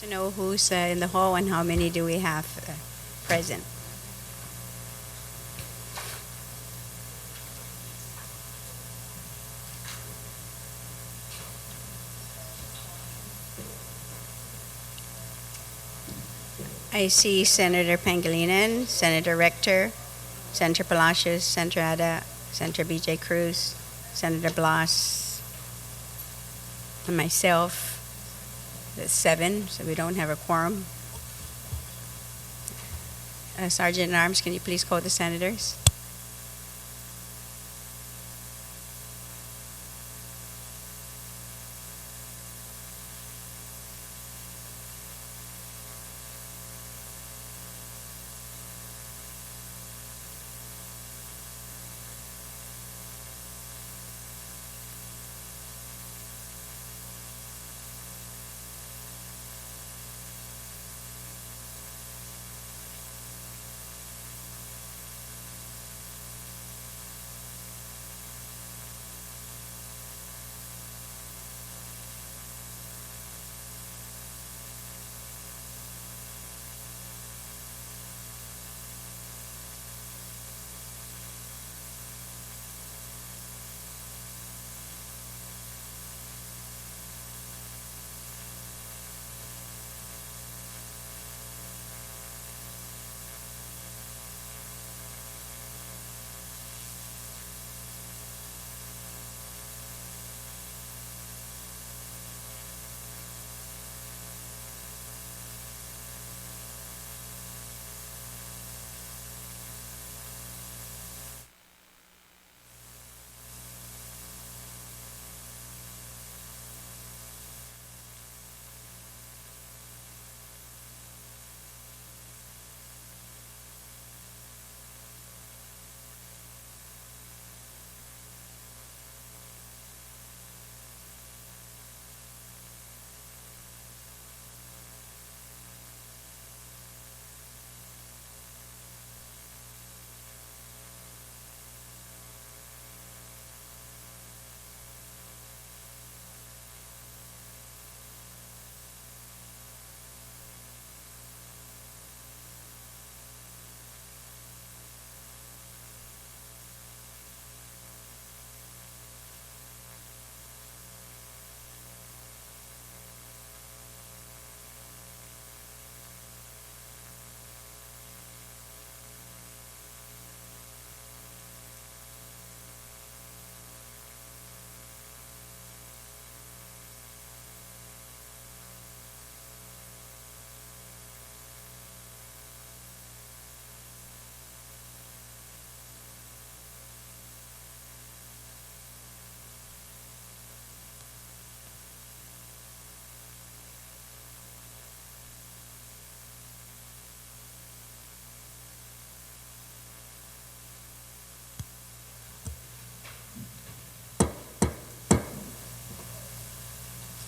to know who's in the hall and how many do we have present. I see Senator Pangilinan, Senator Rector, Senator Palacios, Senator Ada, Senator B.J. Cruz, Senator Blas, and myself. That's 7, so we don't have a quorum. Sergeant at Arms, can you please call the senators?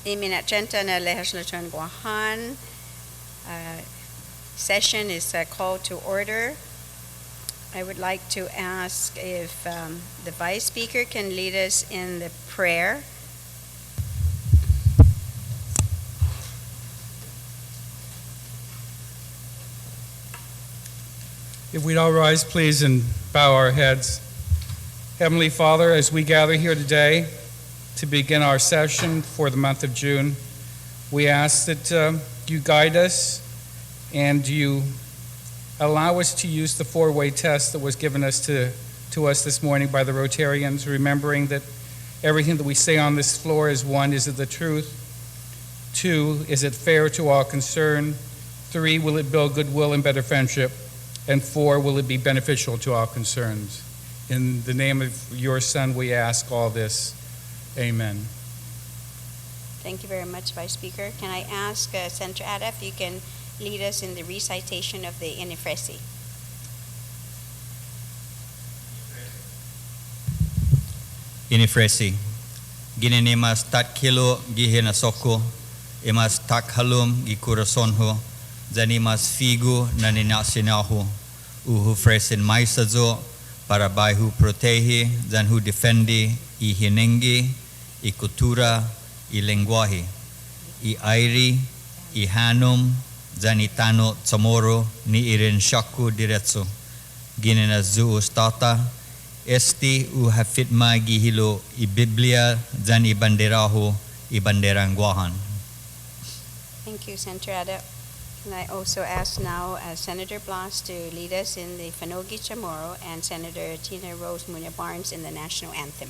Iminachenta na Legislature in Guam. Session is called to order. I would like to ask if the Vice Speaker can lead us in the prayer. If we'd all rise, please, and bow our heads. Heavenly Father, as we gather here today to begin our session for the month of June, we ask that you guide us and you allow us to use the 4-way test that was given us to us this morning by the Rotarians, remembering that everything that we say on this floor is 1, is it the truth? 2, is it fair to all concerned? 3, will it build goodwill and better friendship? And 4, will it be beneficial to all concerned? In the name of your Son, we ask all this. Amen. Thank you very much, Vice Speaker. Can I ask Senator Ada if you can lead us in the recitation of the Inifresi? Inifresi. Ginini mas tat kilo gihina soko, imas tak halum gikurasonho, zani mas figo na ninasinaho, uhu fresin maisazo, para baihu protege, zanhu defendi, I hinengi, I cultura, I lenguaje, I airi, Ihanum Zanitano Zamoro ni Irin Shaku Diretso Ginena Zuus Tata Esti u hafitma gihilo I Biblia zan I banderaho I banderang guahan. Thank you, Senator Ada. And I also ask now Senator Blas to lead us in the Fanogi Chamorro and Senator Tina Rose Munya Barnes in the national anthem.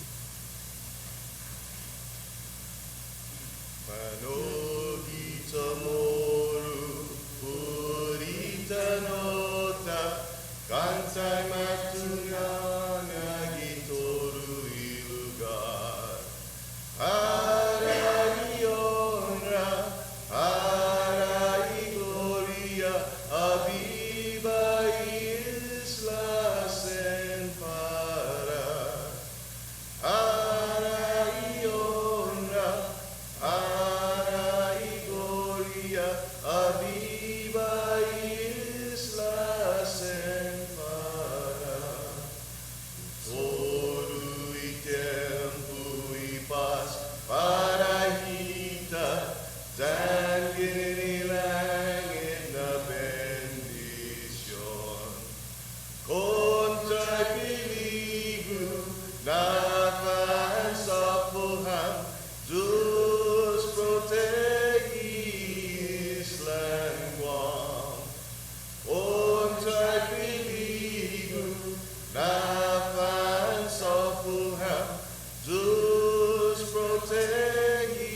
Fanogi Chamorro, Purita Nota, Kansai Matsunyana Gitoru Ilugar. Harai honra, harai gloria, aviva islas en para. Harai honra, harai gloria, aviva islas en para. Todo y tiempo y paz para hita, sangre y la bendición. Contra peligro, nada sa Tuhan, Deus protegis Guam. Contra peligro, nada sa Tuhan, Deus protegis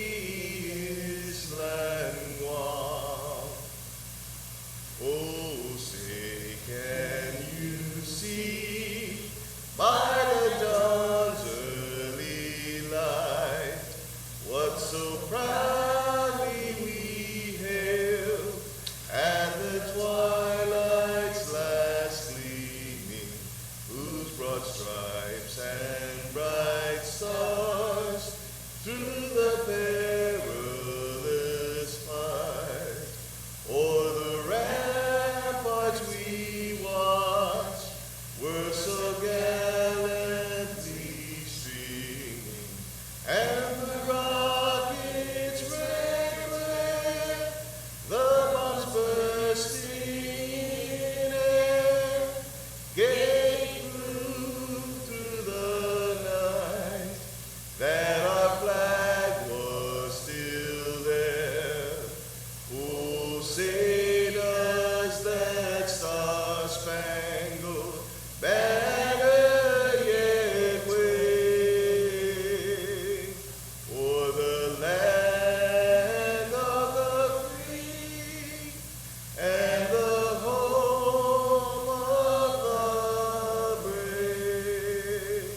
Guam. Oh, say, can you see by the dawn's early light what so proudly we hailed at the twilight's last gleaming, whose broad stripes and bright stars through the perilous fight o'er the ramparts we watched were so gallantly streaming, and the rockets regular, the bombs bursting in air, gave proof through the night that our flag was still there. Oh, say does that star-spangled banner yet wave o'er the land of the free and the home of the brave?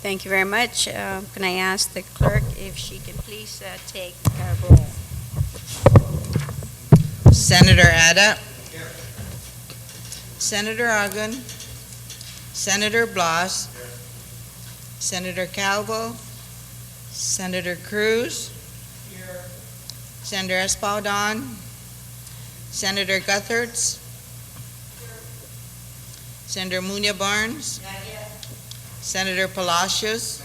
Thank you very much. Can I ask the clerk if she can please take roll? Senator Ada. Senator Ogden. Senator Blas. Senator Calvo. Senator Cruz. Senator Espaldon. Senator Guthertz. Senator Munya Barnes. Senator Palacios.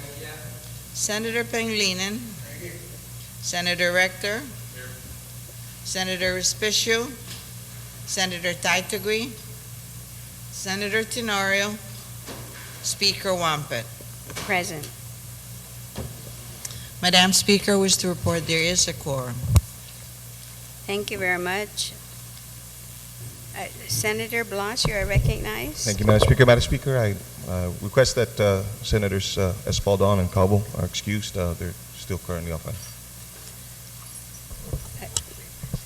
Senator Pangilinan. Senator Rector. Senator Respicio. Senator Taitagui. Senator Tenorio. Speaker Wampet. Present. Madam Speaker, wish to report there is a quorum. Thank you very much. Senator Blas, you are recognized. Thank you, Madam Speaker. Madam Speaker, I request that Senators Espaldon and Calvo are excused. They're still currently off.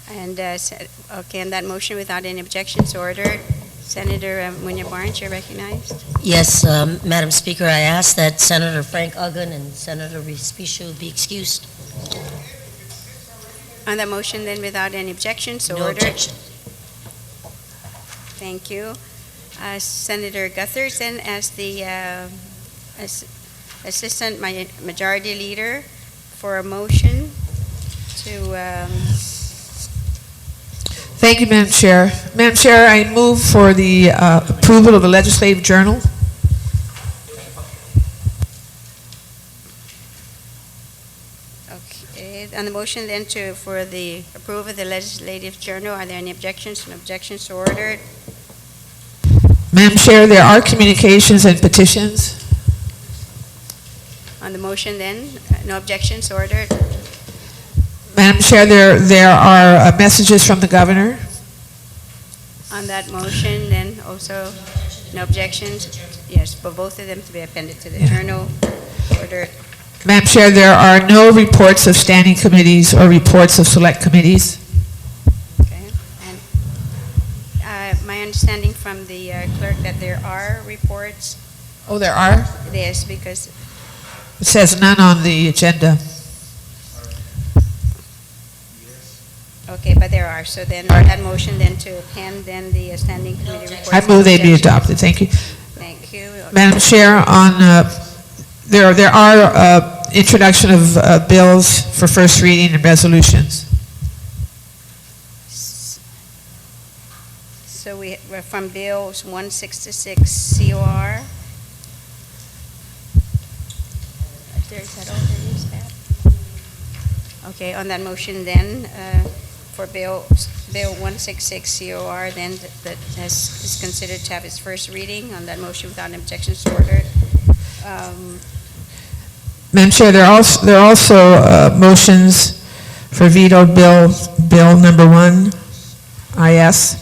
And, okay, on that motion, without any objections, ordered. Senator Munya Barnes, you're recognized. Yes, Madam Speaker, I ask that Senator Frank Ogden and Senator Respicio be excused. On that motion, then, without any objections, No ordered. objection. Thank you. Senator Guthertz, then, as the Assistant Majority Leader, for a motion to Thank you, Madam Chair. Madam Chair, I move for the approval of the Legislative Journal. Okay, on the motion then for the approval of the legislative journal, are there any objections? No objections, so ordered. Madam Chair, there are communications and petitions. On the motion then, no objections, so ordered. Madam Chair, there are messages from the governor. On that motion then, also, no objections. Yes, for both of them to be appended to the journal, ordered. Madam Chair, there are no reports of standing committees or reports of select committees. Okay, and my understanding from the clerk that there are reports. Oh, there are? Yes, because, It says none on the agenda. okay, but there are. So then, that motion then to append then the standing committee reports. I move they be Objections. adopted. Thank you. Thank you. Madam Chair, there are introduction of bills for first reading and resolutions. So we're from Bills 166 COR. Is that all there is, Pat? Okay, on that motion then, for Bill 166 COR, then that is considered to have its first reading. On that motion without objections, so ordered. Madam Chair, there are also motions for vetoed bill number 1, IS.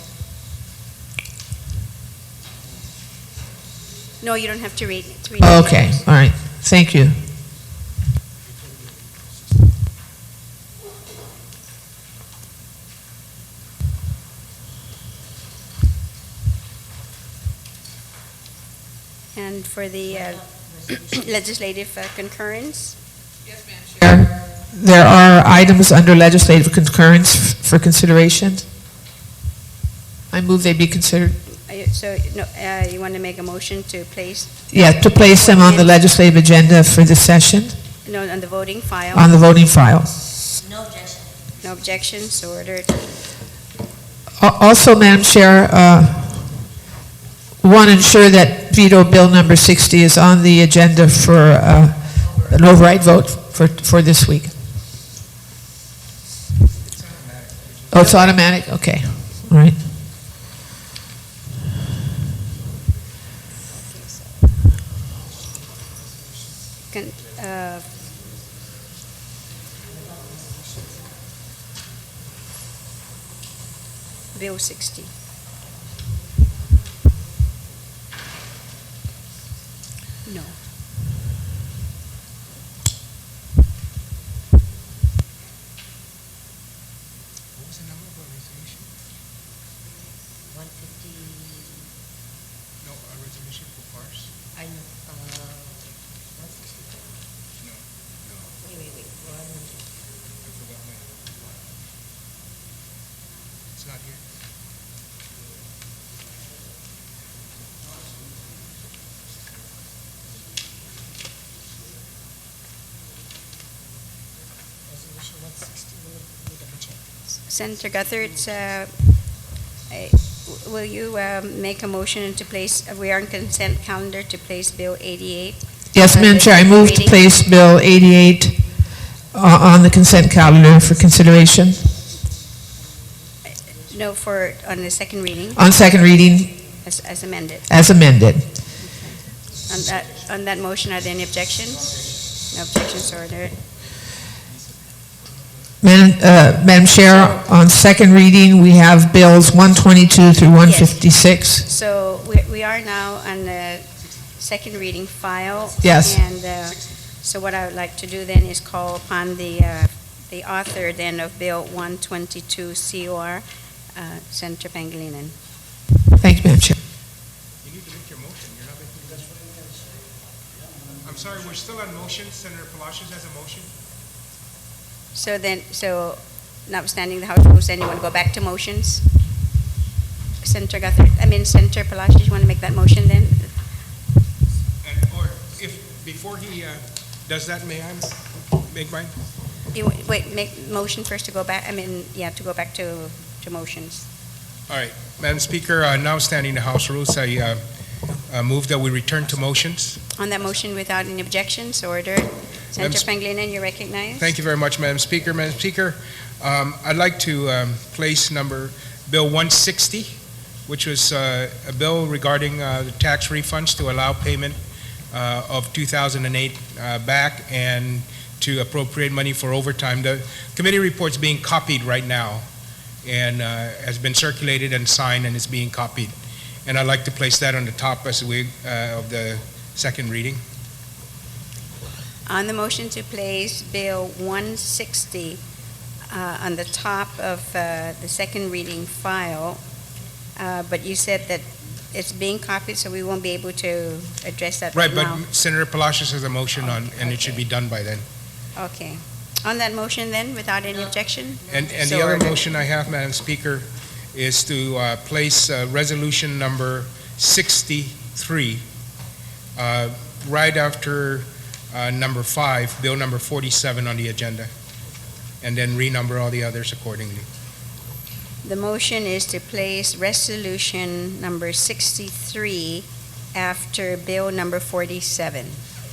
No, you don't have to read. Okay, all right. Thank you. And for the legislative concurrence, There are items under legislative concurrence for consideration. I move they be considered. so no, you want to make a motion to place? Yeah, to place them on the legislative agenda for this session, No, on the voting file. on the voting file. No objection. No objections, so ordered. Also, Madam Chair, want to ensure that veto bill number 60 is on the agenda for an override vote for this week. Oh, it's automatic? Okay, all right. Can, Bill 60. No. What was the number of our resolution? 150, No, a resolution for FARS? I know, 160. No. Wait. I forgot when. It's not here. Resolution 160, let me double check. Senator Guthertz, will you make a motion to place, we are on consent calendar to place Bill 88? Yes, Madam Chair, I move to Reading. place Bill 88 on the consent calendar for consideration. No, on the second reading, On second reading as amended. as amended. On that motion, are there any objections? No objections, so ordered. Madam Chair, on second reading, we have bills 122 through 156. So we are now on the second reading file. Yes. And so what I would like to do then is call upon the author then of Bill 122 COR, Senator Pangilinan. Thank you, Madam Chair. You need to make your motion. You're not making this. I'm sorry, we're still on motion. Senator Palacios has a motion. So notwithstanding the House rules, then you want to go back to motions? Senator Senator Palacios, you want to make that motion then? Or if, before he does that, may I make mine? Wait, make motion first to go back, to go back to motions. All right, Madam Speaker, now standing the House rules, I move that we return to motions. On that motion without any objections, so ordered. Senator Pangilinan, you recognize? Thank you very much, Madam Speaker. Madam Speaker, I'd like to place Bill 160, which was a bill regarding the tax refunds to allow payment of 2008 back and to appropriate money for overtime. The committee report's being copied right now and has been circulated and signed and is being copied. And I'd like to place that on the top as of the second reading. On the motion to place Bill 160 on the top of the second reading file, but you said that it's being copied, so we won't be able to address that right now. But Senator Palacios has a motion on, and it should be done by then. Okay. On that motion then, without any objection? And So the other ordered. motion I have, Madam Speaker, is to place resolution number 63 right after number 5, bill number 47 on the agenda, and then renumber all the others accordingly. The motion is to place resolution number 63 after bill number 47,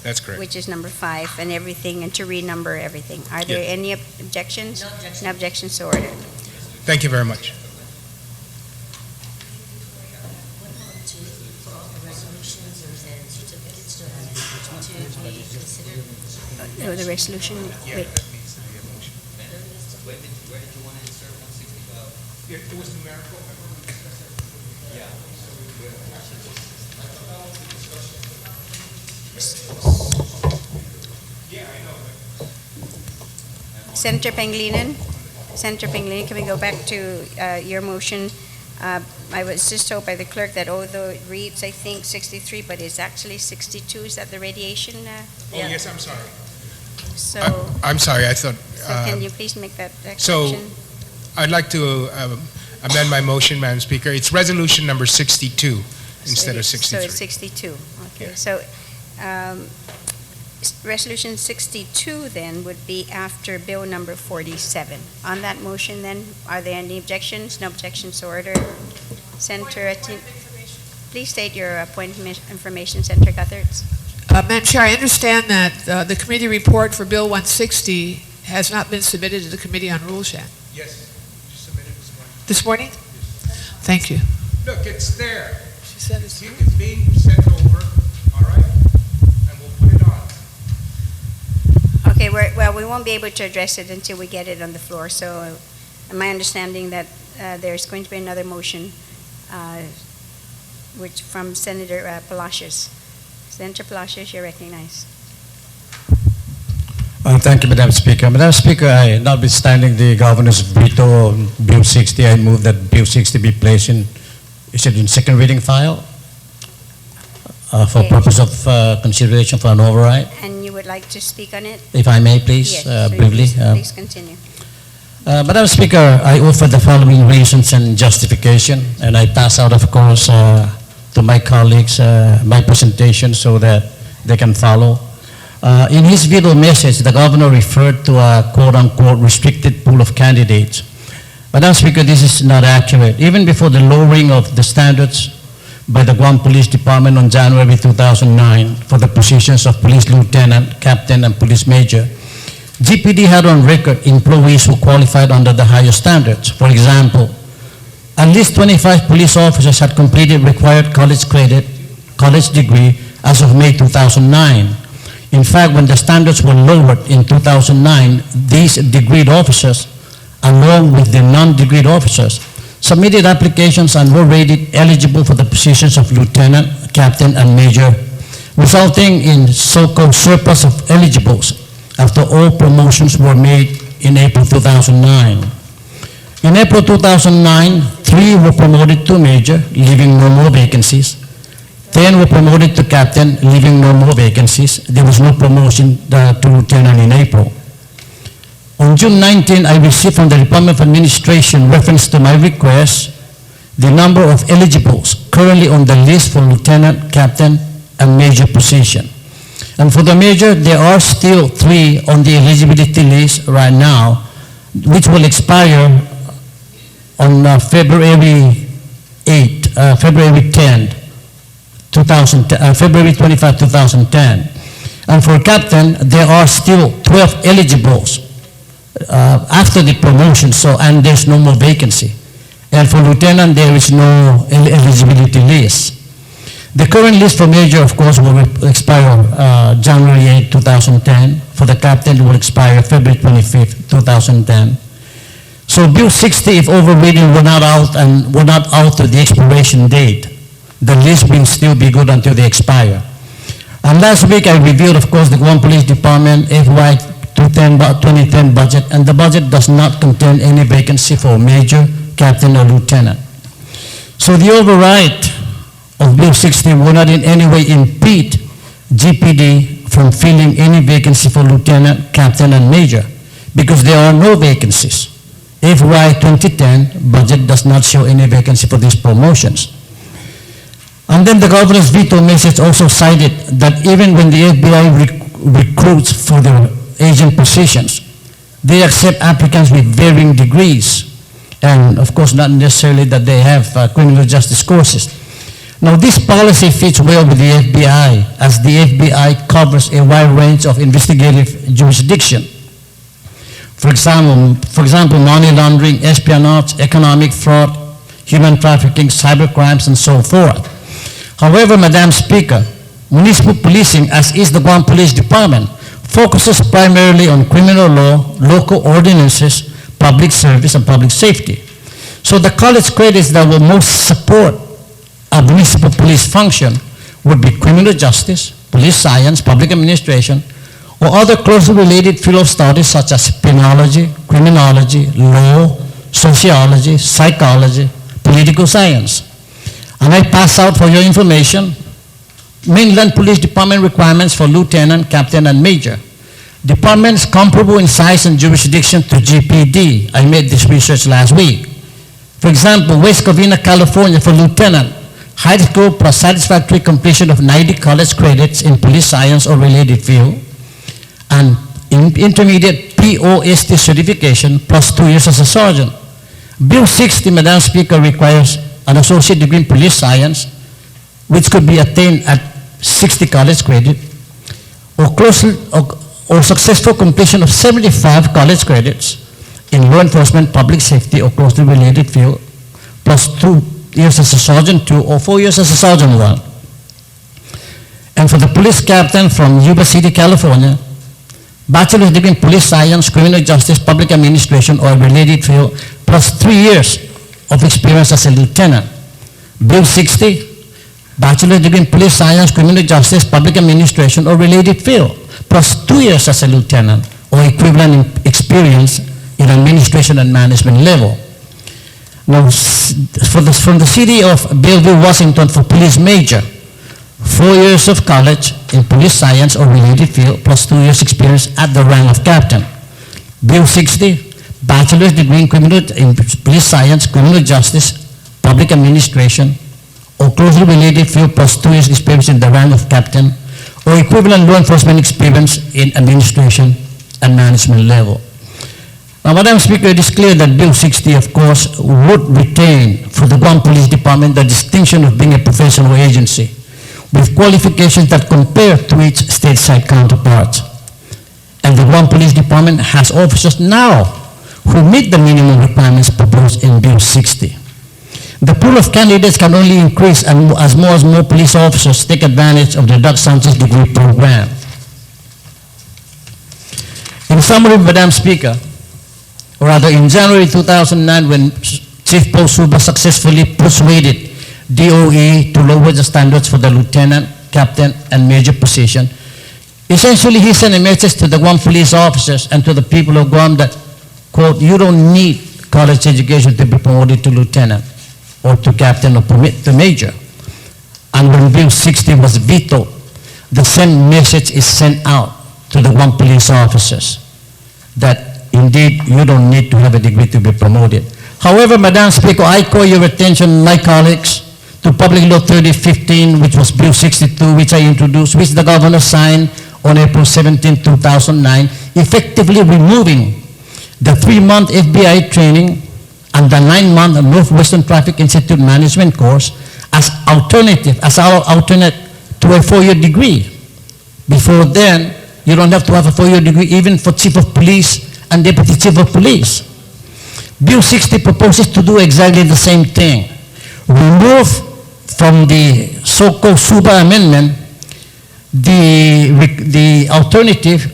That's correct. which is number 5, and everything, and to renumber everything. Are there Yes. any objections? No objection. No objections, so ordered. Thank you very much. Oh, the resolution, wait. It was numerical. Senator Pangilinan? Senator Pangilinan, can we go back to your motion? I was just told by the clerk that although it reads, I think, 63, but it's actually 62. Is that the radiation? Oh, yes, I'm sorry. So, I'm sorry, I thought, can you please make that so- correction? I'd like to amend my motion, Madam Speaker. It's resolution number 62 instead of So 63. it's 62, okay. Yeah. So, resolution 62 then would be after bill number 47. On that motion then, are there any objections? No objections, so ordered. Senator, please state your point of information, Senator Guthertz. Madam Chair, I understand that the committee report for Bill 160 has not been submitted to the Committee on Rules yet. Yes, just submitted this morning. This morning? Thank you. Look, it's there. She said it's It's being sent over, all right? And we'll put it on. Okay, well, we won't be able to address it until we get it on the floor, so my understanding that there's going to be another motion which from Senator Palacios. Senator Palacios, you're recognized. Thank you, Madam Speaker. Madam Speaker, notwithstanding the Governor's veto on Bill 60, I move that Bill 60 be placed in, is it in second reading file? For Okay. purpose of consideration for an override. And you would like to speak on it? If I may, please, Yes, so briefly. please continue. Madam Speaker, I offer the following reasons and justification, and I pass out, of course, to my colleagues my presentation so that they can follow. In his veto message, the Governor referred to a quote-unquote restricted pool of candidates. Madam Speaker, this is not accurate. Even before the lowering of the standards by the Guam Police Department on January 2009 for the positions of police lieutenant, captain, and police major, GPD had on record employees who qualified under the higher standards. For example, at least 25 police officers had completed required college degree as of May 2009. In fact, when the standards were lowered in 2009, these degreed officers, along with the non-degreed officers, submitted applications and were rated eligible for the positions of lieutenant, captain, and major, resulting in so-called surplus of eligibles after all promotions were made in April 2009. In April 2009, 3 were promoted to major, leaving no more vacancies. 10 were promoted to captain, leaving no more vacancies. There was no promotion to lieutenant in April. On June 19, I received from the Department of Administration reference to my request the number of eligibles currently on the list for lieutenant, captain, and major position. And for the major, there are still 3 on the eligibility list right now, which will expire on February 25, 2010. And for captain, there are still 12 eligibles after the promotion, and there's no more vacancy. And for lieutenant, there is no eligibility list. The current list for major, of course, will expire January 8, 2010. For the captain, it will expire February 25th, 2010. So Bill 60, if overridden, were not out to the expiration date. The list will still be good until they expire. And last week, I reviewed, of course, the Guam Police Department FY 2010 budget, and the budget does not contain any vacancy for major, captain, or lieutenant. So the override of Bill 60 will not in any way impede GPD from filling any vacancy for lieutenant, captain, and major, because there are no vacancies. FY 2010 budget does not show any vacancy for these promotions. And then the governor's veto message also cited that even when the FBI recruits for their agent positions, they accept applicants with varying degrees, and of course not necessarily that they have criminal justice courses. Now this policy fits well with the FBI, as the FBI covers a wide range of investigative jurisdiction. For example, money laundering, espionage, economic fraud, human trafficking, cyber crimes, and so forth. However, Madam Speaker, municipal policing, as is the Guam Police Department, focuses primarily on criminal law, local ordinances, public service, and public safety. So the college credits that will most support a municipal police function would be criminal justice, police science, public administration, or other closely related field of studies such as penology, criminology, law, sociology, psychology, political science. And I pass out for your information mainland police department requirements for lieutenant, captain, and major. Departments comparable in size and jurisdiction to GPD. I made this research last week. For example, West Covina, California for lieutenant, high school plus satisfactory completion of 90 college credits in police science or related field, and intermediate POST certification plus 2 years as a sergeant. Bill 60, Madam Speaker, requires an associate degree in police science, which could be attained at 60 college credit, or successful completion of 75 college credits in law enforcement, public safety, or closely related field, plus 2 years as a sergeant 2 or 4 years as a sergeant 1. And for the police captain from Yuba City, California, bachelor's degree in police science, criminal justice, public administration, or related field, plus 3 years of experience as a lieutenant. Bill 60, bachelor's degree in police science, criminal justice, public administration, or related field, plus 2 years as a lieutenant, or equivalent experience in administration and management level. Now, from the city of Bellevue, Washington, for police major, 4 years of college in police science or related field, plus 2 years experience at the rank of captain. Bill 60, bachelor's degree in police science, criminal justice, public administration, or closely related field, plus 2 years experience in the rank of captain, or equivalent law enforcement experience in administration and management level. Now, Madam Speaker, it is clear that Bill 60, of course, would retain for the Guam Police Department the distinction of being a professional agency with qualifications that compare to its stateside counterparts. And the Guam Police Department has officers now who meet the minimum requirements proposed in Bill 60. The pool of candidates can only increase as more police officers take advantage of the Doc Sanchez degree program. In summary, Madam Speaker, or rather in January 2009, when Chief Paul Suba successfully persuaded DOE to lower the standards for the lieutenant, captain, and major position, essentially he sent a message to the Guam police officers and to the people of Guam that, quote, you don't need college education to be promoted to lieutenant or to captain or to major. And when Bill 60 was vetoed, the same message is sent out to the Guam police officers that indeed you don't need to have a degree to be promoted. However, Madam Speaker, I call your attention, my colleagues, to Public Law 3015, which was Bill 62, which I introduced, which the governor signed on April 17, 2009, effectively removing the 3-month FBI training and the 9-month Northwestern Traffic Institute Management course as our alternate to a 4-year degree. Before then, you don't have to have a 4-year degree even for chief of police and deputy chief of police. Bill 60 proposes to do exactly the same thing. Remove from the so-called SUBA amendment the alternative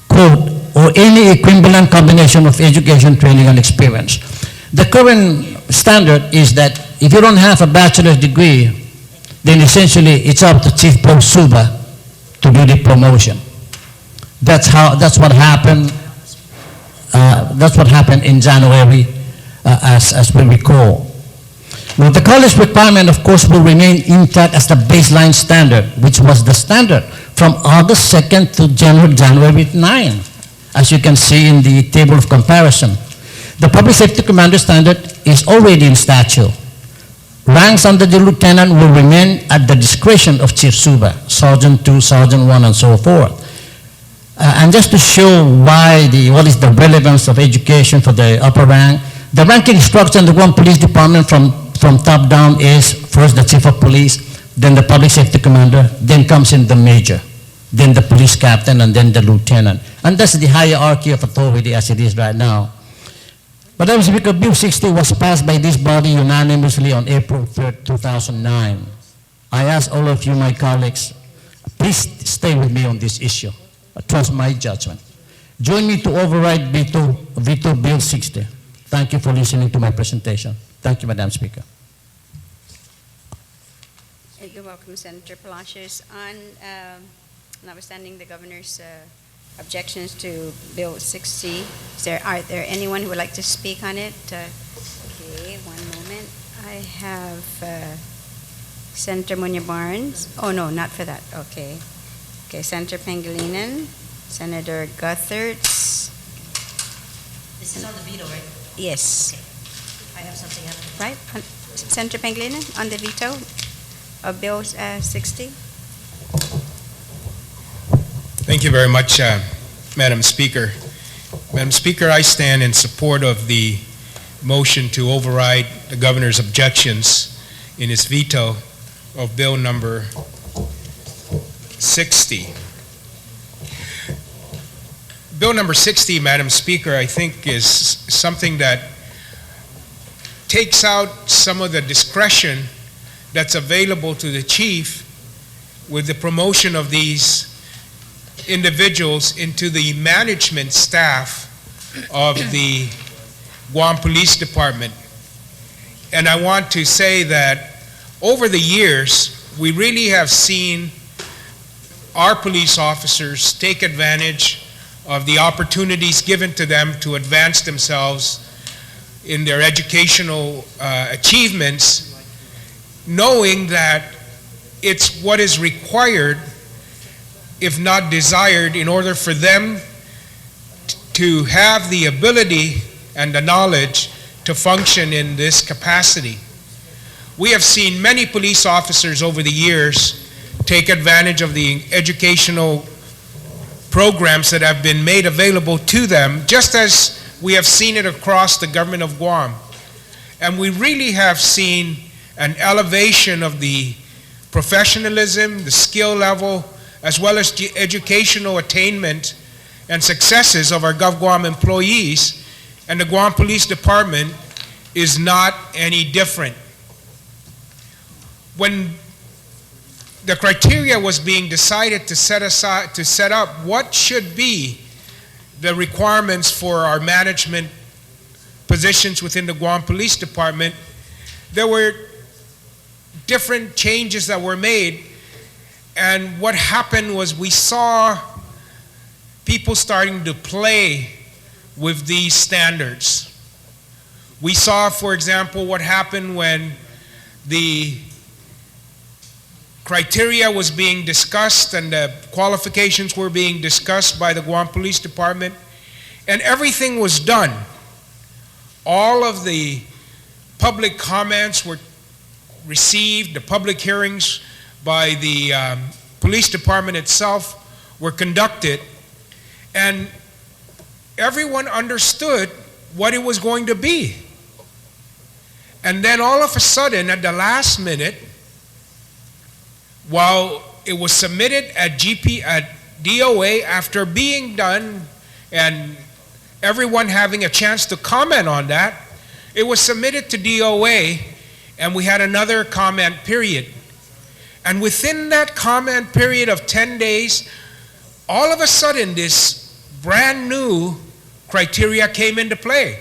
quote or any equivalent combination of education, training, and experience. The current standard is that if you don't have a bachelor's degree, then essentially it's up to Chief Post SUBA to do the promotion. That's what happened. That's what happened in January, as we recall. Well, the college requirement, of course, will remain intact as the baseline standard, which was the standard from August 2nd to January 9, as you can see in the table of comparison. The public safety commander standard is already in statute. Ranks under the lieutenant will remain at the discretion of Chief SUBA, Sergeant 2, Sergeant 1, and so forth. And just to show what is the relevance of education for the upper rank, the ranking structure in the Guam Police Department from top down is first the Chief of Police, then the Public Safety Commander, then comes in the Major, then the Police Captain, and then the Lieutenant. And that's the hierarchy of authority as it is right now. Madam Speaker, Bill 60 was passed by this body unanimously on April 3rd, 2009. I ask all of you, my colleagues, please stay with me on this issue. Trust my judgment. Join me to override veto Bill 60. Thank you for listening to my presentation. Thank you, Madam Speaker. You're welcome, Senator Palacios. On notwithstanding the governor's objections to Bill 60, are there anyone who would like to speak on it? Okay, one moment. I have Senator Munya Barnes. Oh, no, not for that. Okay. Okay, Senator Pangilinan, Senator Guthertz. This is on the veto, right? Yes. I have something else. Right? Senator Pangilinan on the veto of Bill 60. Thank you very much, Madam Speaker. Madam Speaker, I stand in support of the motion to override the governor's objections in his veto of Bill number 60. Bill number 60, Madam Speaker, I think is something that takes out some of the discretion that's available to the chief with the promotion of these individuals into the management staff of the Guam Police Department. And I want to say that over the years, we really have seen our police officers take advantage of the opportunities given to them to advance themselves in their educational achievements, knowing that it's what is required, if not desired, in order for them to have the ability and the knowledge to function in this capacity. We have seen many police officers over the years take advantage of the educational programs that have been made available to them, just as we have seen it across the government of Guam. And we really have seen an elevation of the professionalism, the skill level, as well as the educational attainment and successes of our GovGuam employees, and the Guam Police Department is not any different. When the criteria was being decided to set up what should be the requirements for our management positions within the Guam Police Department, there were different changes that were made. And what happened was we saw people starting to play with these standards. We saw, for example, what happened when the criteria was being discussed and the qualifications were being discussed by the Guam Police Department, and everything was done. All of the public comments were received, the public hearings by the police department itself were conducted, and everyone understood what it was going to be. And then all of a sudden, at the last minute, while it was submitted at DOA, after being done and everyone having a chance to comment on that, it was submitted to DOA, and we had another comment period. And within that comment period of 10 days, all of a sudden this brand new criteria came into play,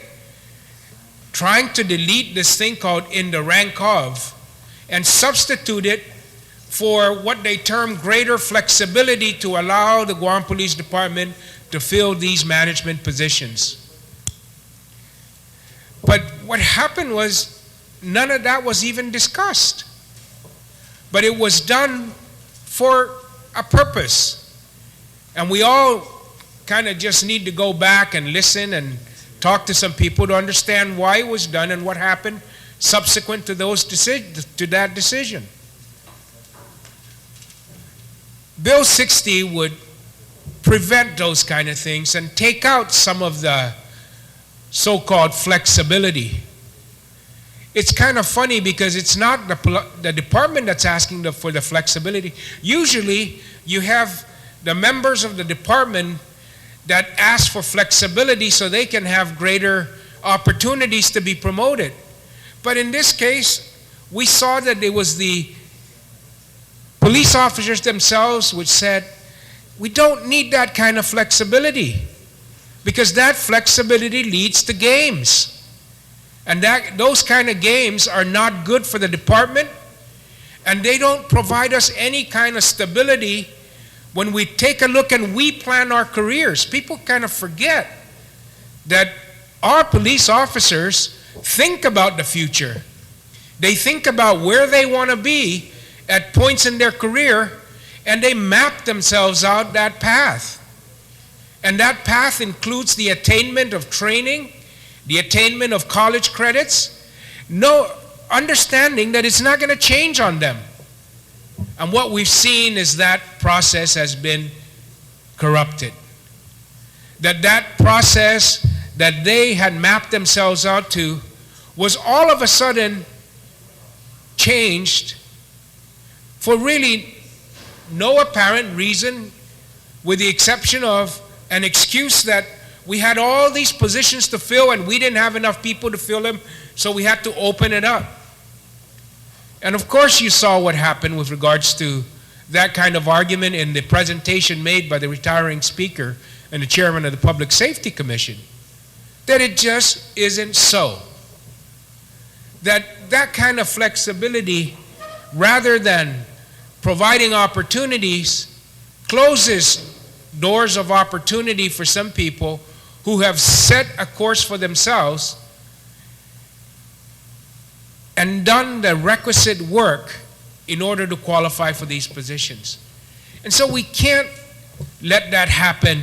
trying to delete this thing called in the rank of and substitute it for what they term greater flexibility to allow the Guam Police Department to fill these management positions. But what happened was none of that was even discussed. But it was done for a purpose. And we all kind of just need to go back and listen and talk to some people to understand why it was done and what happened subsequent to that decision. Bill 60 would prevent those kind of things and take out some of the so-called flexibility. It's kind of funny because it's not the department that's asking for the flexibility. Usually you have the members of the department that ask for flexibility so they can have greater opportunities to be promoted. But in this case, we saw that it was the police officers themselves which said, we don't need that kind of flexibility because that flexibility leads to games. And those kind of games are not good for the department, and they don't provide us any kind of stability when we take a look and we plan our careers. People kind of forget that our police officers think about the future. They think about where they want to be at points in their career, and they map themselves out that path. And that path includes the attainment of training, the attainment of college credits, no understanding that it's not going to change on them. And what we've seen is that process has been corrupted. That process that they had mapped themselves out to was all of a sudden changed for really no apparent reason, with the exception of an excuse that we had all these positions to fill and we didn't have enough people to fill them, so we had to open it up. And of course you saw what happened with regards to that kind of argument in the presentation made by the retiring speaker and the chairman of the Public Safety Commission, that it just isn't so. That kind of flexibility, rather than providing opportunities, closes doors of opportunity for some people who have set a course for themselves and done the requisite work in order to qualify for these positions. And so we can't let that happen.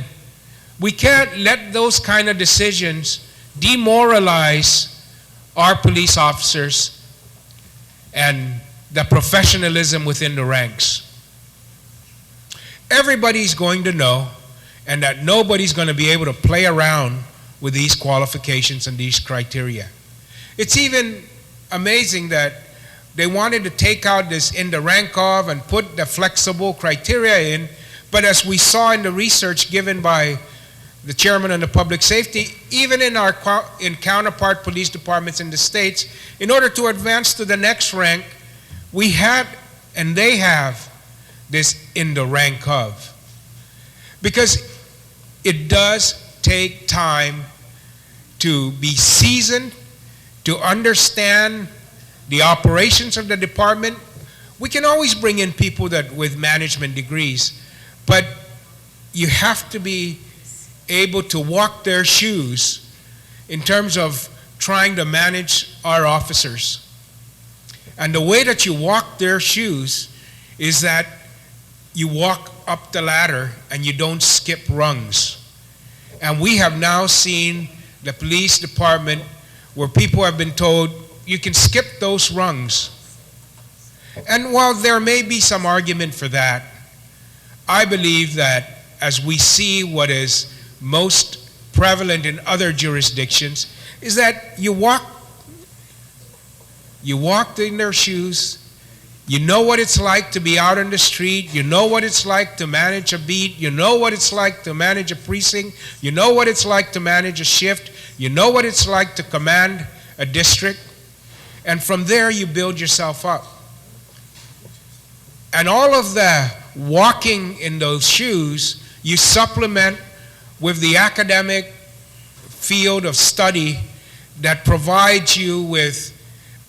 We can't let those kind of decisions demoralize our police officers and the professionalism within the ranks. Everybody's going to know, and that nobody's going to be able to play around with these qualifications and these criteria. It's even amazing that they wanted to take out this in the rank of and put the flexible criteria in, but as we saw in the research given by the chairman of the Public Safety, even in counterpart police departments in the states, in order to advance to the next rank, we had, and they have, this in the rank of. Because it does take time to be seasoned, to understand the operations of the department. We can always bring in people with management degrees, but you have to be able to walk their shoes in terms of trying to manage our officers. And the way that you walk their shoes is that you walk up the ladder and you don't skip rungs. And we have now seen the police department where people have been told, you can skip those rungs. And while there may be some argument for that, I believe that as we see what is most prevalent in other jurisdictions, is that you walk in their shoes, You know what it's like to be out on the street. You know what it's like to manage a beat. You know what it's like to manage a precinct. You know what it's like to manage a shift. You know what it's like to command a district. And from there, you build yourself up. And all of the walking in those shoes, you supplement with the academic field of study that provides you with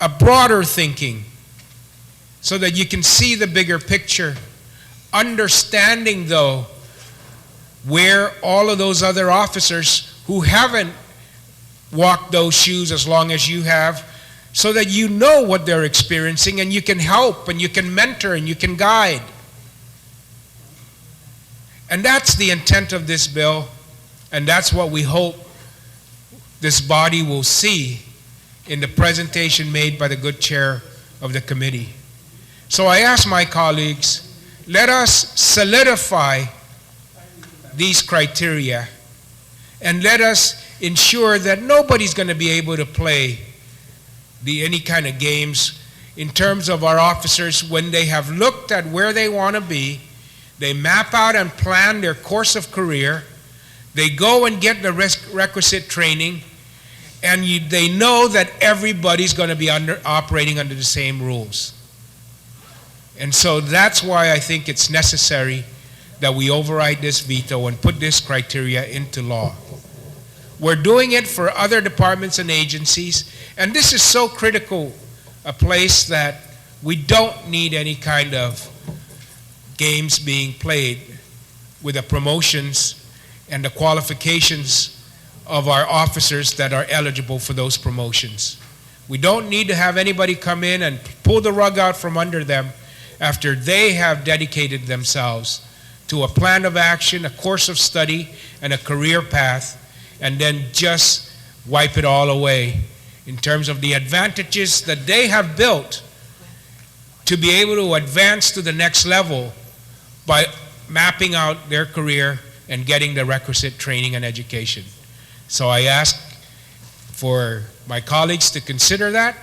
a broader thinking so that you can see the bigger picture, understanding, though, where all of those other officers who haven't walked those shoes as long as you have, so that you know what they're experiencing and you can help and you can mentor and you can guide. And that's the intent of this bill, and that's what we hope this body will see in the presentation made by the good chair of the committee. So I ask my colleagues, let us solidify these criteria and let us ensure that nobody's going to be able to play any kind of games in terms of our officers when they have looked at where they want to be, they map out and plan their course of career, they go and get the requisite training, and they know that everybody's going to be operating under the same rules. And so that's why I think it's necessary that we override this veto and put this criteria into law. We're doing it for other departments and agencies, and this is so critical a place that we don't need any kind of games being played with the promotions and the qualifications of our officers that are eligible for those promotions. We don't need to have anybody come in and pull the rug out from under them after they have dedicated themselves to a plan of action, a course of study, and a career path, and then just wipe it all away in terms of the advantages that they have built to be able to advance to the next level by mapping out their career and getting the requisite training and education. So I ask for my colleagues to consider that,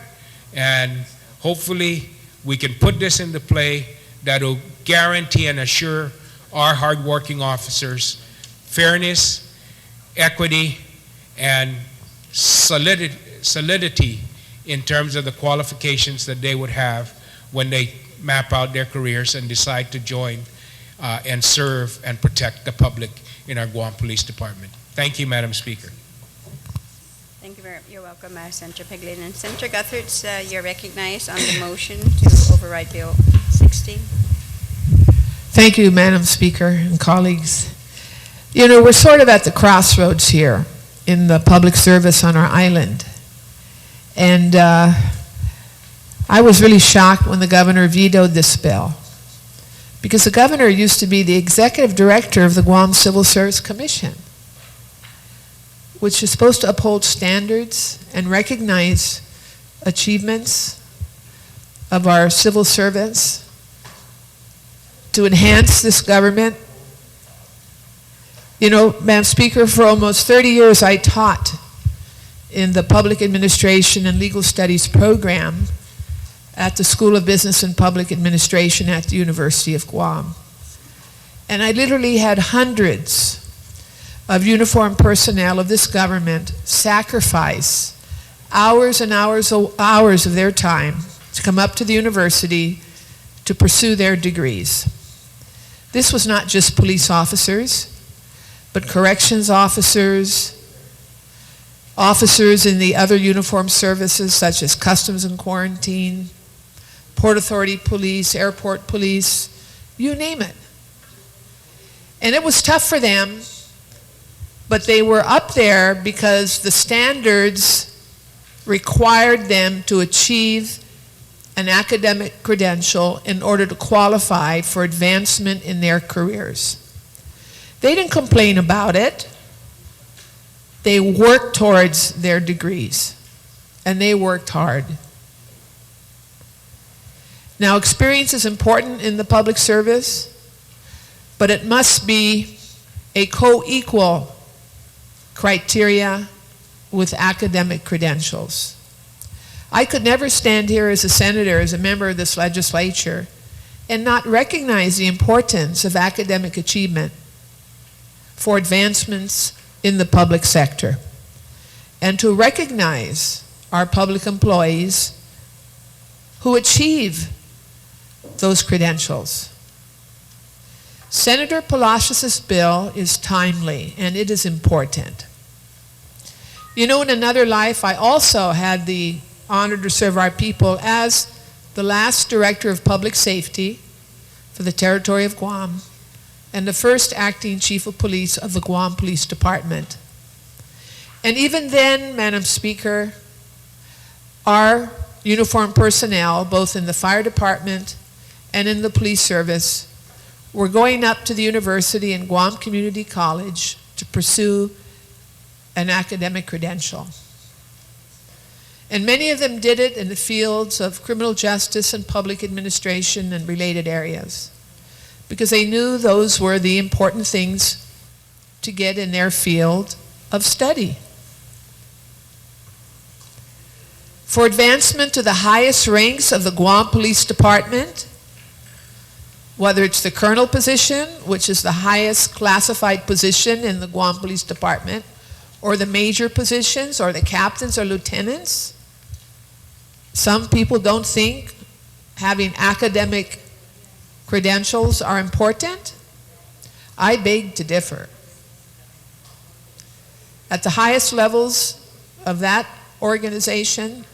and hopefully we can put this into play that will guarantee and assure our hardworking officers fairness, equity, and solidity in terms of the qualifications that they would have when they map out their careers and decide to join and serve and protect the public in our Guam Police Department. Thank you, Madam Speaker. Thank you very much. You're welcome, Senator Pangilinan. Senator Guthertz, you're recognized on the motion to override Bill 60. Thank you, Madam Speaker and colleagues. You know, we're sort of at the crossroads here in the public service on our island. And I was really shocked when the governor vetoed this bill, because the governor used to be the executive director of the Guam Civil Service Commission, which is supposed to uphold standards and recognize achievements of our civil servants to enhance this government. You know, Madam Speaker, for almost 30 years I taught in the Public Administration and Legal Studies program at the School of Business and Public Administration at the University of Guam. And I literally had hundreds of uniformed personnel of this government sacrifice hours and hours of their time to come up to the university to pursue their degrees. This was not just police officers, but corrections officers, officers in the other uniformed services such as Customs and Quarantine, Port Authority Police, Airport Police, you name it. And it was tough for them, but they were up there because the standards required them to achieve an academic credential in order to qualify for advancement in their careers. They didn't complain about it. They worked towards their degrees, and they worked hard. Now, experience is important in the public service, but it must be a co-equal criteria with academic credentials. I could never stand here as a senator, as a member of this legislature, and not recognize the importance of academic achievement for advancements in the public sector, and to recognize our public employees who achieve those credentials. Senator Palacios' bill is timely, and it is important. You know, in another life, I also had the honor to serve our people as the last Director of Public Safety for the territory of Guam and the first acting Chief of Police of the Guam Police Department. And even then, Madam Speaker, our uniformed personnel, both in the fire department and in the police service, were going up to the university in Guam Community College to pursue an academic credential. And many of them did it in the fields of criminal justice and public administration and related areas, because they knew those were the important things to get in their field of study. For advancement to the highest ranks of the Guam Police Department, whether it's the colonel position, which is the highest classified position in the Guam Police Department, or the major positions, or the captains or lieutenants, some people don't think having academic credentials are important. I beg to differ. At the highest levels of that organization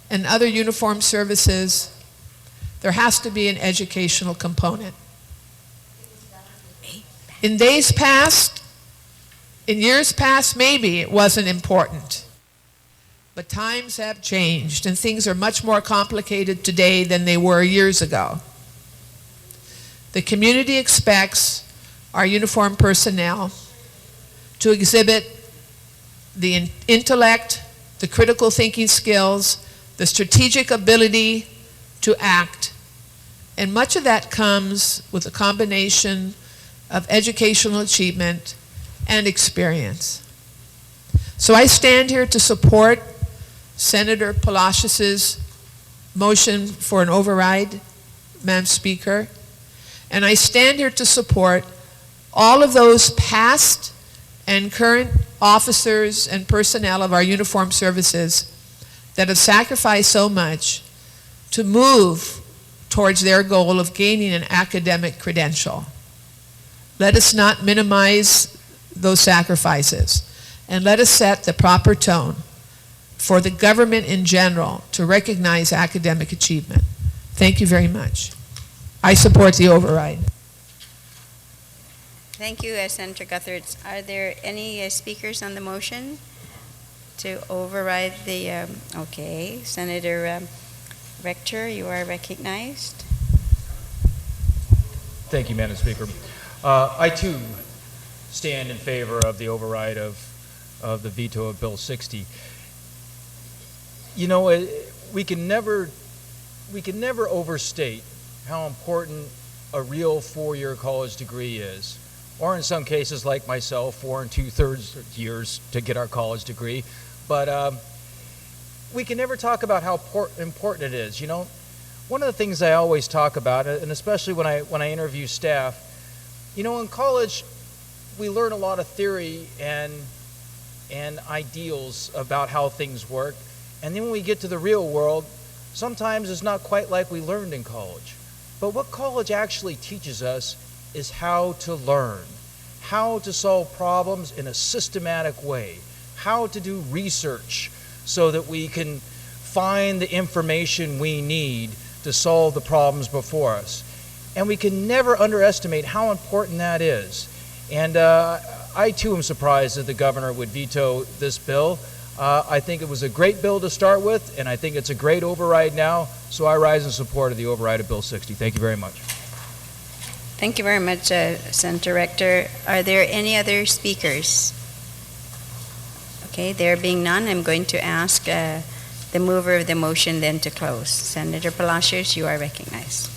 and other uniformed services, there has to be an educational component. In days past, in years past, maybe it wasn't important. But times have changed, and things are much more complicated today than they were years ago. The community expects our uniformed personnel to exhibit the intellect, the critical thinking skills, the strategic ability to act. And much of that comes with a combination of educational achievement and experience. So I stand here to support Senator Palacios' motion for an override, Madam Speaker, and I stand here to support all of those past and current officers and personnel of our uniformed services that have sacrificed so much to move towards their goal of gaining an academic credential. Let us not minimize those sacrifices, and let us set the proper tone for the government in general to recognize academic achievement. Thank you very much. I support the override. Thank you, Senator Guthertz. Are there any speakers on the motion to override the, okay, Senator Rector, you are recognized. Thank you, Madam Speaker. I too stand in favor of the override of the veto of Bill 60. You know, we can never overstate how important a real four-year college degree is, or in some cases, like myself, 4 2/3 years to get our college degree. But we can never talk about how important it is. You know, one of the things I always talk about, and especially when I interview staff, you know, in college we learn a lot of theory and ideals about how things work, and then when we get to the real world, sometimes it's not quite like we learned in college. But what college actually teaches us is how to learn, how to solve problems in a systematic way, how to do research so that we can find the information we need to solve the problems before us. And we can never underestimate how important that is. And I too am surprised that the governor would veto this bill. I think it was a great bill to start with, and I think it's a great override now, so I rise in support of the override of Bill 60. Thank you very much. Thank you very much, Senator Rector. Are there any other speakers? Okay, there being none, I'm going to ask the mover of the motion then to close. Senator Palacios, you are recognized.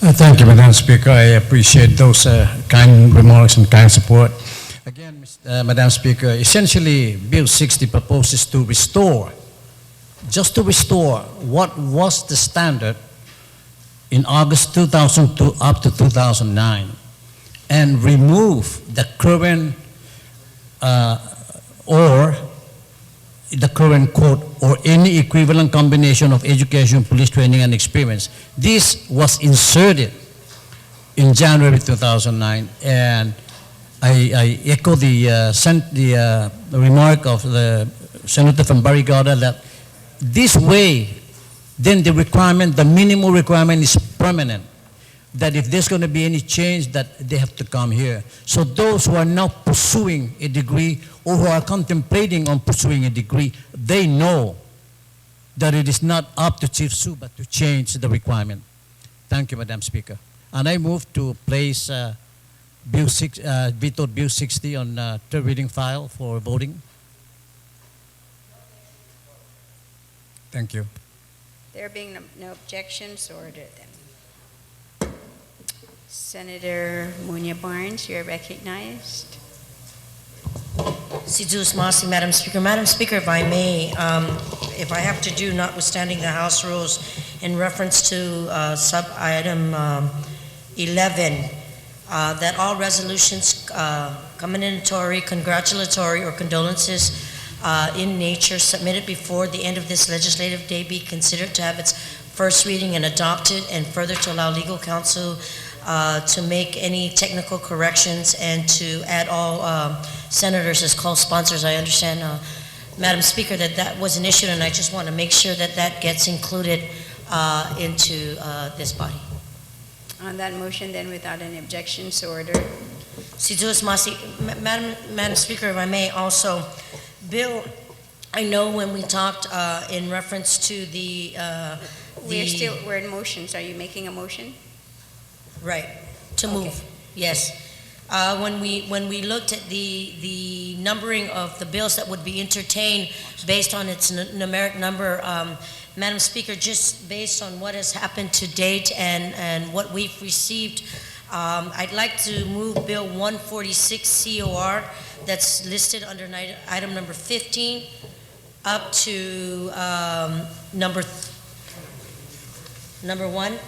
Thank you, Madam Speaker. I appreciate those kind remarks and kind support. Again, Mr. Madam Speaker, essentially Bill 60 proposes to restore, just to restore what was the standard in August 2002 up to 2009 and remove the current or the current code or any equivalent combination of education, police training, and experience. This was inserted in January 2009, and I echo the remark of the Senator from Barrigada that this way, then the requirement, the minimum requirement is permanent. That if there's going to be any change, that they have to come here. So those who are now pursuing a degree or who are contemplating on pursuing a degree, they know that it is not up to Chief Suba to change the requirement. Thank you, Madam Speaker. And I move to place vetoed Bill 60 on third reading file for voting. Thank you. There being no objections, order then. Senator Munya Barnes, you're recognized. Sidus Masi, Madam Speaker. Madam Speaker, if I may, if I have to do, notwithstanding the House rules, in reference to sub-item 11, that all resolutions commendatory, congratulatory, or condolences in nature submitted before the end of this legislative day be considered to have its first reading and adopted, and further to allow legal counsel to make any technical corrections and to add all senators as co-sponsors. I understand, Madam Speaker, that that was an issue, and I just want to make sure that that gets included into this body. On that motion, then, without any objections, order. Sidus Masi, Madam Speaker, if I may also, Bill, I know when we talked in reference to We're in motions. Are you making a motion? Right, to move, Okay. yes. When we looked at the numbering of the bills that would be entertained based on its numeric number, Madam Speaker, just based on what has happened to date and what we've received, I'd like to move Bill 146 COR that's listed under item number 15 up to number 1.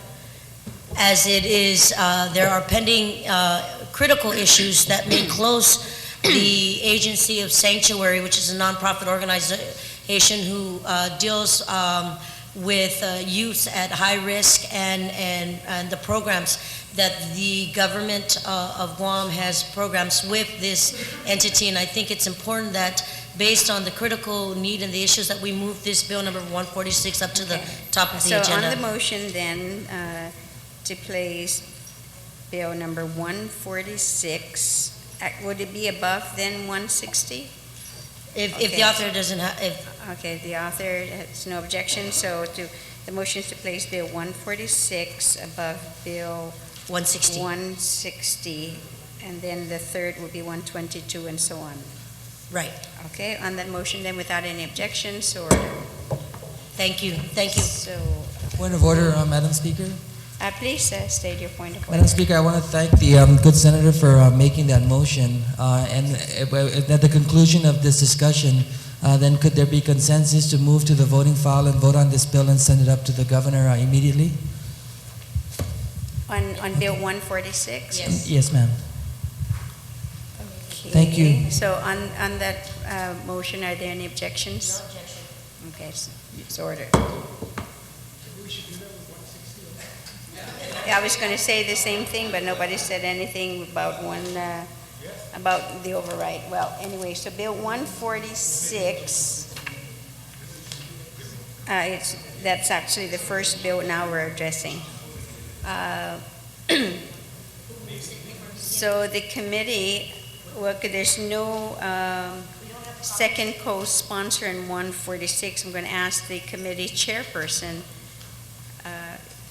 As it is, there are pending critical issues that may close the Agency of Sanctuary, which is a nonprofit organization who deals with youth at high risk and the programs that the government of Guam has programs with this entity. And I think it's important that based on the critical need and the issues that we move this bill number 146 up to the top of the agenda. So on the motion, then, to place bill number 146, would it be above then 160? If the author doesn't have, Okay, the author has no objection, so the motion is to place bill 146 above bill 160, and then the third would be 122 and so on. Right. Okay, on that motion then, without any objections, or? Thank you. So, Point of order, Madam Speaker. please state your point of order. Madam Speaker, I want to thank the good senator for making that motion. And at the conclusion of this discussion, then could there be consensus to move to the voting file and vote on this bill and send it up to the governor immediately? On bill 146? Yes. Yes, ma'am. Okay. Thank you. So on that motion, are there any objections? No objection. Okay, so it's ordered. Yeah, I was going to say the same thing, but nobody said anything about about the override. Well, anyway, so Bill 146, that's actually the first bill now we're addressing. So the committee, there's no second co-sponsor in 146. I'm going to ask the committee chairperson.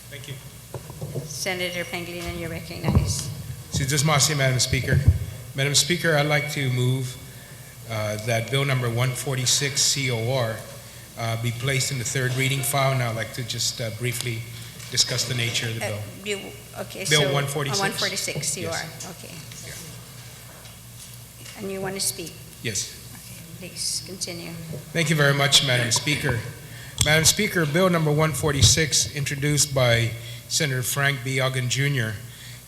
Thank you. Senator Pangilinan, you're recognized. Sidus Masi, Madam Speaker. Madam Speaker, I'd like to move that bill number 146 COR be placed in the third reading file, and I'd like to just briefly discuss the nature of the bill. Okay, Bill so 146. 146 COR, Yes. okay. And you want to speak? Yes. Okay, please continue. Thank you very much, Madam Speaker. Madam Speaker, Bill number 146, introduced by Senator Frank B. Uggan Jr.,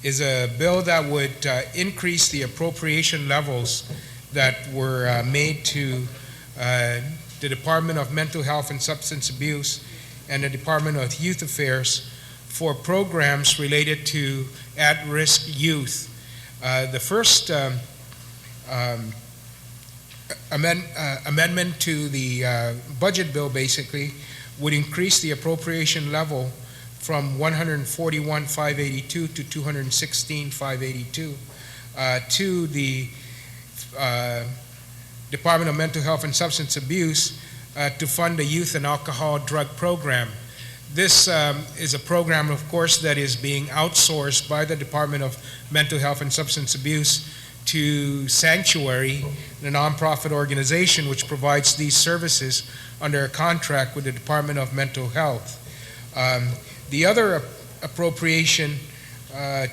is a bill that would increase the appropriation levels that were made to the Department of Mental Health and Substance Abuse and the Department of Youth Affairs for programs related to at-risk youth. The first amendment to the budget bill basically would increase the appropriation level from 141,582 to 216,582 to the Department of Mental Health and Substance Abuse to fund the youth and alcohol drug program. This is a program, of course, that is being outsourced by the Department of Mental Health and Substance Abuse to Sanctuary, the nonprofit organization which provides these services under a contract with the Department of Mental Health. The other appropriation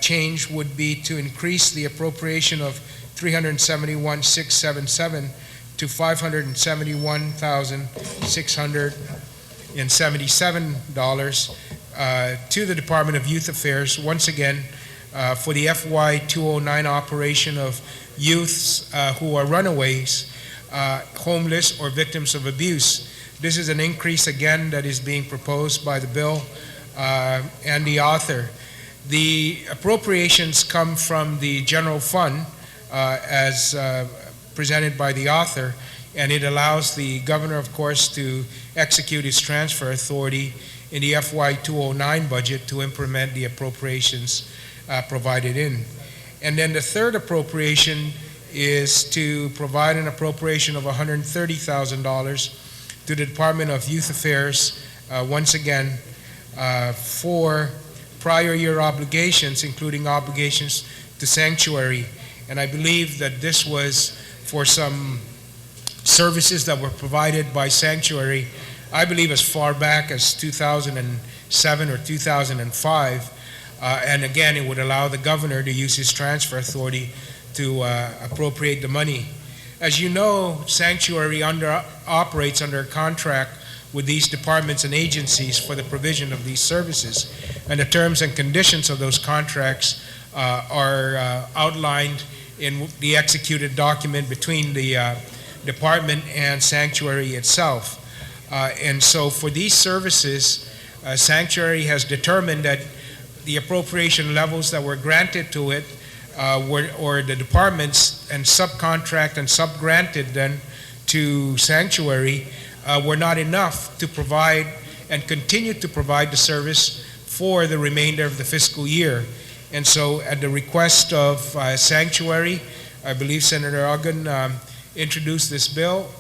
change would be to increase the appropriation of $371,677 to $571,677 to the Department of Youth Affairs, once again, for the FY 209 operation of youths who are runaways, homeless, or victims of abuse. This is an increase, again, that is being proposed by the bill and the author. The appropriations come from the general fund as presented by the author, and it allows the governor, of course, to execute his transfer authority in the FY 209 budget to implement the appropriations provided in. And then the third appropriation is to provide an appropriation of $130,000 to the Department of Youth Affairs, once again, for prior year obligations, including obligations to Sanctuary. And I believe that this was for some services that were provided by Sanctuary, I believe as far back as 2007 or 2005. And again, it would allow the governor to use his transfer authority to appropriate the money. As you know, Sanctuary operates under a contract with these departments and agencies for the provision of these services. And the terms and conditions of those contracts are outlined in the executed document between the department and Sanctuary itself. And so for these services, Sanctuary has determined that the appropriation levels that were granted to it or the departments and subcontract and subgranted then to Sanctuary were not enough to provide and continue to provide the service for the remainder of the fiscal year. And so at the request of Sanctuary, I believe Senator Uggan introduced this bill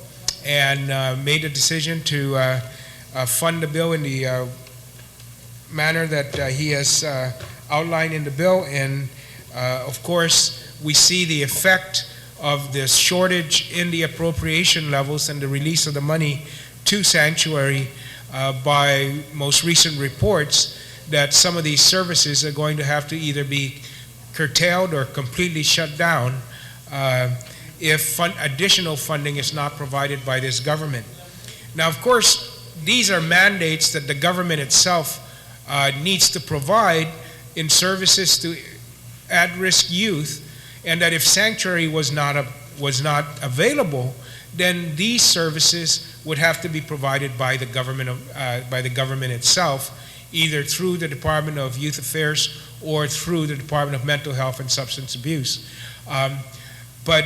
and made a decision to fund the bill in the manner that he has outlined in the bill. And of course, we see the effect of this shortage in the appropriation levels and the release of the money to Sanctuary by most recent reports that some of these services are going to have to either be curtailed or completely shut down if additional funding is not provided by this government. Now, of course, these are mandates that the government itself needs to provide in services to at-risk youth, and that if Sanctuary was not available, then these services would have to be provided by the government itself, either through the Department of Youth Affairs or through the Department of Mental Health and Substance Abuse. But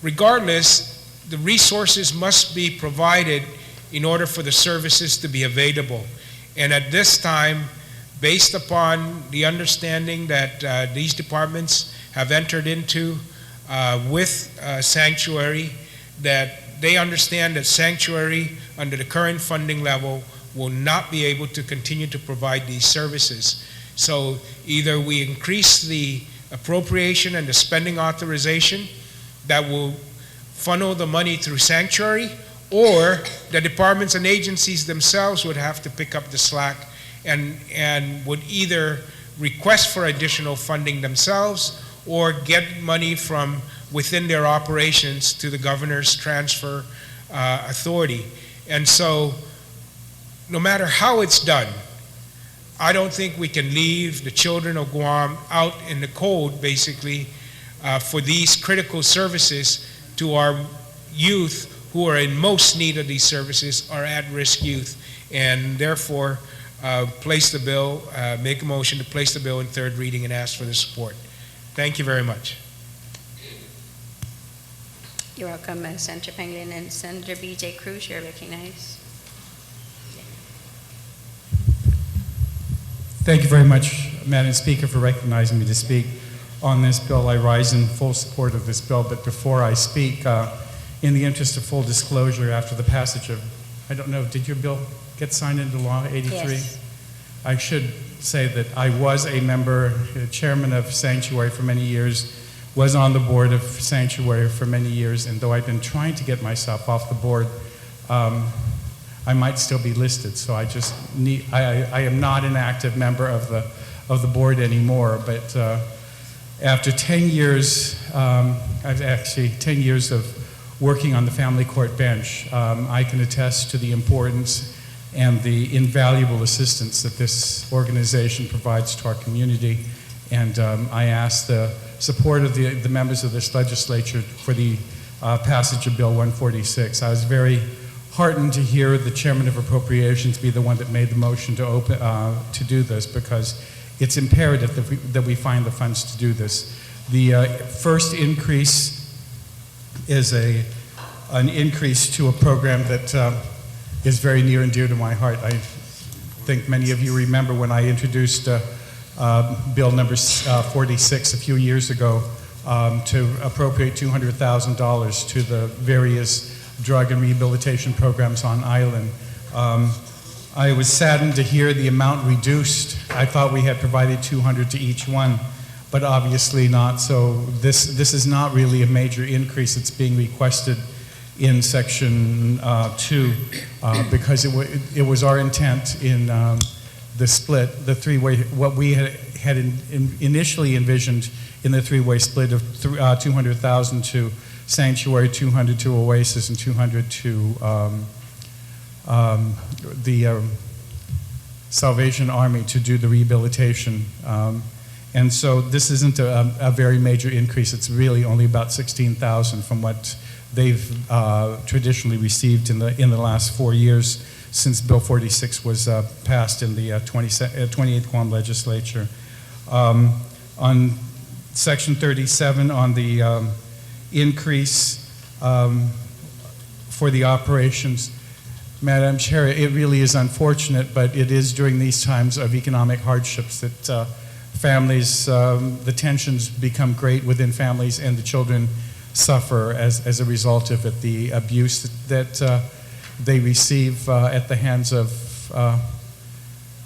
regardless, the resources must be provided in order for the services to be available. And at this time, based upon the understanding that these departments have entered into with Sanctuary, that they understand that Sanctuary, under the current funding level, will not be able to continue to provide these services. So either we increase the appropriation and the spending authorization that will funnel the money through Sanctuary, or the departments and agencies themselves would have to pick up the slack and would either request for additional funding themselves or get money from within their operations to the governor's transfer authority. And so, no matter how it's done, I don't think we can leave the children of Guam out in the cold, basically, for these critical services to our youth who are in most need of these services, are at-risk youth. And therefore, place the bill, make a motion to place the bill in third reading and ask for the support. Thank you very much. You're welcome, Senator Pangilinan. Senator B.J. Cruz, you're recognized. Thank you very much, Madam Speaker, for recognizing me to speak on this bill. I rise in full support of this bill, but before I speak, in the interest of full disclosure, after the passage of, I don't know, did your bill get signed into law, 83? Yes. I should say that I was a member, chairman of Sanctuary for many years, was on the board of Sanctuary for many years, and though I've been trying to get myself off the board, I might still be listed. So I just need, I am not an active member of the board anymore, but after 10 years, I've actually 10 years of working on the family court bench, I can attest to the importance and the invaluable assistance that this organization provides to our community. And I ask the support of the members of this legislature for the passage of Bill 146. I was very heartened to hear the Chairman of Appropriations be the one that made the motion to open to do this, because it's imperative that we find the funds to do this. The first increase is an increase to a program that is very near and dear to my heart. I think many of you remember when I introduced Bill number 46 a few years ago to appropriate $200,000 to the various drug and rehabilitation programs on island. I was saddened to hear the amount reduced. I thought we had provided $200 to each one, but obviously not. So this is not really a major increase that's being requested in Section 2 because it was our intent in the split, the three-way, what we had initially envisioned in the three-way split of $200,000 to Sanctuary, $200 to Oasis, and $200 to the Salvation Army to do the rehabilitation. And so this isn't a very major increase. It's really only about $16,000 from what they've traditionally received in the last 4 years since Bill 46 was passed in the 28th Guam Legislature. On Section 37, on the increase for the operations, Madam Chair, it really is unfortunate, but it is during these times of economic hardships that families, the tensions become great within families, and the children suffer as a result of it. The abuse that they receive at the hands of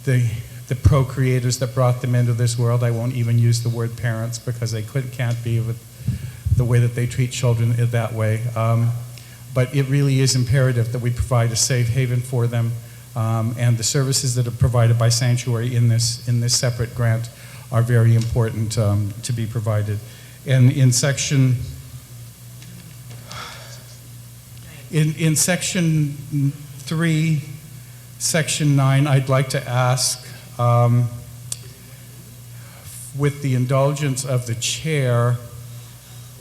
the procreators that brought them into this world. I won't even use the word parents because they can't be with the way that they treat children that way. But it really is imperative that we provide a safe haven for them, and the services that are provided by Sanctuary in this separate grant are very important to be provided. And in Section in Section 3, Section 9, I'd like to ask, with the indulgence of the chair,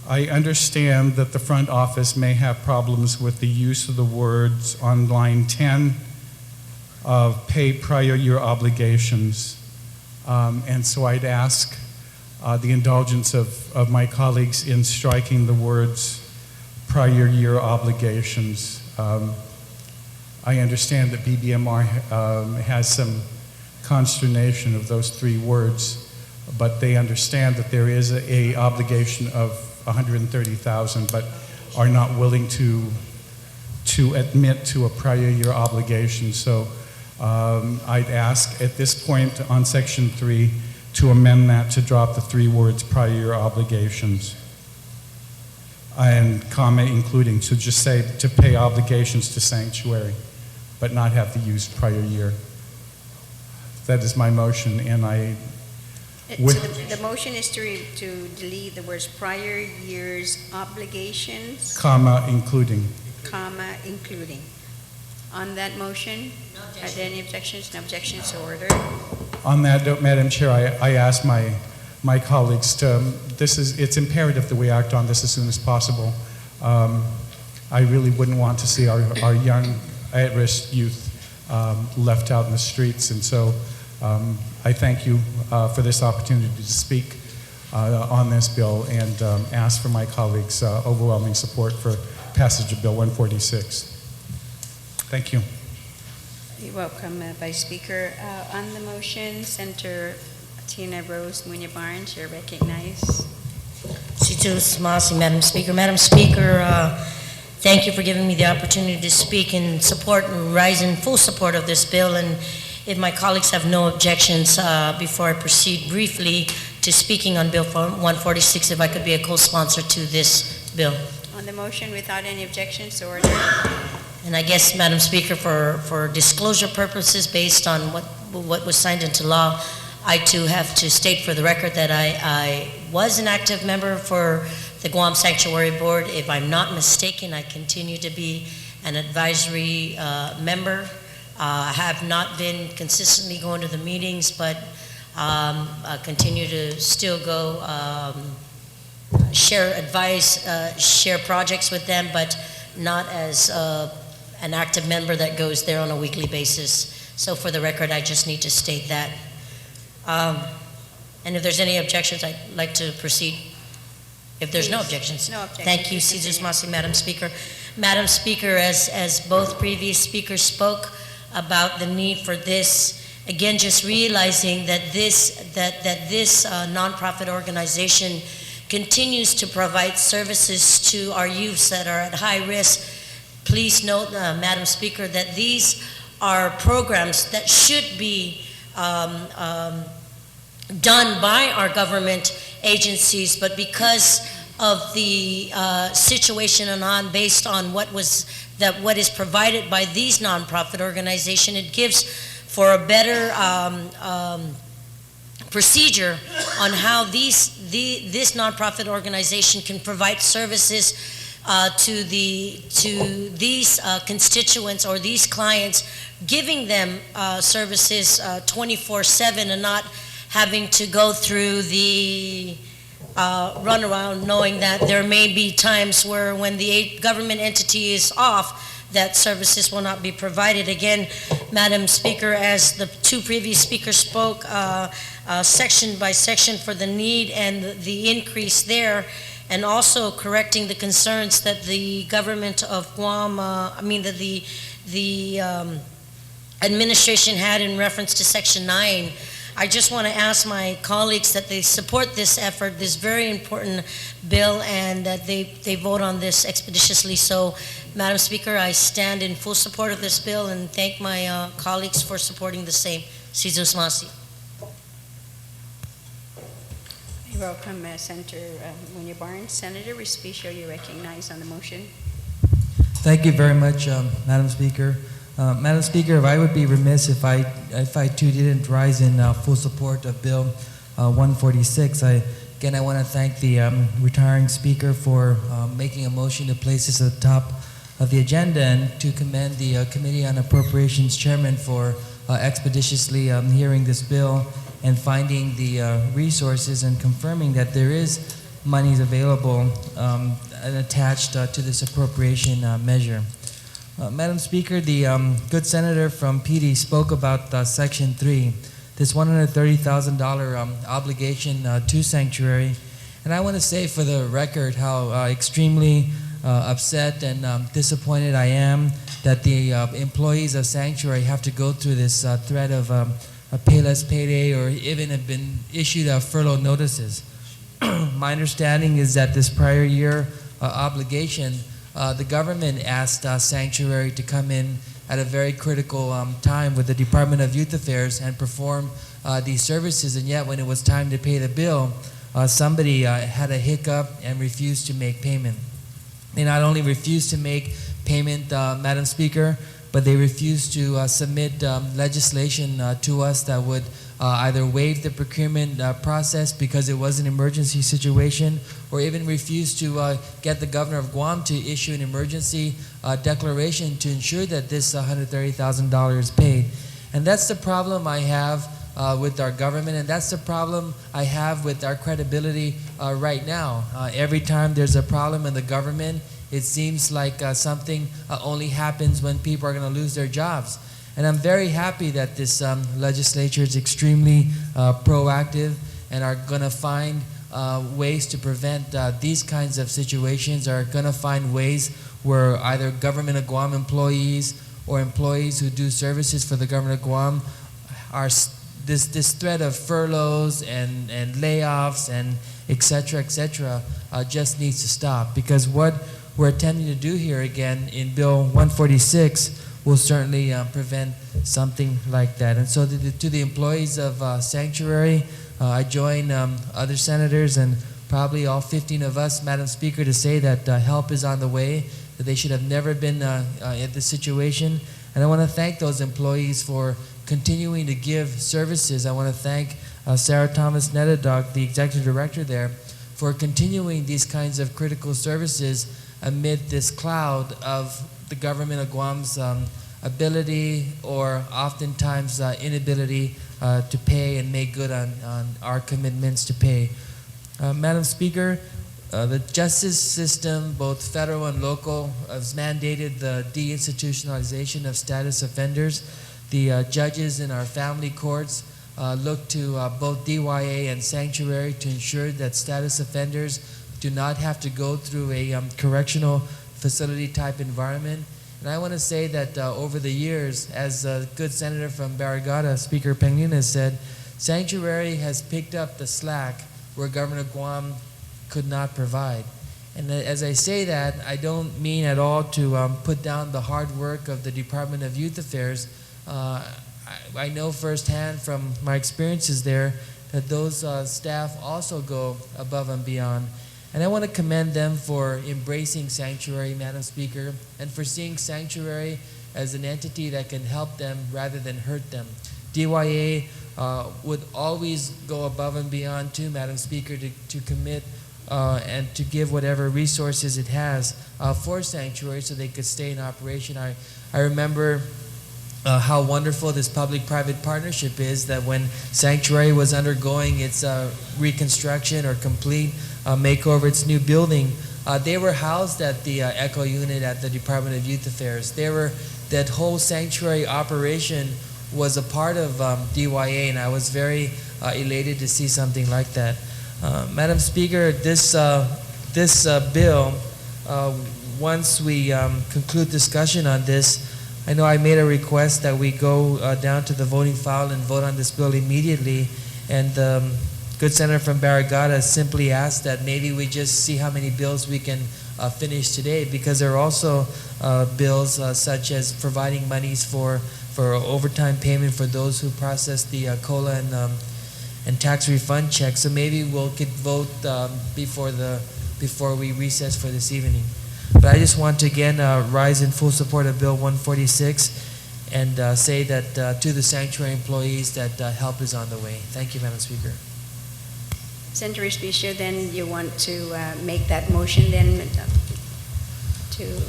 I understand that the front office may have problems with the use of the words on line 10 of pay prior year obligations. And so I'd ask the indulgence of my colleagues in striking the words prior year obligations. I understand that BBMR has some consternation of those three words, but they understand that there is a obligation of $130,000, but are not willing to admit to a prior year obligation. So I'd ask at this point on Section 3 to amend that to drop the three words prior year obligations, and comment including, to just say to pay obligations to Sanctuary, but not have to use prior year. That is my motion, and So With- the motion is to delete the words prior year's obligations, comma, including. comma, including. On that motion, are there any objections? No objections, so ordered. On that note, Madam Chair, I asked my colleagues to, it's imperative that we act on this as soon as possible. I really wouldn't want to see our young, at-risk youth left out in the streets, and so I thank you for this opportunity to speak on this bill and ask for my colleagues' overwhelming support for passage of Bill 146. Thank you. You're welcome, Vice Speaker. On the motion, Senator Tina Rose Munya Barnes, you're recognized. Situs Masi, Madam Speaker. Madam Speaker, thank you for giving me the opportunity to speak in support and rise in full support of this bill. And if my colleagues have no objections, before I proceed briefly to speaking on Bill 146, if I could be a co-sponsor to this bill. On the motion, without any objections, so ordered. And I guess, Madam Speaker, for disclosure purposes, based on what was signed into law, I too have to state for the record that I was an active member for the Guam Sanctuary Board. If I'm not mistaken, I continue to be an advisory member. I have not been consistently going to the meetings, but I continue to still go share advice, share projects with them, but not as an active member that goes there on a weekly basis. So for the record, I just need to state that. And if there's any objections, I'd like to proceed. If there's no Please. objections. No objections. Thank you, Please Caesar's continue. Masi, Madam Speaker. Madam Speaker, as both previous speakers spoke about the need for this, again, just realizing that this nonprofit organization continues to provide services to our youths that are at high risk. Please note, Madam Speaker, that these are programs that should be done by our government agencies, but because of the situation and on based on what is provided by these nonprofit organizations, it gives for a better procedure on how this nonprofit organization can provide services to these constituents or these clients, giving them services 24/7 and not having to go through the runaround, knowing that there may be times where when the government entity is off, that services will not be provided. Again, Madam Speaker, as the two previous speakers spoke, section by section for the need and the increase there, and also correcting the concerns that the government of Guam, that the administration had in reference to Section 9. I just want to ask my colleagues that they support this effort, this very important bill, and that they vote on this expeditiously. So, Madam Speaker, I stand in full support of this bill and thank my colleagues for supporting the same. Sizos Masi. You're welcome, Senator Munya Barnes. Senator Respicio, you're recognized on the motion. Thank you very much, Madam Speaker. Madam Speaker, if I would be remiss if I too didn't rise in full support of Bill 146. I want to thank the retiring Speaker for making a motion to place this at the top of the agenda, and to commend the Committee on Appropriations Chairman for expeditiously hearing this bill and finding the resources and confirming that there is monies available and attached to this appropriation measure. Madam Speaker, the good senator from PD spoke about Section 3, this $130,000 obligation to Sanctuary. And I want to say for the record how extremely upset and disappointed I am that the employees of Sanctuary have to go through this threat of a payless payday, or even have been issued furlough notices. My understanding is that this prior year obligation, the government asked Sanctuary to come in at a very critical time with the Department of Youth Affairs and perform these services, and yet when it was time to pay the bill, somebody had a hiccup and refused to make payment. They not only refused to make payment, Madam Speaker, but they refused to submit legislation to us that would either waive the procurement process because it was an emergency situation, or even refuse to get the governor of Guam to issue an emergency declaration to ensure that this $130,000 is paid. And that's the problem I have with our government, and that's the problem I have with our credibility right now. Every time there's a problem in the government, it seems like something only happens when people are going to lose their jobs. And I'm very happy that this legislature is extremely proactive and are going to find ways to prevent these kinds of situations, are going to find ways where either government of Guam employees or employees who do services for the government of Guam are this threat of furloughs and layoffs and et cetera, just needs to stop. Because what we're attempting to do here again in Bill 146 will certainly prevent something like that. And so to the employees of Sanctuary, I join other senators and probably all 15 of us, Madam Speaker, to say that help is on the way, that they should have never been in this situation. And I want to thank those employees for continuing to give services. I want to thank Sarah Thomas Netadog, the executive director there, for continuing these kinds of critical services amid this cloud of the government of Guam's ability or oftentimes inability to pay and make good on our commitments to pay. Madam Speaker, the justice system, both federal and local, has mandated the deinstitutionalization of status offenders. The judges in our family courts look to both DYA and Sanctuary to ensure that status offenders do not have to go through a correctional facility type environment. And I want to say that over the years, as a good senator from Barrigada, Speaker Pangilinan, said, Sanctuary has picked up the slack where Governor Guam could not provide. And as I say that, I don't mean at all to put down the hard work of the Department of Youth Affairs. I know firsthand from my experiences there that those staff also go above and beyond. And I want to commend them for embracing Sanctuary, Madam Speaker, and for seeing Sanctuary as an entity that can help them rather than hurt them. DYA would always go above and beyond too, Madam Speaker, to commit and to give whatever resources it has for Sanctuary so they could stay in operation. I remember how wonderful this public-private partnership is, that when Sanctuary was undergoing its reconstruction or complete makeover, its new building, they were housed at the Echo Unit at the Department of Youth Affairs. That whole Sanctuary operation was a part of DYA, and I was very elated to see something like that. Madam Speaker, this bill, once we conclude discussion on this, I know I made a request that we go down to the voting file and vote on this bill immediately, and good senator from Barrigada simply asked that maybe we just see how many bills we can finish today, because there are also bills such as providing monies for overtime payment for those who process the COLA and tax refund checks. So maybe we could vote before we recess for this evening. But I just want to again rise in full support of Bill 146 and say that to the Sanctuary employees that help is on the way. Thank you, Madam Speaker. Senator Respicio, then you want to make that motion then to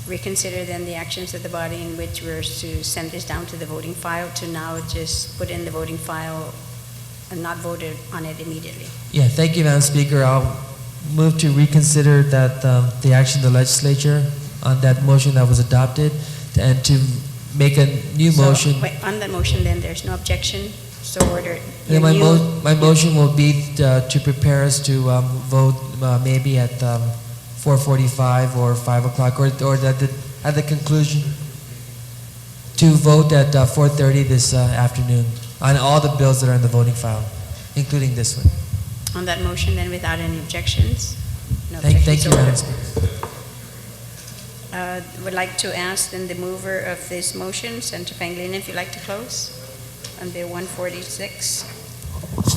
reconsider then the actions of the body in which we're to send this down to the voting file, to now just put in the voting file and not voted on it immediately. Yeah, thank you, Madam Speaker. I'll move to reconsider that the action of the legislature on that motion that was adopted, and to make a new motion. Wait, on that motion then, there's no objection, so ordered. Yeah, my motion will be to prepare us to vote maybe at 4:45 or 5 o'clock, or at the conclusion, to vote at 4:30 this afternoon on all the bills that are in the voting file, including this one. On that motion then, without any objections? No Thank objections, you, so Madam ordered. Speaker. Would like to ask then the mover of this motion, Senator Pangilinan, if you'd like to close on Bill 146.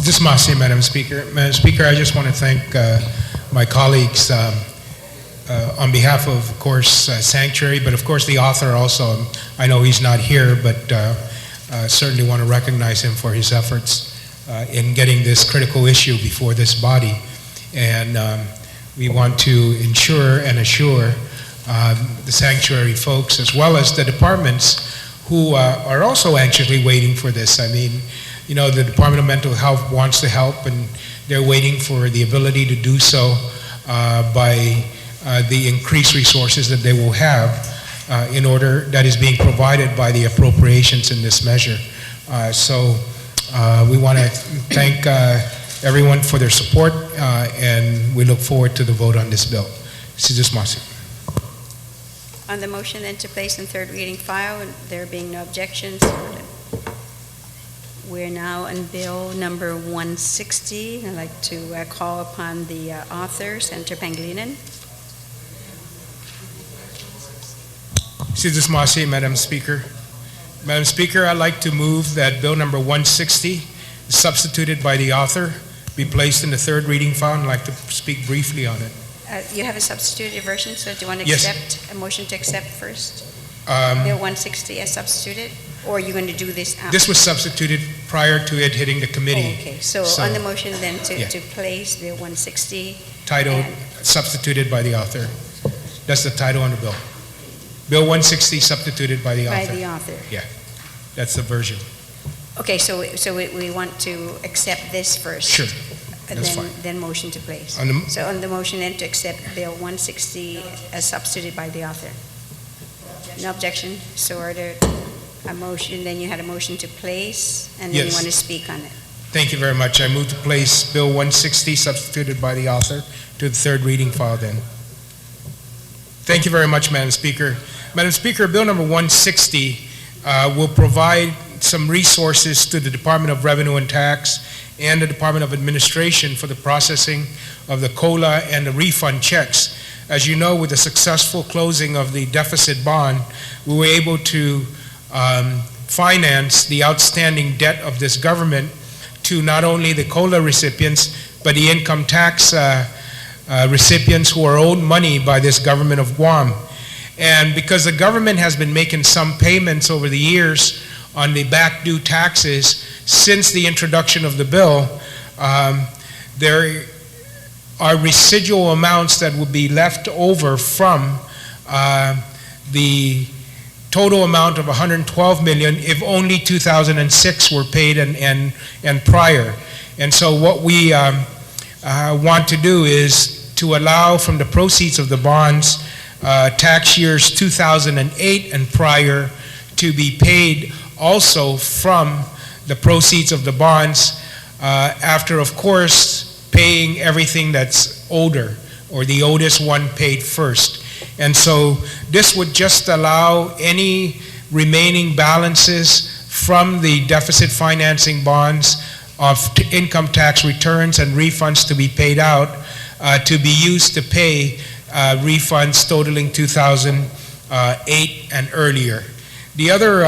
This must say, Madam Speaker. Madam Speaker, I just want to thank my colleagues on behalf of course, Sanctuary, but of course the author also. I know he's not here, but certainly want to recognize him for his efforts in getting this critical issue before this body. And we want to ensure and assure the sanctuary folks, as well as the departments who are also anxiously waiting for this. I mean, you know, the Department of Mental Health wants to help, and they're waiting for the ability to do so by the increased resources that they will have in order, that is being provided by the appropriations in this measure. So we want to thank everyone for their support, and we look forward to the vote on this bill. Mrs. Masi. On the motion then to place in third reading file, there being no objections, we're now on bill number 160. I'd like to call upon the author, Senator Pangilinan. Mrs. Masi, Madam Speaker. Madam Speaker, I'd like to move that bill number 160, substituted by the author, be placed in the third reading file. I'd like to speak briefly on it. You have a substituted version, so do you want to Yes. accept, a motion to accept first? Bill 160 as substituted, or are you going to do this after? This was substituted prior to it hitting the committee. Oh, okay, so on the motion then to place Bill 160. Titled, substituted by the author. That's the title on the bill. Bill 160, substituted by the By author. the author. That's the version. Okay, so we want to accept this first. Sure. And That's then, fine. then motion to place. On the- So on the motion then to accept Bill 160 as substituted by the author. No objection, so ordered. A motion, then you had a motion to place, and then you Yes. want to speak on it. Thank you very much. I move to place Bill 160, substituted by the author, to the third reading file then. Thank you very much, Madam Speaker. Madam Speaker, Bill number 160 will provide some resources to the Department of Revenue and Tax and the Department of Administration for the processing of the COLA and the refund checks. As you know, with the successful closing of the deficit bond, we were able to finance the outstanding debt of this government to not only the COLA recipients, but the income tax recipients who are owed money by this government of Guam. And because the government has been making some payments over the years on the back due taxes since the introduction of the bill, there are residual amounts that will be left over from the total amount of 112 million if only 2006 were paid and prior. And so what we want to do is to allow from the proceeds of the bonds tax years 2008 and prior to be paid also from the proceeds of the bonds after, of course, paying everything that's older, or the oldest one paid first. And so this would just allow any remaining balances from the deficit financing bonds of income tax returns and refunds to be paid out to be used to pay refunds totaling 2008 and earlier. The other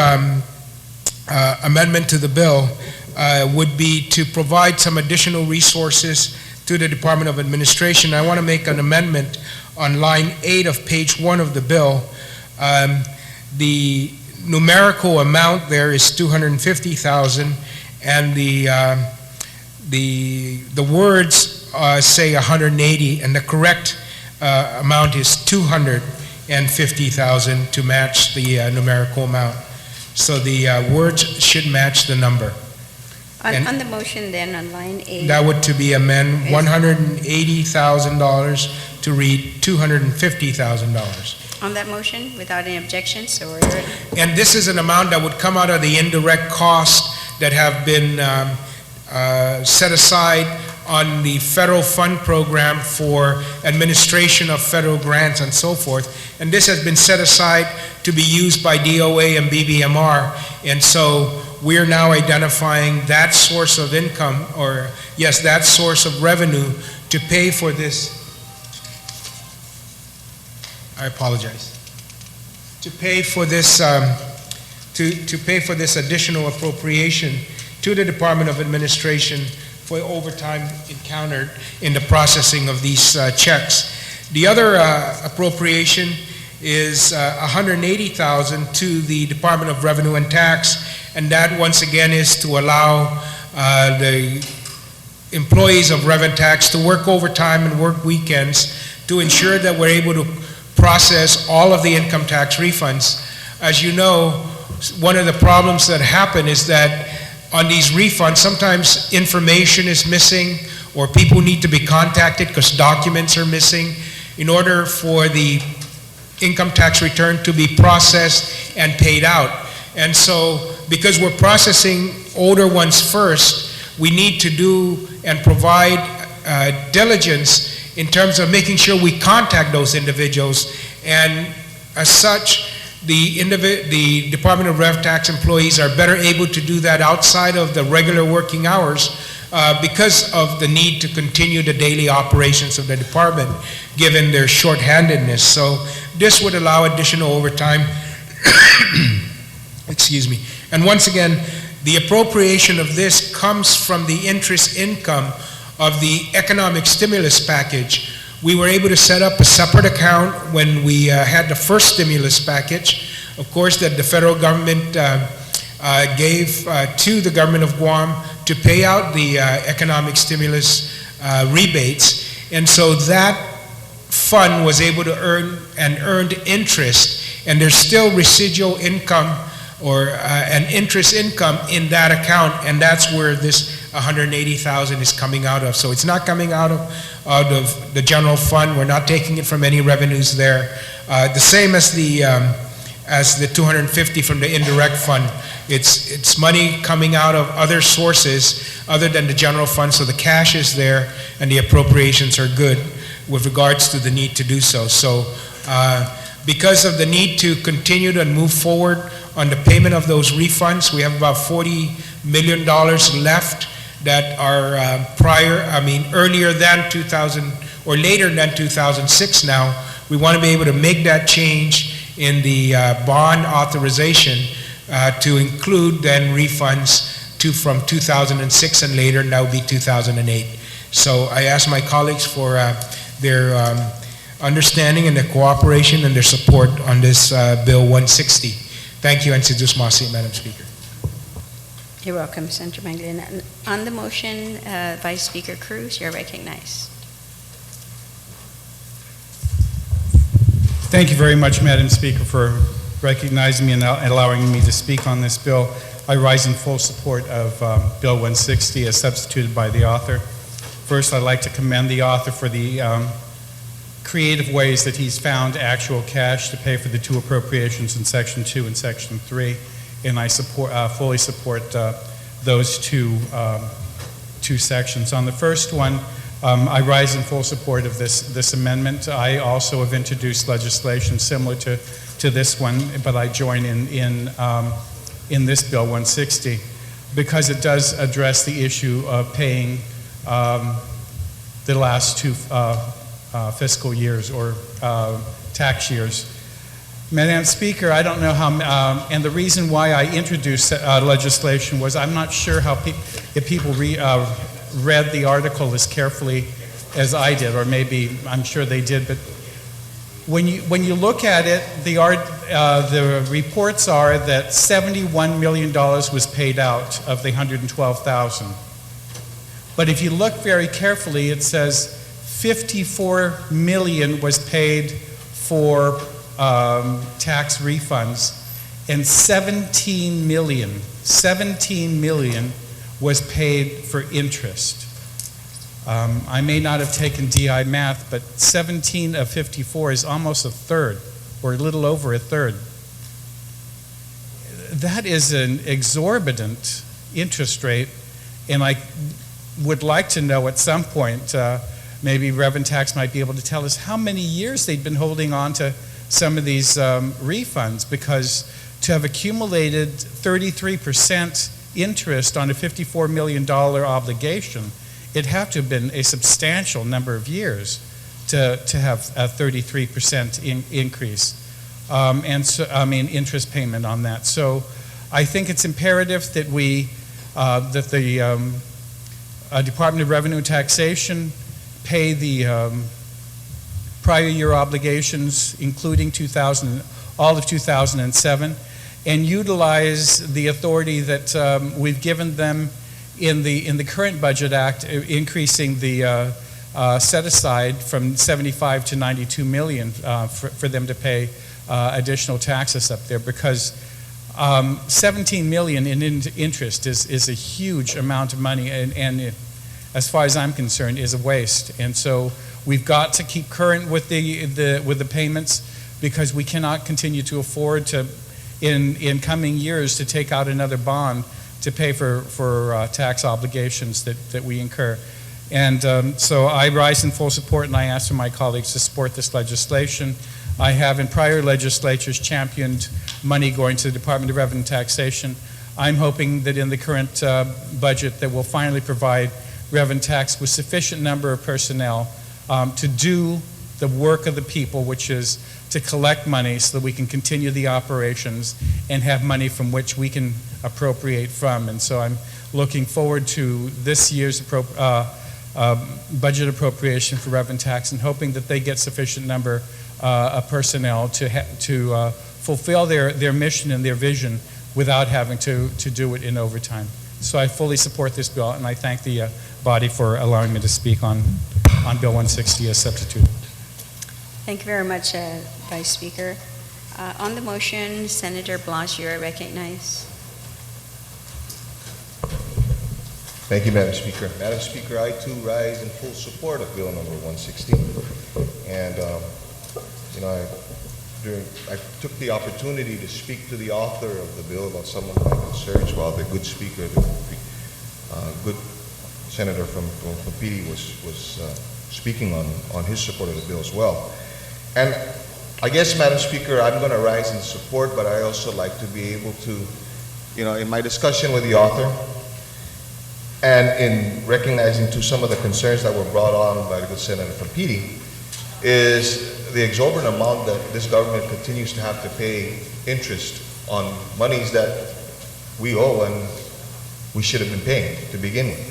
amendment to the bill would be to provide some additional resources to the Department of Administration. I want to make an amendment on line 8 of page 1 of the bill. The numerical amount there is 250,000, and the words say 180, and the correct amount is 250,000 to match the numerical amount. So the words should match the number. On the motion then, on line 8. That would to be amend $180,000 to read $250,000. On that motion, without any objections, so ordered. And this is an amount that would come out of the indirect costs that have been set aside on the federal fund program for administration of federal grants and so forth. And this has been set aside to be used by DOA and BBMR. And so we're now identifying that source of income, or yes, that source of revenue to pay for this. I apologize. To pay for this, to pay for this additional appropriation to the Department of Administration for overtime encountered in the processing of these checks. The other appropriation is $180,000 to the Department of Revenue and Tax, and that once again is to allow the employees of Reventax to work overtime and work weekends to ensure that we're able to process all of the income tax refunds. As you know, one of the problems that happen is that on these refunds, sometimes information is missing or people need to be contacted because documents are missing in order for the income tax return to be processed and paid out. And so, because we're processing older ones first, we need to do and provide diligence in terms of making sure we contact those individuals. And as such, the Department of Rev Tax employees are better able to do that outside of the regular working hours because of the need to continue the daily operations of the department, given their shorthandedness. So this would allow additional overtime. Excuse me. And once again, the appropriation of this comes from the interest income of the economic stimulus package. We were able to set up a separate account when we had the first stimulus package, of course, that the federal government gave to the government of Guam to pay out the economic stimulus rebates. And so that fund was able to earn and earned interest, and there's still residual income or an interest income in that account, and that's where this 180,000 is coming out of. So it's not coming out of the general fund. We're not taking it from any revenues there. The same as the 250 from the indirect fund. It's money coming out of other sources other than the general fund, so the cash is there and the appropriations are good with regards to the need to do so. So because of the need to continue to move forward on the payment of those refunds, we have about $40 million left that are earlier than 2000 or later than 2006 now. We want to be able to make that change in the bond authorization to include then refunds from 2006 and later, and that would be 2008. So I ask my colleagues for their understanding and their cooperation and their support on this Bill 160. Thank you, and Sidus Masi, Madam Speaker. You're welcome, Senator Pangilinan. And on the motion, Vice Speaker Cruz, you're recognized. Thank you very much, Madam Speaker, for recognizing me and allowing me to speak on this bill. I rise in full support of Bill 160 as substituted by the author. First, I'd like to commend the author for the creative ways that he's found actual cash to pay for the two appropriations in Section 2 and Section 3, and I fully support those two sections. On the first one, I rise in full support of this amendment. I also have introduced legislation similar to this one, but I join in this Bill 160 because it does address the issue of paying the last two fiscal years or tax years. Madam Speaker, I don't know how, and the reason why I introduced legislation was I'm not sure how if people read the article as carefully as I did, or maybe I'm sure they did, but when you look at it, the reports are that $71 million was paid out of the 112,000. But if you look very carefully, it says 54 million was paid for tax refunds, and 17 million was paid for interest. I may not have taken DI math, but 17 of 54 is almost a third, or a little over a third. That is an exorbitant interest rate, and I would like to know at some point, maybe Reventax might be able to tell us how many years they've been holding on to some of these refunds, because to have accumulated 33% interest on a $54 million obligation, it'd have to have been a substantial number of years to have a 33% increase, and so, interest payment on that. So I think it's imperative that that the Department of Revenue and Taxation pay the prior year obligations, including all of 2007, and utilize the authority that we've given them in the current Budget Act, increasing the set aside from 75 to 92 million for them to pay additional taxes up there, because 17 million in interest is a huge amount of money, and it, as far as I'm concerned, is a waste. And so we've got to keep current with the payments, because we cannot continue to afford to, in coming years, to take out another bond to pay for tax obligations that we incur. And so I rise in full support, and I ask for my colleagues to support this legislation. I have in prior legislatures championed money going to the Department of Revenue and Taxation. I'm hoping that in the current budget that will finally provide Revenue Tax with sufficient number of personnel to do the work of the people, which is to collect money so that we can continue the operations and have money from which we can appropriate from. And so I'm looking forward to this year's budget appropriation for Revenue Tax, and hoping that they get sufficient number of personnel to fulfill their mission and their vision without having to do it in overtime. So I fully support this bill, and I thank the body for allowing me to speak on Bill 160 as substitute. Thank you very much, Vice Speaker. On the motion, Senator Blas, you are recognized. Thank you, Madam Speaker. Madam Speaker, I too rise in full support of Bill number 160. And, I took the opportunity to speak to the author of the bill about some of my concerns while the good speaker, the good senator from PD was speaking on his support of the bill as well. And I guess, Madam Speaker, I'm going to rise in support, but I also like to be able to, in my discussion with the author, and in recognizing to some of the concerns that were brought on by the good senator from PD, is the exorbitant amount that this government continues to have to pay interest on monies that we owe and we should have been paying to begin with.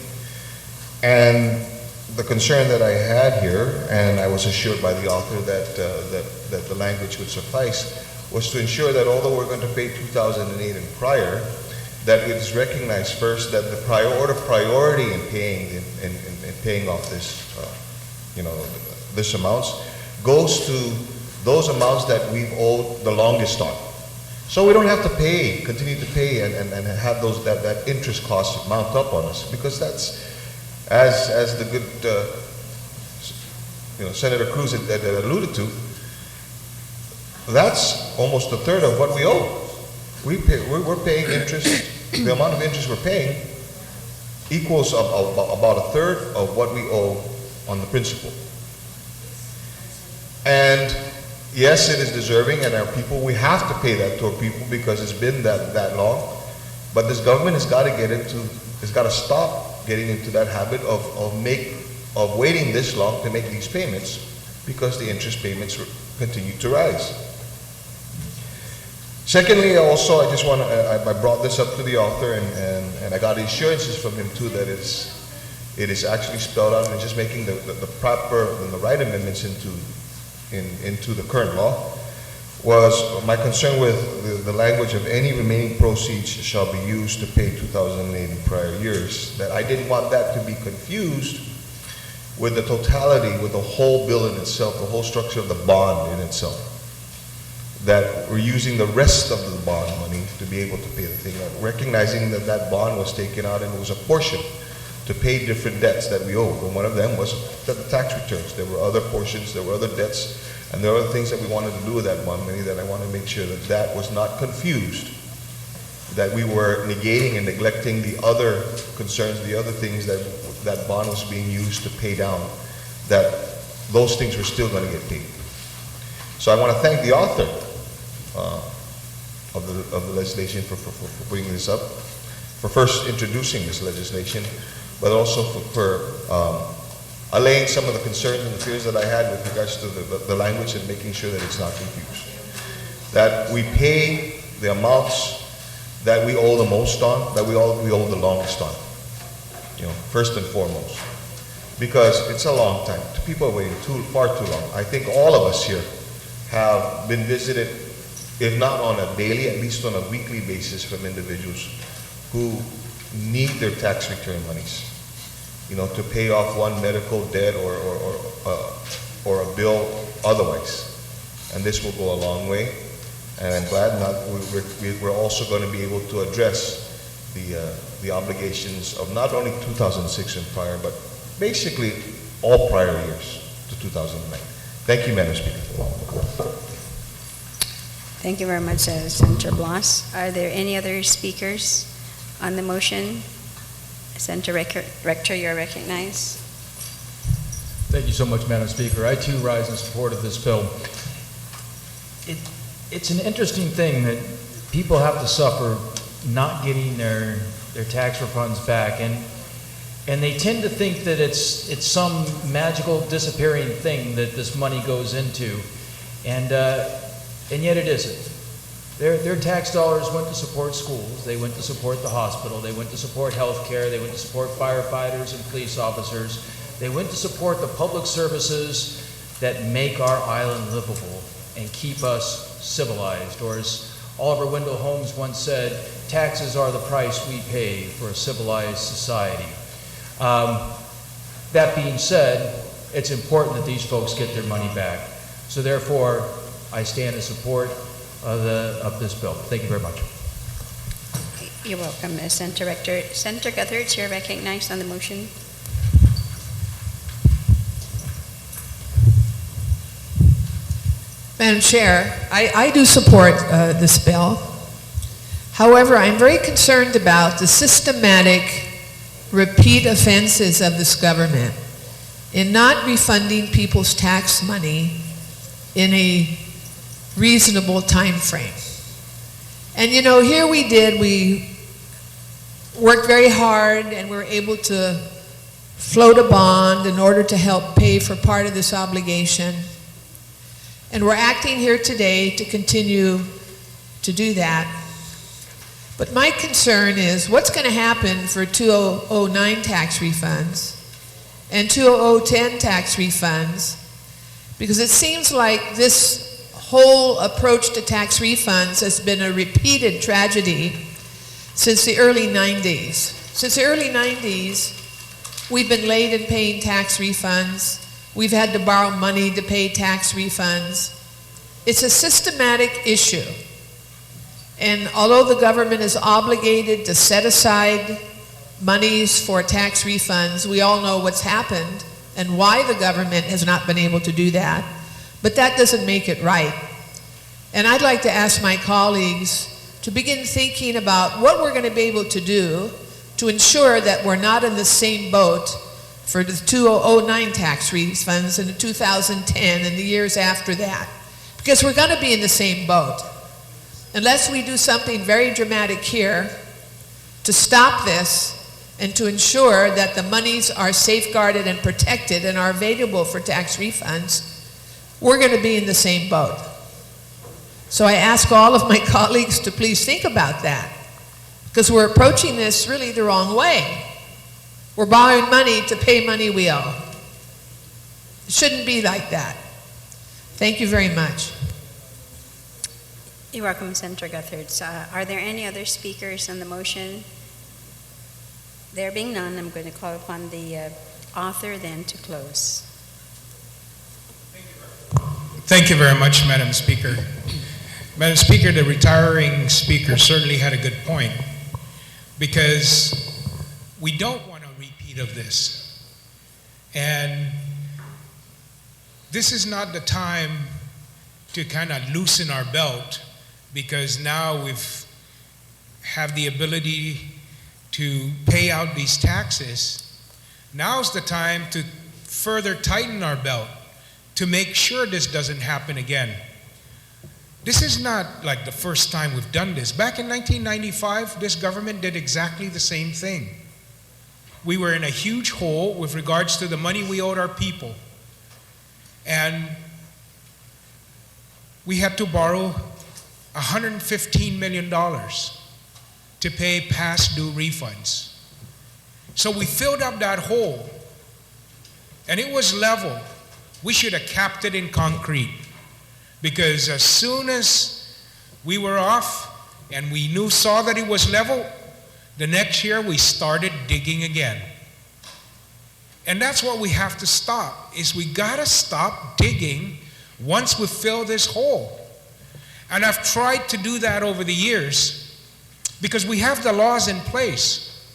And the concern that I had here, and I was assured by the author that the language would suffice, was to ensure that although we're going to pay 2008 and prior, that it is recognized first that the order of priority in paying off this, this amounts goes to those amounts that we've owed the longest on. So we don't have to continue to pay and have that interest cost mount up on us, because that's, as the good Senator Cruz had alluded to, that's almost a third of what we owe. We're paying interest. The amount of interest we're paying equals about a third of what we owe on the principal. And yes, it is deserving, and our people, we have to pay that to our people because it's been that long. But this government has got to stop getting into that habit of waiting this long to make these payments, because the interest payments continue to rise. Secondly, also, I brought this up to the author, and I got assurances from him too that it is actually spelled out, and just making the proper and the right amendments into the current law, was my concern with the language of any remaining proceeds shall be used to pay 2008 and prior years. That I didn't want that to be confused with the totality, with the whole bill in itself, the whole structure of the bond in itself. That we're using the rest of the bond money to be able to pay the thing, recognizing that bond was taken out and it was a portion to pay different debts that we owe. And one of them was the tax returns. There were other portions, there were other debts, and there were other things that we wanted to do with that bond money that I want to make sure that was not confused, that we were negating and neglecting the other concerns, the other things that bond was being used to pay down, that those things were still going to get paid. So I want to thank the author of the legislation for bringing this up, for first introducing this legislation, but also for allaying some of the concerns and the fears that I had with regards to the language, and making sure that it's not confused. That we pay the amounts that we owe the most on, that we owe the longest on, first and foremost. Because it's a long time. People are waiting far too long. I think all of us here have been visited if not on a daily, at least on a weekly basis from individuals who need their tax return monies, to pay off one medical debt or a bill otherwise. And this will go a long way. And I'm glad we're also going to be able to address the obligations of not only 2006 and prior, but basically all prior years to 2009. Thank you, Madam Speaker. Thank you very much, Senator Blas. Are there any other speakers on the motion? Senator Rector, you're recognized. Thank you so much, Madam Speaker. I too rise in support of this bill. It's an interesting thing that people have to suffer not getting their tax refunds back, and they tend to think that it's some magical disappearing thing that this money goes into, and yet it isn't. Their tax dollars went to support schools, they went to support the hospital, they went to support health care, they went to support firefighters and police officers, they went to support the public services that make our island livable and keep us civilized. Or as Oliver Wendell Holmes once said, taxes are the price we pay for a civilized society. That being said, it's important that these folks get their money back. So therefore, I stand in support of this bill. Thank you very much. You're welcome, Senator Rector. Senator Guthrie, you're recognized on the motion. Madam Chair, I do support this bill. However, I'm very concerned about the systematic repeat offenses of this government in not refunding people's tax money in a reasonable time frame. And here we worked very hard and we were able to float a bond in order to help pay for part of this obligation. And we're acting here today to continue to do that. But my concern is what's going to happen for 2009 tax refunds and 2010 tax refunds, because it seems like this whole approach to tax refunds has been a repeated tragedy since the early 90s. Since the early 90s, we've been late in paying tax refunds. We've had to borrow money to pay tax refunds. It's a systematic issue. And although the government is obligated to set aside monies for tax refunds, we all know what's happened and why the government has not been able to do that. But that doesn't make it right. And I'd like to ask my colleagues to begin thinking about what we're going to be able to do to ensure that we're not in the same boat for the 2009 tax refunds and the 2010 and the years after that. Because we're going to be in the same boat. Unless we do something very dramatic here to stop this and to ensure that the monies are safeguarded and protected and are available for tax refunds, we're going to be in the same boat. So I ask all of my colleagues to please think about that, because we're approaching this really the wrong way. We're borrowing money to pay money we owe. It shouldn't be like that. Thank you very much. You're welcome, Senator Guthrie. Are there any other speakers on the motion? There being none, I'm going to call upon the author then to close. Thank you very much, Madam Speaker. Madam Speaker, the retiring speaker certainly had a good point, because we don't want a repeat of this. And this is not the time to kind of loosen our belt, because now we've have the ability to pay out these taxes. Now's the time to further tighten our belt to make sure this doesn't happen again. This is not like the first time we've done this. Back in 1995, this government did exactly the same thing. We were in a huge hole with regards to the money we owed our people. And we had to borrow $115 million to pay past due refunds. So we filled up that hole, and it was level. We should have capped it in concrete, because as soon as we were off and we saw that it was level, the next year we started digging again. And that's what we have to stop, is we gotta stop digging once we fill this hole. And I've tried to do that over the years because we have the laws in place.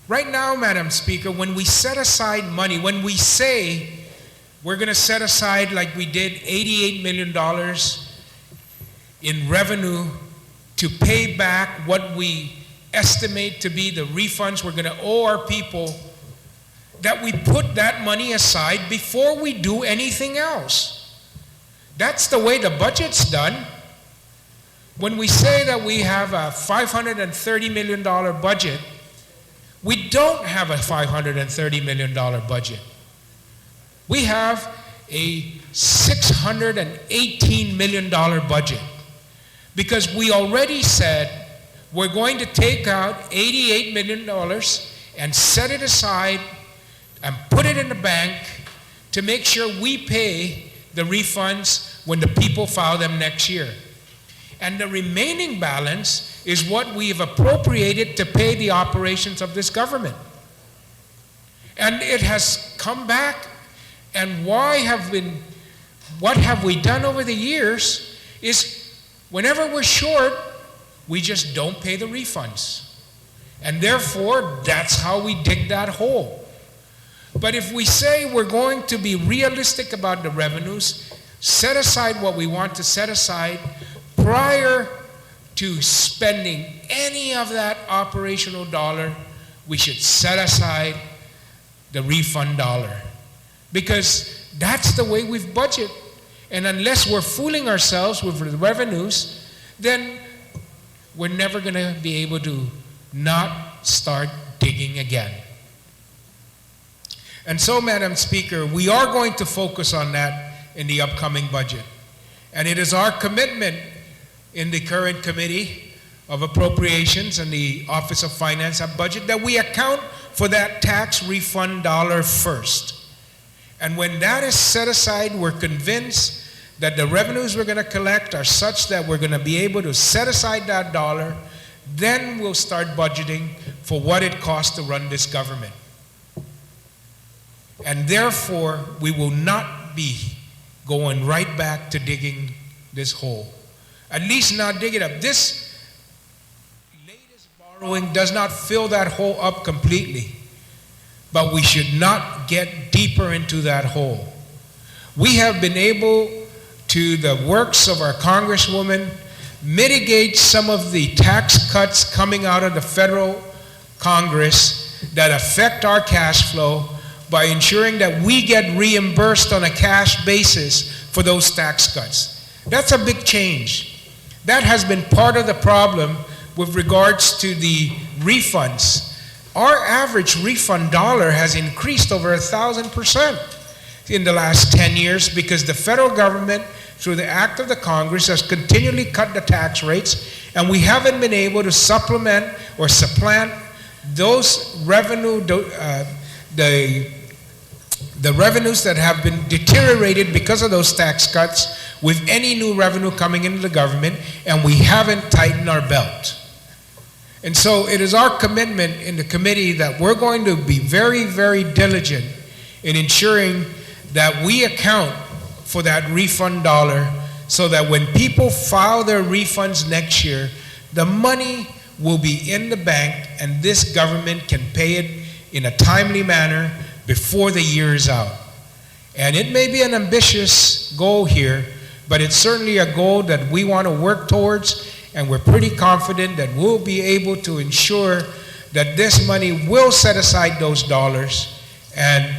Right now, Madam Speaker, when we set aside money, when we say we're going to set aside, like we did, $88 million in revenue to pay back what we estimate to be the refunds we're going to owe our people, that we put that money aside before we do anything else. That's the way the budget's done. When we say that we have a $530 million budget, we don't have a $530 million budget. We have a $618 million budget because we already said we're going to take out $88 million and set it aside and put it in the bank to make sure we pay the refunds when the people file them next year. And the remaining balance is what we have appropriated to pay the operations of this government. And it has come back, and what have we done over the years is whenever we're short, we just don't pay the refunds. And therefore, that's how we dig that hole. But if we say we're going to be realistic about the revenues, set aside what we want to set aside prior to spending any of that operational dollar, we should set aside the refund dollar. Because that's the way we've budgeted. And unless we're fooling ourselves with the revenues, then we're never going to be able to not start digging again. And so, Madam Speaker, we are going to focus on that in the upcoming budget. And it is our commitment in the current Committee of Appropriations and the Office of Finance and Budget that we account for that tax refund dollar first. And when that is set aside, we're convinced that the revenues we're going to collect are such that we're going to be able to set aside that dollar, then we'll start budgeting for what it costs to run this government. And therefore, we will not be going right back to digging this hole. At least not dig it up. This latest borrowing does not fill that hole up completely. But we should not get deeper into that hole. We have been able, to the works of our Congresswoman, mitigate some of the tax cuts coming out of the federal Congress that affect our cash flow by ensuring that we get reimbursed on a cash basis for those tax cuts. That's a big change. That has been part of the problem with regards to the refunds. Our average refund dollar has increased over 1,000% in the last 10 years because the federal government, through the act of the Congress, has continually cut the tax rates, and we haven't been able to supplement or supplant those revenue, the revenues that have been deteriorated because of those tax cuts with any new revenue coming into the government, and we haven't tightened our belt. And so it is our commitment in the committee that we're going to be very, very diligent in ensuring that we account for that refund dollar so that when people file their refunds next year, the money will be in the bank and this government can pay it in a timely manner before the year is out. And it may be an ambitious goal here, but it's certainly a goal that we want to work towards, and we're pretty confident that we'll be able to ensure that this money will set aside those dollars and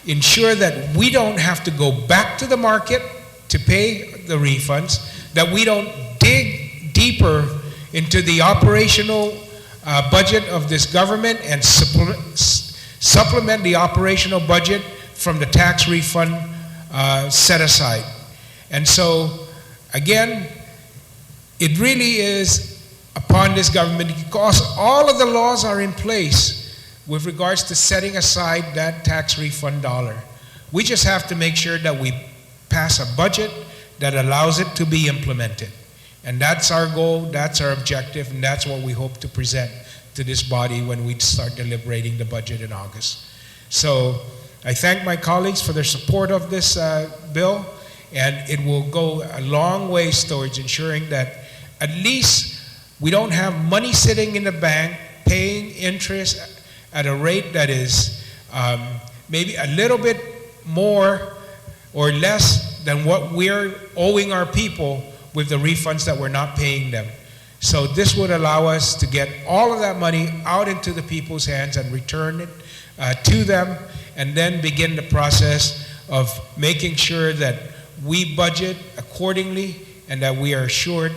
ensure that we don't have to go back to the market to pay the refunds, that we don't dig deeper into the operational budget of this government and supplement the operational budget from the tax refund set aside. And so, again, it really is upon this government, because all of the laws are in place with regards to setting aside that tax refund dollar. We just have to make sure that we pass a budget that allows it to be implemented. And that's our goal, that's our objective, and that's what we hope to present to this body when we start deliberating the budget in August. So I thank my colleagues for their support of this bill, and it will go a long ways towards ensuring that at least we don't have money sitting in the bank paying interest at a rate that is maybe a little bit more or less than what we're owing our people with the refunds that we're not paying them. So this would allow us to get all of that money out into the people's hands and return it to them, and then begin the process of making sure that we budget accordingly and that we are assured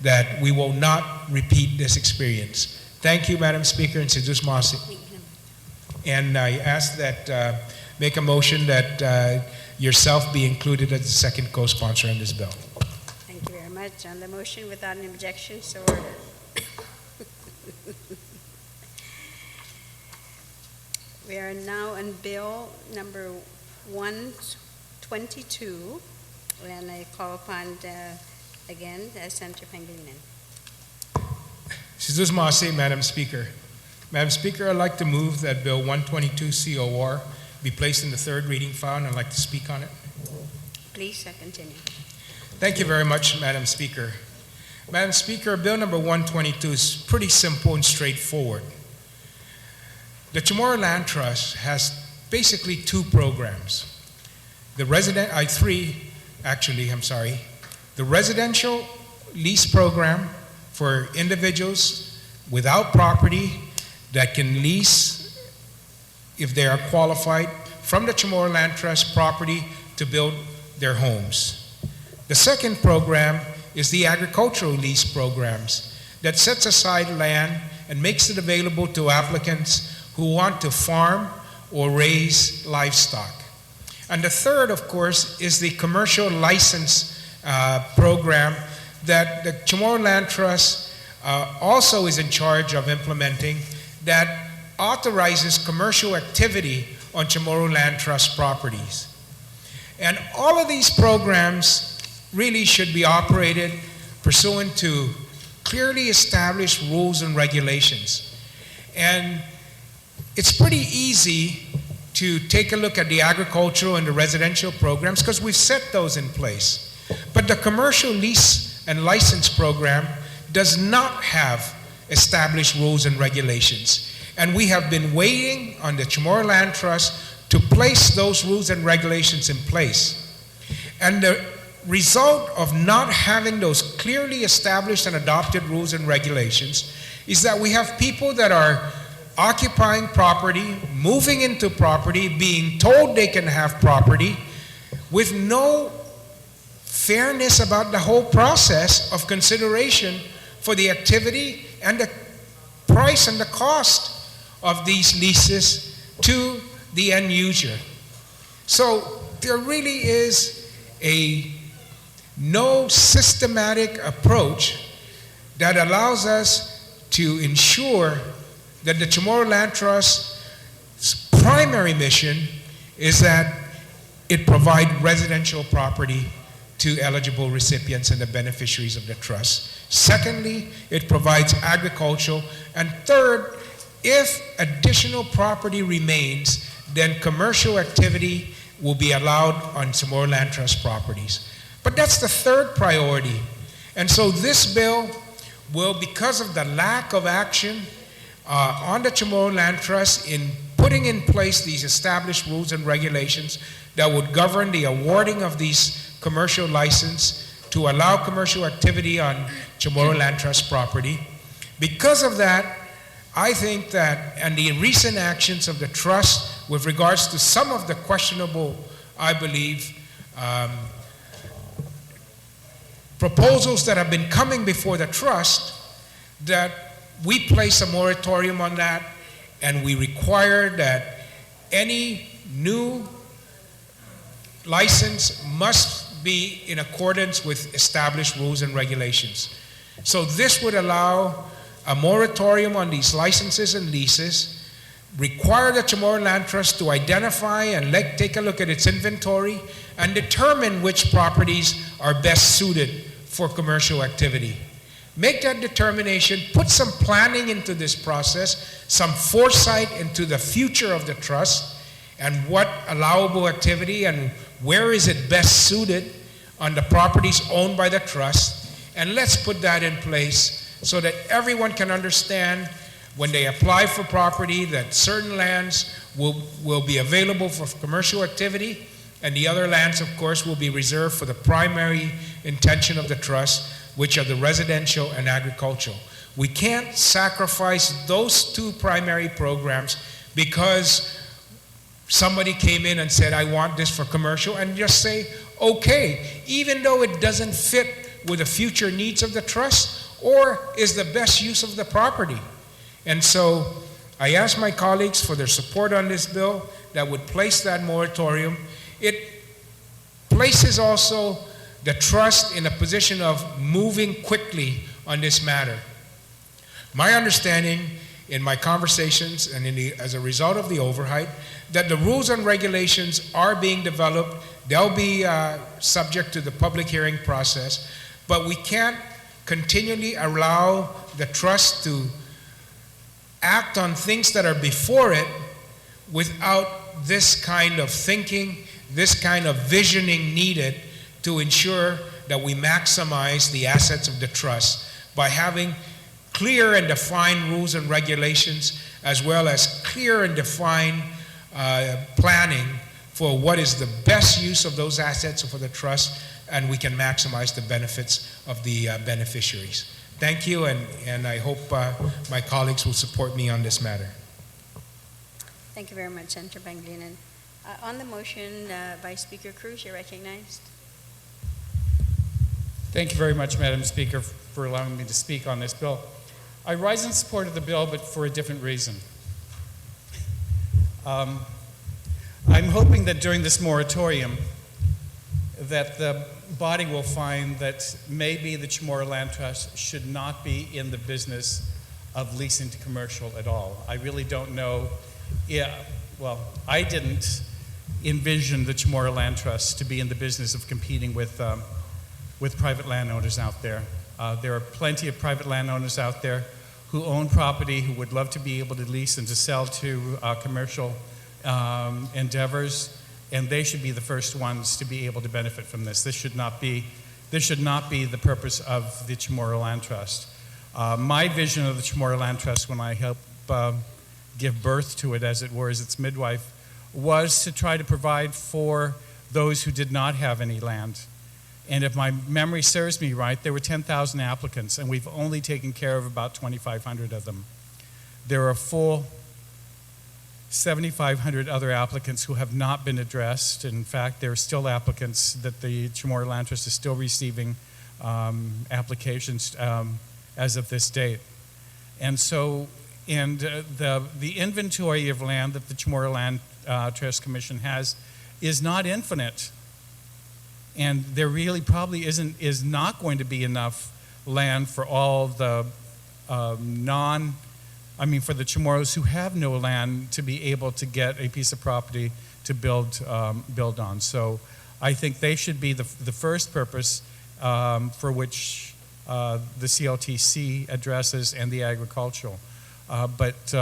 that we will not repeat this experience. Thank you, Madam Speaker, and Sidus Masi. And I ask that, make a motion that yourself be included as the second co-sponsor on this bill. Thank you very much. On the motion, without an objection, so ordered. We are now on bill number 122, and I call upon, again, Senator Pangilinan. Sidus Masi, Madam Speaker. Madam Speaker, I'd like to move that Bill 122 COR be placed in the third reading file, and I'd like to speak on it. Please continue. Thank you very much, Madam Speaker. Madam Speaker, Bill number 122 is pretty simple and straightforward. The Chamorro Land Trust has basically two programs. The residential lease program for individuals without property that can lease, if they are qualified, from the Chamorro Land Trust property to build their homes. The second program is the agricultural lease programs that sets aside land and makes it available to applicants who want to farm or raise livestock. And the third, of course, is the commercial license program that the Chamorro Land Trust also is in charge of implementing, that authorizes commercial activity on Chamorro Land Trust properties. And all of these programs really should be operated pursuant to clearly established rules and regulations. And it's pretty easy to take a look at the agricultural and the residential programs because we've set those in place. But the commercial lease and license program does not have established rules and regulations. And we have been waiting on the Chamorro Land Trust to place those rules and regulations in place. And the result of not having those clearly established and adopted rules and regulations is that we have people that are occupying property, moving into property, being told they can have property, with no fairness about the whole process of consideration for the activity and the price and the cost of these leases to the end user. So there really is no systematic approach that allows us to ensure that the Chamorro Land Trust's primary mission is that it provide residential property to eligible recipients and the beneficiaries of the trust. Secondly, it provides agricultural. And third, if additional property remains, then commercial activity will be allowed on Chamorro Land Trust properties. But that's the third priority. And so this bill will, because of the lack of action on the Chamorro Land Trust in putting in place these established rules and regulations that would govern the awarding of these commercial license to allow commercial activity on Chamorro Land Trust property. Because of that, I think that, and the recent actions of the trust with regards to some of the questionable, I believe, proposals that have been coming before the trust, that we place a moratorium on that, and we require that any new license must be in accordance with established rules and regulations. So this would allow a moratorium on these licenses and leases, require the Chamorro Land Trust to identify and take a look at its inventory and determine which properties are best suited for commercial activity. Make that determination, put some planning into this process, some foresight into the future of the trust, and what allowable activity and where is it best suited on the properties owned by the trust, and let's put that in place so that everyone can understand when they apply for property that certain lands will be available for commercial activity, and the other lands, of course, will be reserved for the primary intention of the trust, which are the residential and agricultural. We can't sacrifice those two primary programs because somebody came in and said, I want this for commercial, and just say, okay, even though it doesn't fit with the future needs of the trust or is the best use of the property. And so I ask my colleagues for their support on this bill that would place that moratorium. It places also the trust in a position of moving quickly on this matter. My understanding in my conversations and as a result of the override, that the rules and regulations are being developed. They'll be subject to the public hearing process, but we can't continually allow the trust to act on things that are before it without this kind of thinking, this kind of visioning needed to ensure that we maximize the assets of the trust by having clear and defined rules and regulations, as well as clear and defined planning for what is the best use of those assets for the trust, and we can maximize the benefits of the beneficiaries. Thank you, and I hope my colleagues will support me on this matter. Thank you very much, Senator Pangilinan. On the motion, Vice Speaker Cruz, you're recognized. Thank you very much, Madam Speaker, for allowing me to speak on this bill. I rise in support of the bill, but for a different reason. I'm hoping that during this moratorium that the body will find that maybe the Chamorro Land Trust should not be in the business of leasing to commercial at all. I really don't know. I didn't envision the Chamorro Land Trust to be in the business of competing with private landowners out there. There are plenty of private landowners out there who own property, who would love to be able to lease and to sell to commercial endeavors, and they should be the first ones to be able to benefit from this. This should not be the purpose of the Chamorro Land Trust. My vision of the Chamorro Land Trust, when I helped give birth to it, as it were, as its midwife, was to try to provide for those who did not have any land. And if my memory serves me right, there were 10,000 applicants, and we've only taken care of about 2,500 of them. There are a full 7,500 other applicants who have not been addressed. In fact, there are still applicants that the Chamorro Land Trust is still receiving applications as of this date. And so, the inventory of land that the Chamorro Land Trust Commission has is not infinite. And there really probably is not going to be enough land for all the for the Chamorros who have no land to be able to get a piece of property to build on. So I think they should be the first purpose for which the CLTC addresses and the agricultural. But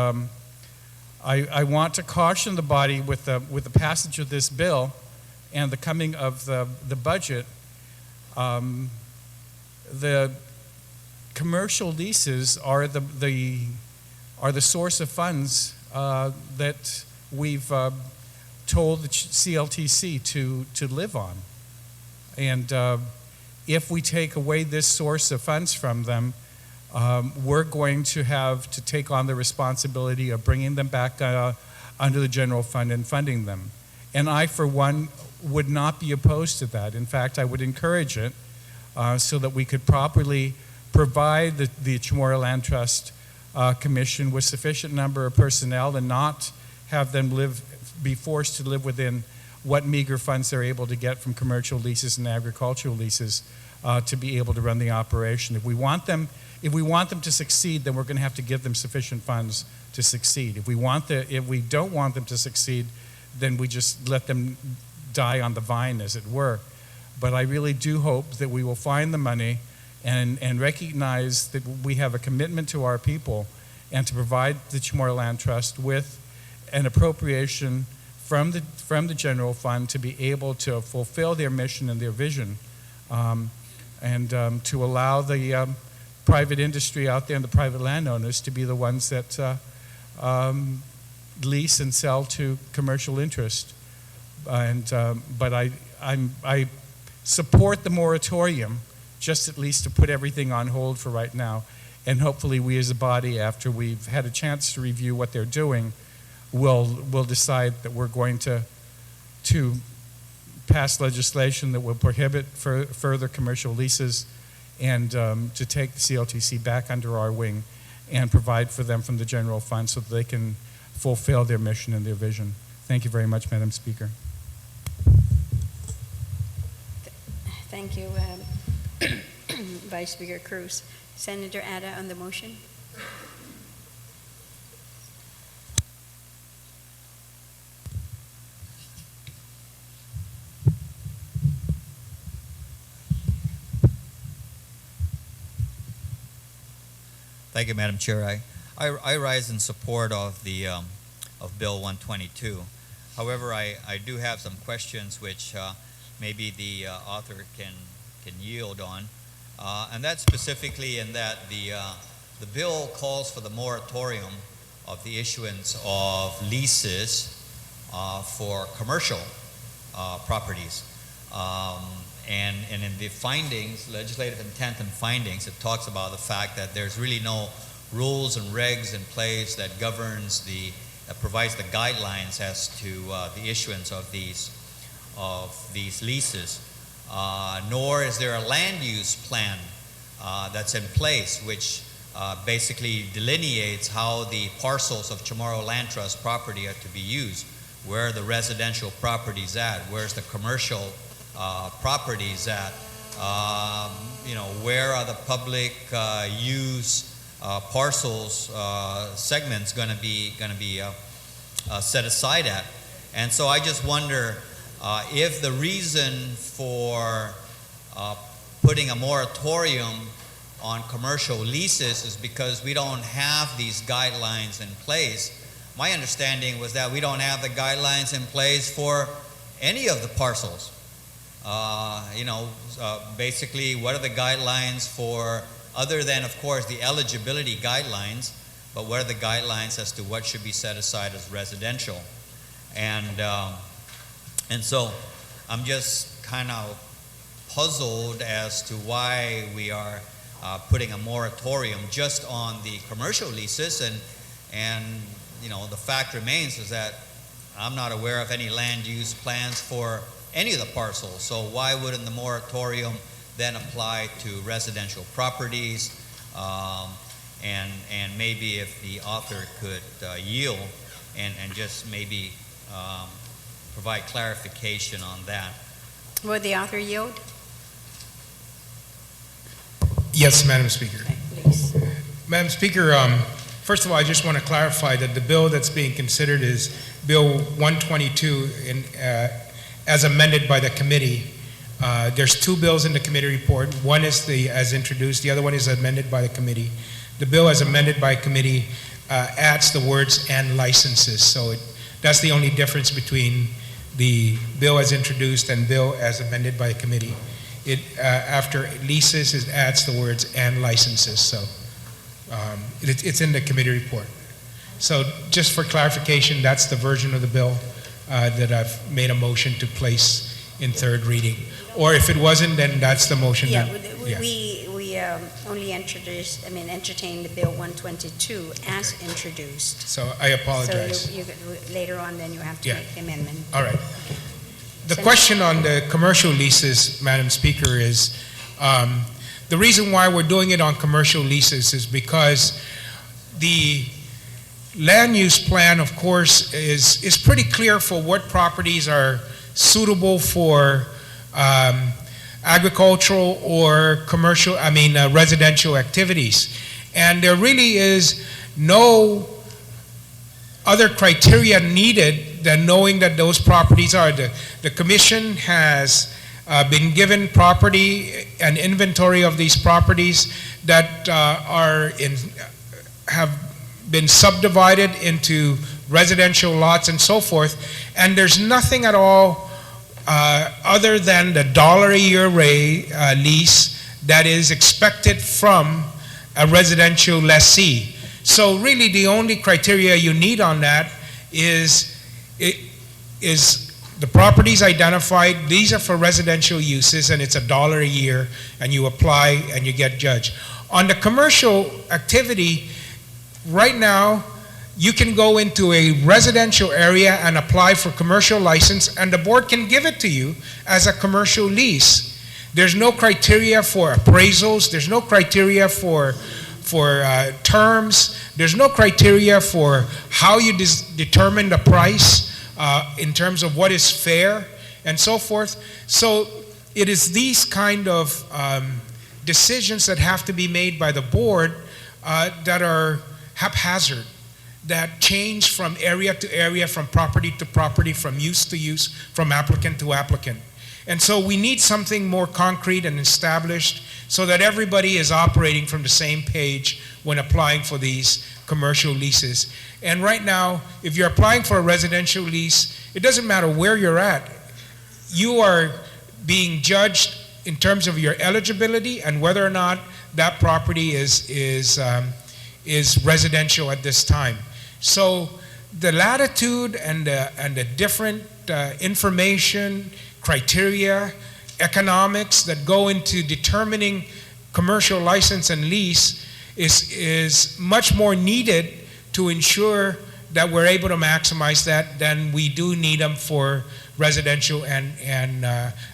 I want to caution the body with the passage of this bill and the coming of the budget. The commercial leases are the source of funds that we've told the CLTC to live on. And if we take away this source of funds from them, we're going to have to take on the responsibility of bringing them back under the general fund and funding them. And I, for one, would not be opposed to that. In fact, I would encourage it so that we could properly provide the Chamorro Land Trust Commission with sufficient number of personnel and not have them be forced to live within what meager funds they're able to get from commercial leases and agricultural leases to be able to run the operation. If we want them to succeed, then we're going to have to give them sufficient funds to succeed. If we don't want them to succeed, then we just let them die on the vine, as it were. But I really do hope that we will find the money and recognize that we have a commitment to our people and to provide the Chamorro Land Trust with an appropriation from the general fund to be able to fulfill their mission and their vision, and to allow the private industry out there and the private landowners to be the ones that lease and sell to commercial interest. But I support the moratorium, just at least to put everything on hold for right now. And hopefully we as a body, after we've had a chance to review what they're doing, will decide that we're going to pass legislation that will prohibit further commercial leases, and to take the CLTC back under our wing and provide for them from the general fund so that they can fulfill their mission and their vision. Thank you very much, Madam Speaker. Thank you, Vice Speaker Cruz. Senator Ada on the motion. Thank you, Madam Chair. I rise in support of the of Bill 122. However, I do have some questions which maybe the author can yield on, and that's specifically in that the bill calls for the moratorium of the issuance of leases for commercial properties. And in the findings, legislative intent and findings, it talks about the fact that there's really no rules and regs in place that governs that provides the guidelines as to the issuance of these leases. Nor is there a land use plan that's in place, which basically delineates how the parcels of Chamorro Land Trust property are to be used, where the residential property's at, where's the commercial properties at, where are the public use parcels segments going to be set aside at. And so I just wonder if the reason for putting a moratorium on commercial leases is because we don't have these guidelines in place. My understanding was that we don't have the guidelines in place for any of the parcels. Basically, what are the guidelines for, other than, of course, the eligibility guidelines, but what are the guidelines as to what should be set aside as residential? And so I'm just kind of puzzled as to why we are putting a moratorium just on the commercial leases, and the fact remains is that I'm not aware of any land use plans for any of the parcels. So why wouldn't the moratorium then apply to residential properties? And maybe if the author could yield and just maybe provide clarification on that. Will the author yield? Yes, Madam Speaker. Okay, please. Madam Speaker, first of all, I just want to clarify that the bill that's being considered is Bill 122 as amended by the committee. There's two bills in the committee report. One is as introduced, the other one is amended by the committee. The bill as amended by committee adds the words "and licenses." So that's the only difference between the bill as introduced and bill as amended by the committee. After leases, it adds the words "and licenses." So it's in the committee report. So just for clarification, that's the version of the bill that I've made a motion to place in third reading. Or if it wasn't, then that's the motion. Yeah, yeah. we only entertained the Bill 122 as introduced. So I apologize. So later on, then you have to make the amendment. All right. The question on the commercial leases, Madam Speaker, is the reason why we're doing it on commercial leases is because the land use plan, of course, is pretty clear for what properties are suitable for agricultural or commercial, residential activities. And there really is no other criteria needed than knowing that those properties are. The commission has been given property, an inventory of these properties that have been subdivided into residential lots and so forth, and there's nothing at all other than the $1 a year lease that is expected from a residential lessee. So really the only criteria you need on that is the properties identified, these are for residential uses, and it's $1 a year, and you apply and you get judged. On the commercial activity, right now, you can go into a residential area and apply for commercial license, and the board can give it to you as a commercial lease. There's no criteria for appraisals, there's no criteria for terms, there's no criteria for how you determine the price in terms of what is fair and so forth. So it is these kind of decisions that have to be made by the board that are haphazard, that change from area to area, from property to property, from use to use, from applicant to applicant. And so we need something more concrete and established so that everybody is operating from the same page when applying for these commercial leases. And right now, if you're applying for a residential lease, it doesn't matter where you're at. You are being judged in terms of your eligibility and whether or not that property is residential at this time. So the latitude and the different information, criteria, economics that go into determining commercial license and lease is much more needed to ensure that we're able to maximize that than we do need them for residential and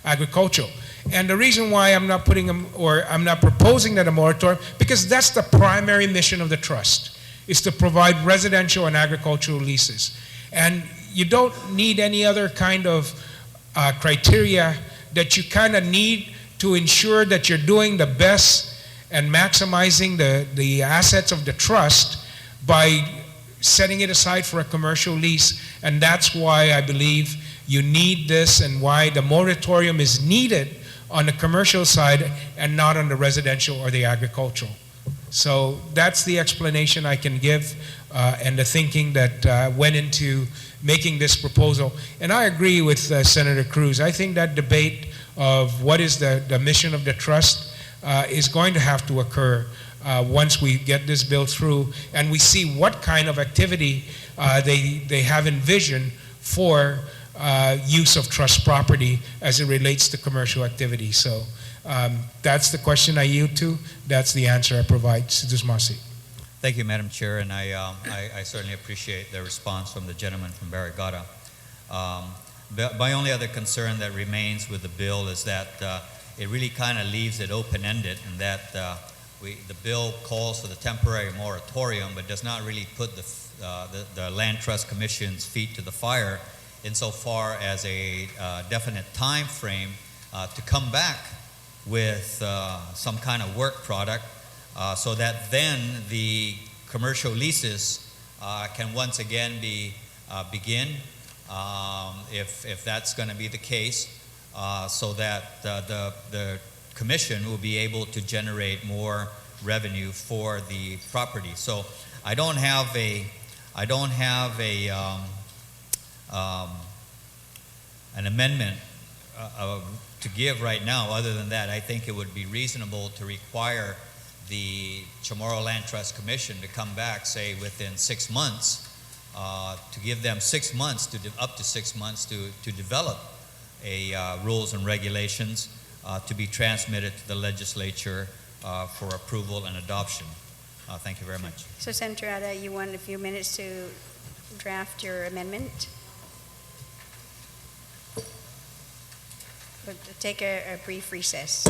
agricultural. And the reason why I'm not putting them, or I'm not proposing that a moratorium, because that's the primary mission of the trust, is to provide residential and agricultural leases. And you don't need any other kind of criteria that you kind of need to ensure that you're doing the best and maximizing the assets of the trust by setting it aside for a commercial lease. And that's why I believe you need this and why the moratorium is needed on the commercial side and not on the residential or the agricultural. So that's the explanation I can give and the thinking that went into making this proposal. And I agree with Senator Cruz. I think that debate of what is the mission of the trust is going to have to occur once we get this bill through and we see what kind of activity they have envisioned for use of trust property as it relates to commercial activity. So that's the question I yield to. That's the answer I provide. Sidus Masi. Thank you, Madam Chair, and I certainly appreciate the response from the gentleman from Barrigada. My only other concern that remains with the bill is that it really kind of leaves it open-ended, and that the bill calls for the temporary moratorium, but does not really put the Land Trust Commission's feet to the fire insofar as a definite time frame to come back with some kind of work product so that then the commercial leases can once again begin if that's going to be the case, so that the commission will be able to generate more revenue for the property. So I don't have an amendment to give right now. Other than that, I think it would be reasonable to require the Chamorro Land Trust Commission to come back, say within 6 months, to give them 6 months up to 6 months to develop a rules and regulations to be transmitted to the legislature for approval and adoption. Thank you very much. So Senator Ada, you want a few minutes to draft your amendment? We'll take a brief recess.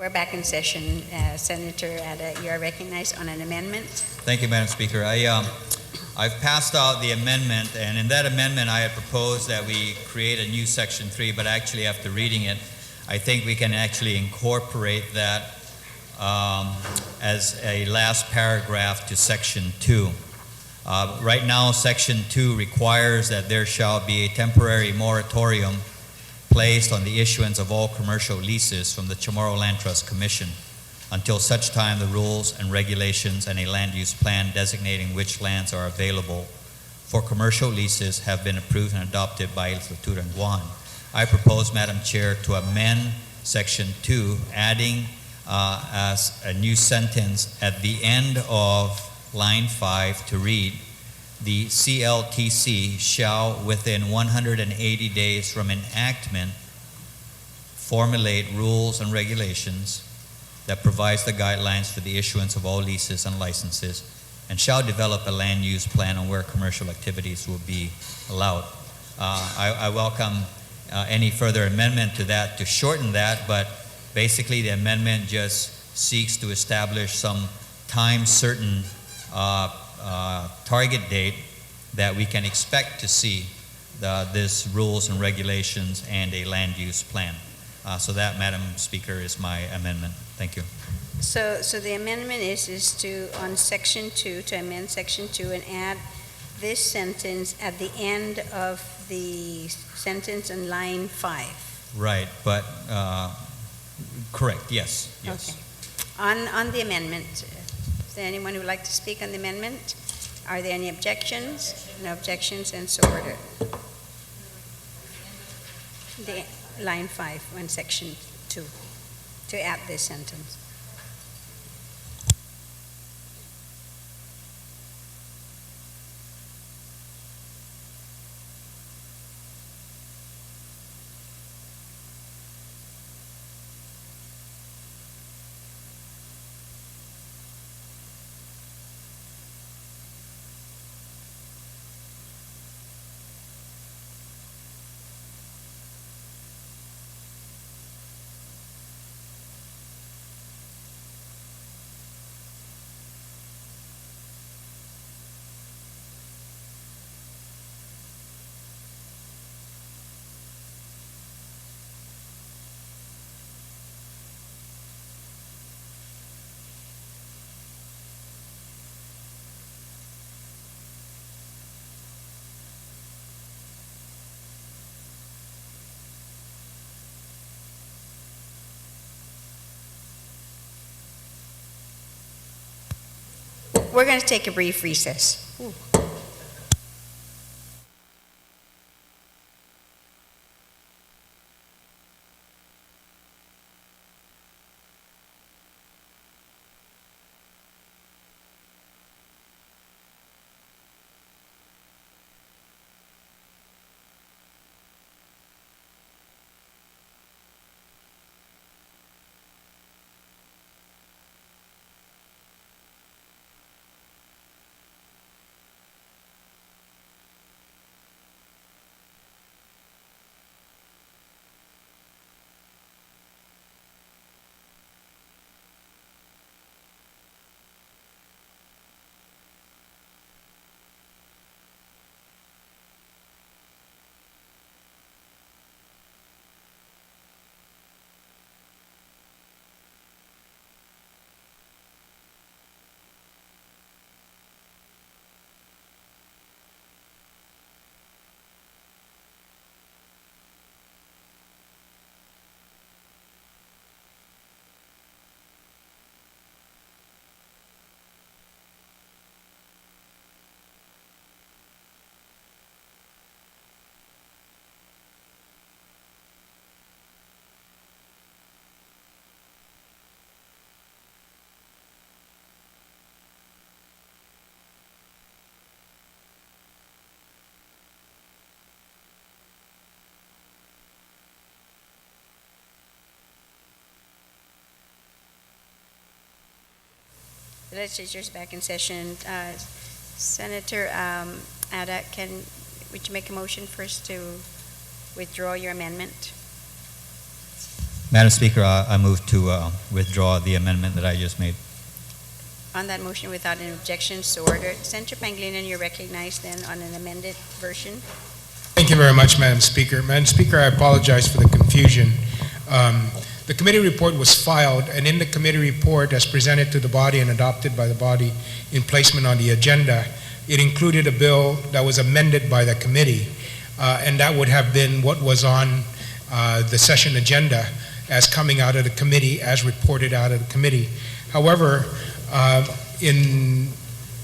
We're back in session. Senator Ada, you are recognized on an amendment. Thank you, Madam Speaker. I've passed out the amendment, and in that amendment I had proposed that we create a new Section 3, but actually after reading it, I think we can actually incorporate that as a last paragraph to Section 2. Right now, Section 2 requires that there shall be a temporary moratorium placed on the issuance of all commercial leases from the Chamorro Land Trust Commission until such time the rules and regulations and a land use plan designating which lands are available for commercial leases have been approved and adopted by Legislature in Guam. I propose, Madam Chair, to amend Section 2, adding as a new sentence at the end of line 5 to read, the CLTC shall, within 180 days from enactment, formulate rules and regulations that provides the guidelines for the issuance of all leases and licenses, and shall develop a land use plan on where commercial activities will be allowed. I welcome any further amendment to that to shorten that, but basically the amendment just seeks to establish some time certain target date that we can expect to see this rules and regulations and a land use plan. So that, Madam Speaker, is my amendment. Thank you. So the amendment is to, on Section 2, to amend Section 2 and add this sentence at the end of the sentence in line 5. Right, but correct, yes. Okay. On the amendment, is there anyone who would like to speak on the amendment? Are there any objections? No objections, and so ordered. The line 5 on Section 2, to add this sentence. We're going to take a brief recess. The legislature is back in session. Senator Ada, would you make a motion first to withdraw your amendment? Madam Speaker, I move to withdraw the amendment that I just made. On that motion, without any objections, so ordered. Senator Pangilinan, you're recognized then on an amended version. Thank you very much, Madam Speaker. Madam Speaker, I apologize for the confusion. The committee report was filed, and in the committee report, as presented to the body and adopted by the body in placement on the agenda, it included a bill that was amended by the committee, and that would have been what was on the session agenda as coming out of the committee, as reported out of the committee. However, in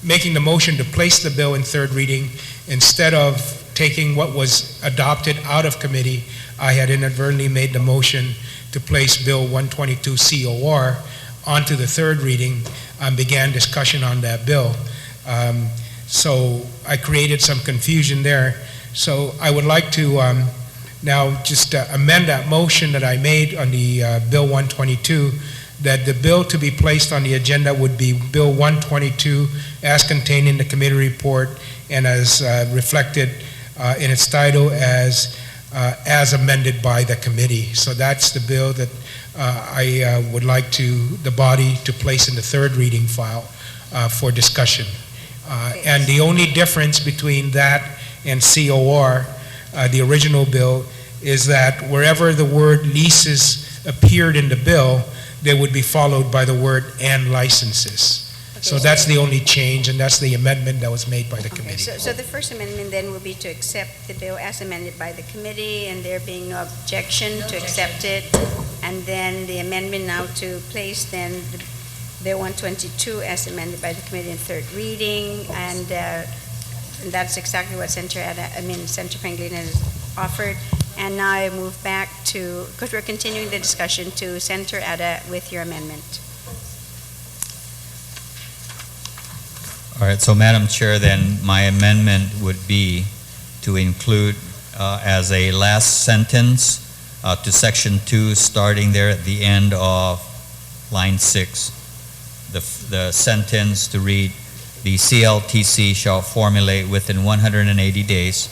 making the motion to place the bill in third reading, instead of taking what was adopted out of committee, I had inadvertently made the motion to place Bill 122 COR onto the third reading and began discussion on that bill. So I created some confusion there. So I would like to now just amend that motion that I made on the Bill 122, that the bill to be placed on the agenda would be Bill 122 as contained in the committee report and as reflected in its title as amended by the committee. So that's the bill that I would like the body to place in the third reading file for discussion. And the only difference between that and COR, the original bill, is that wherever the word leases appeared in the bill, they would be followed by the word and licenses. So that's the only change, and that's the amendment that was made by the committee. So the first amendment then will be to accept the bill as amended by the committee, and there being no objection to accept it. And then the amendment now to place then the Bill 122 as amended by the committee in third reading, and that's exactly what Senator Pangilinan has offered. And now I move back to, because we're continuing the discussion, to Senator Ada with your amendment. All right, so Madam Chair, then my amendment would be to include as a last sentence to Section 2, starting there at the end of line 6, the sentence to read, the CLTC shall formulate within 180 days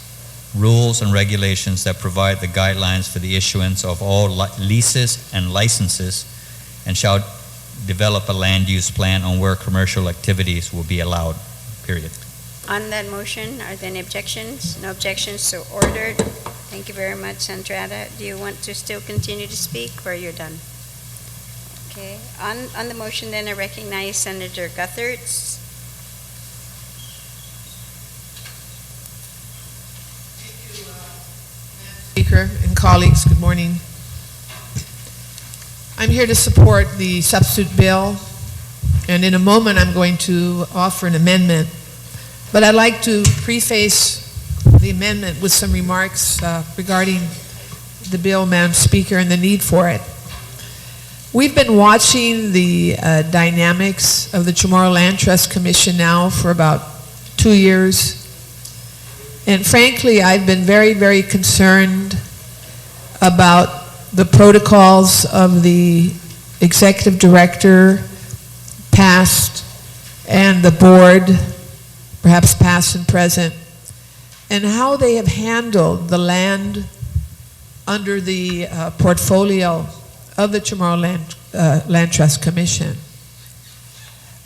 rules and regulations that provide the guidelines for the issuance of all leases and licenses, and shall develop a land use plan on where commercial activities will be allowed, period. On that motion, are there any objections? No objections, so ordered. Thank you very much, Senator Ada. Do you want to still continue to speak, or you're done? Okay. On the motion, then, I recognize Senator Guthertz. Speaker and colleagues, good morning. I'm here to support the substitute bill, and in a moment I'm going to offer an amendment. But I'd like to preface the amendment with some remarks regarding the bill, Madam Speaker, and the need for it. We've been watching the dynamics of the Chamorro Land Trust Commission now for about 2 years. And frankly, I've been very, very concerned about the protocols of the executive director, past, and the board, perhaps past and present, and how they have handled the land under the portfolio of the Chamorro Land Trust Commission.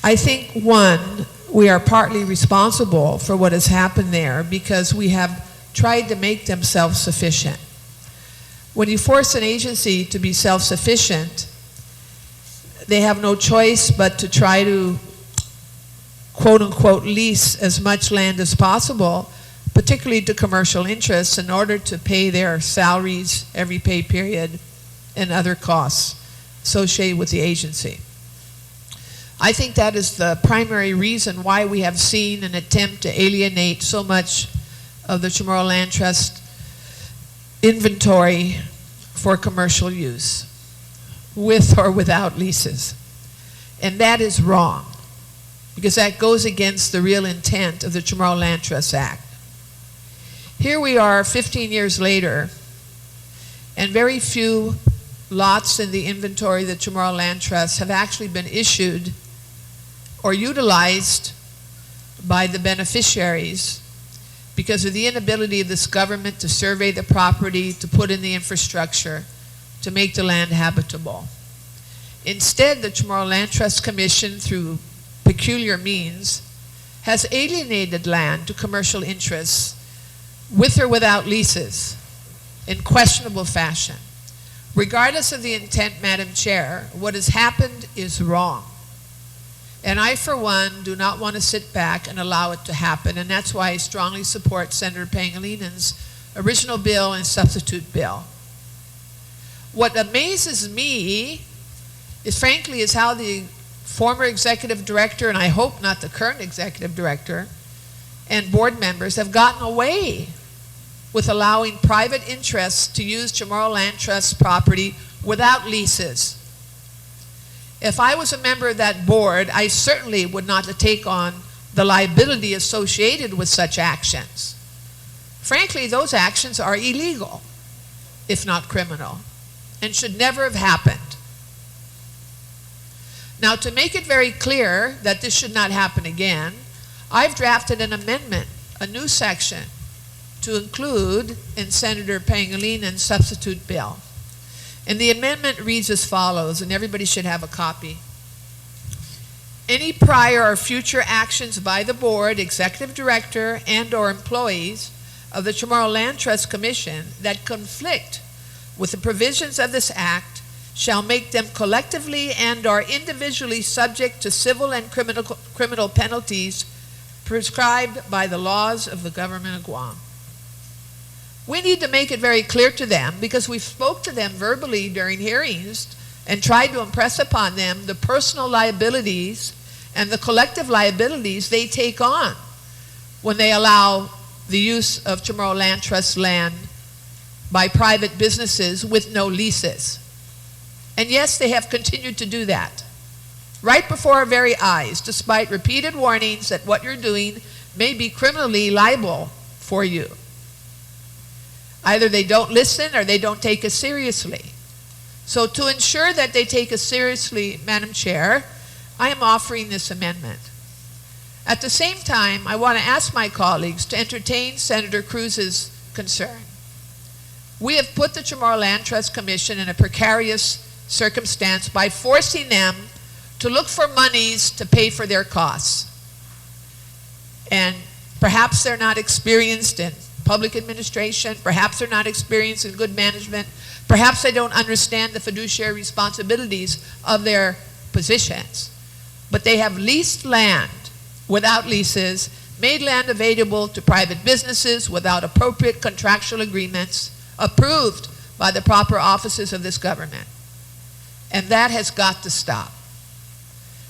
I think, one, we are partly responsible for what has happened there because we have tried to make them self-sufficient. When you force an agency to be self-sufficient, they have no choice but to try to, quote-unquote, lease as much land as possible, particularly to commercial interests, in order to pay their salaries every pay period and other costs associated with the agency. I think that is the primary reason why we have seen an attempt to alienate so much of the Chamorro Land Trust inventory for commercial use, with or without leases. And that is wrong, because that goes against the real intent of the Chamorro Land Trust Act. Here we are 15 years later, and very few lots in the inventory of the Chamorro Land Trust have actually been issued or utilized by the beneficiaries because of the inability of this government to survey the property, to put in the infrastructure, to make the land habitable. Instead, the Chamorro Land Trust Commission, through peculiar means, has alienated land to commercial interests with or without leases in questionable fashion. Regardless of the intent, Madam Chair, what has happened is wrong. And I, for one, do not want to sit back and allow it to happen, and that's why I strongly support Senator Pangalinen's original bill and substitute bill. What amazes me is, frankly, is how the former executive director, and I hope not the current executive director, and board members have gotten away with allowing private interests to use Chamorro Land Trust property without leases. If I was a member of that board, I certainly would not take on the liability associated with such actions. Frankly, those actions are illegal, if not criminal, and should never have happened. Now, to make it very clear that this should not happen again, I've drafted an amendment, a new section, to include in Senator Pangalinen's substitute bill. And the amendment reads as follows, and everybody should have a copy. Any prior or future actions by the board, executive director, and/or employees of the Chamorro Land Trust Commission that conflict with the provisions of this act shall make them collectively and/or individually subject to civil and criminal penalties prescribed by the laws of the government of Guam. We need to make it very clear to them, because we spoke to them verbally during hearings and tried to impress upon them the personal liabilities and the collective liabilities they take on when they allow the use of Chamorro Land Trust land by private businesses with no leases. And yes, they have continued to do that right before our very eyes, despite repeated warnings that what you're doing may be criminally liable for you. Either they don't listen or they don't take us seriously. So to ensure that they take us seriously, Madam Chair, I am offering this amendment. At the same time, I want to ask my colleagues to entertain Senator Cruz's concern. We have put the Chamorro Land Trust Commission in a precarious circumstance by forcing them to look for monies to pay for their costs. And perhaps they're not experienced in public administration, perhaps they're not experienced in good management, perhaps they don't understand the fiduciary responsibilities of their positions. But they have leased land without leases, made land available to private businesses without appropriate contractual agreements approved by the proper offices of this government. And that has got to stop.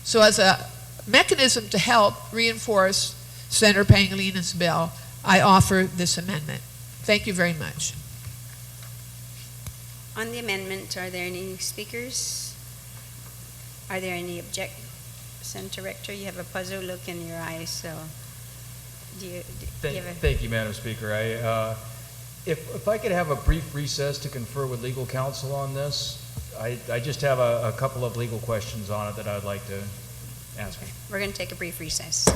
So as a mechanism to help reinforce Senator Pangalinen's bill, I offer this amendment. Thank you very much. On the amendment, are there any speakers? Are there any Senator Rector, you have a puzzled look in your eyes, so do you have a... Thank you, Madam Speaker. If I could have a brief recess to confer with legal counsel on this, I just have a couple of legal questions on it that I'd like to ask. Okay. We're going to take a brief recess.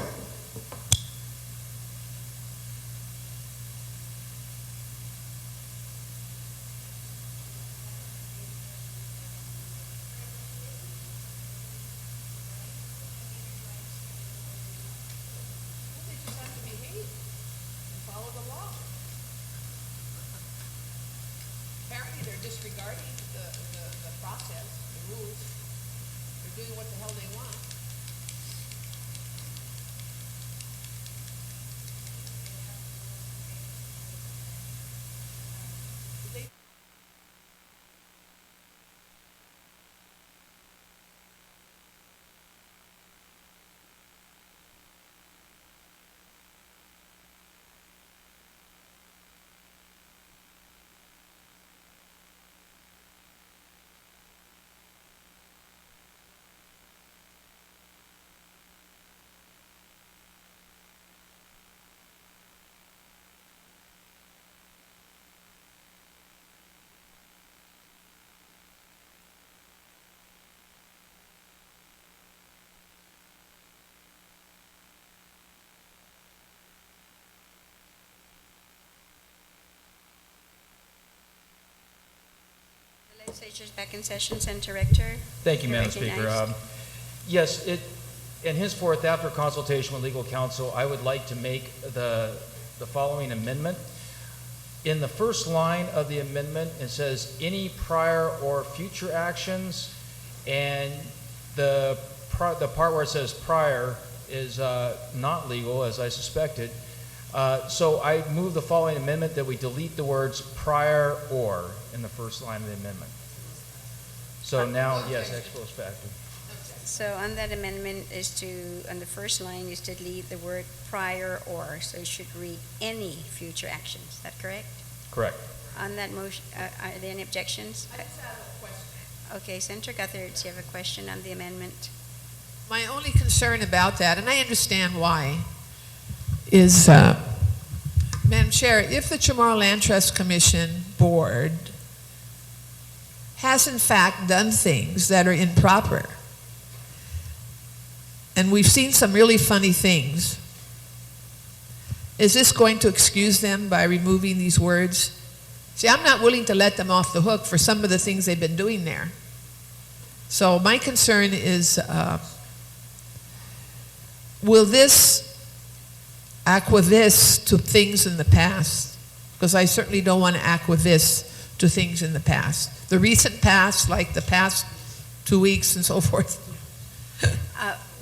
Disregarding the process, the rules, they're doing what the hell they want. Legislature's back in session. Senator Rector. Thank you, You're Madam Speaker. recognized. Yes, and henceforth, after consultation with legal counsel, I would like to make the following amendment. In the first line of the amendment, it says any prior or future actions, and the part where it says prior is not legal, as I suspected. So I move the following amendment that we delete the words prior or in the first line of the amendment. So now, yes, ex post facto. So on that amendment on the first line is to delete the word prior or, so it should read any future actions. Is that correct? Correct. On that motion, are there any objections? I just have a question. Okay, Senator Guthrie, do you have a question on the amendment? My only concern about that, and I understand why, is, Madam Chair, if the Chamorro Land Trust Commission Board has in fact done things that are improper, and we've seen some really funny things, is this going to excuse them by removing these words? See, I'm not willing to let them off the hook for some of the things they've been doing there. So my concern is, will this acquiesce to things in the past? Because I certainly don't want to acquiesce to things in the past. The recent past, like the past 2 weeks and so forth.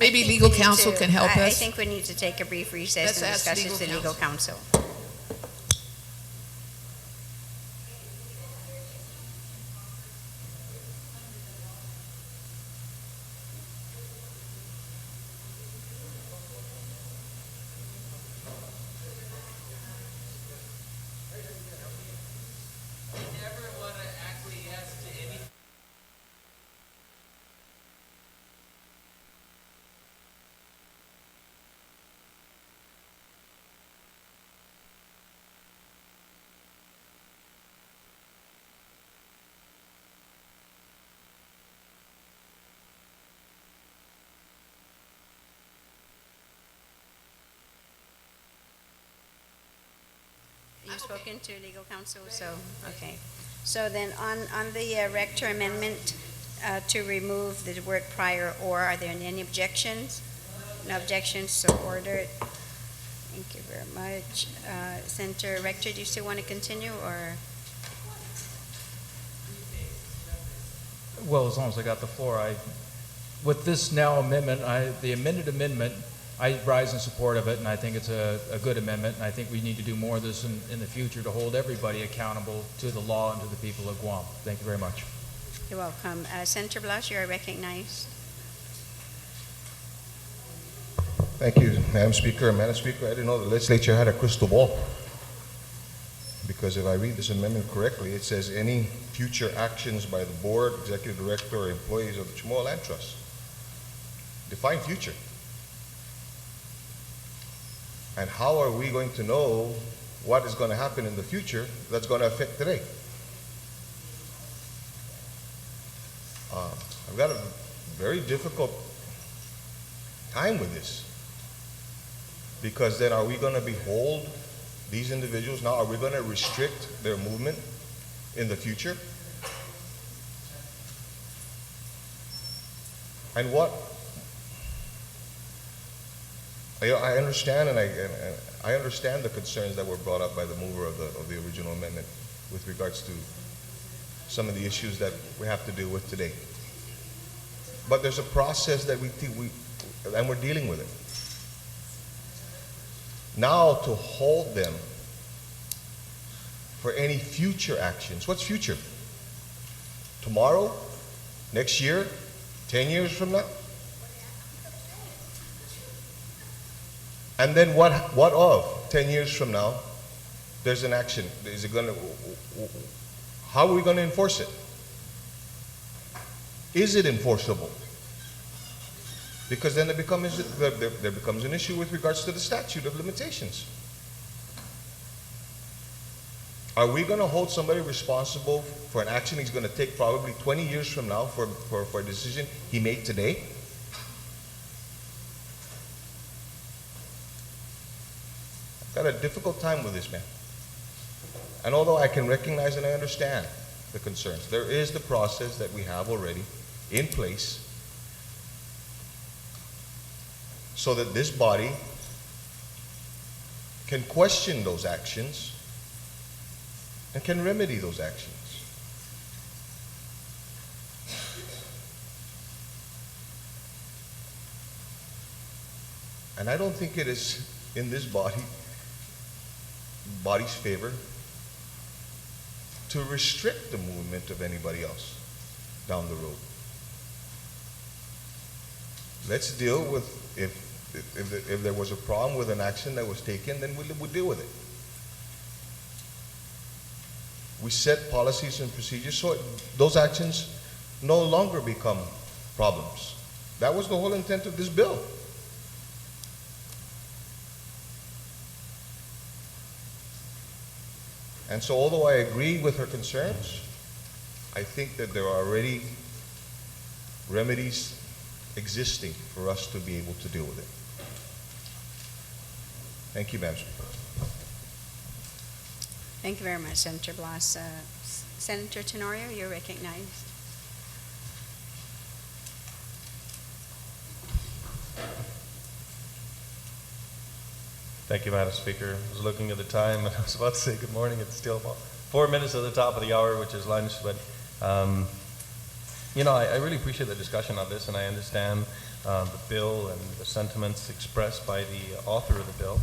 Maybe legal counsel can help us. I think we need to take a brief recess and Let's ask discuss this with legal counsel. You've spoken to legal counsel, so, okay. So then on the Rector amendment to remove the word prior or, are there any objections? No objections, so ordered. Thank you very much. Senator Rector, do you still want to continue, or? Well, as long as I got the floor, with this now amendment, the amended amendment, I rise in support of it, and I think it's a good amendment, and I think we need to do more of this in the future to hold everybody accountable to the law and to the people of Guam. Thank you very much. You're welcome. Senator Blas, you are recognized. Thank you, Madam Speaker. Madam Speaker, I didn't know the legislature had a crystal ball. Because if I read this amendment correctly, it says any future actions by the board, executive director, or employees of the Chamorro Land Trust. Define future. And how are we going to know what is going to happen in the future that's going to affect today? I've got a very difficult time with this. Because then are we going to behold these individuals now? Are we going to restrict their movement in the future? And what? I understand, and I understand the concerns that were brought up by the mover of the original amendment with regards to some of the issues that we have to deal with today. But there's a process that and we're dealing with it. Now to hold them for any future actions. What's future? Tomorrow? Next year? 10 years from now? And then what of 10 years from now? There's an action. Is it going to? How are we going to enforce it? Is it enforceable? Because then there becomes an issue with regards to the statute of limitations. Are we going to hold somebody responsible for an action he's going to take probably 20 years from now for a decision he made today? I've got a difficult time with this, man. And although I can recognize and I understand the concerns. There is the process that we have already in place so that this body can question those actions and can remedy those actions. And I don't think it is in this body's favor to restrict the movement of anybody else down the road. Let's deal with, if there was a problem with an action that was taken, then we'll deal with it. We set policies and procedures so those actions no longer become problems. That was the whole intent of this bill. And so although I agree with her concerns, I think that there are already remedies existing for us to be able to deal with it. Thank you, Madam Speaker. Thank you very much, Senator Blas. Senator Tenorio, you're recognized. Thank you, Madam Speaker. I was looking at the time and I was about to say good morning. It's still about 4 minutes of the top of the hour, which is lunch. But, you know, I really appreciate the discussion on this, and I understand the bill and the sentiments expressed by the author of the bill.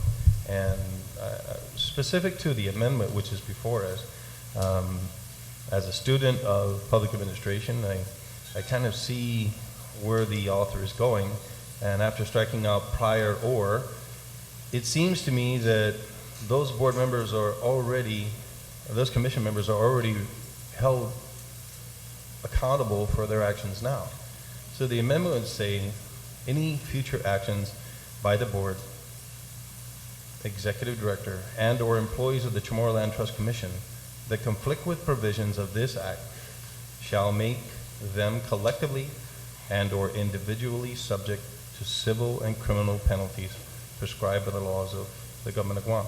And specific to the amendment which is before us, as a student of public administration, I kind of see where the author is going. And after striking out prior or, it seems to me that those board members are already, those commission members are already held accountable for their actions now. So the amendment would say any future actions by the board, executive director, and or employees of the Chamorro Land Trust Commission that conflict with provisions of this act shall make them collectively and or individually subject to civil and criminal penalties prescribed by the laws of the government of Guam.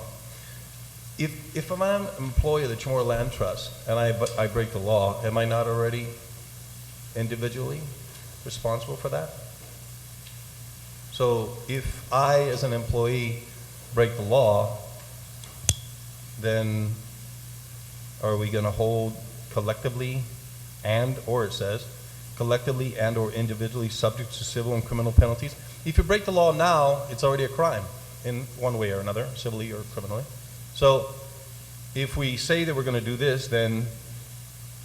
If I'm an employee of the Chamorro Land Trust and I break the law, am I not already individually responsible for that? So if I, as an employee, break the law, then are we going to hold collectively and or, it says, collectively and or individually subject to civil and criminal penalties? If you break the law now, it's already a crime in one way or another, civilly or criminally. So if we say that we're going to do this, then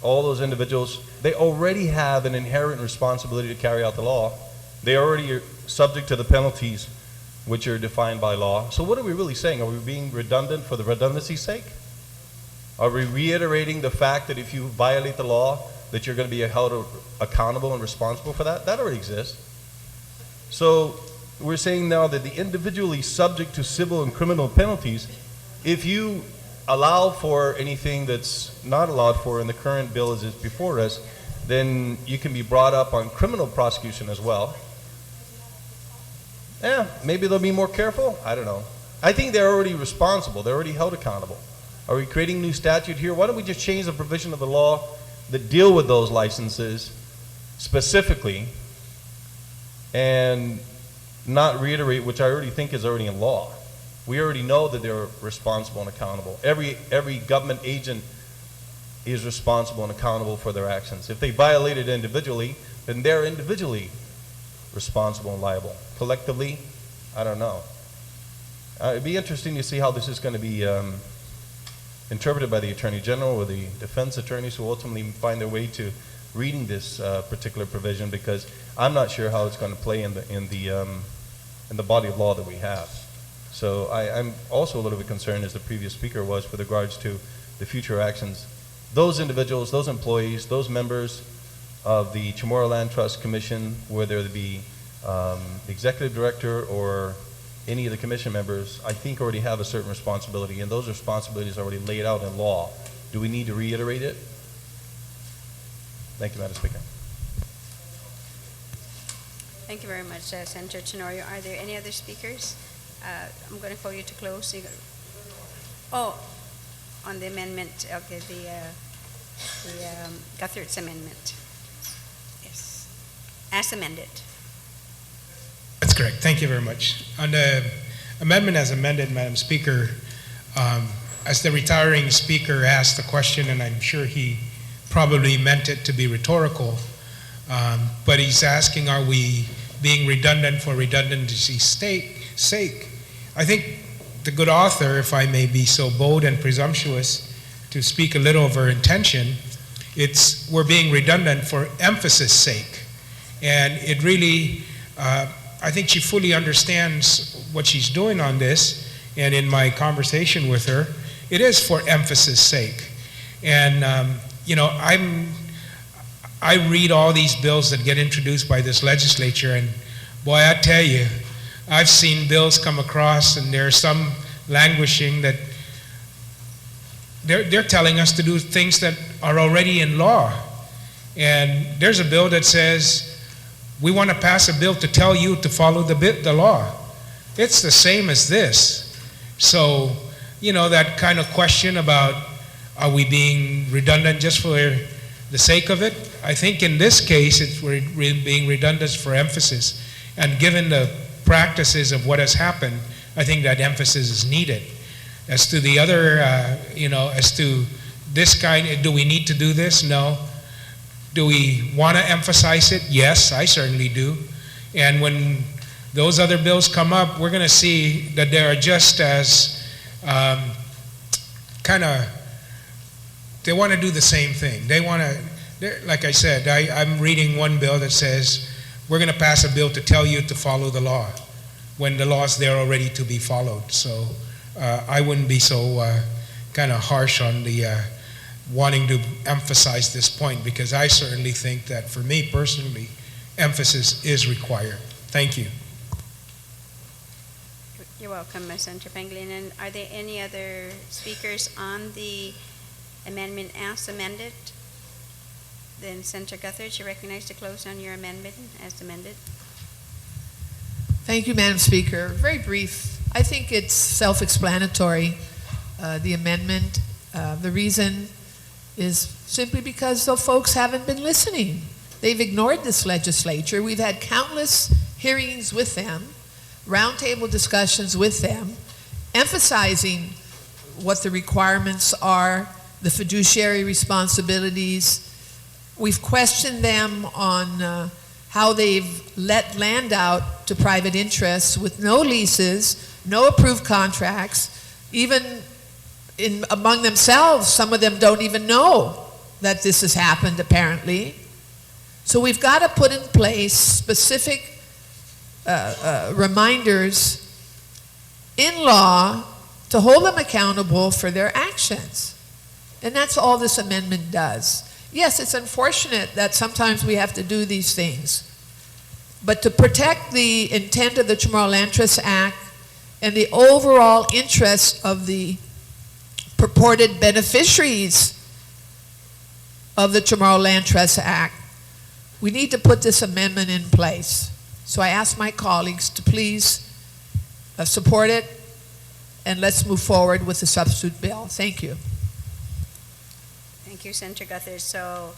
all those individuals, they already have an inherent responsibility to carry out the law. They already are subject to the penalties which are defined by law. So what are we really saying? Are we being redundant for the redundancy's sake? Are we reiterating the fact that if you violate the law, that you're going to be held accountable and responsible for that? That already exists. So we're saying now that the individually subject to civil and criminal penalties, if you allow for anything that's not allowed for in the current bill as is before us, then you can be brought up on criminal prosecution as well. Yeah, maybe they'll be more careful. I don't know. I think they're already responsible. They're already held accountable. Are we creating a new statute here? Why don't we just change the provision of the law that deal with those licenses specifically and not reiterate, which I already think is already in law. We already know that they're responsible and accountable. Every government agent is responsible and accountable for their actions. If they violate it individually, then they're individually responsible and liable. Collectively, I don't know. It'd be interesting to see how this is going to be interpreted by the Attorney General or the defense attorneys who ultimately find their way to reading this particular provision, because I'm not sure how it's going to play in the body of law that we have. So I'm also a little bit concerned, as the previous speaker was, with regards to the future actions. Those individuals, those employees, those members of the Chamorro Land Trust Commission, whether it be the executive director or any of the commission members, I think already have a certain responsibility, and those responsibilities are already laid out in law. Do we need to reiterate it? Thank you, Madam Speaker. Thank you very much, Senator Tenorio. Are there any other speakers? I'm going to call you to close. Oh, on the amendment, okay, the Guthridge amendment. Yes, as amended. That's correct. Thank you very much. On the amendment as amended, Madam Speaker, as the retiring speaker asked the question, and I'm sure he probably meant it to be rhetorical, but he's asking, are we being redundant for redundancy's sake? I think the good author, if I may be so bold and presumptuous to speak a little of her intention, we're being redundant for emphasis' sake. And it really, I think she fully understands what she's doing on this, and in my conversation with her, it is for emphasis' sake. And, I read all these bills that get introduced by this legislature, and boy, I tell you, I've seen bills come across, and there's some languishing that they're telling us to do things that are already in law. And there's a bill that says, we want to pass a bill to tell you to follow the law. It's the same as this. So, that kind of question about, are we being redundant just for the sake of it? I think in this case, we're being redundant for emphasis. And given the practices of what has happened, I think that emphasis is needed. As to the other, as to this kind, do we need to do this? No. Do we want to emphasize it? Yes, I certainly do. And when those other bills come up, we're going to see that they are just as they want to do the same thing. They want to, like I said, I'm reading one bill that says, we're going to pass a bill to tell you to follow the law, when the law's there already to be followed. So I wouldn't be so kind of harsh on the wanting to emphasize this point, because I certainly think that for me personally, emphasis is required. Thank you. You're welcome, Senator Pangilinan. Are there any other speakers on the amendment as amended? Then Senator Guthridge, you're recognized to close on your amendment as amended. Thank you, Madam Speaker. Very brief. I think it's self-explanatory, the amendment. The reason is simply because the folks haven't been listening. They've ignored this legislature. We've had countless hearings with them, roundtable discussions with them, emphasizing what the requirements are, the fiduciary responsibilities. We've questioned them on how they've let land out to private interests with no leases, no approved contracts. Even among themselves, some of them don't even know that this has happened, apparently. So we've got to put in place specific reminders in law to hold them accountable for their actions. And that's all this amendment does. Yes, it's unfortunate that sometimes we have to do these things, but to protect the intent of the Chamorro Land Trust Act and the overall interests of the purported beneficiaries of the Chamorro Land Trust Act, we need to put this amendment in place. So I ask my colleagues to please support it, and let's move forward with the substitute bill. Thank you. Thank you, Senator Guthridge. So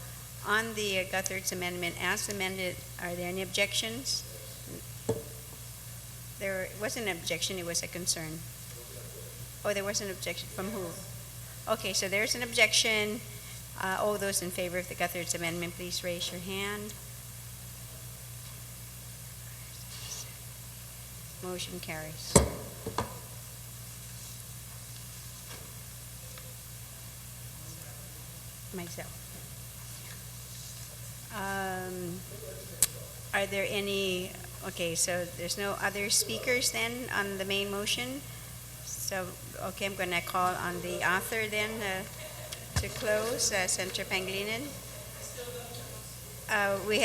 on the Guthridge's amendment as amended, are there any objections? There wasn't an objection, it was a concern. Oh, there was an objection. From who? Okay, so there's an objection. All those in favor of the Guthridge's amendment, please raise your hand. Motion carries. Myself. Are there any, okay, so there's no other speakers then on the main motion? So, okay, I'm going to call on the author then to close, Senator Pangilinan.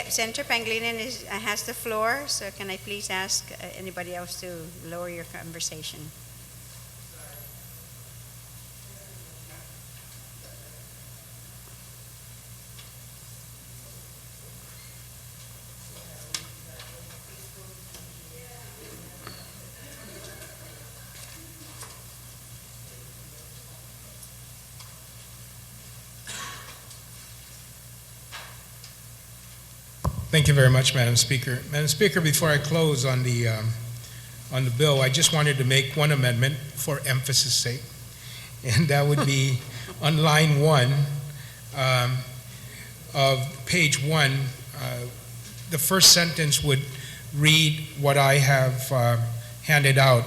Senator Pangilinan has the floor, so can I please ask anybody else to lower your conversation? Thank you very much, Madam Speaker. Madam Speaker, before I close on the bill, I just wanted to make one amendment for emphasis sake, and that would be on line 1 of page 1. The first sentence would read what I have handed out,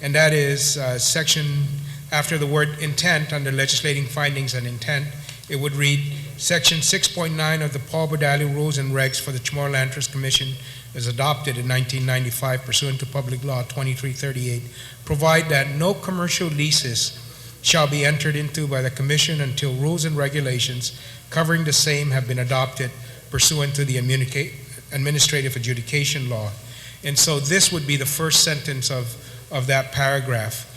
and that is section, after the word intent, under legislating findings and intent, it would read, Section 6.9 of the Paul Bodali Rules and Regs for the Chamorro Land Trust Commission as adopted in 1995 pursuant to Public Law 2338, provide that no commercial leases shall be entered into by the Commission until rules and regulations covering the same have been adopted pursuant to the administrative adjudication law. And so this would be the first sentence of that paragraph.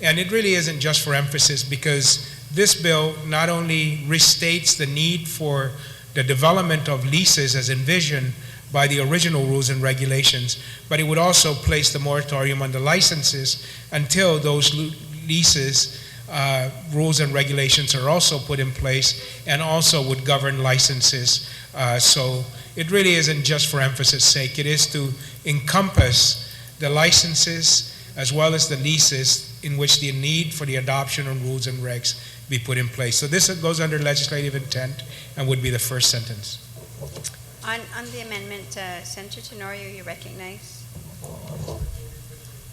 And it really isn't just for emphasis, because this bill not only restates the need for the development of leases as envisioned by the original rules and regulations, but it would also place the moratorium on the licenses until those leases, rules and regulations are also put in place, and also would govern licenses. So it really isn't just for emphasis sake. It is to encompass the licenses as well as the leases in which the need for the adoption of rules and regs be put in place. So this goes under legislative intent and would be the first sentence. On the amendment, Senator Tenorio, you recognize?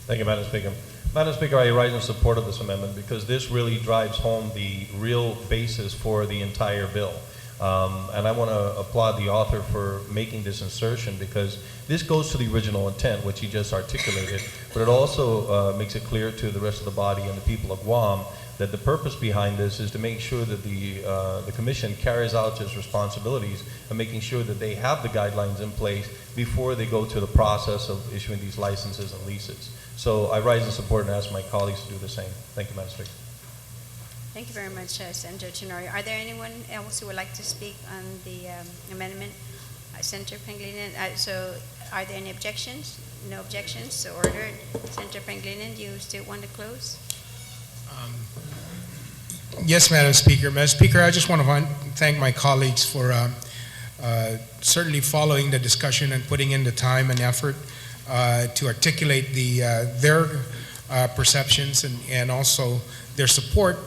Thank you, Madam Speaker. Madam Speaker, I rise in support of this amendment because this really drives home the real basis for the entire bill. And I want to applaud the author for making this insertion, because this goes to the original intent, which he just articulated, but it also makes it clear to the rest of the body and the people of Guam that the purpose behind this is to make sure that the Commission carries out its responsibilities and making sure that they have the guidelines in place before they go to the process of issuing these licenses and leases. So I rise in support and ask my colleagues to do the same. Thank you, Madam Speaker. Thank you very much, Senator Tenorio. Are there anyone else who would like to speak on the amendment? Senator Pangilinan, so are there any objections? No objections, so ordered. Senator Pangilinan, do you still want to close? Yes, Madam Speaker. Madam Speaker, I just want to thank my colleagues for certainly following the discussion and putting in the time and effort to articulate their perceptions and also their support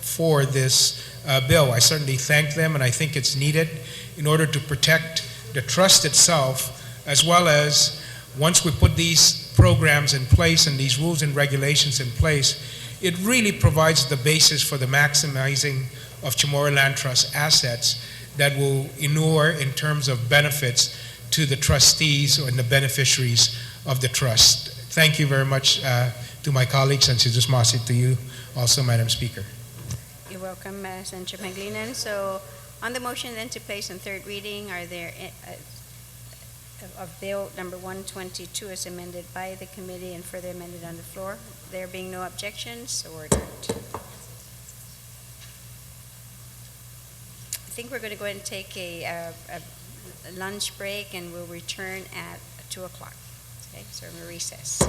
for this bill. I certainly thank them, and I think it's needed in order to protect the trust itself, as well as once we put these programs in place and these rules and regulations in place, it really provides the basis for the maximizing of Chamorro Land Trust assets that will inure in terms of benefits to the trustees and the beneficiaries of the trust. Thank you very much to my colleagues, and Sidus Masit to you also, Madam Speaker. You're welcome, Senator Pangilinan. So on the motion then to place on third reading, are there of Bill number 122 as amended by the committee and further amended on the floor? There being no objections, ordered. I think we're going to go ahead and take a lunch break, and we'll return at 2 o'clock. Okay, so we're recess.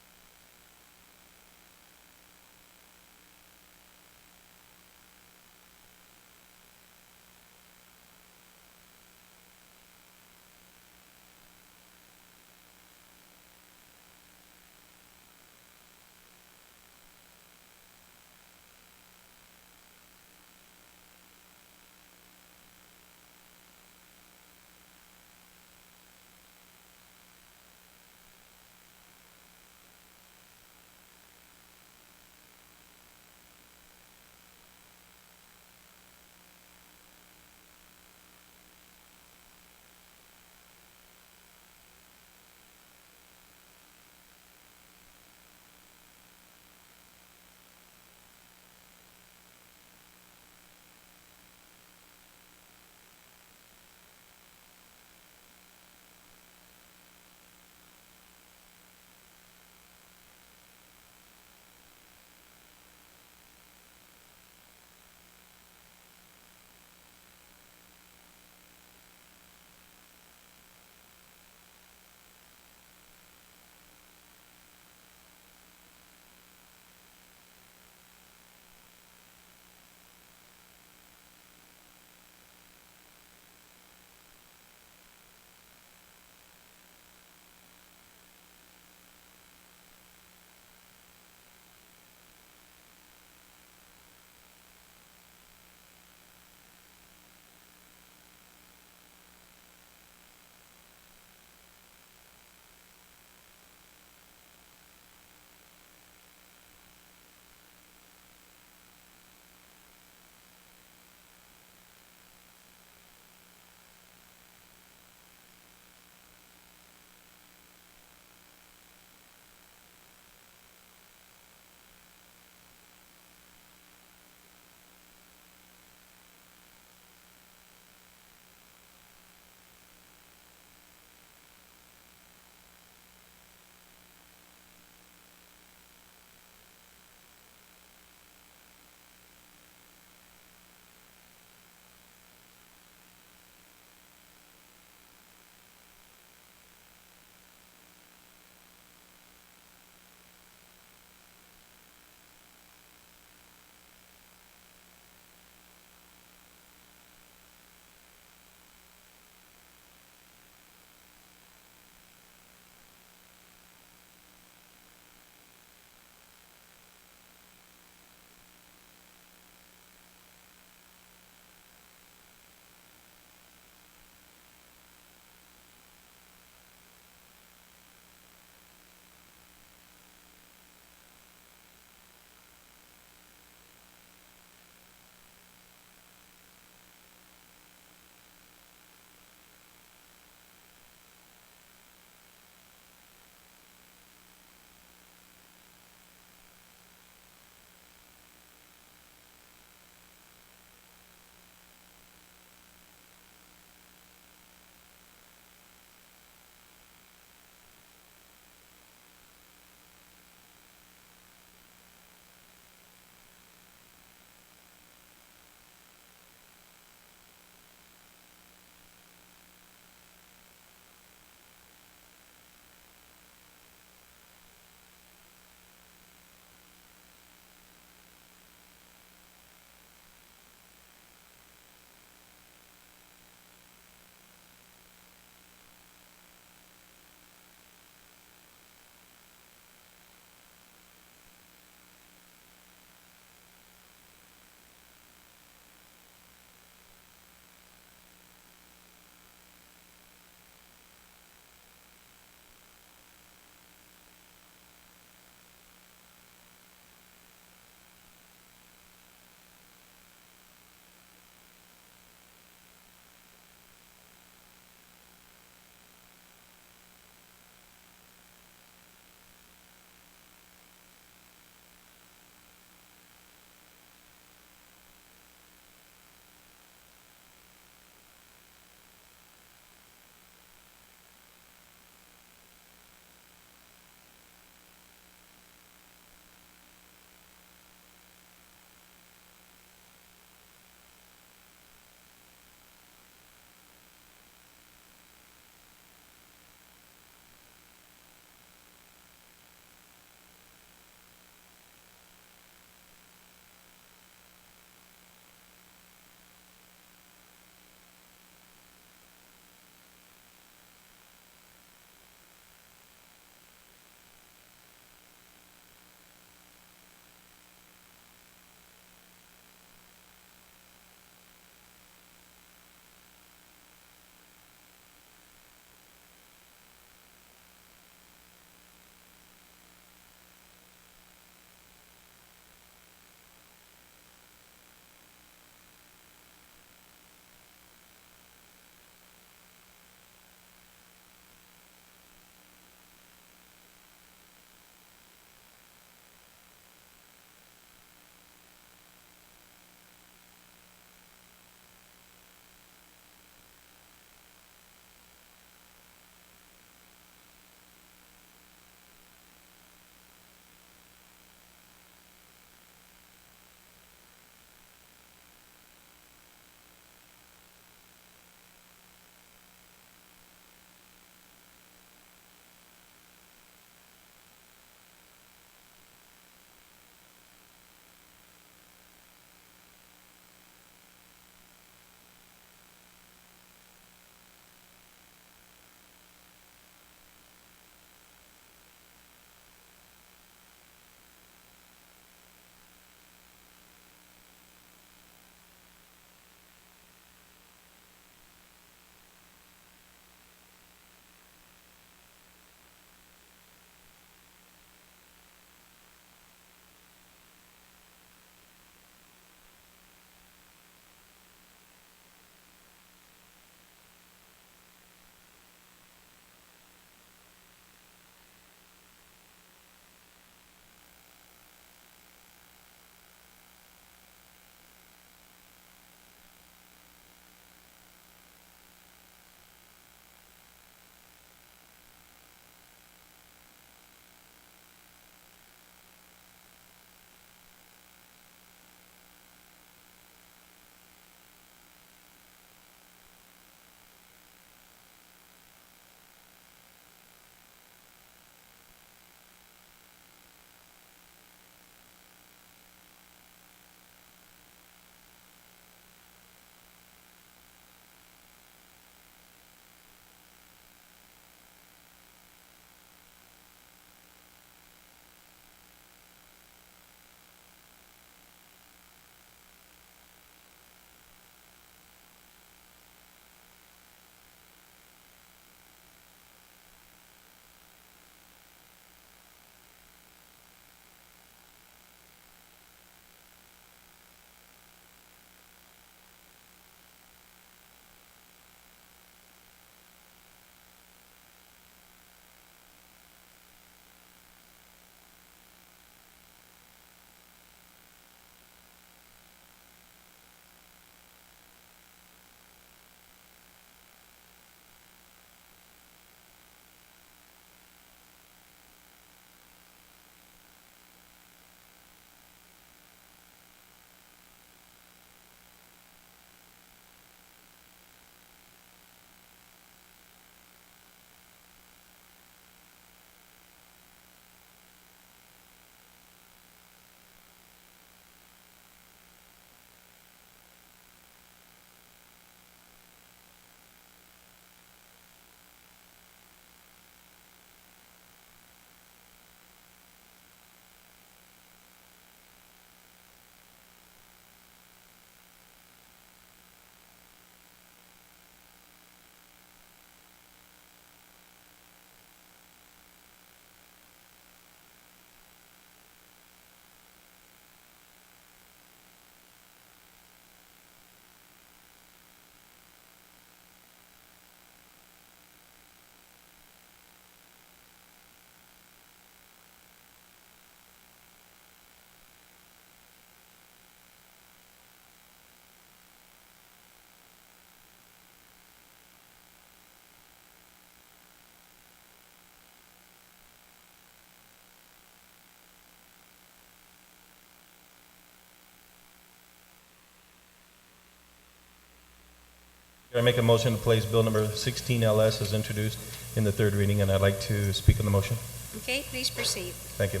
I make a motion to place bill number 16 LS as introduced in the third reading, and I'd like to speak on the motion. Okay, please proceed. Thank you.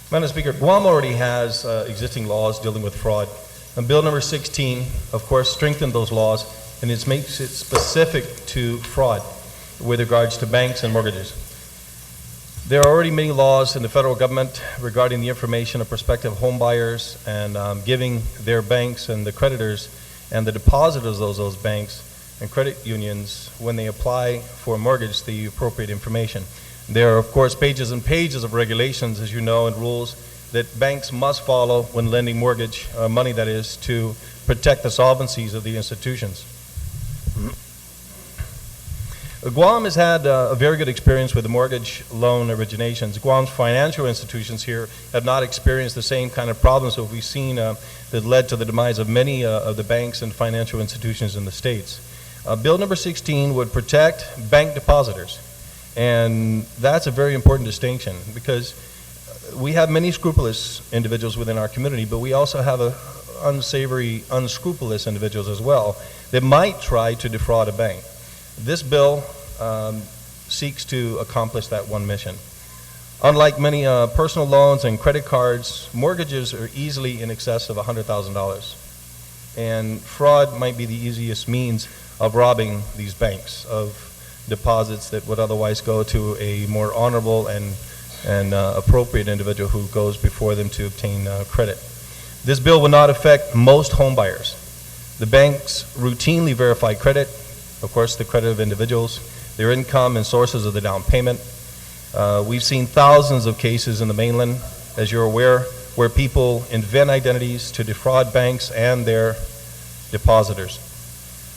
Madam Speaker, Guam already has existing laws dealing with fraud. And bill number 16, of course, strengthened those laws, and it makes it specific to fraud with regards to banks and mortgages. There are already many laws in the federal government regarding the information of prospective home buyers and giving their banks and the creditors and the depositors of those banks and credit unions, when they apply for a mortgage, the appropriate information. There are, of course, pages and pages of regulations, as you know, and rules that banks must follow when lending mortgage money, that is, to protect the solvencies of the institutions. Guam has had a very good experience with the mortgage loan originations. Guam's financial institutions here have not experienced the same kind of problems that we've seen that led to the demise of many of the banks and financial institutions in the States. Bill number 16 would protect bank depositors, and that's a very important distinction because we have many scrupulous individuals within our community, but we also have unsavory, unscrupulous individuals as well that might try to defraud a bank. This bill seeks to accomplish that one mission. Unlike many personal loans and credit cards, mortgages are easily in excess of $100,000. And fraud might be the easiest means of robbing these banks of deposits that would otherwise go to a more honorable and appropriate individual who goes before them to obtain credit. This bill will not affect most home buyers. The banks routinely verify credit, of course, the credit of individuals, their income and sources of the down payment. We've seen thousands of cases in the mainland, as you're aware, where people invent identities to defraud banks and their depositors.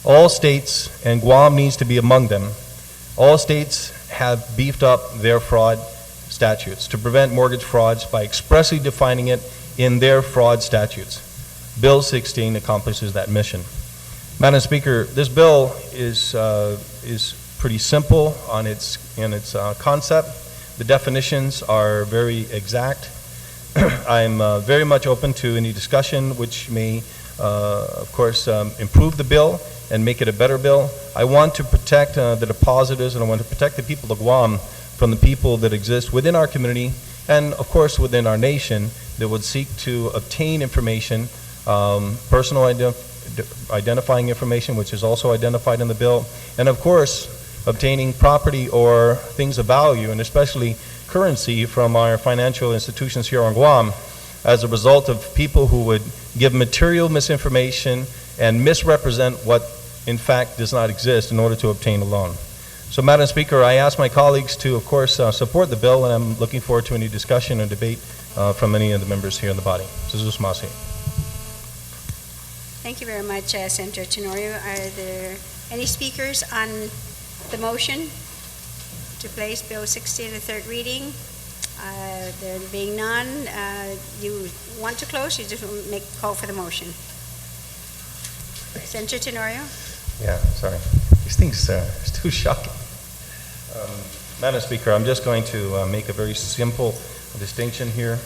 All states, and Guam needs to be among them, all states have beefed up their fraud statutes to prevent mortgage frauds by expressly defining it in their fraud statutes. Bill 16 accomplishes that mission. Madam Speaker, this bill is pretty simple in its concept. The definitions are very exact. I'm very much open to any discussion which may, of course, improve the bill and make it a better bill. I want to protect the depositors, and I want to protect the people of Guam from the people that exist within our community and, of course, within our nation that would seek to obtain information, personal identifying information, which is also identified in the bill, and, of course, obtaining property or things of value, and especially currency from our financial institutions here on Guam as a result of people who would give material misinformation and misrepresent what in fact does not exist in order to obtain a loan. So, Madam Speaker, I ask my colleagues to, of course, support the bill, and I'm looking forward to any discussion and debate from any of the members here in the body. Sus Masi. Thank you very much, Senator Tenorio. Are there any speakers on the motion to place Bill 60 in the third reading? There being none, you want to close? You just call for the motion. Senator Tenorio? Yeah, sorry. These things are too shocking. Madam Speaker, I'm just going to make a very simple distinction here.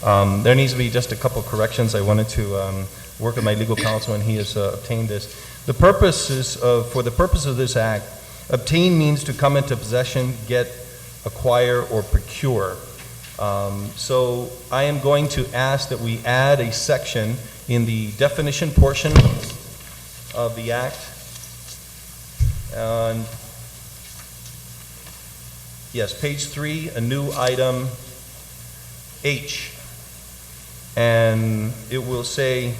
There needs to be just a couple corrections. I wanted to work with my legal counsel, and he has obtained this. For the purpose of this act, obtain means to come into possession, get, acquire, or procure. So I am going to ask that we add a section in the definition portion of the act. And yes, page 3, a new item H. And it will say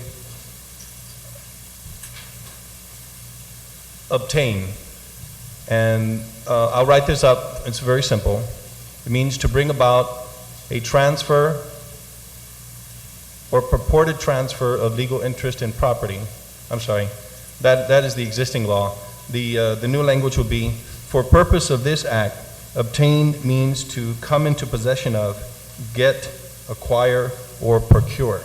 obtain. And I'll write this up. It's very simple. It means to bring about a transfer or purported transfer of legal interest in property. I'm sorry. That is the existing law. The new language will be, for purpose of this act, obtain means to come into possession of, get, acquire, or procure.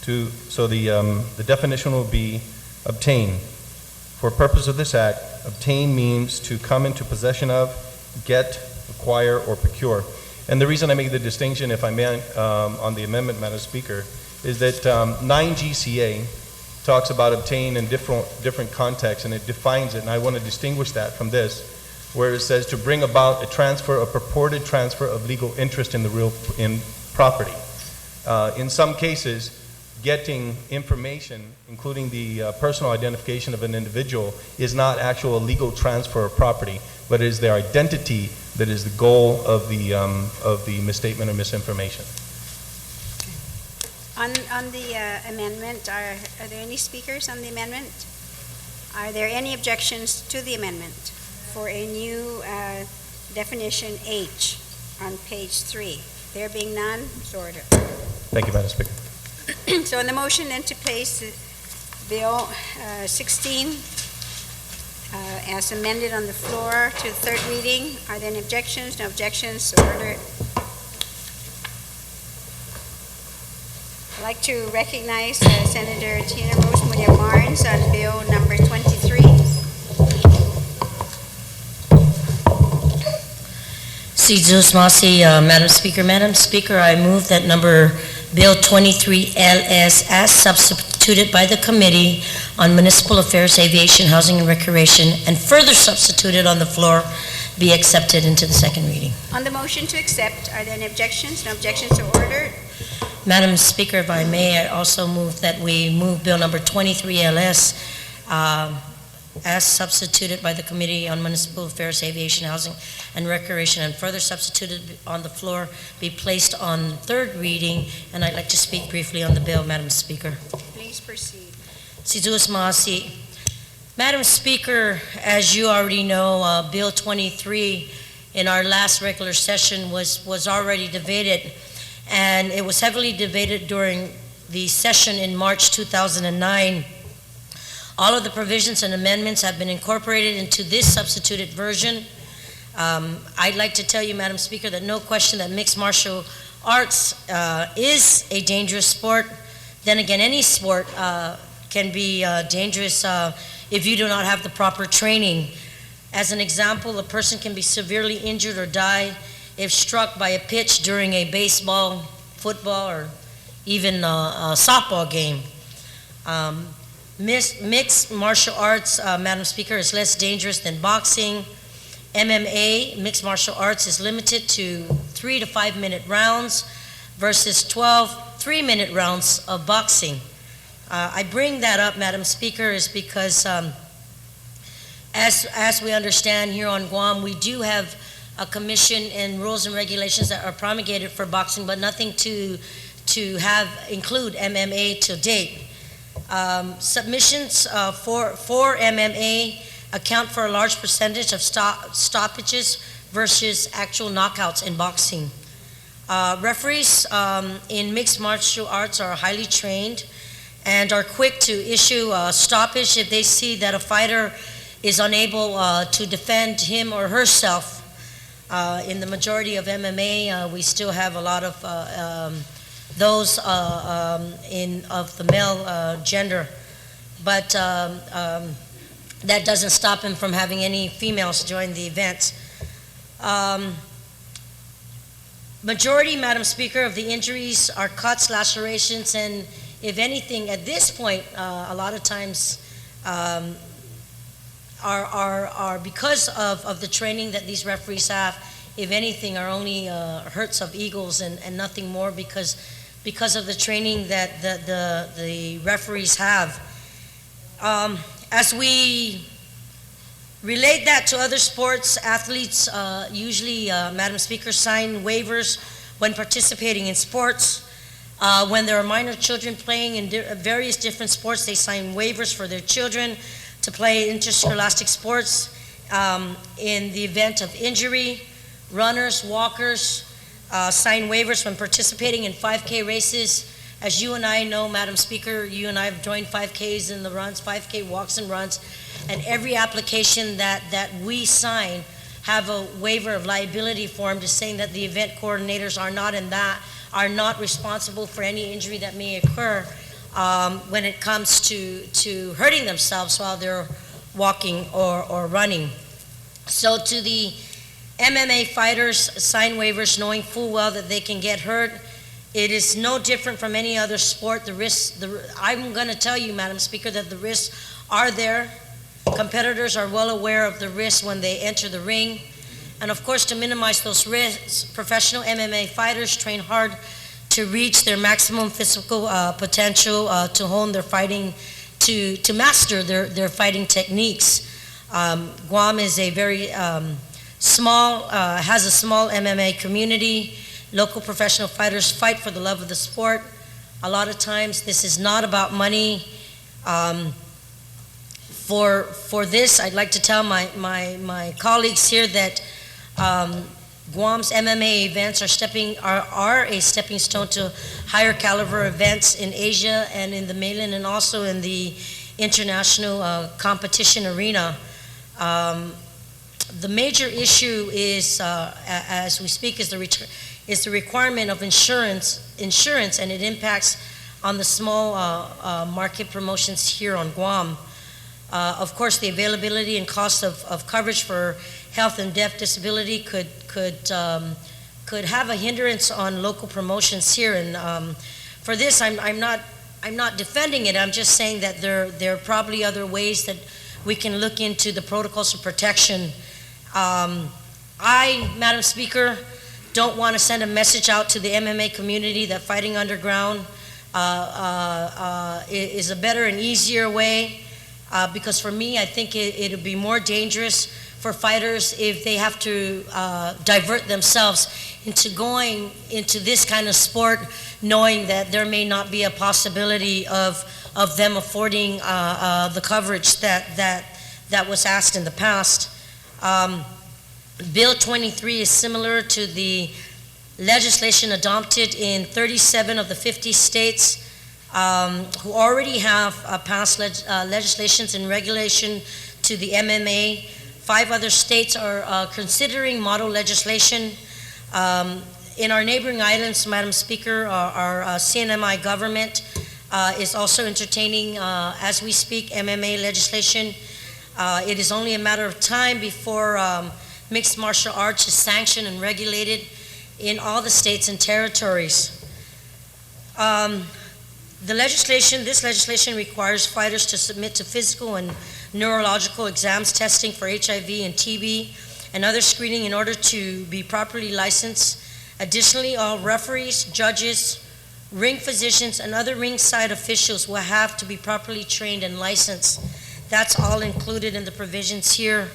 So the definition will be obtain. For purpose of this act, obtain means to come into possession of, get, acquire, or procure. And the reason I make the distinction, if I may, on the amendment, Madam Speaker, is that 9 GCA talks about obtaining in different contexts, and it defines it, and I want to distinguish that from this, where it says to bring about a purported transfer of legal interest in property. In some cases, getting information, including the personal identification of an individual, is not actual legal transfer of property, but it is their identity that is the goal of the misstatement or misinformation. On the amendment, are there any speakers on the amendment? Are there any objections to the amendment for a new definition H on page 3? There being none, so ordered. Thank you, Madam Speaker. So on the motion then to place Bill 16 as amended on the floor to the third reading, are there any objections? No objections, so ordered. I'd like to recognize Senator Tina Rose Munia Barnes on Bill number 23. Madam Speaker. Madam Speaker, I move that number Bill 23 LS as substituted by the Committee on Municipal Affairs, Aviation, Housing and Recreation, and further substituted on the floor, be accepted into the second reading. On the motion to accept, are there any objections? No objections, so ordered. Madam Speaker, if I may, I also move that we move Bill number 23 LS as substituted by the Committee on Municipal Affairs, Aviation, Housing, and Recreation, and further substituted on the floor, be placed on third reading, and I'd like to speak briefly on the bill, Madam Speaker. Please proceed. Madam Speaker, as you already know, Bill 23 in our last regular session was already debated, and it was heavily debated during the session in March 2009. All of the provisions and amendments have been incorporated into this substituted version. I'd like to tell you, Madam Speaker, that no question that mixed martial arts is a dangerous sport. Then again, any sport can be dangerous if you do not have the proper training. As an example, a person can be severely injured or die if struck by a pitch during a baseball, football, or even a softball game. Mixed martial arts, Madam Speaker, is less dangerous than boxing. MMA, mixed martial arts, is limited to 3 to 5 minute rounds versus 12 3-minute rounds of boxing. I bring that up, Madam Speaker, is because as we understand here on Guam, we do have a commission and rules and regulations that are promulgated for boxing, but nothing to include MMA to date. Submissions for MMA account for a large percentage of stoppages versus actual knockouts in boxing. Referees in mixed martial arts are highly trained and are quick to issue a stoppage if they see that a fighter is unable to defend him or herself. In the majority of MMA, we still have a lot of those of the male gender, but that doesn't stop him from having any females join the event. Majority, Madam Speaker, of the injuries are cuts, lacerations, and if anything, at this point, a lot of times are because of the training that these referees have, if anything, are only hurts of eagles and nothing more because of the training that the referees have. As we relate that to other sports, athletes usually, Madam Speaker, sign waivers when participating in sports. When there are minor children playing in various different sports, they sign waivers for their children to play interscholastic sports. In the event of injury, runners, walkers sign waivers when participating in 5K races. As you and I know, Madam Speaker, you and I have joined 5Ks in the runs, 5K walks and runs, and every application that we sign have a waiver of liability form just saying that the event coordinators are not responsible for any injury that may occur when it comes to hurting themselves while they're walking or running. So to the MMA fighters, sign waivers knowing full well that they can get hurt It is no different from any other sport. I'm going to tell you, Madam Speaker, that the risks are there. Competitors are well aware of the risks when they enter the ring. And of course, to minimize those risks, professional MMA fighters train hard to reach their maximum physical potential, to hone their fighting, to master their fighting techniques. Guam is a very has a small MMA community. Local professional fighters fight for the love of the sport. A lot of times, this is not about money. For this, I'd like to tell my colleagues here that Guam's MMA events are a stepping stone to higher caliber events in Asia and in the mainland, and also in the international competition arena. The major issue is, as we speak, is the requirement of insurance, and it impacts on the small market promotions here on Guam. Of course, the availability and cost of coverage for health and deaf disability could have a hindrance on local promotions here. And for this, I'm not defending it. I'm just saying that there are probably other ways that we can look into the protocols of protection. Madam Speaker, don't want to send a message out to the MMA community that fighting underground is a better and easier way, because for me, I think it would be more dangerous for fighters if they have to divert themselves into going into this kind of sport, knowing that there may not be a possibility of them affording the coverage that was asked in the past. Bill 23 is similar to the legislation adopted in 37 of the 50 states who already have passed legislations and regulation to the MMA. 5 other states are considering model legislation. In our neighboring islands, Madam Speaker, our CNMI government is also entertaining, as we speak, MMA legislation. It is only a matter of time before mixed martial arts is sanctioned and regulated in all the states and territories. This legislation requires fighters to submit to physical and neurological exams, testing for HIV and TB, and other screening in order to be properly licensed. Additionally, all referees, judges, ring physicians, and other ringside officials will have to be properly trained and licensed. That's all included in the provisions here.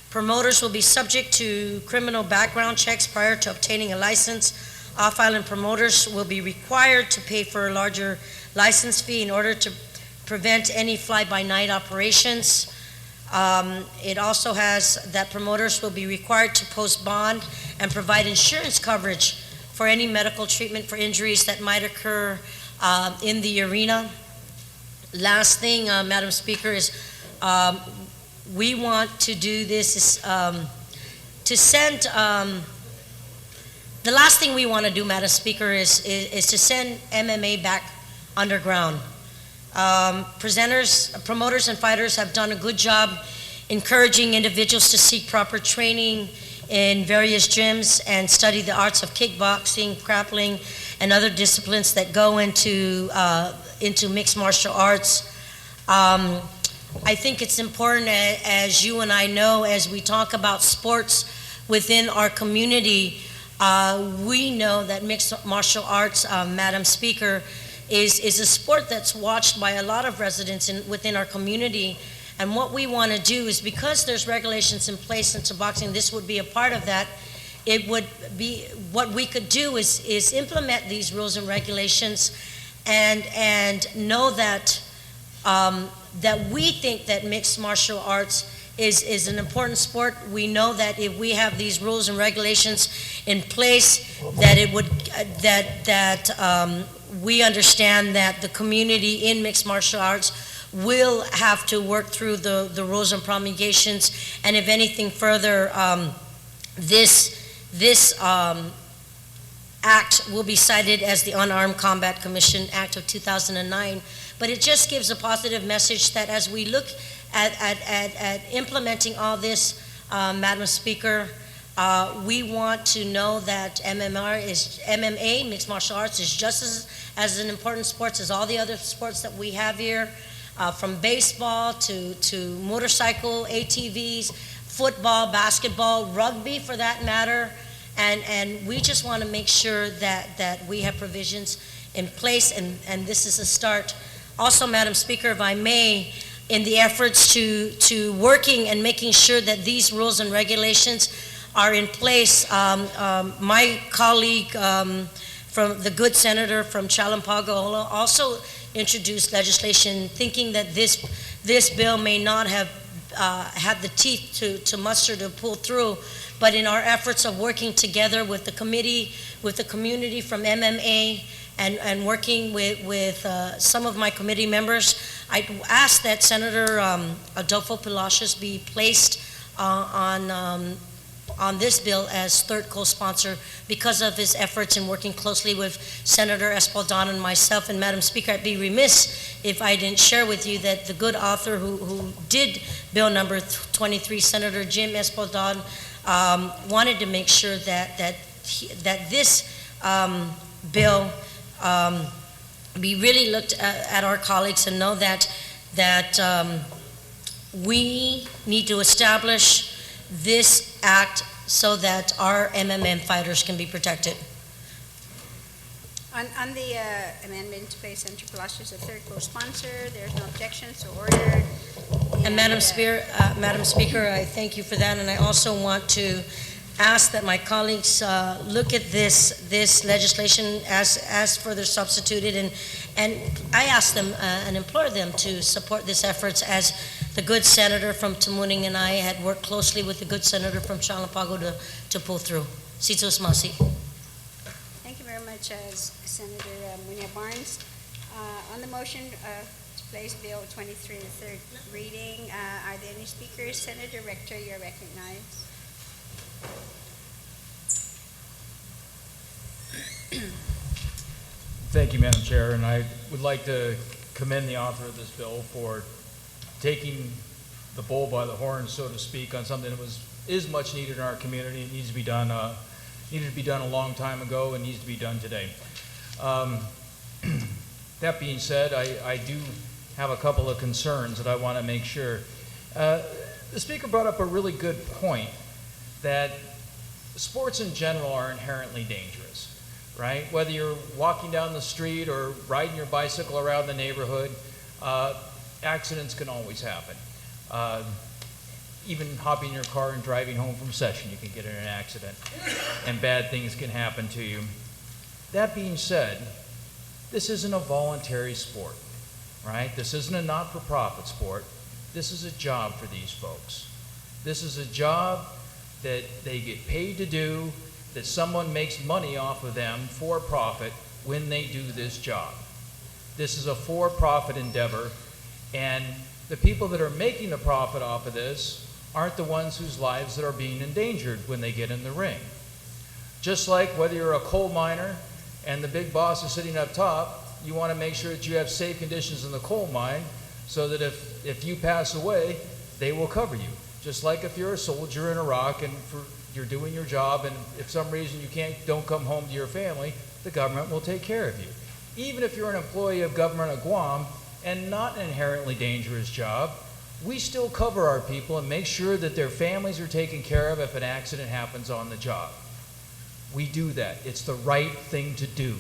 Promoters will be subject to criminal background checks prior to obtaining a license. Off-island promoters will be required to pay for a larger license fee in order to prevent any fly-by-night operations. It also has that promoters will be required to post bond and provide insurance coverage for any medical treatment for injuries that might occur in the arena. Last thing, Madam Speaker, is we want to do this is to send, the last thing we want to do, Madam Speaker, is to send MMA back underground. Promoters and fighters have done a good job encouraging individuals to seek proper training in various gyms and study the arts of kickboxing, grappling, and other disciplines that go into mixed martial arts. I think it's important, as you and I know, as we talk about sports within our community, we know that mixed martial arts, Madam Speaker, is a sport that's watched by a lot of residents within our community. And what we want to do is, because there's regulations in place into boxing, this would be a part of that. It would be, what we could do is implement these rules and regulations and know that that we think that mixed martial arts is an important sport. We know that if we have these rules and regulations in place, that it would we understand that the community in mixed martial arts will have to work through the rules and promulgations, and if anything further, this act will be cited as the Unarmed Combat Commission Act of 2009. But it just gives a positive message that as we look at implementing all this, Madam Speaker, We want to know that MMA, mixed martial arts, is just as an important sport as all the other sports that we have here, from baseball to motorcycle, ATVs, football, basketball, rugby for that matter. And we just want to make sure that we have provisions in place, and this is a start. Also, Madam Speaker, if I may, in the efforts to working and making sure that these rules and regulations are in place, my colleague from the good senator from Chalampago also introduced legislation thinking that this bill may not have had the teeth to muster to pull through, but in our efforts of working together with the committee, with the community from MMA, and working with some of my committee members, I asked that Senator Adolfo Palacios be placed on this bill as third co-sponsor because of his efforts in working closely with Senator Espaldon and myself. And Madam Speaker, I'd be remiss if I didn't share with you that the good author who did bill number 23, Senator Jim Espaldon, wanted to make sure that this bill be really looked at our colleagues and know that we need to establish this act so that our MMM fighters can be protected. On the amendment to place Senator Palacios as a third co-sponsor, there's no objection, so ordered. And Madam Speaker, I thank you for that, and I also want to ask that my colleagues look at this legislation as further substituted, and I ask them and implore them to support this efforts as the good senator from Tamuning and I had worked closely with the good senator from Chalampago to pull through. Sitos Masi. Thank you very much, Senator Munia Barnes. On the motion to place Bill 23 in the third reading, are there any speakers? Senator Rector, you're recognized. Thank you, Madam Chair, and I would like to commend the author of this bill for taking the bull by the horns, so to speak, on something that is much needed in our community. It needs to be done. Needed to be done a long time ago, and needs to be done today. That being said, I do have a couple of concerns that I want to make sure. The speaker brought up a really good point that sports in general are inherently dangerous, right? Whether you're walking down the street or riding your bicycle around the neighborhood, accidents can always happen. Even hopping in your car and driving home from session, you can get in an accident, and bad things can happen to you. That being said, this isn't a voluntary sport, right? This isn't a not-for-profit sport. This is a job for these folks. This is a job that they get paid to do, that someone makes money off of them for profit when they do this job. This is a for-profit endeavor, and the people that are making the profit off of this aren't the ones whose lives that are being endangered when they get in the ring. Just like whether you're a coal miner and the big boss is sitting up top, you want to make sure that you have safe conditions in the coal mine so that if you pass away, they will cover you. Just like if you're a soldier in Iraq and you're doing your job, and if some reason you don't come home to your family, the government will take care of you. Even if you're an employee of government of Guam and not an inherently dangerous job, we still cover our people and make sure that their families are taken care of if an accident happens on the job. We do that. It's the right thing to do.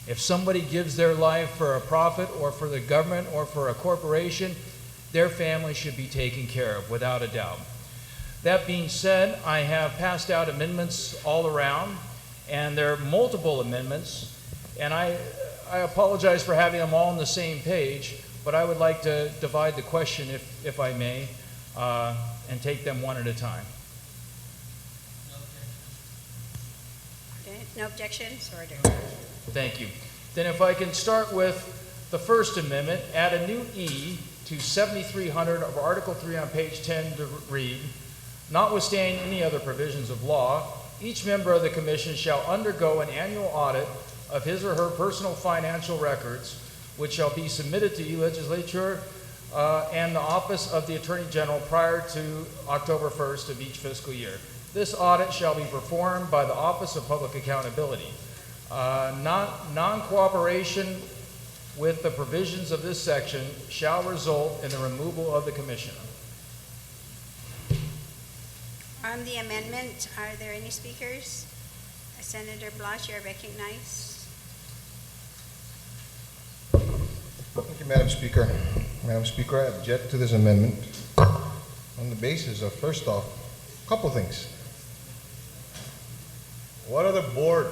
If somebody gives their life for a profit or for the government or for a corporation, their family should be taken care of, without a doubt. That being said, I have passed out amendments all around, and there are multiple amendments, and I apologize for having them all on the same page, but I would like to divide the question, if I may, and take them one at a time. Okay, no objections, ordered. Thank you. Then if I can start with the first amendment, add a new E to 7300 of Article 3 on page 10 to read, notwithstanding any other provisions of law, each member of the commission shall undergo an annual audit of his or her personal financial records, which shall be submitted to the legislature and the office of the Attorney General prior to October 1st of each fiscal year. This audit shall be performed by the Office of Public Accountability. Non-cooperation with the provisions of this section shall result in the removal of the commissioner. On the amendment, are there any speakers? Senator Blas, you are recognized. Thank you, Madam Speaker. Madam Speaker, I object to this amendment on the basis of, first off, a couple things. What other board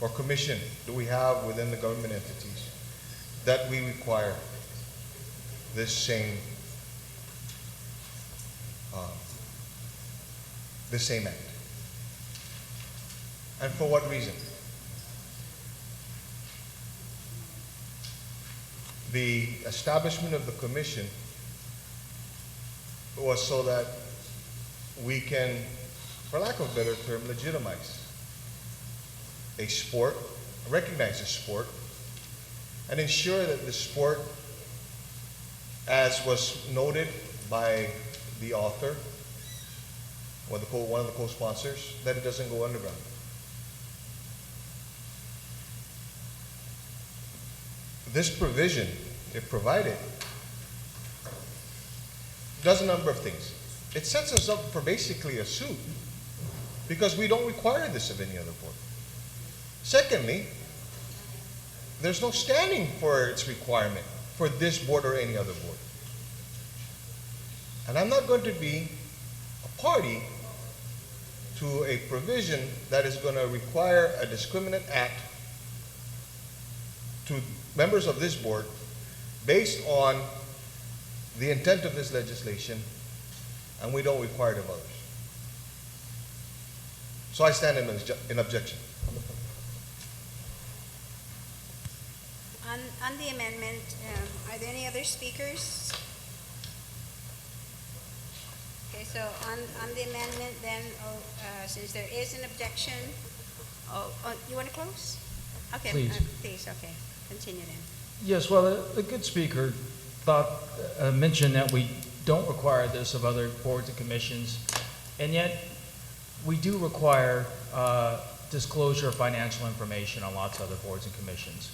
or commission do we have within the government entities that we require this same act? And for what reason? The establishment of the commission was so that we can, for lack of a better term, legitimize a sport, recognize a sport, and ensure that the sport, as was noted by the author, or one of the co-sponsors, that it doesn't go underground. This provision, if provided, does a number of things. It sets us up for basically a suit because we don't require this of any other board. Secondly, there's no standing for its requirement for this board or any other board. And I'm not going to be a party to a provision that is going to require a discriminate act to members of this board based on the intent of this legislation, and we don't require it of others. So I stand in objection. On the amendment, are there any other speakers? Okay, so on the amendment then, since there is an objection, you want to close? Okay, Please. Please, okay. Continue then. Yes, well, the good speaker mentioned that we don't require this of other boards and commissions, and yet we do require disclosure of financial information on lots of other boards and commissions,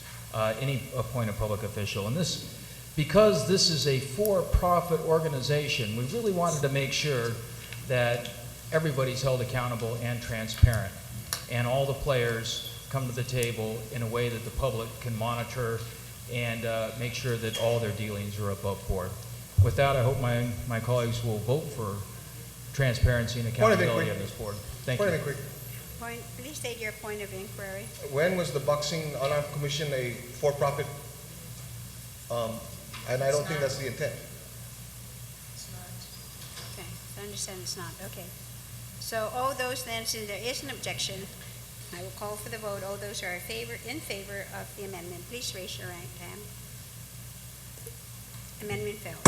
any appointed public official. And this, because this is a for-profit organization, we really wanted to make sure that everybody's held accountable and transparent, and all the players come to the table in a way that the public can monitor and make sure that all their dealings are above board. With that, I hope my colleagues will vote for transparency and accountability on this board. Thank you. Please state your point of inquiry. When was the Boxing Unarmed Commission a for-profit? And I don't think that's the intent. It's not. Okay, so I understand it's not. Okay. So all those then, since there is an objection, I will call for the vote. All those who are in favor of the amendment, please raise your right hand. Amendment failed.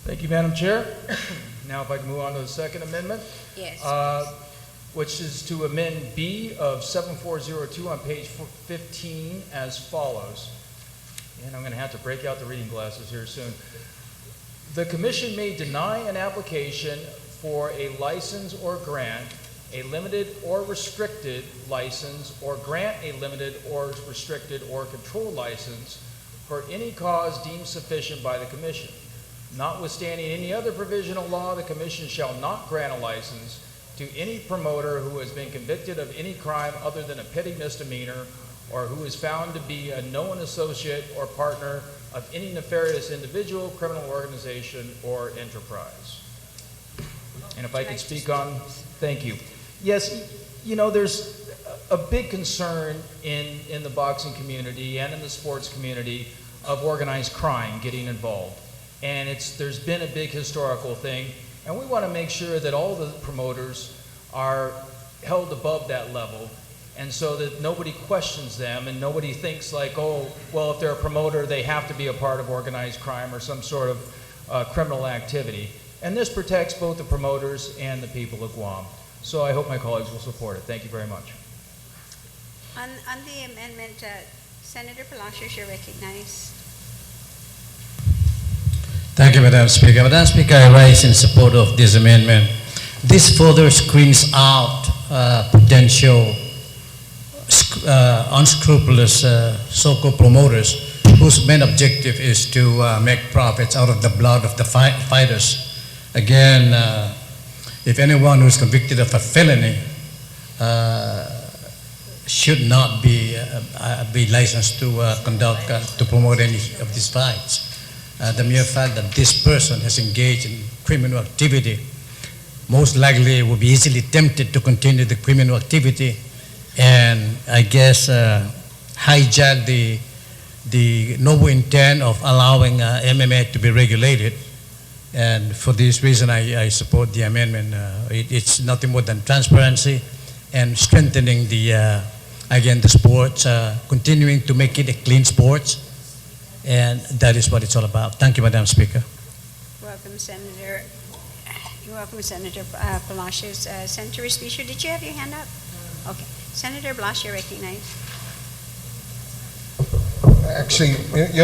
Thank you, Madam Chair. Now if I can move on to the second amendment. Yes. Which is to amend B of 7402 on page 15 as follows. And I'm going to have to break out the reading glasses here soon. The Commission may deny an application for a license or grant, a limited or restricted license, or grant a limited or restricted or controlled license for any cause deemed sufficient by the Commission. Notwithstanding any other provisional law, the Commission shall not grant a license to any promoter who has been convicted of any crime other than a petty misdemeanor, or who is found to be a known associate or partner of any nefarious individual, criminal organization, or enterprise. And if I could speak on, thank you. Yes, you know, there's a big concern in the boxing community and in the sports community of organized crime getting involved. And there's been a big historical thing, and we want to make sure that all the promoters are held above that level, and so that nobody questions them and nobody thinks like, oh, well, if they're a promoter, they have to be a part of organized crime or some sort of criminal activity. And this protects both the promoters and the people of Guam. So I hope my colleagues will support it. Thank you very much. On the amendment, Senator Palacios, you're recognized. Thank you, Madam Speaker. Madam Speaker, I rise in support of this amendment. This further screens out potential unscrupulous so-called promoters whose main objective is to make profits out of the blood of the fighters. Again, if anyone who is convicted of a felony should not be licensed to to promote any of these fights. The mere fact that this person has engaged in criminal activity most likely will be easily tempted to continue the criminal activity and I guess hijack the noble intent of allowing MMA to be regulated. And for this reason, I support the amendment. It's nothing more than transparency and strengthening the sports, continuing to make it a clean sport, and that is what it's all about. Thank you, Madam Speaker. Welcome, Senator. You're welcome, Senator Palacios. Senator Respicio, did you have your hand up? Okay. Senator Blas, you're recognized. Actually,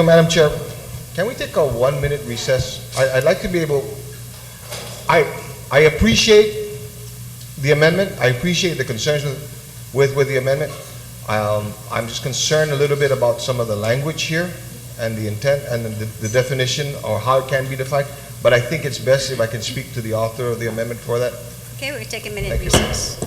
Madam Chair, can we take a 1-minute recess? I'd like to be able, I appreciate the amendment. I appreciate the concerns with the amendment. I'm just concerned a little bit about some of the language here and the intent and the definition or how it can be defined. But I think it's best if I can speak to the author of the amendment for that. Okay, we'll take a minute recess.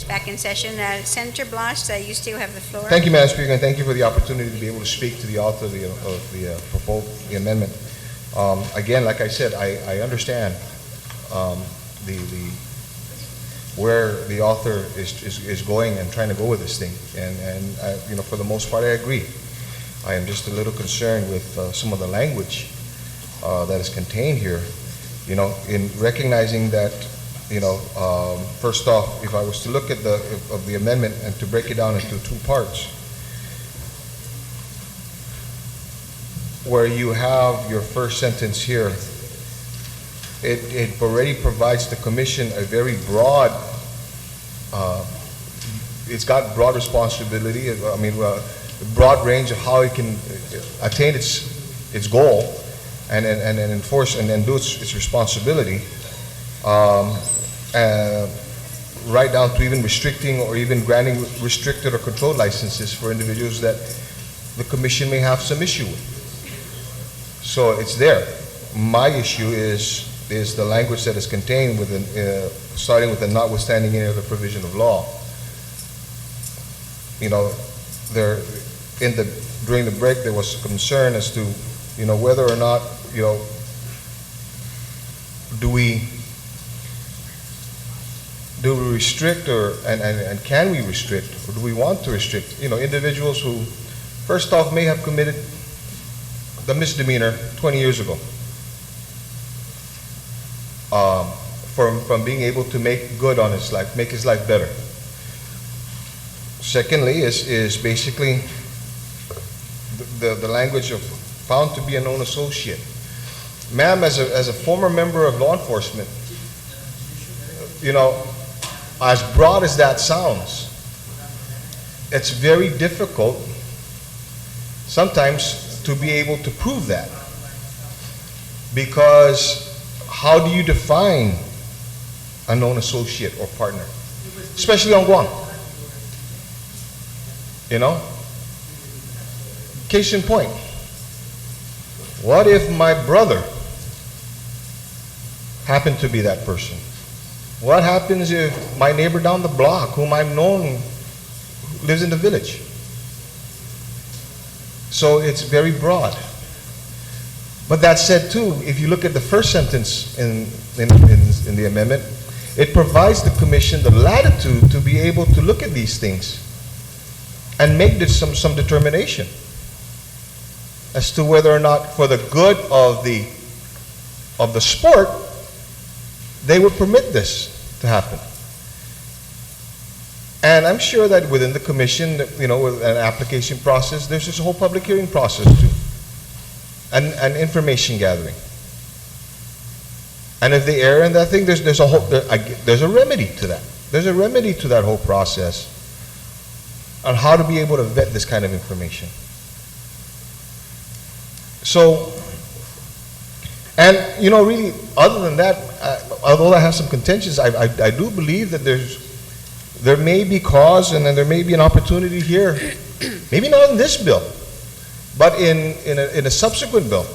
back in session. Senator Blas, you still have the floor. Thank you, Madam Speaker, and thank you for the opportunity to be able to speak to the author of the amendment. Again, like I said, I understand where the author is going and trying to go with this thing, and I, for the most part, I agree. I am just a little concerned with some of the language that is contained here. In recognizing that, first off, if I was to look at the amendment and to break it down into two parts, where you have your first sentence here, it already provides the commission a very broad, it's got broad responsibility, a broad range of how it can attain its goal and enforce and do its responsibility, right down to even restricting or even granting restricted or controlled licenses for individuals that the commission may have some issue with. So it's there. My issue is the language that is contained within, starting with the notwithstanding any other provision of law. During the break, there was concern as to, whether or not, do we restrict and can we restrict, or do we want to restrict, individuals who, first off, may have committed the misdemeanor 20 years ago, from being able to make good on his life, make his life better. Secondly, is basically the language of found to be a known associate. Ma'am, as a former member of law enforcement, as broad as that sounds, it's very difficult sometimes to be able to prove that. Because how do you define a known associate or partner? Especially on Guam. Case in point, what if my brother happened to be that person? What happens if my neighbor down the block, whom I've known, lives in the village? So it's very broad. But that said too, if you look at the first sentence in the amendment, it provides the commission the latitude to be able to look at these things and make some determination as to whether or not, for the good of the sport, they would permit this to happen. And I'm sure that within the commission, with an application process, there's this whole public hearing process too, and information gathering. And if they err in that thing, there's a remedy to that. There's a remedy to that whole process on how to be able to vet this kind of information. So, and really, other than that, although I have some contentions, I do believe that there may be cause and then there may be an opportunity here, maybe not in this bill, but in a subsequent bill,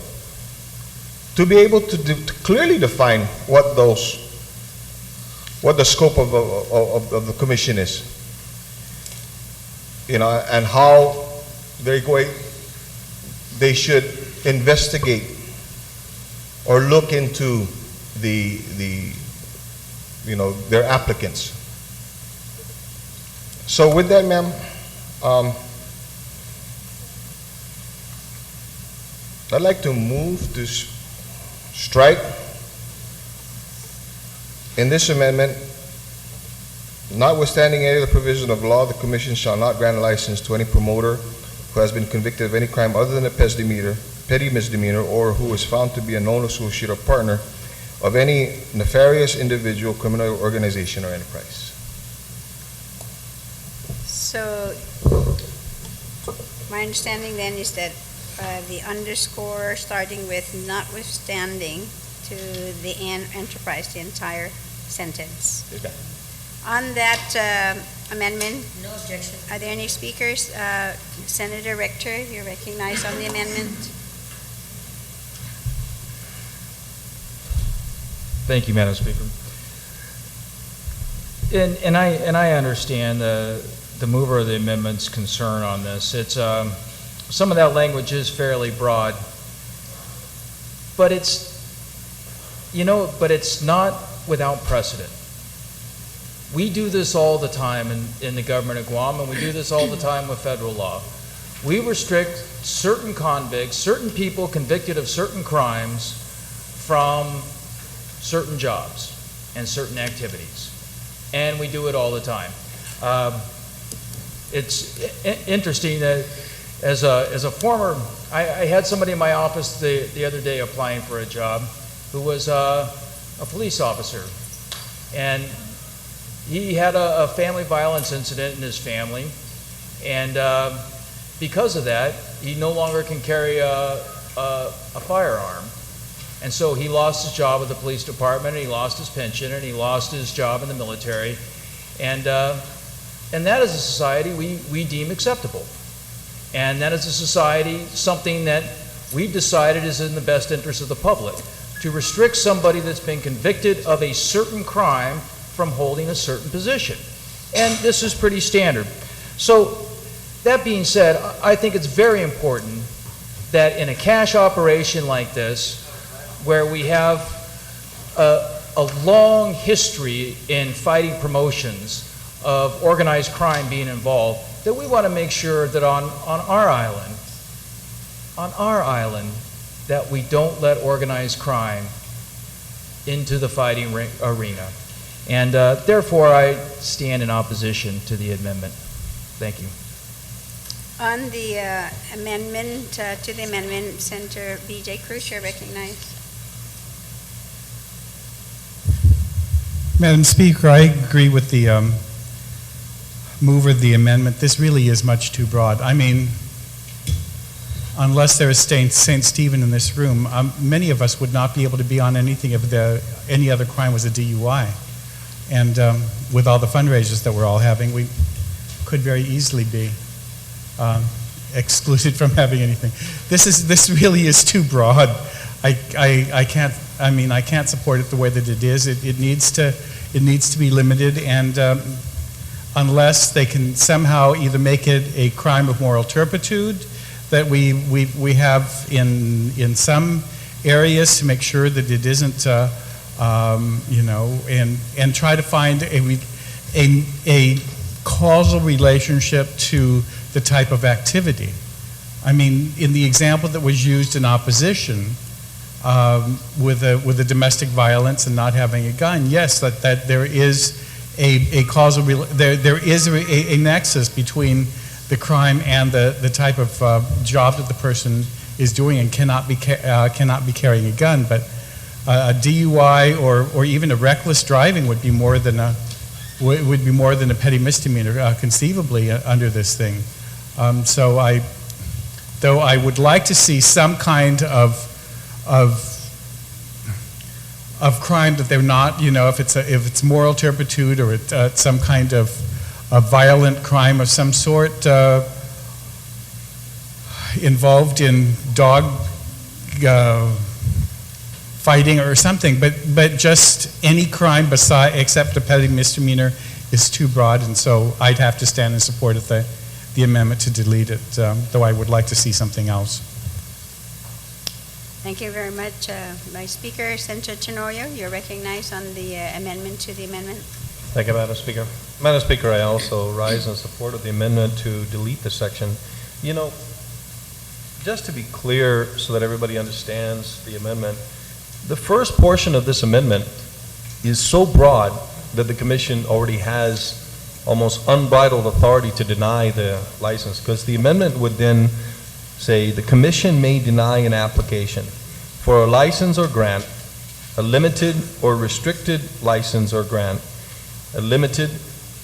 to be able to clearly define what the scope of the commission is, and how they should investigate or look into their applicants. So with that, ma'am, I'd like to move to strike in this amendment, notwithstanding any other provision of law, the commission shall not grant a license to any promoter who has been convicted of any crime other than a petty misdemeanor, or who is found to be a known associate or partner of any nefarious individual, criminal organization, or enterprise. So, my understanding then is that the underscore starting with notwithstanding to the enterprise, the entire sentence. Okay. On that amendment, No objection. are there any speakers? Senator Rector, you're recognized on the amendment. Thank you, Madam Speaker. And I understand the mover of the amendment's concern on this. It's some of that language is fairly broad, but it's not without precedent. We do this all the time in the government of Guam, and we do this all the time with federal law. We restrict certain convicts, certain people convicted of certain crimes from certain jobs and certain activities. And we do it all the time. It's interesting that as a former, I had somebody in my office the other day applying for a job who was a police officer. And he had a family violence incident in his family. And because of that, he no longer can carry a firearm. And so he lost his job at the police department, and he lost his pension, and he lost his job in the military. And that is a society we deem acceptable. And that is a society, something that we've decided is in the best interest of the public, to restrict somebody that's been convicted of a certain crime from holding a certain position. And this is pretty standard. So that being said, I think it's very important that in a cash operation like this, where we have a long history in fighting promotions of organized crime being involved, that we want to make sure that on our island, that we don't let organized crime into the fighting arena. And therefore, I stand in opposition to the amendment. Thank you. On the amendment, to the amendment, Senator B.J. Cruz, you're recognized. Madam Speaker, I agree with the mover of the amendment. This really is much too broad. I mean, unless there is St. Stephen in this room, many of us would not be able to be on anything if any other crime was a DUI. And with all the fundraisers that we're all having, we could very easily be excluded from having anything. This really is too broad. I can't support it the way that it is. It needs to be limited, and unless they can somehow either make it a crime of moral turpitude that we have in some areas to make sure that it isn't, and try to find a causal relationship to the type of activity. I mean, in the example that was used in opposition, with the domestic violence and not having a gun, yes, that there is a causal there is a nexus between the crime and the type of job that the person is doing, and cannot be carrying a gun. But a DUI or even a reckless driving would be more than a petty misdemeanor, conceivably, under this thing. Though I would like to see some kind of crime that they're not, if it's moral turpitude or it's some kind of a violent crime of some sort, involved in dog fighting or something, but just any crime except a petty misdemeanor is too broad, and so I'd have to stand in support of the amendment to delete it, though I would like to see something else. Thank you very much, Vice Speaker. Senator Tenorio, you're recognized on the amendment to the amendment. Thank you, Madam Speaker. Madam Speaker, I also rise in support of the amendment to delete the section. Just to be clear so that everybody understands the amendment, the first portion of this amendment is so broad that the Commission already has almost unbridled authority to deny the license, because the amendment would then say the Commission may deny an application for a license or grant, a limited or restricted license or grant, a limited,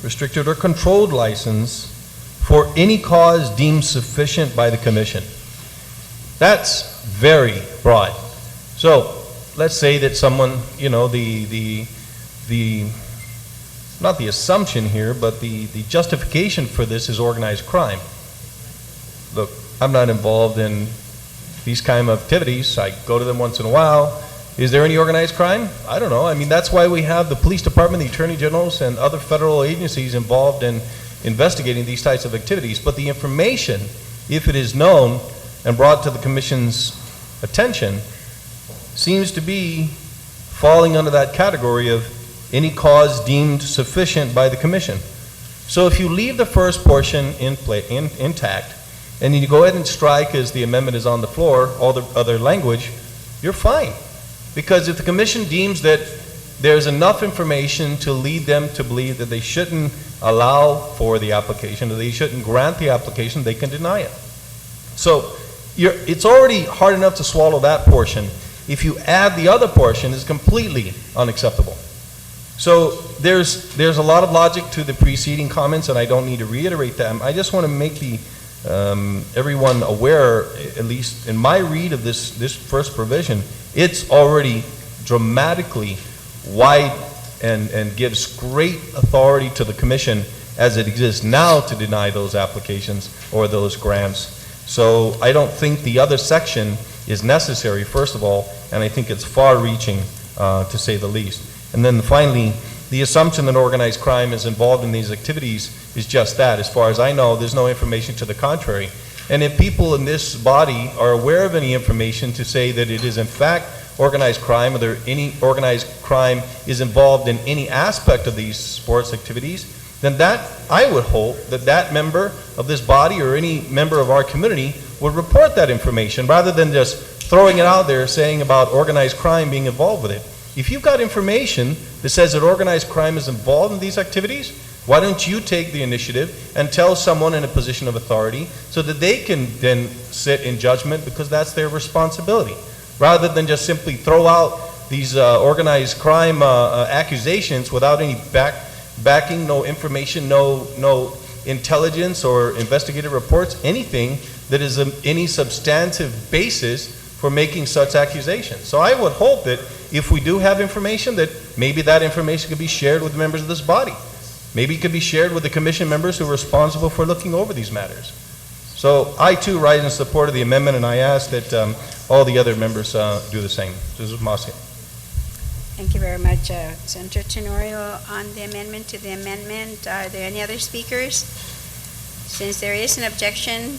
restricted, or controlled license for any cause deemed sufficient by the Commission. That's very broad. So let's say that someone, not the assumption here, but the justification for this is organized crime. Look, I'm not involved in these kind of activities. I go to them once in a while. Is there any organized crime? I don't know. I mean, that's why we have the police department, the attorney generals, and other federal agencies involved in investigating these types of activities. But the information, if it is known and brought to the commission's attention, seems to be falling under that category of any cause deemed sufficient by the commission. So if you leave the first portion intact, and then you go ahead and strike, as the amendment is on the floor, all the other language, you're fine. Because if the commission deems that there's enough information to lead them to believe that they shouldn't allow for the application, or they shouldn't grant the application, they can deny it. So it's already hard enough to swallow that portion. If you add the other portion, it's completely unacceptable. So there's a lot of logic to the preceding comments, and I don't need to reiterate them. I just want to make everyone aware, at least in my read of this first provision, it's already dramatically wide and gives great authority to the commission as it exists now to deny those applications or those grants. So I don't think the other section is necessary, first of all, and I think it's far-reaching, to say the least. And then finally, the assumption that organized crime is involved in these activities is just that. As far as I know, there's no information to the contrary. And if people in this body are aware of any information to say that it is in fact organized crime, or any organized crime is involved in any aspect of these sports activities, then that, I would hope that that member of this body or any member of our community would report that information rather than just throwing it out there saying about organized crime being involved with it. If you've got information that says that organized crime is involved in these activities, why don't you take the initiative and tell someone in a position of authority so that they can then sit in judgment, because that's their responsibility, rather than just simply throw out these organized crime accusations without any backing, no information, no intelligence or investigative reports, anything that is any substantive basis for making such accusations. So I would hope that if we do have information, that maybe that information could be shared with members of this body. Maybe it could be shared with the commission members who are responsible for looking over these matters. So I too rise in support of the amendment, and I ask that all the other members do the same. This is Masya. Thank you very much, Senator Tenorio. On the amendment to the amendment, are there any other speakers? Since there is an objection,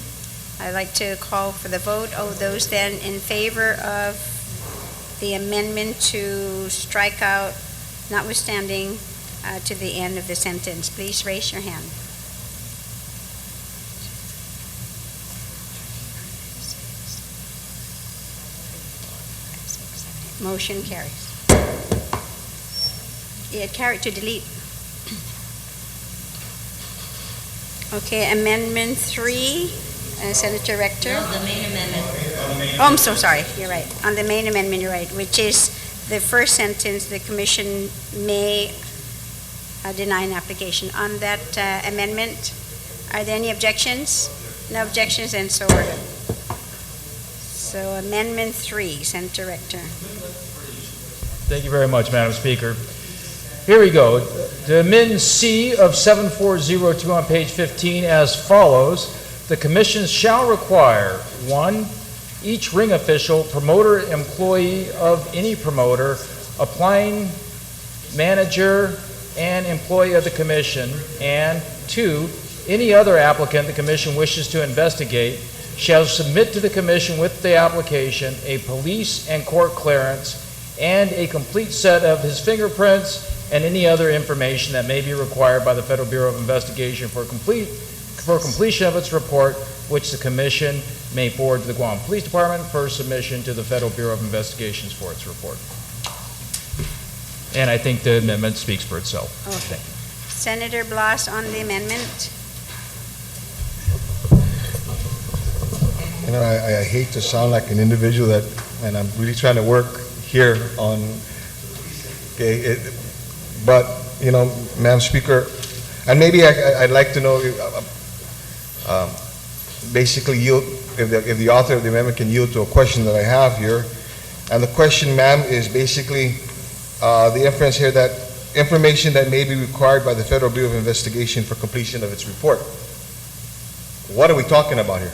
I'd like to call for the vote. All those then in favor of the amendment to strike out notwithstanding to the end of the sentence, please raise your hand. Motion carries. It carried to delete. Okay, Amendment 3, Senator Rector. No, the main amendment. Oh, I'm so sorry. You're right. On the main amendment, you're right, which is the first sentence, the commission may deny an application. On that amendment, are there any objections? No objections, and so ordered. So Amendment 3, Senator Rector. Thank you very much, Madam Speaker. Here we go. To amend C of 7402 on page 15 as follows. The commission shall require, 1, each ring official, promoter, employee of any promoter, applying manager, and employee of the commission, and 2, any other applicant the commission wishes to investigate shall submit to the commission with the application a police and court clearance and a complete set of his fingerprints and any other information that may be required by the Federal Bureau of Investigation for completion of its report, which the commission may forward to the Guam Police Department for submission to the Federal Bureau of Investigations for its report. And I think the amendment speaks for itself. Okay. Senator Blas on the amendment. You know, I hate to sound like an individual and I'm really trying to work here on, okay, but, you know, Madam Speaker, and maybe I'd like to know, basically yield, if the author of the amendment can yield to a question that I have here. And the question, ma'am, is basically the inference here that information that may be required by the Federal Bureau of Investigation for completion of its report. What are we talking about here?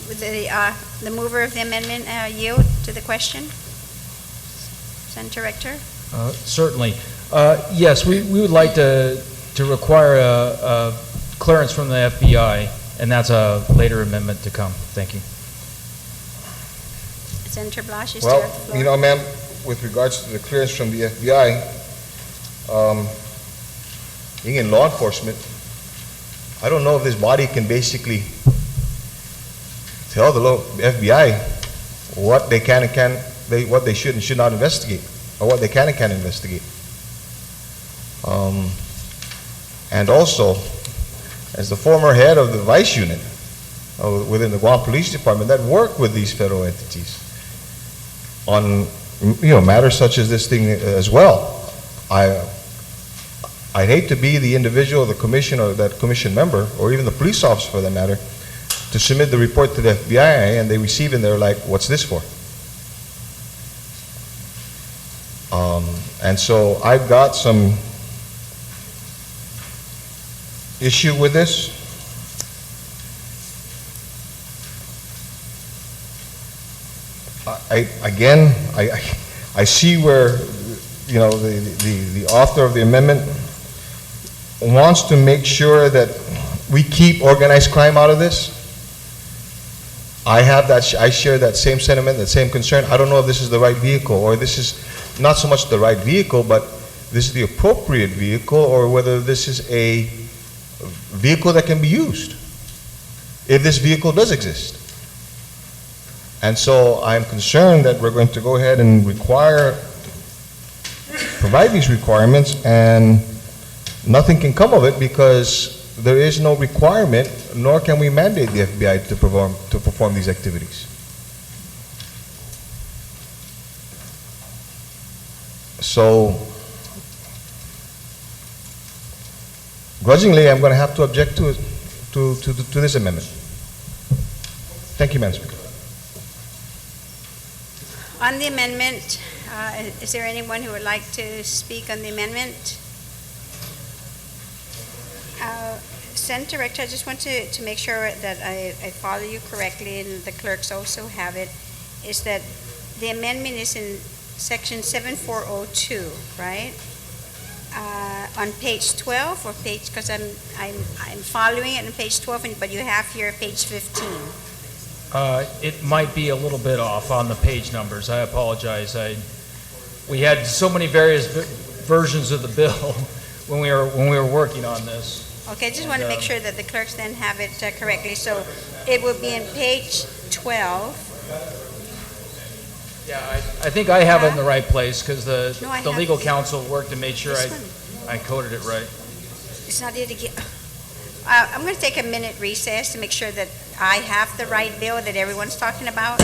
Would the mover of the amendment yield to the question? Senator Rector? Certainly. Yes, we would like to require a clearance from the FBI, and that's a later amendment to come. Thank you. Senator Blas, you still have the floor. Well, ma'am, with regards to the clearance from the FBI, being in law enforcement, I don't know if this body can basically tell the FBI what they can and what they should and should not investigate, or what they can and can't investigate. And also, as the former head of the vice unit within the Guam Police Department that worked with these federal entities on matters such as this thing as well, I'd hate to be the individual, the commission, or that commission member, or even the police officer for that matter, to submit the report to the FBI and they receive it and they're like, what's this for? And so I've got some issue with this. I see where the author of the amendment wants to make sure that we keep organized crime out of this. I share that same sentiment, that same concern. I don't know if this is the right vehicle, or this is not so much the right vehicle, but this is the appropriate vehicle, or whether this is a vehicle that can be used, if this vehicle does exist. And so I'm concerned that we're going to go ahead and provide these requirements, and nothing can come of it because there is no requirement, nor can we mandate the FBI to perform these activities. So, grudgingly, I'm going to have to object to this amendment. Thank you, Madam Speaker. On the amendment, is there anyone who would like to speak on the amendment? Senator Rector, I just want to make sure that I follow you correctly, and the clerks also have it, is that the amendment is in section 7402, right? On page 12 or page, because I'm following it on page 12, but you have here page 15. It might be a little bit off on the page numbers. I apologize. We had so many various versions of the bill when we were working on this. Okay, I just want to make sure that the clerks then have it correctly. So it will be in page 12. Yeah, I think I have it in the right place because the No, legal counsel worked and made sure This I coded it right. It's not it again. I'm going to take a minute recess to make sure that I have the right bill that everyone's talking about.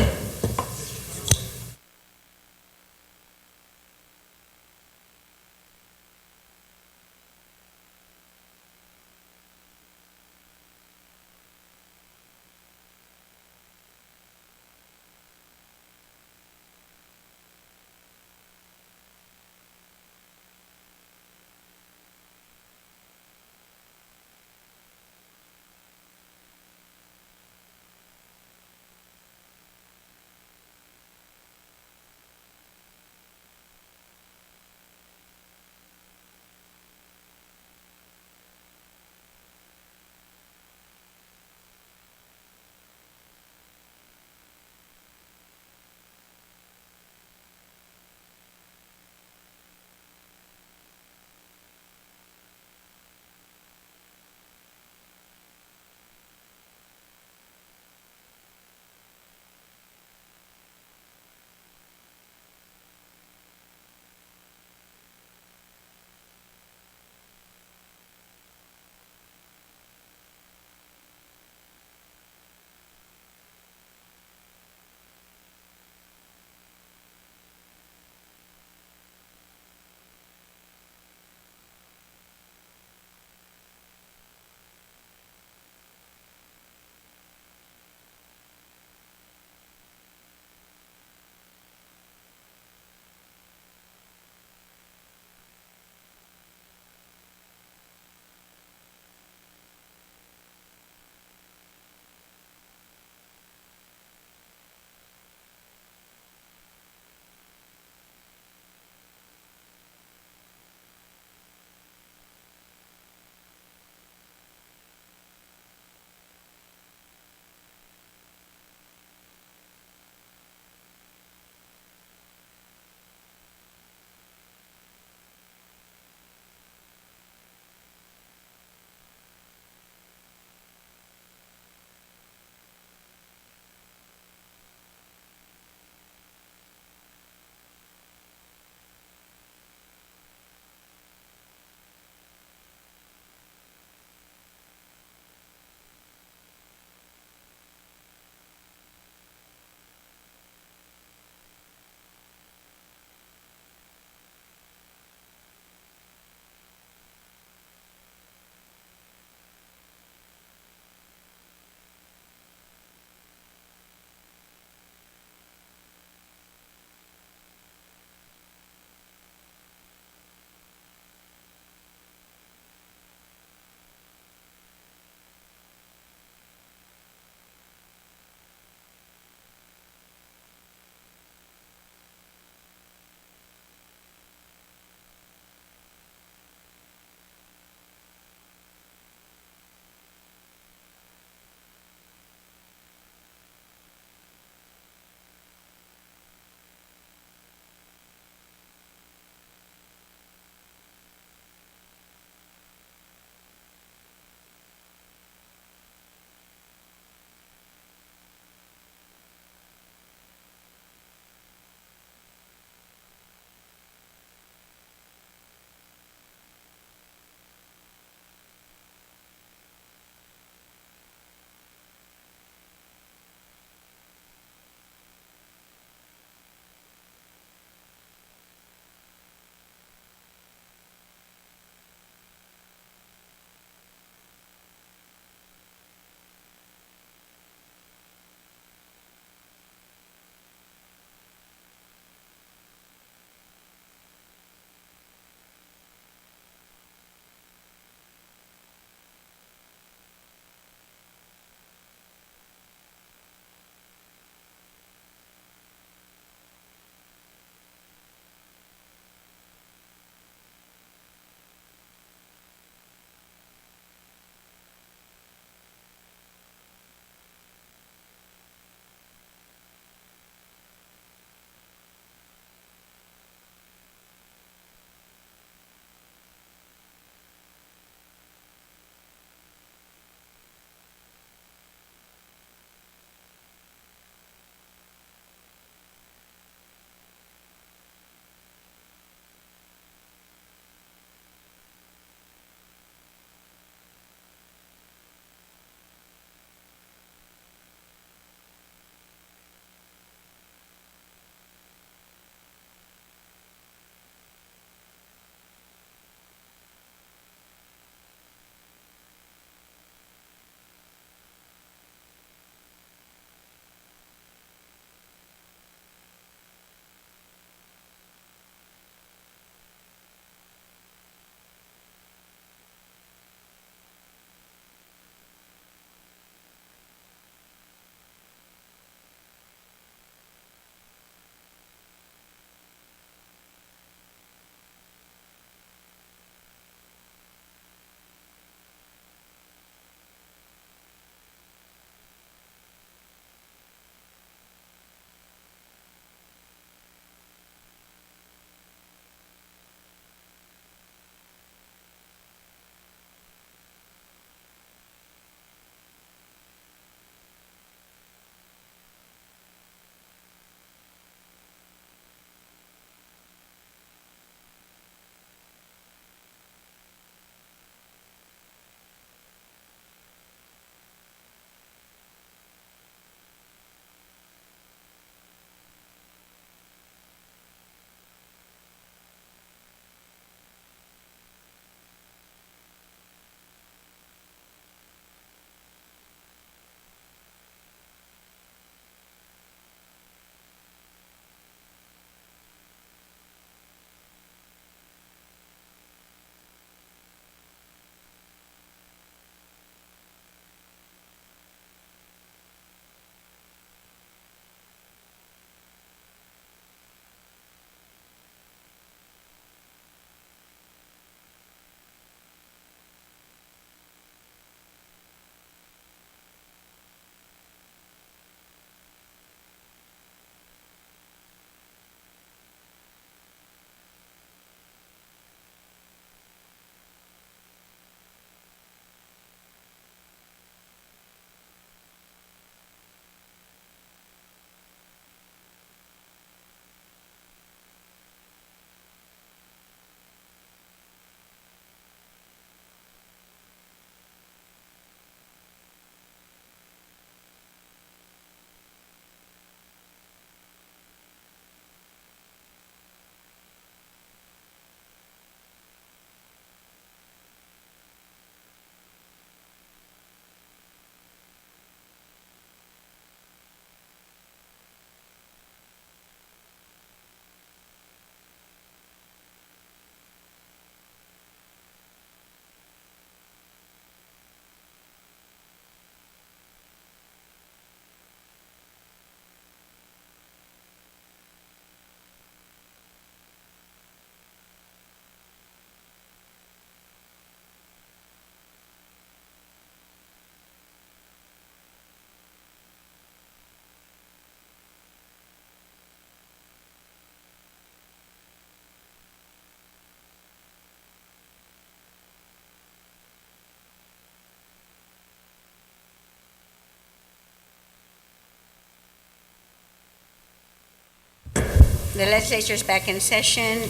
The legislature is back in session.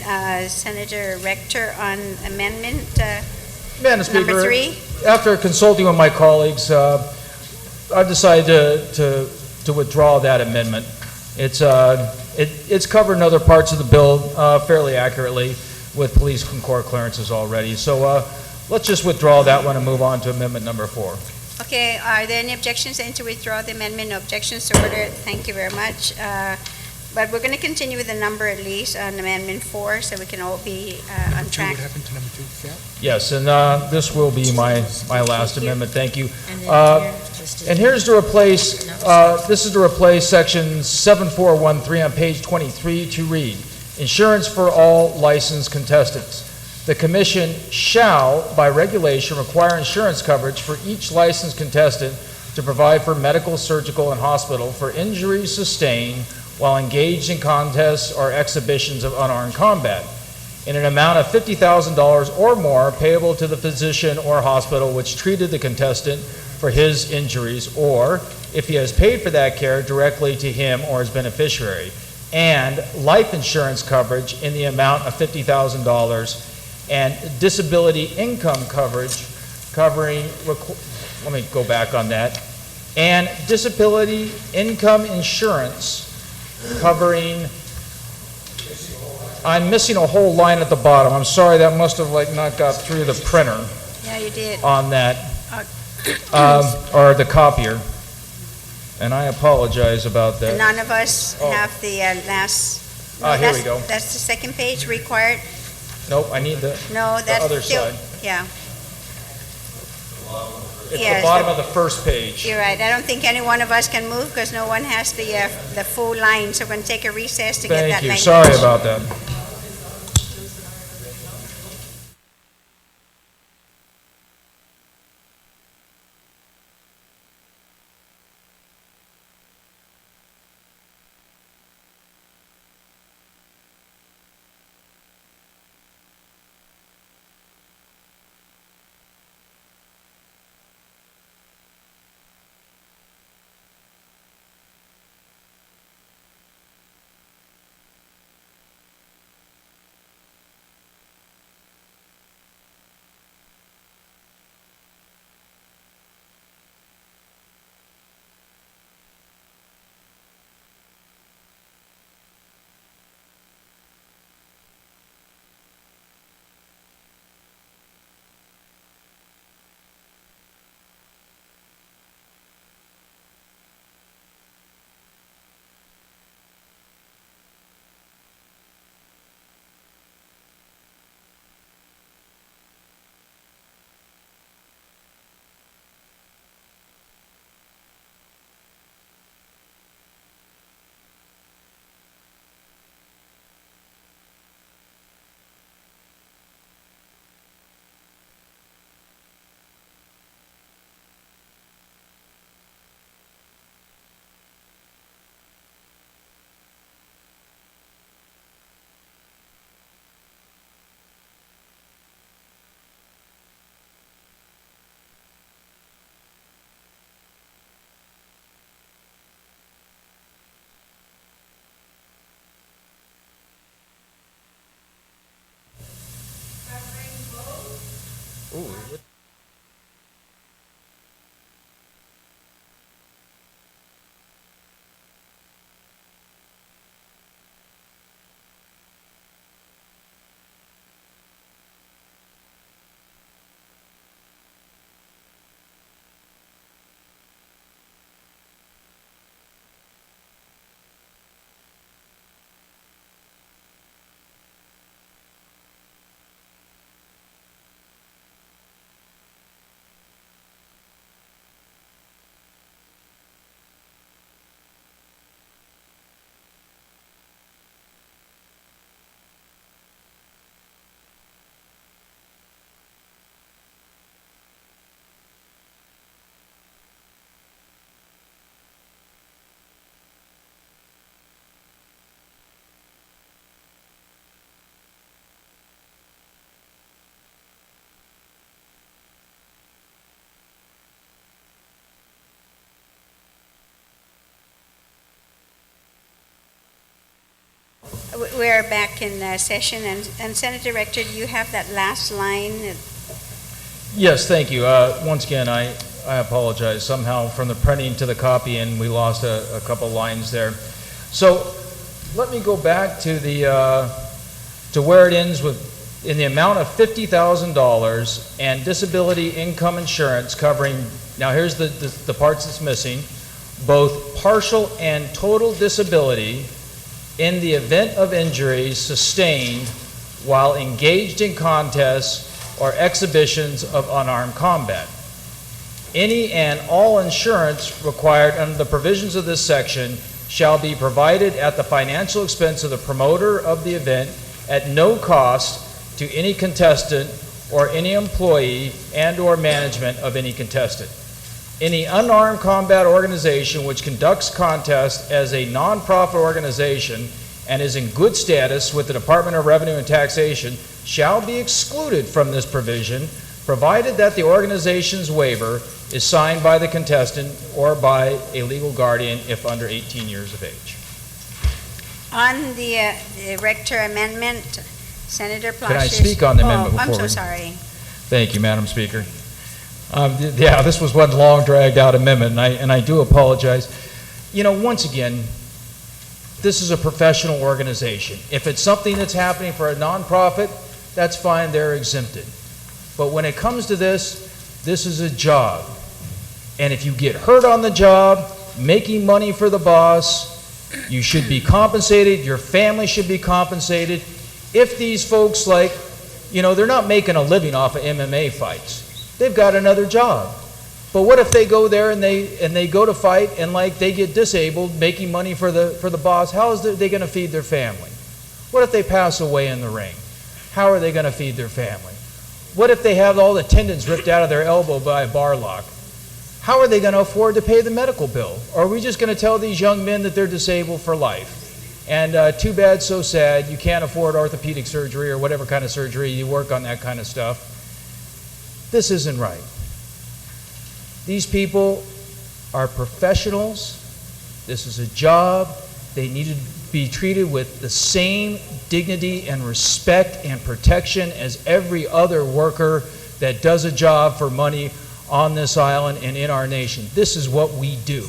Senator Rector on amendment Madam number Speaker, 3. after consulting with my colleagues, I've decided to withdraw that amendment. It's covered in other parts of the bill fairly accurately with police and court clearances already. So let's just withdraw that one and move on to amendment number 4. Okay, are there any objections then to withdraw the amendment? No objections to order. Thank you very much. But we're going to continue with the number at least on amendment 4 so we can all be on track. What happened to number 2? Fail? Yes, and this will be my last amendment. Thank you. And then here, just to- And here's to replace, this is to replace section 7413 on page 23 to read, insurance for all licensed contestants. The commission shall, by regulation, require insurance coverage for each licensed contestant to provide for medical, surgical, and hospital for injuries sustained while engaged in contests or exhibitions of unarmed combat, in an amount of $50,000 or more payable to the physician or hospital which treated the contestant for his injuries, or, if he has paid for that care, directly to him or his beneficiary, and life insurance coverage in the amount of $50,000, and disability income coverage covering, let me go back on that, and disability income insurance covering, I'm missing a whole line at the bottom. I'm sorry, that must have not got through the printer Yeah, you did. on that, or the copier. And I apologize about that. None of us Oh. have the last. Here we go. That's the second page required. Nope, I need the No, that's other still, side. yeah. It's Yes, the bottom of the first page. You're right. I don't think any one of us can move because no one has the full line. So we're going to take a recess to get that Thank you. language. Sorry about that. We're back in session, and Senator Rector, do you have that last line? Yes, thank you. Once again, I apologize. Somehow from the printing to the copying, we lost a couple lines there. So let me go back to to where it ends with in the amount of $50,000 and disability income insurance covering, now here's the parts that's missing, both partial and total disability in the event of injuries sustained while engaged in contests or exhibitions of unarmed combat. Any and all insurance required under the provisions of this section shall be provided at the financial expense of the promoter of the event at no cost to any contestant or any employee and or management of any contestant. Any unarmed combat organization which conducts contests as a nonprofit organization and is in good status with the Department of Revenue and Taxation shall be excluded from this provision, provided that the organization's waiver is signed by the contestant or by a legal guardian if under 18 years of age. On the Rector amendment, Senator Palacios. Can I speak on the amendment I'm before so we- sorry. Thank you, Madam Speaker. Yeah, this was one long, dragged-out amendment, and I do apologize. You know, once again, this is a professional organization. If it's something that's happening for a nonprofit, that's fine, they're exempted. But when it comes to this is a job. And if you get hurt on the job, making money for the boss, you should be compensated, your family should be compensated. If these folks, like, you know, they're not making a living off of MMA fights. They've got another job. But what if they go there and they go to fight and, like, they get disabled making money for the boss? How is they going to feed their family? What if they pass away in the ring? How are they going to feed their family? What if they have all the tendons ripped out of their elbow by a bar lock? How are they going to afford to pay the medical bill? Or are we just going to tell these young men that they're disabled for life? And too bad, so sad, you can't afford orthopedic surgery or whatever kind of surgery, you work on that kind of stuff. This isn't right. These people are professionals. This is a job. They need to be treated with the same dignity and respect and protection as every other worker that does a job for money on this island and in our nation. This is what we do.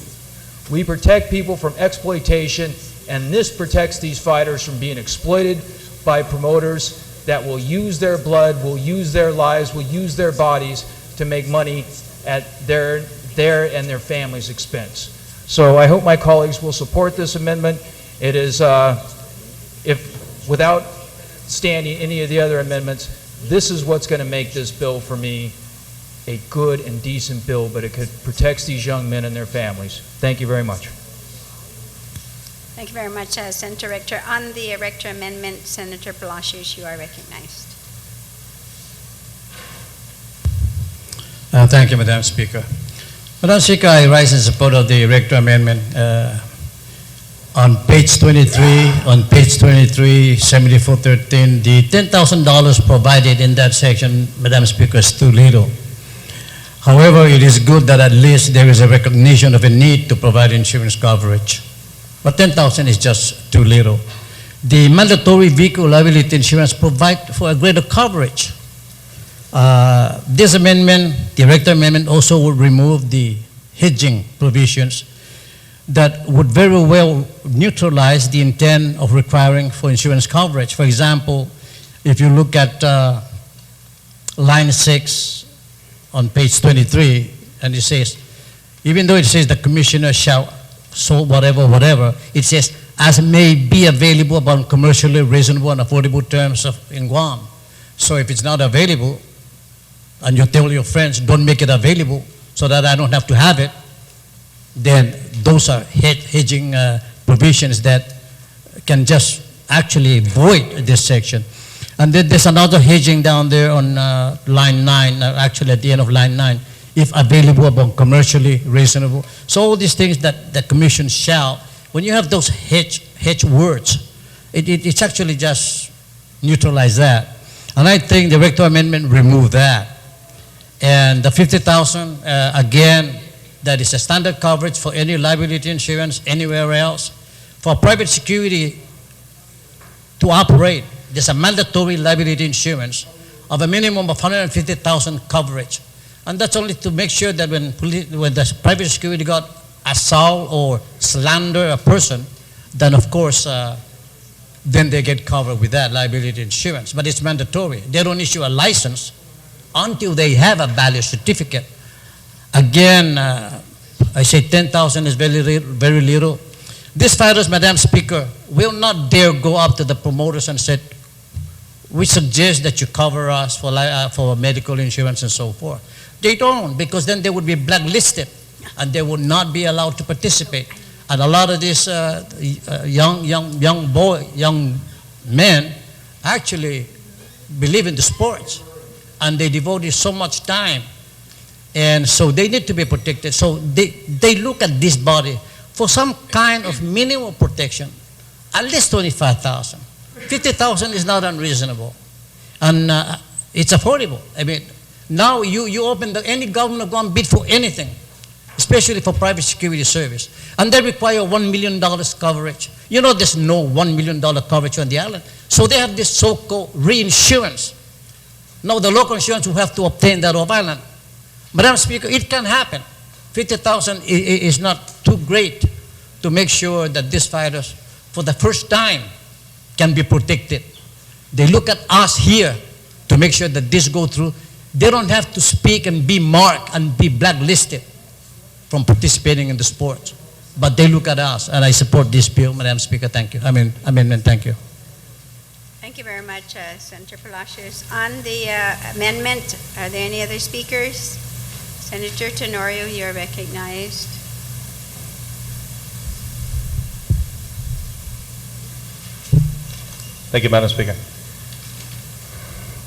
We protect people from exploitation, and this protects these fighters from being exploited by promoters that will use their blood, will use their lives, will use their bodies to make money at their and their family's expense. So I hope my colleagues will support this amendment. It is, if without standing any of the other amendments, this is what's going to make this bill for me a good and decent bill, but it protects these young men and their families. Thank you very much. Thank you very much, Senator Rector. On the Rector amendment, Senator Palacios, you are recognized. Thank you, Madam Speaker. Madam Speaker, I rise in support of the Rector amendment. On page 23, 7413, the $10,000 provided in that section, Madam Speaker, is too little. However, it is good that at least there is a recognition of a need to provide insurance coverage. But 10,000 is just too little. The mandatory vehicle liability insurance provides for a greater coverage. This amendment, the Rector amendment, also would remove the hedging provisions that would very well neutralize the intent of requiring for insurance coverage. For example, if you look at line 6 on page 23, and it says, even though it says the commissioner shall so whatever, it says, as may be available upon commercially reasonable and affordable terms in Guam. So if it's not available, and you tell your friends, don't make it available so that I don't have to have it, then those are hedging provisions that can just actually void this section. And then there's another hedging down there on line 9, actually at the end of line 9, if available upon commercially reasonable. So all these things that the commission shall, when you have those hedge words, it's actually just neutralize that. And I think the Rector amendment removed that. And the 50,000, again, that is a standard coverage for any liability insurance anywhere else. For private security to operate, there's a mandatory liability insurance of a minimum of 150,000 coverage. And that's only to make sure that when the private security guard assault or slander a person, then of course, then they get covered with that liability insurance. But it's mandatory. They don't issue a license until they have a valid certificate. Again, I say 10,000 is very little. These fighters, Madam Speaker, will not dare go up to the promoters and say, we suggest that you cover us for medical insurance and so forth. They don't, because then they would be blacklisted and they would not be allowed to participate. And a lot of these young men actually believe in the sports, and they devoted so much time, and so they need to be protected. So they look at this body for some kind of minimum protection, at least 25,000. 50,000 is not unreasonable, and it's affordable. I mean, now you open any government of Guam bid for anything, especially for private security service, and they require $1 million coverage. You know, there's no $1 million coverage on the island, so they have this so-called reinsurance. Now the local insurance will have to obtain that off island. Madam Speaker, it can happen. 50,000 is not too great to make sure that these fighters, for the first time, can be protected. They look at us here to make sure that this go through. They don't have to speak and be marked and be blacklisted from participating in the sports. But they look at us, and I support this bill, Madam Speaker. Thank you. Amendment, thank you. Thank you very much, Senator Palacios. On the amendment, are there any other speakers? Senator Tenorio, you are recognized. Thank you, Madam Speaker.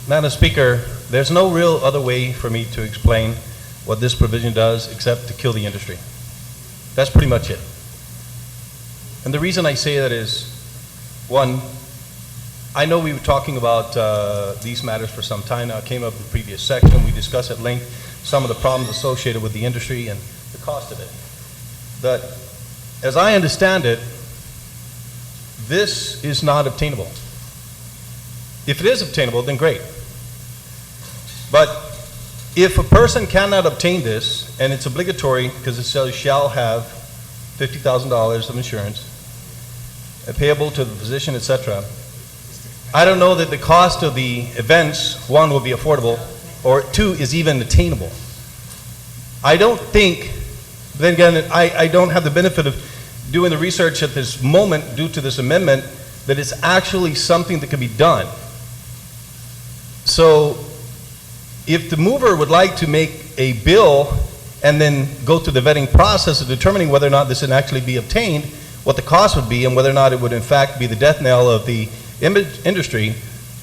Madam Speaker, there's no real other way for me to explain what this provision does except to kill the industry. That's pretty much it. And the reason I say that is, one, I know we were talking about these matters for some time now. It came up in the previous section. We discussed at length some of the problems associated with the industry and the cost of it. But as I understand it, this is not obtainable. If it is obtainable, then great. But if a person cannot obtain this, and it's obligatory because it says shall have $50,000 of insurance, payable to the physician, etc., I don't know that the cost of the events, one, will be affordable, or two, is even attainable. I don't think, then again, I don't have the benefit of doing the research at this moment due to this amendment, that it's actually something that can be done. So if the mover would like to make a bill and then go through the vetting process of determining whether or not this can actually be obtained, what the cost would be, and whether or not it would in fact be the death knell of the industry,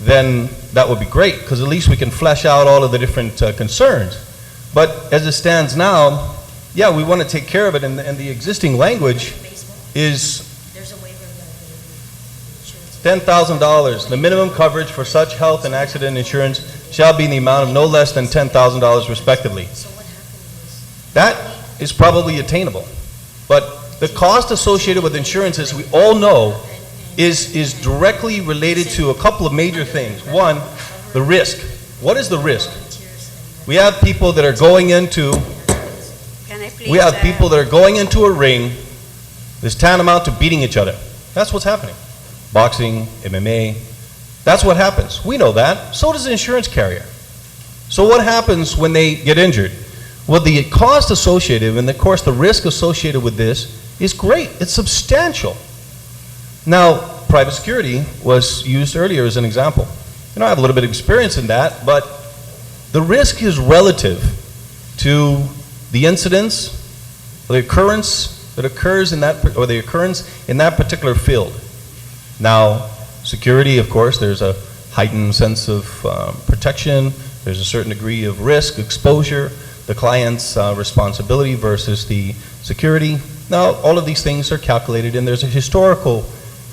then that would be great, because at least we can flesh out all of the different concerns. But as it stands now, yeah, we want to take care of it, and the existing language is $10,000. The minimum coverage for such health and accident insurance shall be in the amount of no less than $10,000 respectively. That is probably attainable. But the cost associated with insurance, as we all know, is directly related to a couple of major things. One, the risk. What is the risk? We have people that are going into a ring that's tantamount to beating each other. That's what's happening. Boxing, MMA, that's what happens. We know that. So does the insurance carrier. So what happens when they get injured? Well, the cost associated, and of course the risk associated with this, is great. It's substantial. Now, private security was used earlier as an example. I have a little bit of experience in that, but the risk is relative to the incidence, or the occurrence that occurs in that, or the occurrence in that particular field. Now, security, of course, there's a heightened sense of protection. There's a certain degree of risk, exposure, the client's responsibility versus the security. Now, all of these things are calculated, and there's a historical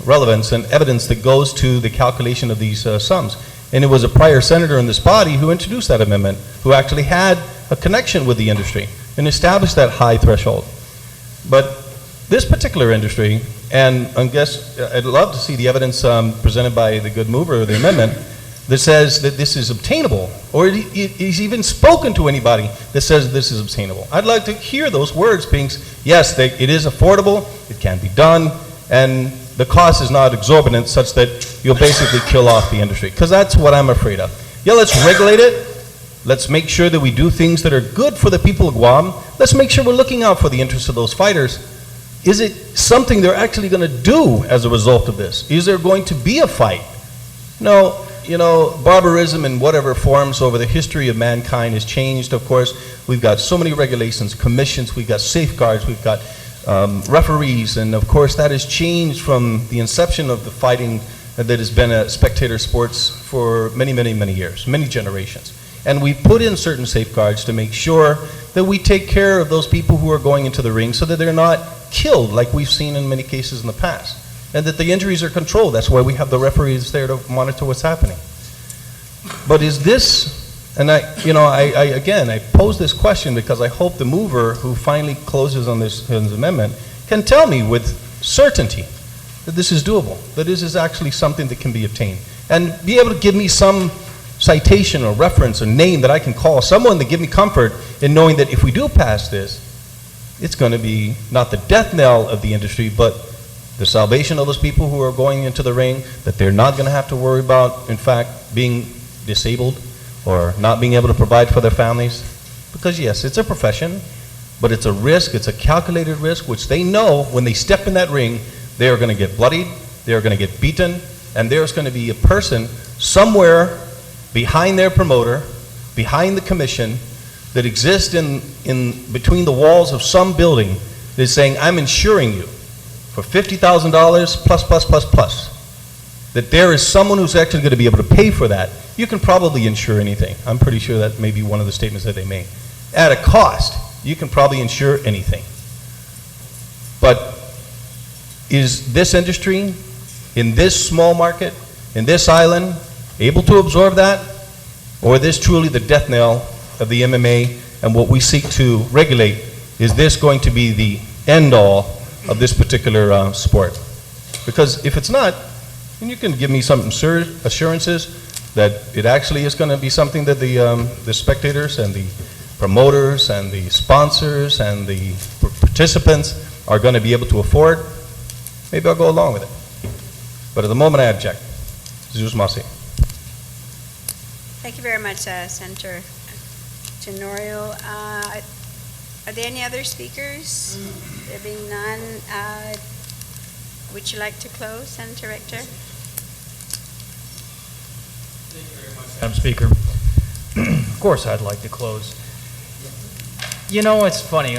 relevance and evidence that goes to the calculation of these sums. And it was a prior senator in this body who introduced that amendment, who actually had a connection with the industry and established that high threshold. But this particular industry, and I guess I'd love to see the evidence presented by the good mover of the amendment that says that this is obtainable, or he's even spoken to anybody that says this is obtainable. I'd like to hear those words being, yes, it is affordable, it can be done, and the cost is not exorbitant such that you'll basically kill off the industry, because that's what I'm afraid of. Yeah, let's regulate it. Let's make sure that we do things that are good for the people of Guam. Let's make sure we're looking out for the interests of those fighters. Is it something they're actually going to do as a result of this? Is there going to be a fight? No, you know, barbarism in whatever forms over the history of mankind has changed, of course. We've got so many regulations, commissions, we've got safeguards, we've got referees, and of course that has changed from the inception of the fighting that has been a spectator sports for many, many, many years, many generations. And we put in certain safeguards to make sure that we take care of those people who are going into the ring so that they're not killed like we've seen in many cases in the past, and that the injuries are controlled. That's why we have the referees there to monitor what's happening. But is this, and I pose this question because I hope the mover who finally closes on this amendment can tell me with certainty that this is doable, that this is actually something that can be obtained, and be able to give me some citation or reference or name that I can call, someone to give me comfort in knowing that if we do pass this, it's going to be not the death knell of the industry, but the salvation of those people who are going into the ring, that they're not going to have to worry about, in fact, being disabled or not being able to provide for their families. Because yes, it's a profession, but it's a risk, it's a calculated risk, which they know when they step in that ring, they are going to get bloodied, they are going to get beaten, and there's going to be a person somewhere behind their promoter, behind the commission, that exists in between the walls of some building that is saying, I'm insuring you for $50,000 plus, that there is someone who's actually going to be able to pay for that. You can probably insure anything. I'm pretty sure that may be one of the statements that they made. At a cost, you can probably insure anything. But is this industry, in this small market, in this island, able to absorb that? Or is this truly the death knell of the MMA, and what we seek to regulate? Is this going to be the end-all of this particular sport? Because if it's not, then you can give me some assurances that it actually is going to be something that the spectators and the promoters and the sponsors and the participants are going to be able to afford. Maybe I'll go along with it. But at the moment, I object. Zeus Masi. Thank you very much, Senator Tenorio. Are there any other speakers? There being none, would you like to close, Senator Rector? Thank you very much, Madam Speaker. Of course I'd like to close. You know, it's funny,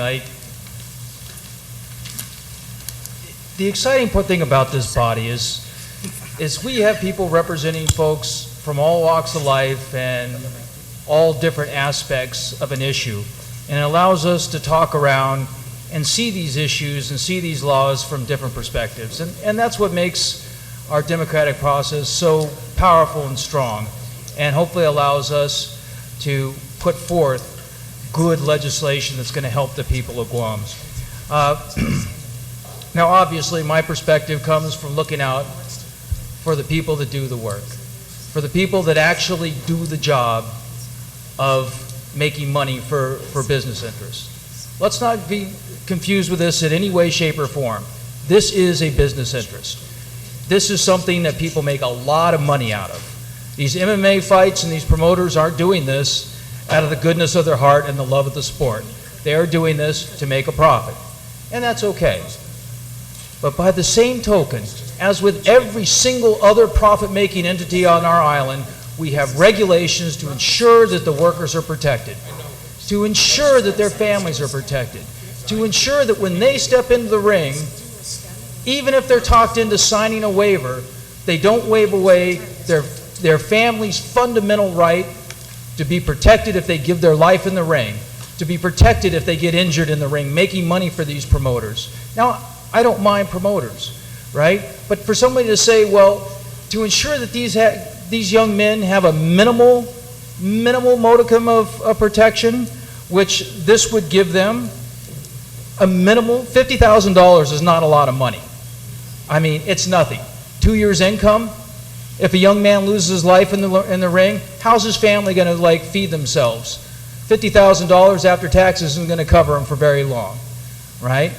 the exciting thing about this body is we have people representing folks from all walks of life and all different aspects of an issue. And it allows us to talk around and see these issues and see these laws from different perspectives. And that's what makes our democratic process so powerful and strong, and hopefully allows us to put forth good legislation that's going to help the people of Guam. Now, obviously, my perspective comes from looking out for the people that do the work, for the people that actually do the job of making money for business interests. Let's not be confused with this in any way, shape, or form. This is a business interest. This is something that people make a lot of money out of. These MMA fights and these promoters aren't doing this out of the goodness of their heart and the love of the sport. They are doing this to make a profit, and that's okay. But by the same token, as with every single other profit-making entity on our island, we have regulations to ensure that the workers are protected, to ensure that their families are protected, to ensure that when they step into the ring, even if they're talked into signing a waiver, they don't waive away their family's fundamental right to be protected if they give their life in the ring, to be protected if they get injured in the ring, making money for these promoters. Now, I don't mind promoters, right? But for somebody to say, well, to ensure that these young men have a minimal modicum of protection, which this would give them, A minimal, $50,000 is not a lot of money. I mean, it's nothing. 2 years' income. If a young man loses his life in the ring, how's his family going to feed themselves? $50,000 after taxes isn't going to cover him for very long, right?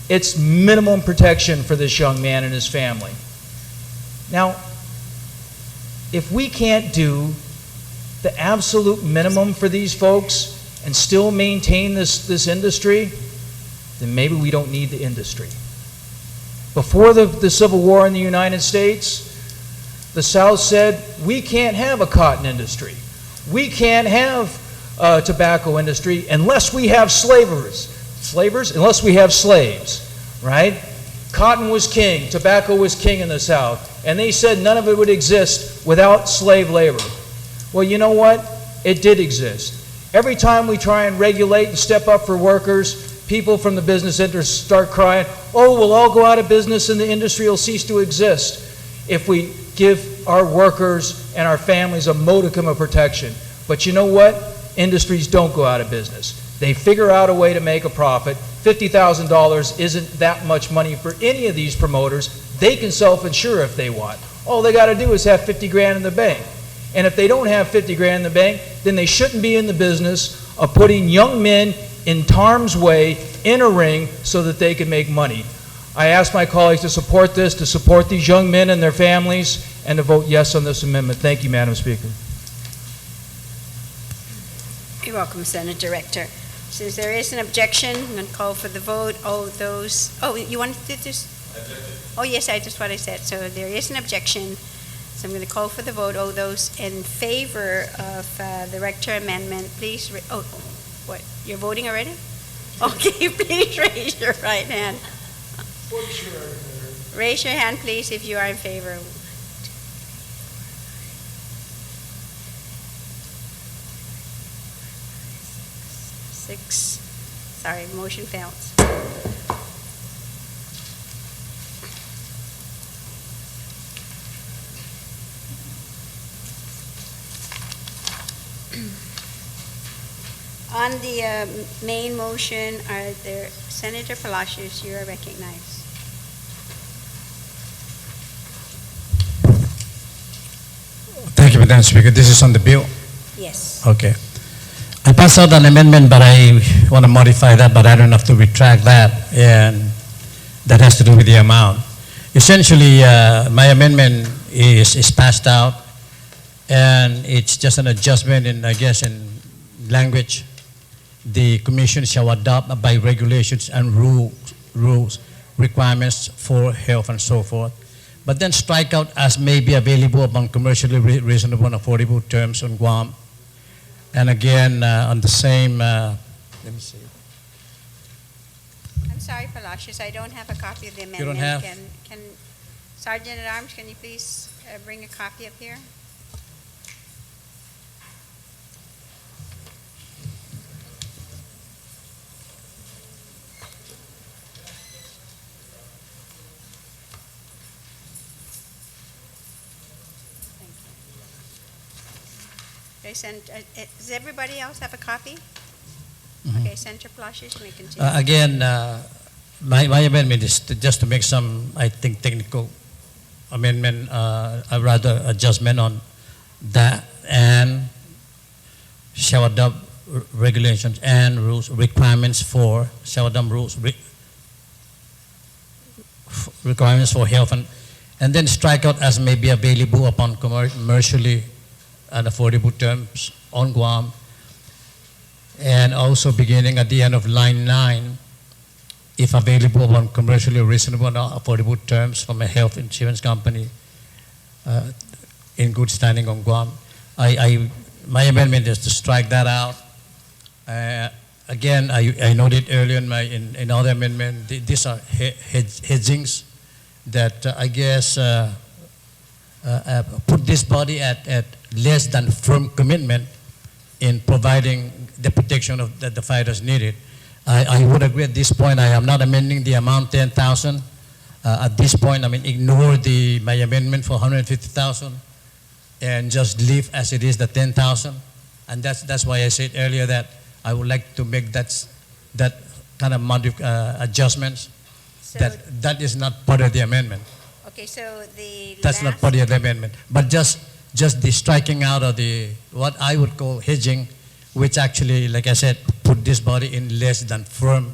It's minimum protection for this young man and his family. Now, if we can't do the absolute minimum for these folks and still maintain this industry, then maybe we don't need the industry. Before the Civil War in the United States, the South said, we can't have a cotton industry. We can't have a tobacco industry unless we have slavers, unless we have slaves, right? Cotton was king, tobacco was king in the South, and they said none of it would exist without slave labor. Well, you know what? It did exist. Every time we try and regulate and step up for workers, people from the business industry start crying, oh, we'll all go out of business and the industry will cease to exist if we give our workers and our families a modicum of protection. But you know what? Industries don't go out of business. They figure out a way to make a profit. $50,000 isn't that much money for any of these promoters. They can self-insure if they want. All they got to do is have 50 grand in the bank. And if they don't have 50 grand in the bank, then they shouldn't be in the business of putting young men in harm's way in a ring so that they can make money. I ask my colleagues to support this, to support these young men and their families, and to vote yes on this amendment. Thank you, Madam Speaker. You're welcome, Senator Director. Since there is an objection, I'm going to call for the vote. All those, oh, you wanted to do this? Oh, yes, that's what I said. So there is an objection. So I'm going to call for the vote. All those in favor of the Rector amendment, please, oh, what, you're voting already? Okay, please raise your right hand. Raise your hand, please, if you are in favor. Six. Sorry, motion fails. On the main motion, are there, Senator Palacios, you are recognized. Thank you, Madam Speaker. This is on the bill. Yes. Okay. I passed out an amendment, but I want to modify that, but I don't have to retract that, and that has to do with the amount. Essentially, my amendment is passed out, and it's just an adjustment in, I guess, in language. The Commission shall adopt by regulations and rules requirements for health and so forth, but then strike out as may be available upon commercially reasonable and affordable terms on Guam. And again, on the same, let me see. I'm sorry, Palacios, I don't have a copy of the amendment. You don't have? Can Sergeant at Arms, can you please bring a copy up here? Okay, does everybody else have a copy? Mhm. Okay, Senator Palacios, you may continue. Again, my amendment is just to make some, I think, technical amendment, rather adjustment on that, and shall adopt regulations and rules, requirements for, shall adopt rules, requirements for health, and then strike out as may be available upon commercially and affordable terms on Guam. And also beginning at the end of line 9, if available on commercially reasonable and affordable terms from a health insurance company in good standing on Guam. My amendment is to strike that out. Again, I noted earlier in other amendment, these are hedgings that I guess put this body at less than firm commitment in providing the protection of that the fighters needed. I would agree at this point. I am not amending the amount 10,000. At this point, I mean, ignore my amendment for 150,000 and just leave as it is the 10,000. And that's why I said earlier that I would like to make that kind of adjustments. So, That is not part of the amendment. okay, so the That's not part of the amendment. But just the striking out of the, what I would call hedging, which actually, like I said, put this body in less than firm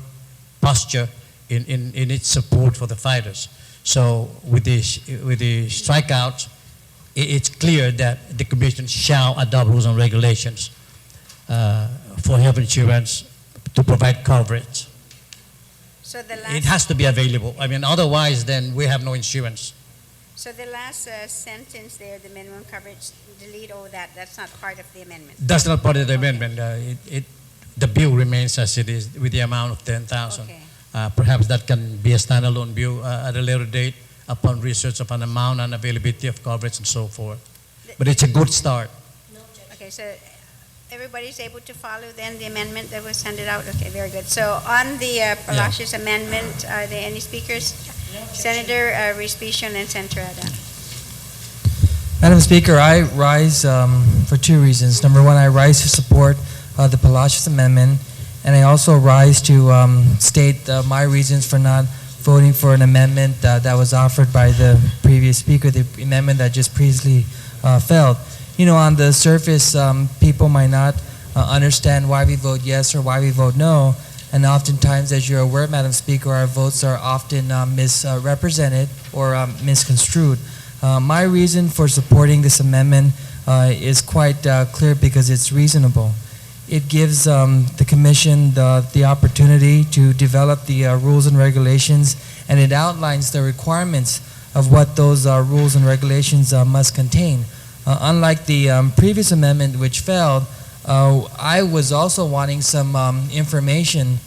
posture in its support for the fighters. So with the strikeouts, it's clear that the Commission shall adopt rules and regulations for health insurance to provide coverage. So the It last, has to be available. I mean, otherwise, then we have no insurance. so the last sentence there, the minimum coverage, delete all that. That's not part of the amendment. That's not part of the amendment. The bill remains as it is with the amount of 10,000. Okay. Perhaps that can be a standalone bill at a later date upon research of an amount and availability of coverage and so forth. But it's a good start. Okay, so everybody's able to follow then the amendment that was handed out? Okay, very good. So on the Palacios amendment, are there any speakers? Senator Respicio and Senator Ada. Madam Speaker, I rise for two reasons. Number one, I rise to support the Palacios Amendment, and I also rise to state my reasons for not voting for an amendment that was offered by the previous speaker, the amendment that just previously failed. You know, on the surface, people might not understand why we vote yes or why we vote no, and oftentimes, as you're aware, Madam Speaker, our votes are often misrepresented or misconstrued. My reason for supporting this amendment is quite clear because it's reasonable. It gives the Commission the opportunity to develop the rules and regulations, and it outlines the requirements of what those rules and regulations must contain. Unlike the previous amendment which failed, I was also wanting some information,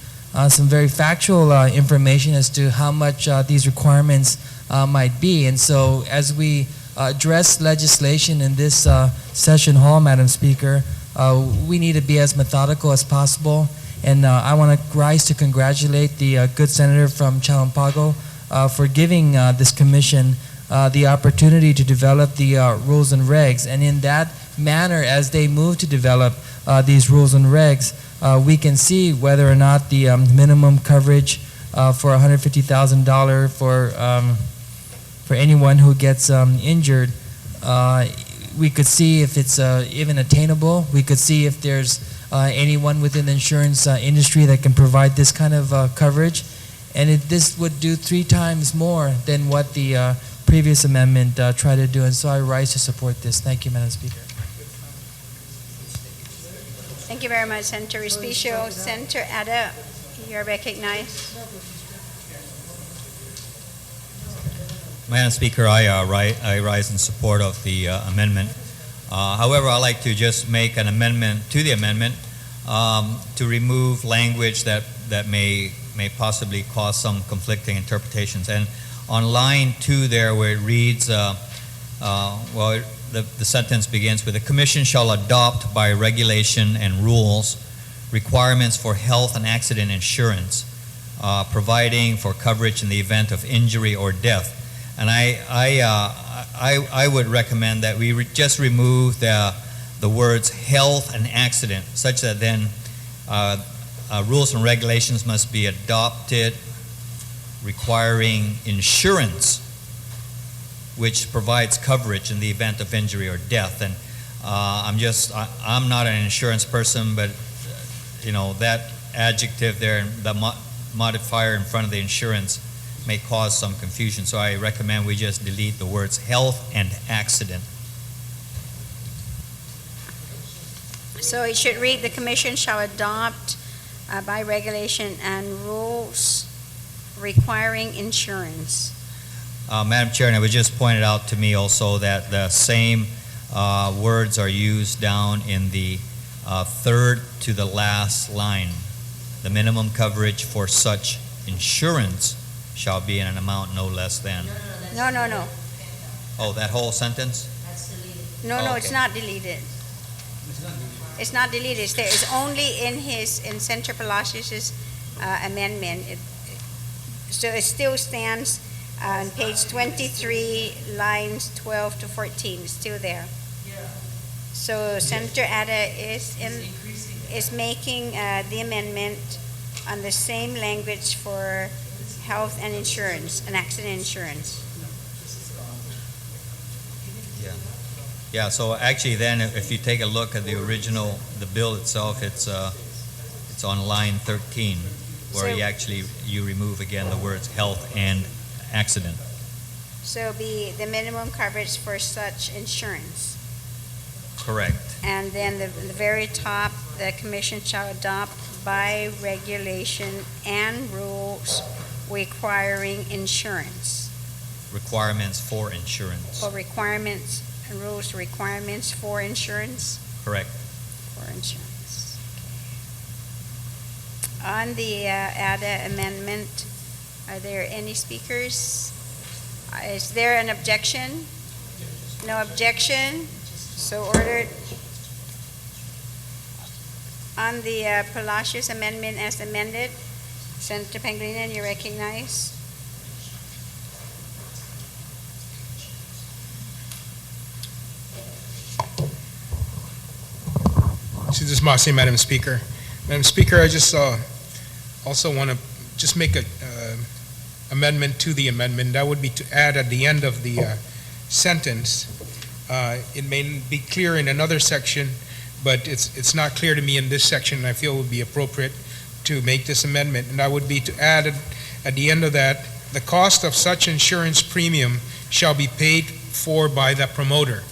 some very factual information as to how much these requirements might be. And so as we address legislation in this session hall, Madam Speaker, we need to be as methodical as possible. And I want to rise to congratulate the good senator from Chalampago for giving this commission the opportunity to develop the rules and regs. And in that manner, as they move to develop these rules and regs, we can see whether or not the minimum coverage for $150,000 for anyone who gets injured, we could see if it's even attainable. We could see if there's anyone within the insurance industry that can provide this kind of coverage. And this would do 3 times more than what the previous amendment tried to do. And so I rise to support this. Thank you, Madam Speaker. Thank you very much, Senator Respicio. Senator Ada, you're recognized. Madam Speaker, I rise in support of the amendment. However, I'd like to just make an amendment to the amendment to remove language that may possibly cause some conflicting interpretations. And on line 2 there, where it reads, the sentence begins with, "The Commission shall adopt by regulation and rules requirements for health and accident insurance, providing for coverage in the event of injury or death." And I would recommend that we just remove the words health and accident, such that then rules and regulations must be adopted requiring insurance which provides coverage in the event of injury or death. And I'm not an insurance person, but you know, that adjective there, the modifier in front of the insurance, may cause some confusion. So I recommend we just delete the words health and accident. So it should read, "The Commission shall adopt by regulation and rules requiring insurance." Madam Chair, and it was just pointed out to me also that the same words are used down in the third to the last line. The minimum coverage for such insurance shall be in an amount no less than. No. Oh, that whole sentence? No, Oh, it's okay. not deleted. It's not deleted. It's there. It's only in Senator Palacios' amendment. So it still stands on page 23, lines 12 to 14. It's still there. So Senator Ada is making the amendment on the same language for health and insurance, and accident insurance. Yeah, so actually then, if you take a look at the original, the bill itself, it's on line 13, where So- you remove again the words health and accident. So be the minimum coverage for such insurance. Correct. And then the very top, the commission shall adopt by regulation and rules requiring insurance, Requirements for insurance. or requirements and rules requirements for insurance. Correct. For insurance. Okay. On the ADA amendment, are there any speakers? Is there an objection? No objection? So ordered. On the Palacios amendment as amended, Senator Pangilinan, you recognize? This is Masi, Madam Speaker. Madam Speaker, I just also want to just make a amendment to the amendment. That would be to add at the end of the sentence. It may be clear in another section, but it's not clear to me in this section, and I feel it would be appropriate to make this amendment. And that would be to add at the end of that, the cost of such insurance premium shall be paid for by the promoter.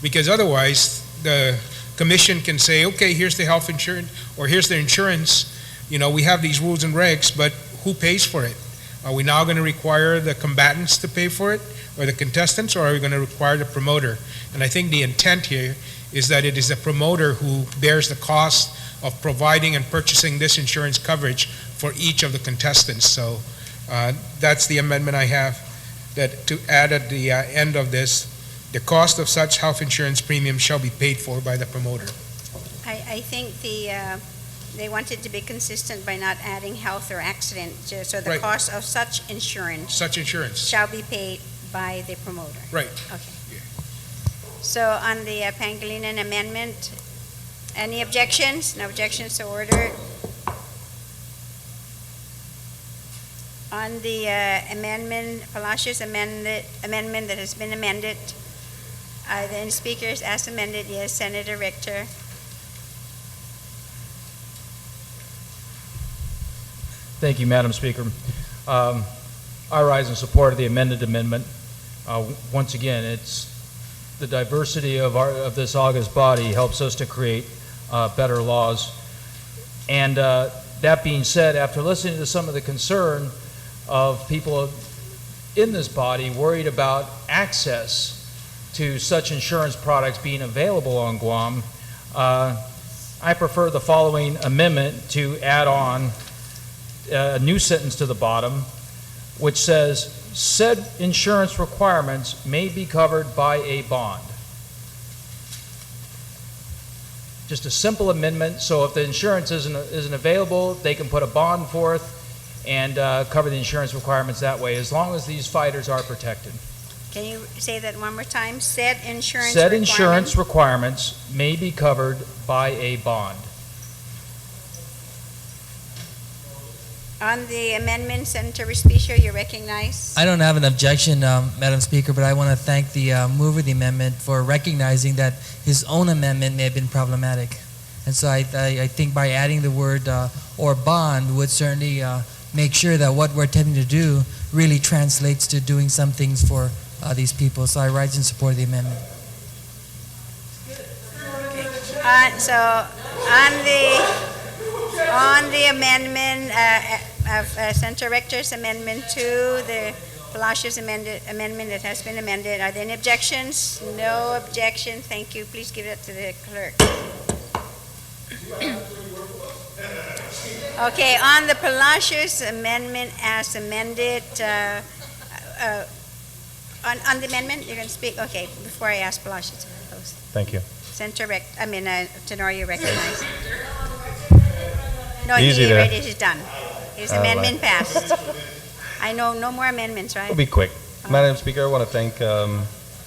Because otherwise, the commission can say, okay, here's the health insurance, or here's the insurance, we have these rules and regs, but who pays for it? Are we now going to require the combatants to pay for it, or the contestants, or are we going to require the promoter? And I think the intent here is that it is the promoter who bears the cost of providing and purchasing this insurance coverage for each of the contestants. So that's the amendment I have, that to add at the end of this, the cost of such health insurance premium shall be paid for by the promoter. I think they wanted to be consistent by not adding health or accident, so the Right. cost of such insurance Such insurance. shall be paid by the promoter. Right. Okay. Yeah. So on the Pangilinan amendment, any objections? No objections, so ordered. On the amendment, Palacios amendment that has been amended, are there any speakers as amended? Yes, Senator Richter. Thank you, Madam Speaker. I rise in support of the amended amendment. Once again, it's the diversity of this august body helps us to create better laws. And that being said, after listening to some of the concern of people in this body worried about access to such insurance products being available on Guam, I prefer the following amendment to add on a new sentence to the bottom, which says, said insurance requirements may be covered by a bond. Just a simple amendment, so if the insurance isn't available, they can put a bond forth and cover the insurance requirements that way, as long as these fighters are protected. Can you say that one more time? Said insurance Said requirement? insurance requirements may be covered by a bond. On the amendment, Senator Respicio, you recognize? I don't have an objection, Madam Speaker, but I want to thank the mover of the amendment for recognizing that his own amendment may have been problematic. And so I think by adding the word or bond would certainly make sure that what we're attempting to do really translates to doing some things for these people. So I rise in support of the amendment. So on the amendment of Senator Rector's amendment to the Palacios amendment that has been amended, are there any objections? No objection. Thank you. Please give it to the clerk. Okay, on the Palacios amendment as amended, on the amendment, you're going to speak? Okay, before I ask Palacios to close. Thank you. Senator Tenorio recognized. No, Easy he there. already is done. His amendment passed. I know no more amendments, right? We'll be quick. Madam Speaker, I want to thank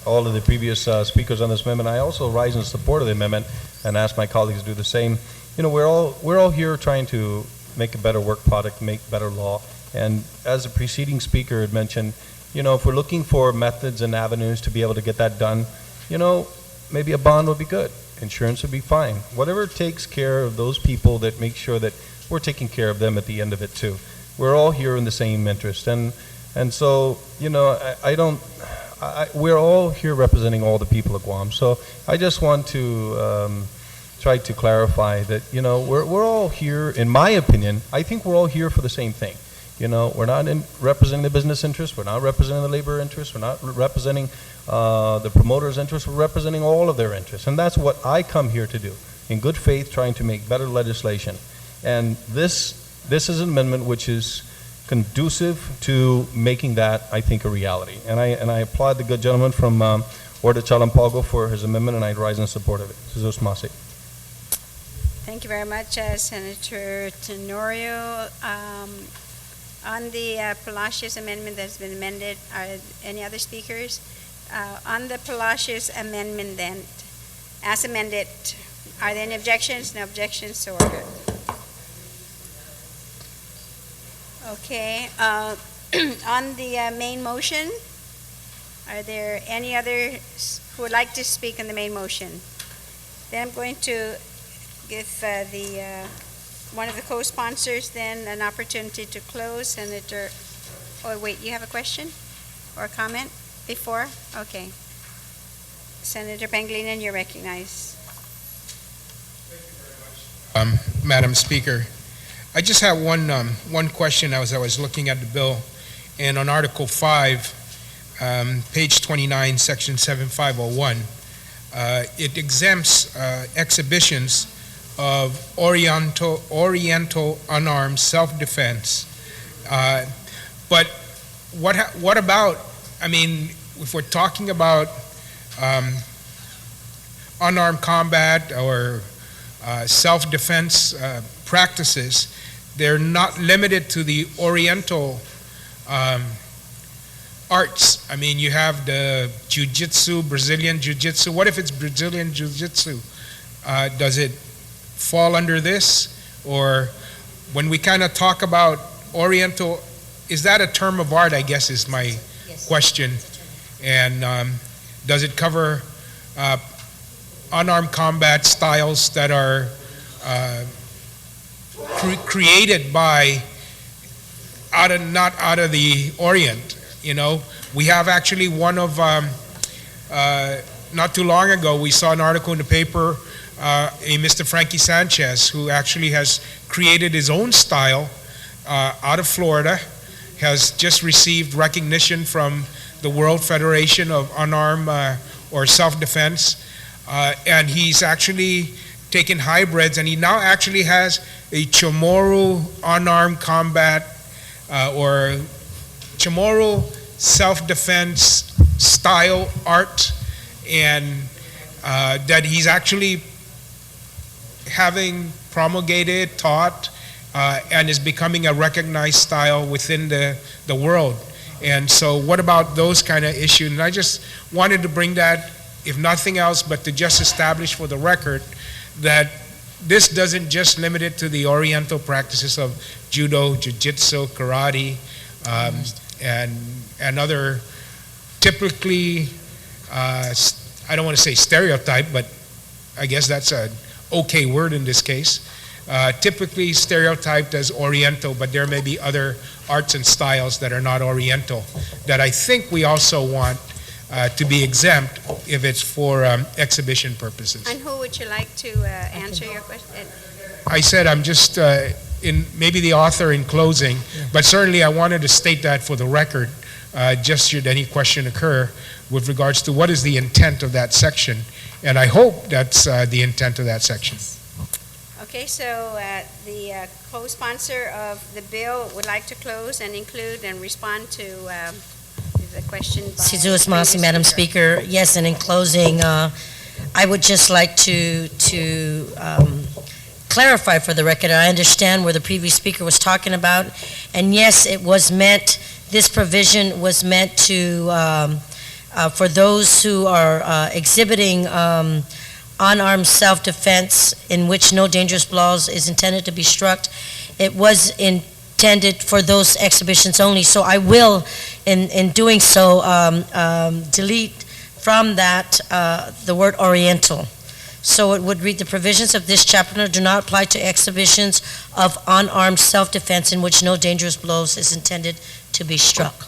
all of the previous speakers on this amendment. I also rise in support of the amendment and ask my colleagues to do the same. We're all here trying to make a better work product, make better law. And as the preceding speaker had mentioned, if we're looking for methods and avenues to be able to get that done, maybe a bond would be good. Insurance would be fine. Whatever takes care of those people, that make sure that we're taking care of them at the end of it too. We're all here in the same interest. And so, we're all here representing all the people of Guam. So I just want to try to clarify that, we're all here, in my opinion, I think we're all here for the same thing. We're not representing the business interests, we're not representing the labor interests, we're not representing the promoters' interests, we're representing all of their interests. And that's what I come here to do, in good faith, trying to make better legislation. And this is an amendment which is conducive to making that, I think, a reality. And I applaud the good gentleman from Orta Chalampago for his amendment, and I rise in support of it. Jesus Masi. Thank you very much, Senator Tenorio. On the Palacios amendment that's been amended, are any other speakers? On the Palacios amendment then, as amended, are there any objections? No objections, so ordered. Okay, on the main motion, are there any others who would like to speak on the main motion? Then I'm going to give one of the co-sponsors then an opportunity to close. Senator, oh wait, you have a question or a comment before? Okay. Senator Pangilinan, you're recognized. Madam Speaker, I just have one question as I was looking at the bill. And on Article 5, page 29, Section 7501, it exempts exhibitions of Oriental unarmed self-defense. But what about, if we're talking about unarmed combat or self-defense practices, they're not limited to the Oriental arts. You have the jiu-jitsu, Brazilian jiu-jitsu. What if it's Brazilian jiu-jitsu? Does it fall under this? Or when we kind of talk about Oriental, is that a term of art, I guess, is my question. And does it cover unarmed combat styles that are created by not out of the Orient? We have actually one of not too long ago we saw an article in the paper, a Mr. Frankie Sanchez, who actually has created his own style out of Florida, has just received recognition from the World Federation of Unarmed or Self-Defense, and he's actually taken hybrids, and he now actually has a Chamorro unarmed combat or Chamorro self-defense style art, and that he's actually having promulgated, taught, and is becoming a recognized style within the world. And so what about those kind of issues? And I just wanted to bring that, if nothing else, but to just establish for the record that this doesn't just limit it to the Oriental practices of judo, jiu-jitsu, karate, and other typically, I don't want to say stereotype, but I guess that's an okay word in this case, typically stereotyped as Oriental, but there may be other arts and styles that are not Oriental that I think we also want to be exempt if it's for exhibition purposes. And who would you like to answer your question? I said I'm just maybe the author in closing, but certainly I wanted to state that for the record, just should any question occur with regards to what is the intent of that section, and I hope that's the intent of that section. Okay, so the co-sponsor of the bill would like to close and include and respond to the question by Jesus Masi, Madam Speaker. Yes, and in closing, I would just like to clarify for the record. I understand where the previous speaker was talking about, and yes, it was meant, this provision was meant to, for those who are exhibiting unarmed self-defense in which no dangerous blows is intended to be struck. it was intended for those exhibitions only. So I will, in doing so, delete from that the word Oriental. So it would read, the provisions of this chapter do not apply to exhibitions of unarmed self-defense in which no dangerous blows is intended to be struck.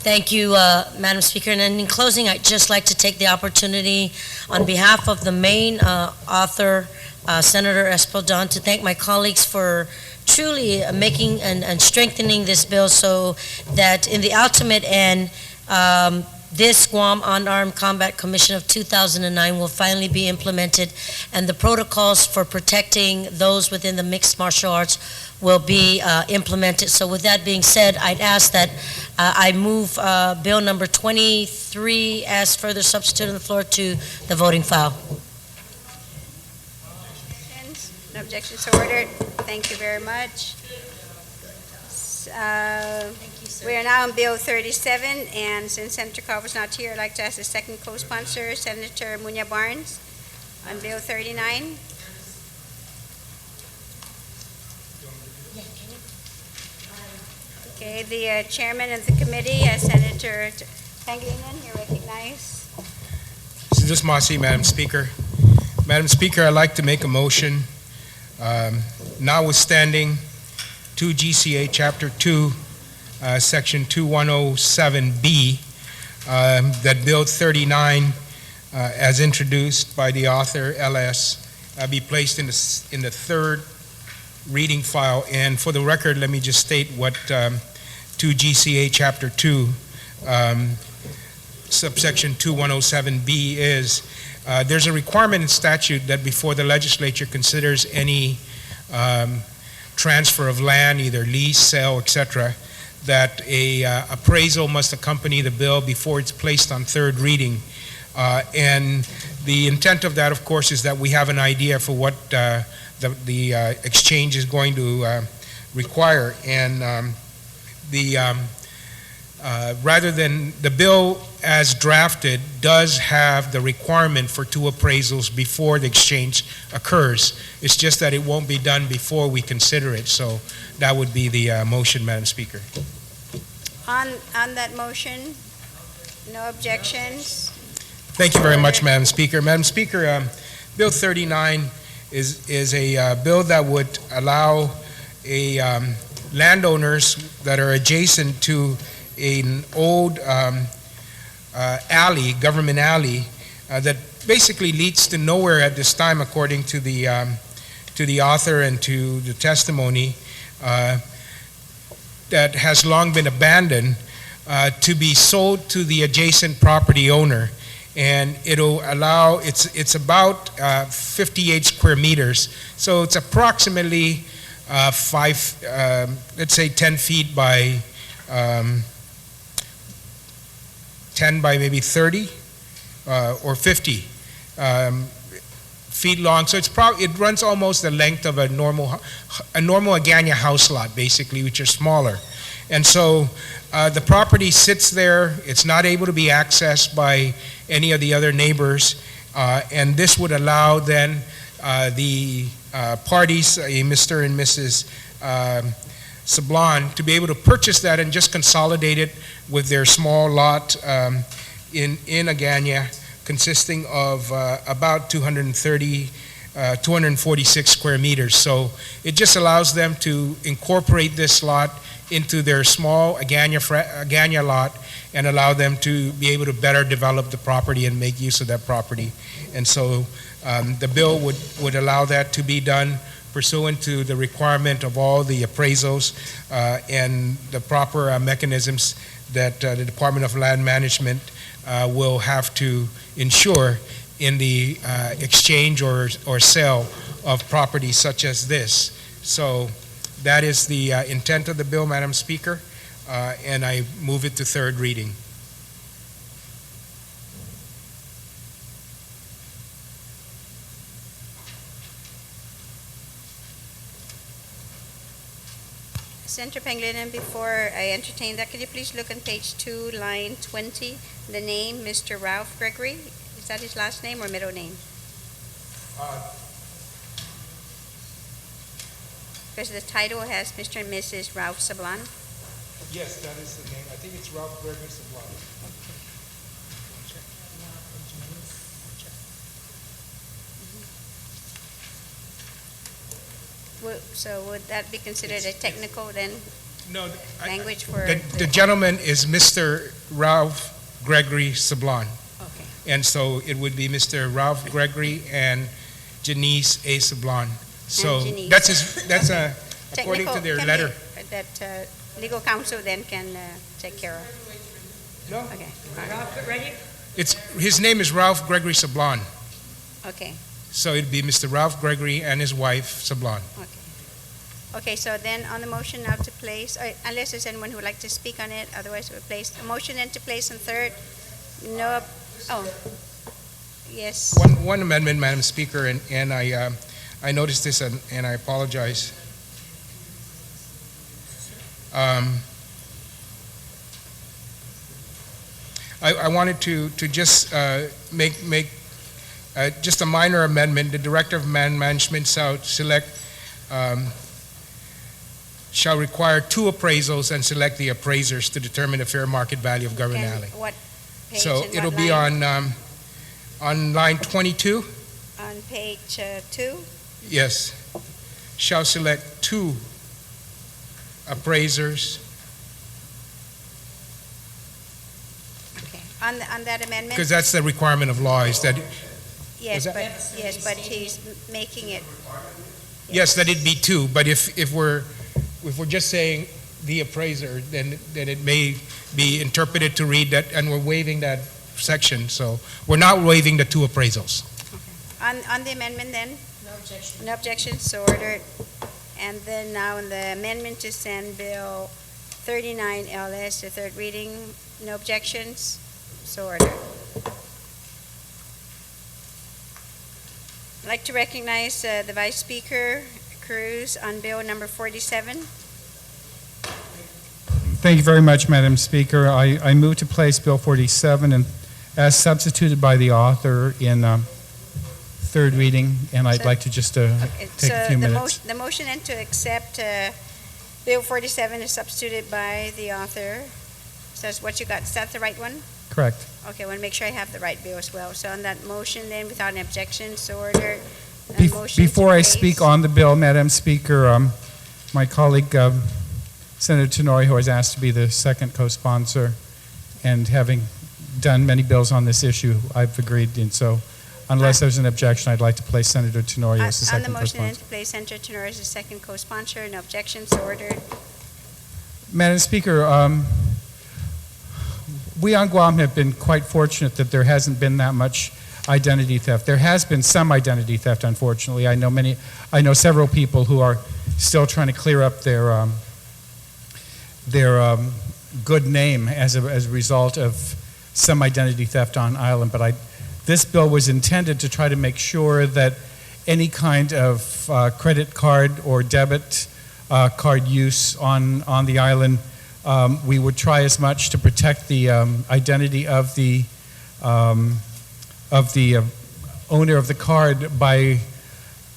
Thank you, Madam Speaker. And in closing, I'd just like to take the opportunity on behalf of the main author, Senator Espaldon, to thank my colleagues for truly making and strengthening this bill so that in the ultimate end, this Guam Unarmed Combat Commission of 2009 will finally be implemented, and the protocols for protecting those within the mixed martial arts will be implemented. So with that being said, I'd ask that I move Bill number 23 as further substituted on the floor to the voting file. No objections, so ordered. Thank you very much. We are now on Bill 37, and since Senator Carver's not here, I'd like to ask the second co-sponsor, Senator Munya Barnes, on Bill 39. Okay, the chairman of the committee, Senator Pangilinan, you're recognized. This is Masi, Madam Speaker. Madam Speaker, I'd like to make a motion, notwithstanding 2 GCA Chapter 2, Section 2107B, that Bill 39, as introduced by the author, LS, be placed in the third reading file. And for the record, let me just state what 2 GCA Chapter 2, subsection 2107B is. There's a requirement in statute that before the legislature considers any transfer of land, either lease, sale, etc., that a appraisal must accompany the bill before it's placed on third reading. And the intent of that, of course, is that we have an idea for what the exchange is going to require. And rather than the bill as drafted does have the requirement for 2 appraisals before the exchange occurs. It's just that it won't be done before we consider it. So that would be the motion, Madam Speaker. On that motion, no objections. Thank you very much, Madam Speaker. Madam Speaker, Bill 39 is a bill that would allow landowners that are adjacent to an old alley, government alley, that basically leads to nowhere at this time, according to the author and to the testimony, that has long been abandoned, to be sold to the adjacent property owner. And it'll allow, it's about 58 square meters, so it's approximately let's say 10 feet by 10 by maybe 30 or 50 feet long. So it runs almost the length of a normal Agana house lot, basically, which are smaller. And so the property sits there. It's not able to be accessed by any of the other neighbors, and this would allow then the parties, Mr. and Mrs. Sablon, to be able to purchase that and just consolidate it with their small lot in Agana, consisting of about 246 square meters. So it just allows them to incorporate this lot into their small Agana lot and allow them to be able to better develop the property and make use of that property. And so the bill would allow that to be done pursuant to the requirement of all the appraisals and the proper mechanisms that the Department of Land Management will have to ensure in the exchange or sale of property such as this. So that is the intent of the bill, Madam Speaker, and I move it to third reading. Senator Pangilinan, before I entertain that, could you please look on page 2, line 20, the name, Mr. Ralph Gregory? Is that his last name or middle name? Because the title has Mr. and Mrs. Ralph Sablan. Yes, that is the name. I think it's Ralph Gregory Sablan. So would that be considered a technical then No, language for? the gentleman is Mr. Ralph Gregory Sablan. Okay. And so it would be Mr. Ralph Gregory and Janice A. Sablan. So Janice. that's according to their letter. That legal counsel then can take care of. No. Okay. All right. His name is Ralph Gregory Sablan. Okay. So it'd be Mr. Ralph Gregory and his wife Sablan. Okay. Okay, so then on the motion now to place, unless there's anyone who would like to speak on it, otherwise we'll place a motion then to place on third. No, yes. One amendment, Madam Speaker, and I noticed this and I apologize. I wanted to just make just a minor amendment. The Director of Management shall require 2 appraisals and select the appraisers to determine the fair market value of Government Alley. What page So and it'll what be line? on line 22. On page 2? Yes. Shall select 2 appraisers. Okay. On that amendment? Because that's the requirement of law, is that, Yes, that- but he's making it. yes, that it be 2, but if we're just saying the appraiser, then it may be interpreted to read that, and we're waiving that section, so we're not waiving the 2 appraisals. On the amendment then? No objection. No objection, so ordered. And then now on the amendment to send Bill 39 LS to third reading, no objections, so ordered. I'd like to recognize the Vice Speaker Cruz on Bill number 47. Thank you very much, Madam Speaker. I move to place Bill 47 and as substituted by the author in third reading, and I'd like to just take a few minutes. The motion then to accept Bill 47 is substituted by the author. So that's what you got. Is that the right one? Correct. Okay, I want to make sure I have the right bill as well. So on that motion then, without an objection, so ordered. Before I speak on the bill, Madam Speaker, my colleague Senator Tenori, who has asked to be the second co-sponsor, and having done many bills on this issue, I've agreed, and so unless there's an objection, I'd like to place Senator Tenori as the second On the motion then co-sponsor. to place Senator Tenori as the second co-sponsor, no objections, so ordered. Madam Speaker, we on Guam have been quite fortunate that there hasn't been that much identity theft. There has been some identity theft, unfortunately. I know several people who are still trying to clear up their good name as a result of some identity theft on island. But this bill was intended to try to make sure that any kind of credit card or debit card use on the island, we would try as much to protect the identity of the owner of the card by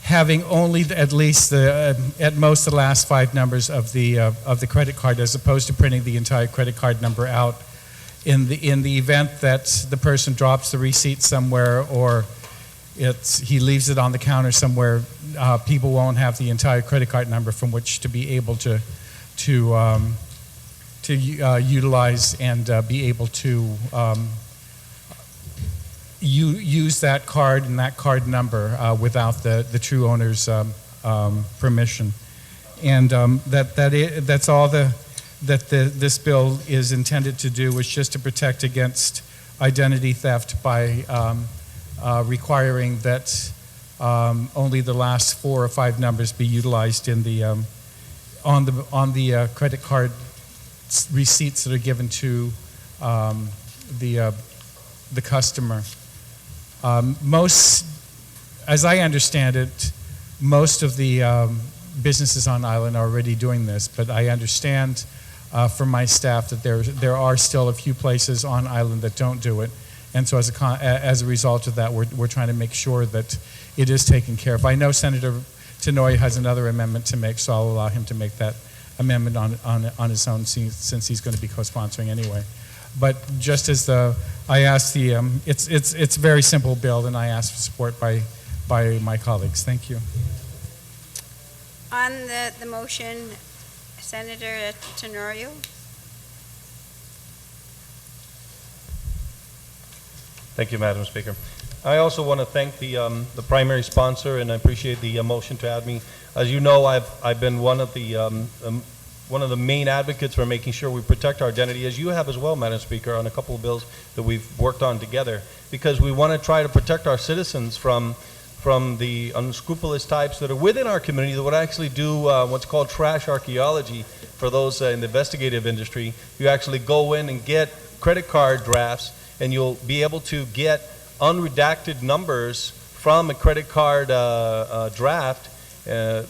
having only at least at most the last 5 numbers of the credit card, as opposed to printing the entire credit card number out. In the event that the person drops the receipt somewhere, or he leaves it on the counter somewhere, people won't have the entire credit card number from which to be able to utilize and be able to use that card and that card number without the true owner's permission. And that's all this bill is intended to do, is just to protect against identity theft by requiring that only the last 4 or 5 numbers be utilized in on the credit card receipts that are given to the customer. As I understand it, most of the businesses on island are already doing this, but I understand from my staff that there are still a few places on island that don't do it, And so as a result of that, we're trying to make sure that it is taken care of. I know Senator Tenoy has another amendment to make, so I'll allow him to make that amendment on his own since he's going to be co-sponsoring anyway. But just as I asked it's a very simple bill, and I ask for support by my colleagues. Thank you. On the motion, Senator Tenorio. Thank you, Madam Speaker. I also want to thank the primary sponsor, and I appreciate the motion to add me. As you know, I've been one of the main advocates for making sure we protect our identity, as you have as well, Madam Speaker, on a couple of bills that we've worked on together, because we want to try to protect our citizens from the unscrupulous types that are within our community that would actually do what's called trash archaeology. For those in the investigative industry, you actually go in and get credit card drafts, and you'll be able to get unredacted numbers from a credit card draft.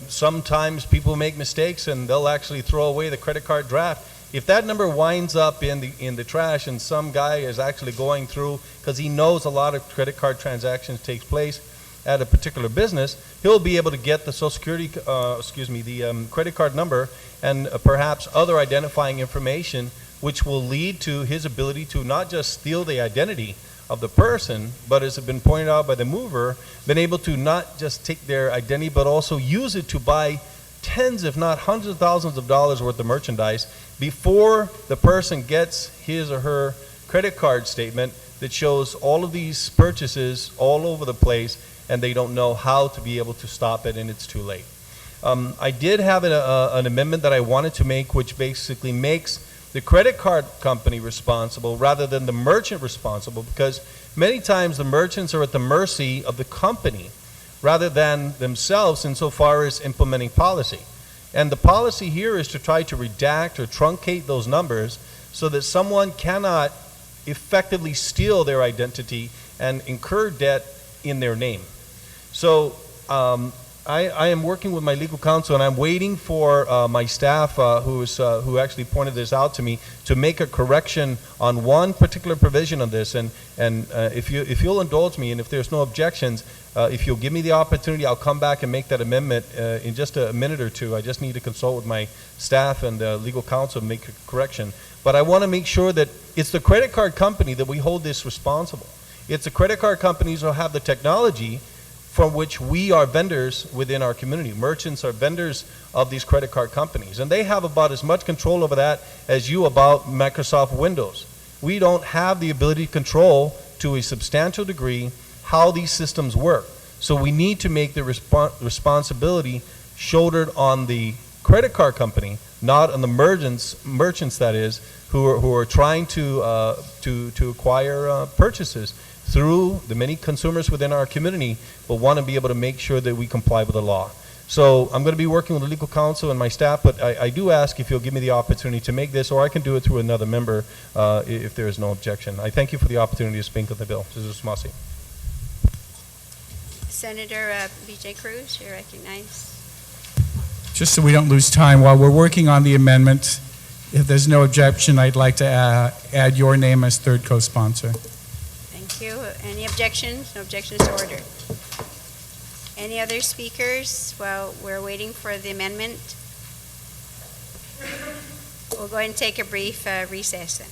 Sometimes people make mistakes and they'll actually throw away the credit card draft. If that number winds up in the trash and some guy is actually going through, because he knows a lot of credit card transactions takes place at a particular business, he'll be able to get the Social Security, the credit card number and perhaps other identifying information, which will lead to his ability to not just steal the identity of the person, but as has been pointed out by the mover, been able to not just take their identity, but also use it to buy tens, if not hundreds of thousands of dollars worth of merchandise before the person gets his or her credit card statement that shows all of these purchases all over the place, and they don't know how to be able to stop it, and it's too late. I did have an amendment that I wanted to make, which basically makes the credit card company responsible rather than the merchant responsible, because many times the merchants are at the mercy of the company rather than themselves insofar as implementing policy. And the policy here is to try to redact or truncate those numbers so that someone cannot effectively steal their identity and incur debt in their name. So I am working with my legal counsel, and I'm waiting for my staff, who actually pointed this out to me, to make a correction on one particular provision of this. And if you'll indulge me, and if there's no objections, if you'll give me the opportunity, I'll come back and make that amendment in just a minute or two. I just need to consult with my staff and legal counsel and make a correction. But I want to make sure that it's the credit card company that we hold this responsible. It's the credit card companies who have the technology from which we are vendors within our community. Merchants are vendors of these credit card companies, and they have about as much control over that as you about Microsoft Windows. We don't have the ability to control, to a substantial degree, how these systems work. So we need to make the responsibility shouldered on the credit card company, not on the merchants that is, who are trying to acquire purchases through the many consumers within our community, but want to be able to make sure that we comply with the law. So I'm going to be working with the legal counsel and my staff, but I do ask if you'll give me the opportunity to make this, or I can do it through another member if there is no objection. I thank you for the opportunity to speak on the bill. Mrs. Masi. Senator B.J. Cruz, you're recognized. Just so we don't lose time, while we're working on the amendment, if there's no objection, I'd like to add your name as third co-sponsor. Thank you. Any objections? No objections to order. Any other speakers while we're waiting for the amendment? We'll go ahead and take a brief recess then.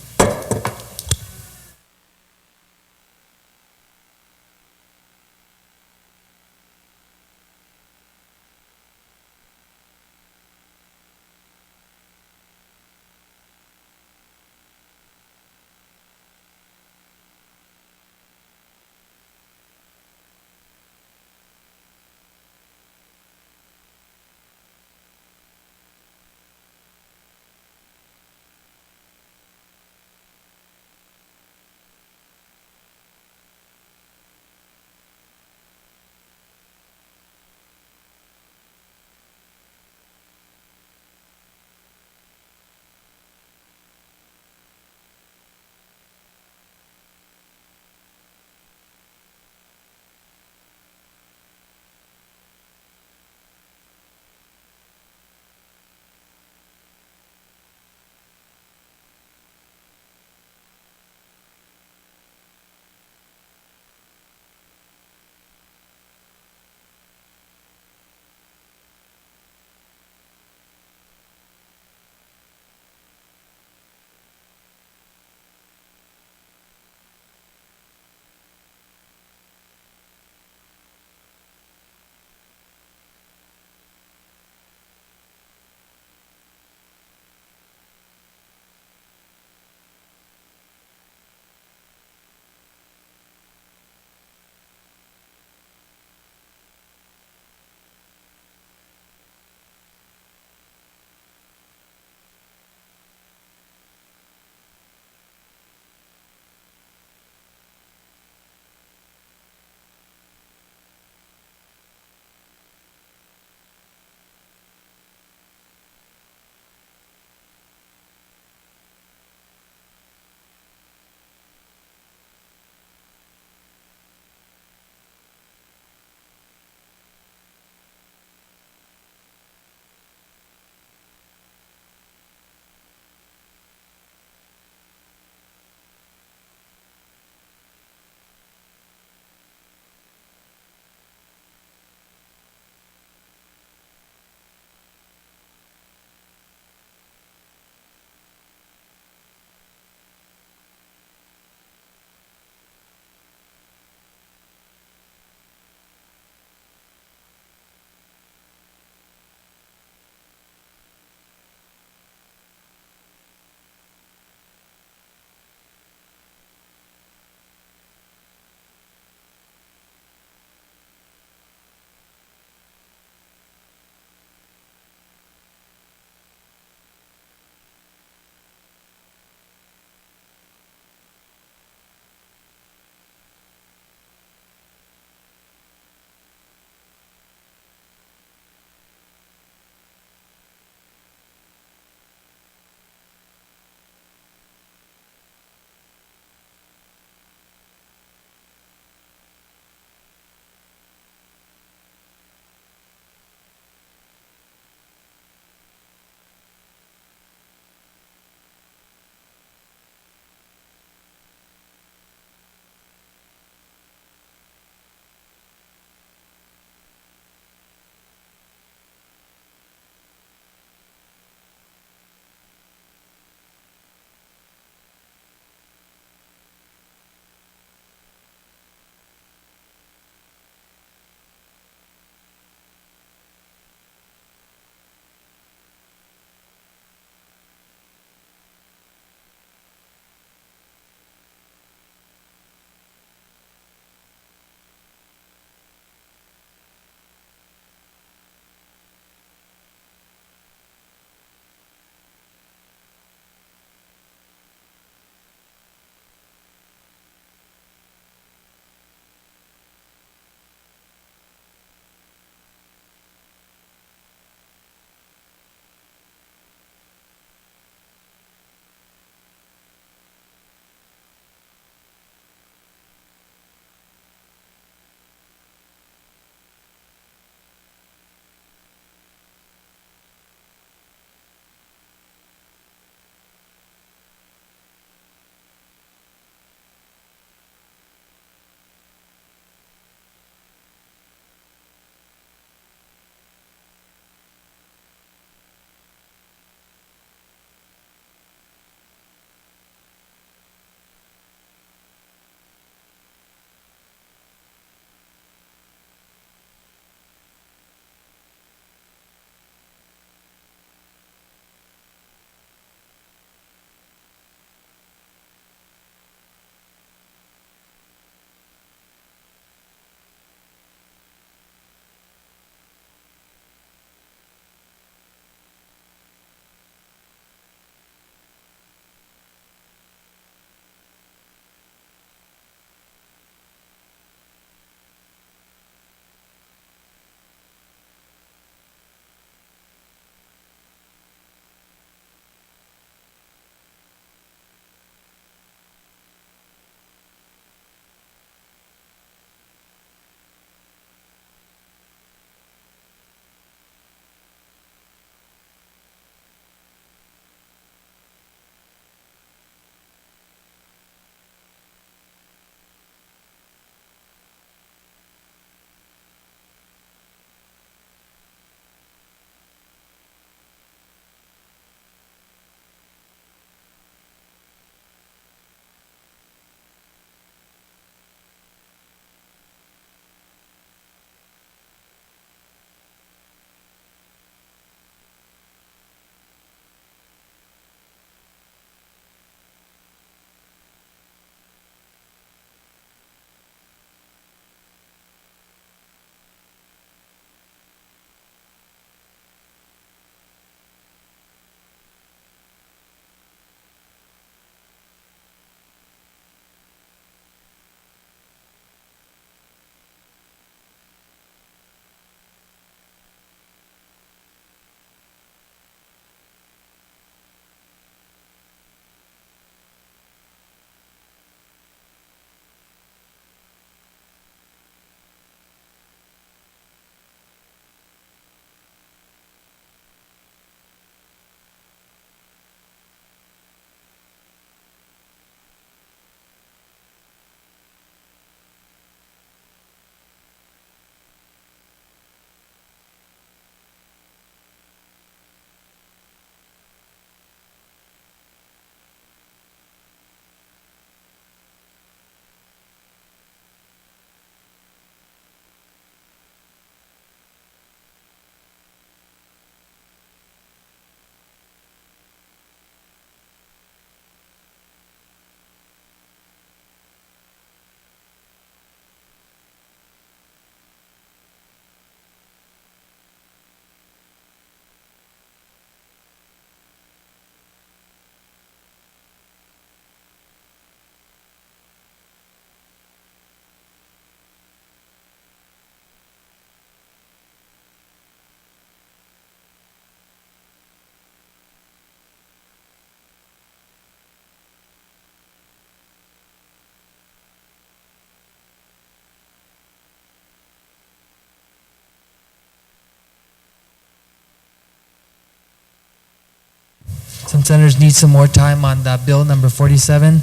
some senators need some more time on bill number 47.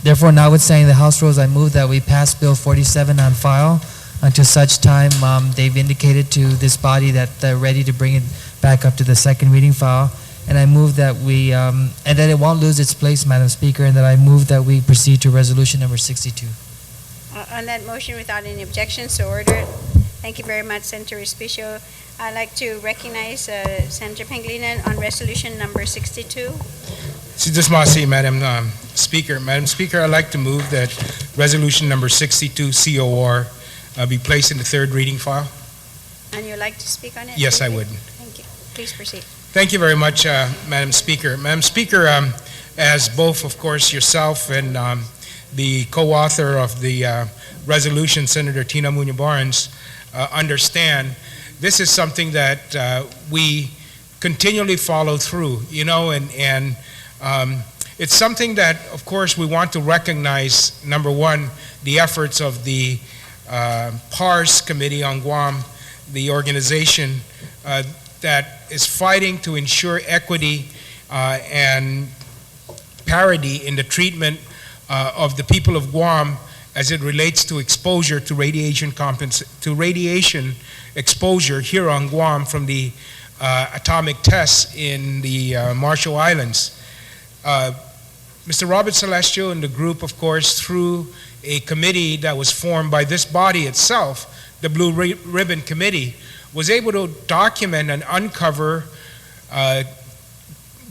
Therefore, notwithstanding the House rules, I move that we pass Bill 47 on file until such time they've indicated to this body that they're ready to bring it back up to the second reading file. And I move that we, and that it won't lose its place, Madam Speaker, and that I move that we proceed to resolution number 62. On that motion, without any objections, so ordered. Thank you very much, Senator Respicio. I'd like to recognize Senator Pangilinan on resolution number 62. Sidusmasi, Madam Speaker. Madam Speaker, I'd like to move that resolution number 62 COR be placed in the third reading file. And you'd like to speak on it? Yes, I briefly? would. Thank you. Please proceed. Thank you very much, Madam Speaker. Madam Speaker, as both, of course, yourself and the co-author of the resolution, Senator Tina Muñoz-Barnes, understand, this is something that we continually follow through, and it's something that, of course, we want to recognize, number one, the efforts of the PARS Committee on Guam, the organization that is fighting to ensure equity and parity in the treatment of the people of Guam as it relates to exposure to radiation exposure here on Guam from the atomic tests in the Marshall Islands. Mr. Robert Celestial and the group, of course, through a committee that was formed by this body itself, the Blue Ribbon Committee, was able to document and uncover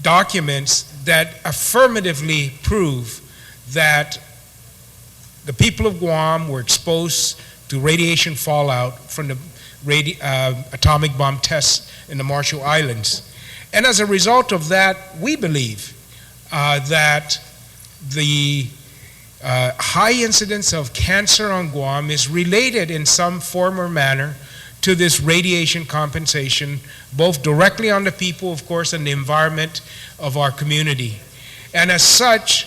documents that affirmatively prove that the people of Guam were exposed to radiation fallout from the atomic bomb tests in the Marshall Islands. And as a result of that, we believe that the high incidence of cancer on Guam is related in some form or manner to this radiation compensation, both directly on the people, of course, and the environment of our community. And as such,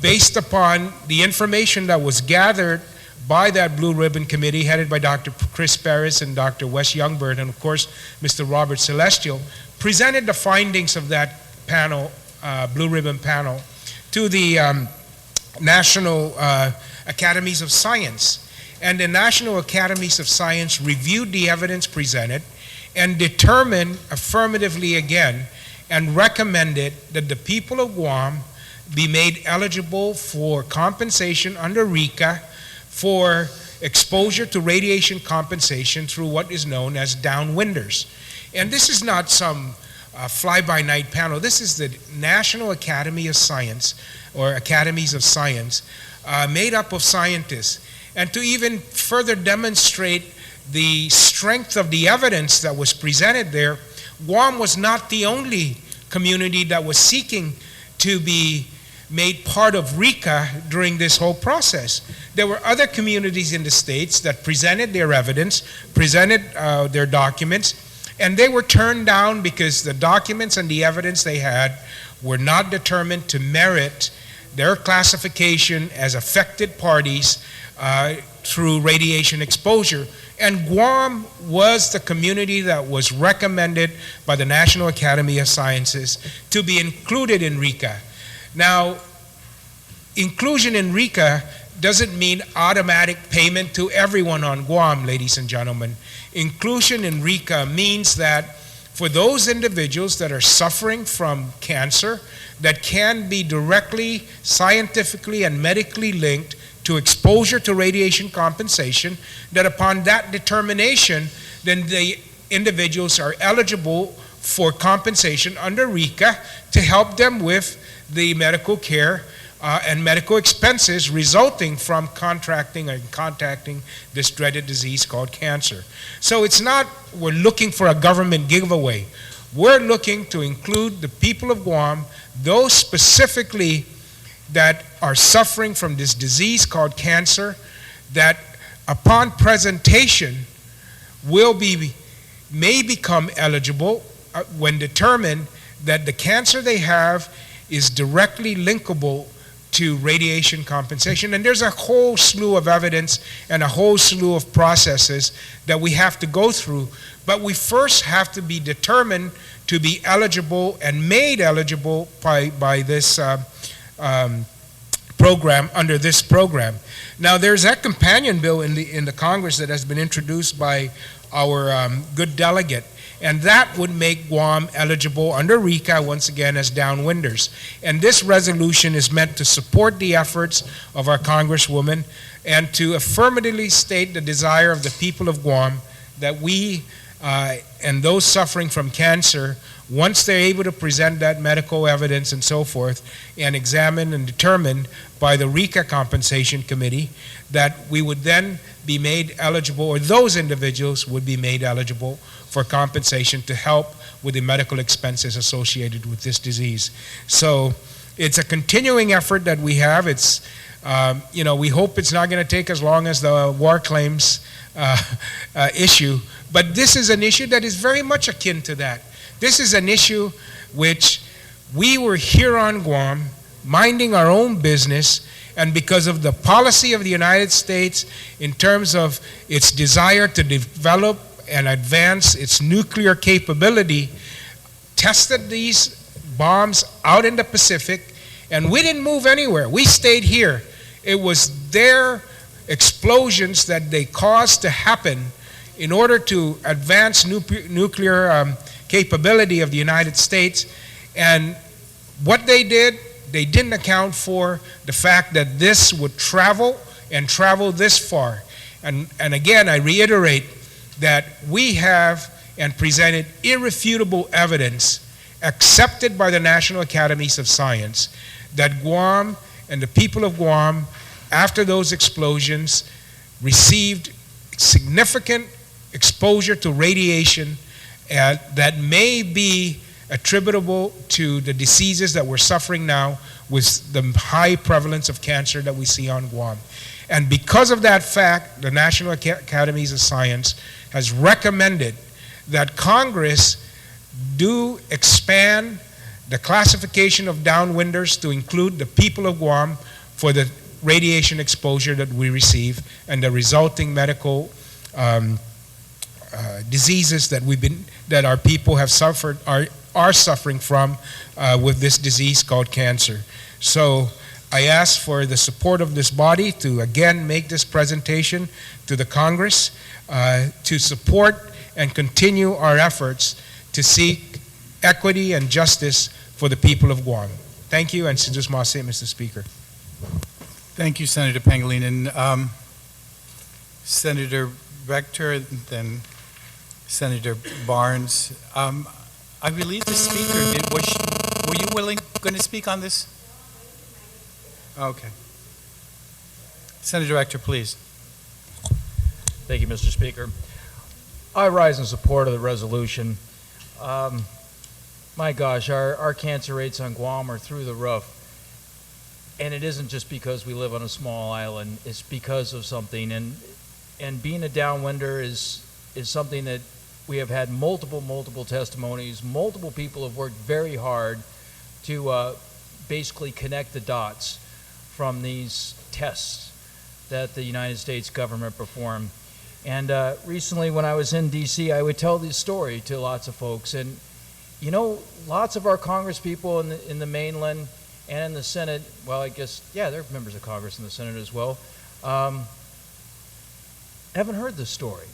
based upon the information that was gathered by that Blue Ribbon Committee headed by Dr. Chris Paris and Dr. Wes Youngberg, and of course, Mr. Robert Celestial, presented the findings of that panel, Blue Ribbon panel, to the National Academies of Science. And the National Academies of Science reviewed the evidence presented and determined affirmatively again and recommended that the people of Guam be made eligible for compensation under RECA for exposure to radiation compensation through what is known as downwinders. And this is not some fly-by-night panel. This is the National Academy of Science, or Academies of Science, made up of scientists. And to even further demonstrate the strength of the evidence that was presented there, Guam was not the only community that was seeking to be made part of RECA during this whole process. There were other communities in the states that presented their evidence, presented their documents, and they were turned down because the documents and the evidence they had were not determined to merit their classification as affected parties through radiation exposure. And Guam was the community that was recommended by the National Academy of Sciences to be included in RECA. Now, inclusion in RECA doesn't mean automatic payment to everyone on Guam, ladies and gentlemen. Inclusion in RECA means that for those individuals that are suffering from cancer that can be directly, scientifically, and medically linked to exposure to radiation compensation, that upon that determination, then the individuals are eligible for compensation under RECA to help them with the medical care and medical expenses resulting from contracting and contacting this dreaded disease called cancer. So it's not we're looking for a government giveaway. We're looking to include the people of Guam, those specifically that are suffering from this disease called cancer, that upon presentation may become eligible when determined that the cancer they have is directly linkable to radiation compensation. And there's a whole slew of evidence and a whole slew of processes that we have to go through. But we first have to be determined to be eligible and made eligible by this program, under this program. Now, there's that companion bill in the Congress that has been introduced by our good delegate, and that would make Guam eligible under RECA once again as downwinders. And this resolution is meant to support the efforts of our Congresswoman and to affirmatively state the desire of the people of Guam that we and those suffering from cancer, once they're able to present that medical evidence and so forth, and examined and determined by the RECA Compensation Committee, that we would then be made eligible, or those individuals would be made eligible for compensation to help with the medical expenses associated with this disease. So it's a continuing effort that we have. It's, we hope it's not going to take as long as the war claims issue, but this is an issue that is very much akin to that. This is an issue which we were here on Guam minding our own business, and because of the policy of the United States in terms of its desire to develop and advance its nuclear capability, tested these bombs out in the Pacific, and we didn't move anywhere. We stayed here. It was their explosions that they caused to happen in order to advance nuclear capability of the United States. And what they did, they didn't account for the fact that this would travel and travel this far. And again, I reiterate that we have and presented irrefutable evidence accepted by the National Academies of Science that Guam and the people of Guam, after those explosions, received significant exposure to radiation that may be attributable to the diseases that we're suffering now with the high prevalence of cancer that we see on Guam. And because of that fact, the National Academies of Science has recommended that Congress do expand the classification of downwinders to include the people of Guam for the radiation exposure that we receive and the resulting medical diseases that our people have suffered, are suffering from with this disease called cancer. So I ask for the support of this body to again make this presentation to the Congress to support and continue our efforts to seek equity and justice for the people of Guam. Thank you, and Sidus Masi, Mr. Speaker. Thank you, Senator Pangilinan. Senator Rector, then Senator Barnes. I believe the speaker were you going to speak on this? Okay. Senator Rector, please. Thank you, Mr. Speaker. I rise in support of the resolution. My gosh, our cancer rates on Guam are through the roof. And it isn't just because we live on a small island, it's because of something. And being a downwinder is something that we have had multiple testimonies. Multiple people have worked very hard to basically connect the dots from these tests that the United States government performed. And recently when I was in D.C., I would tell this story to lots of folks. And, you know, lots of our Congress people in the mainland and in the Senate, well, I guess, yeah, they're members of Congress and the Senate as well, haven't heard this story.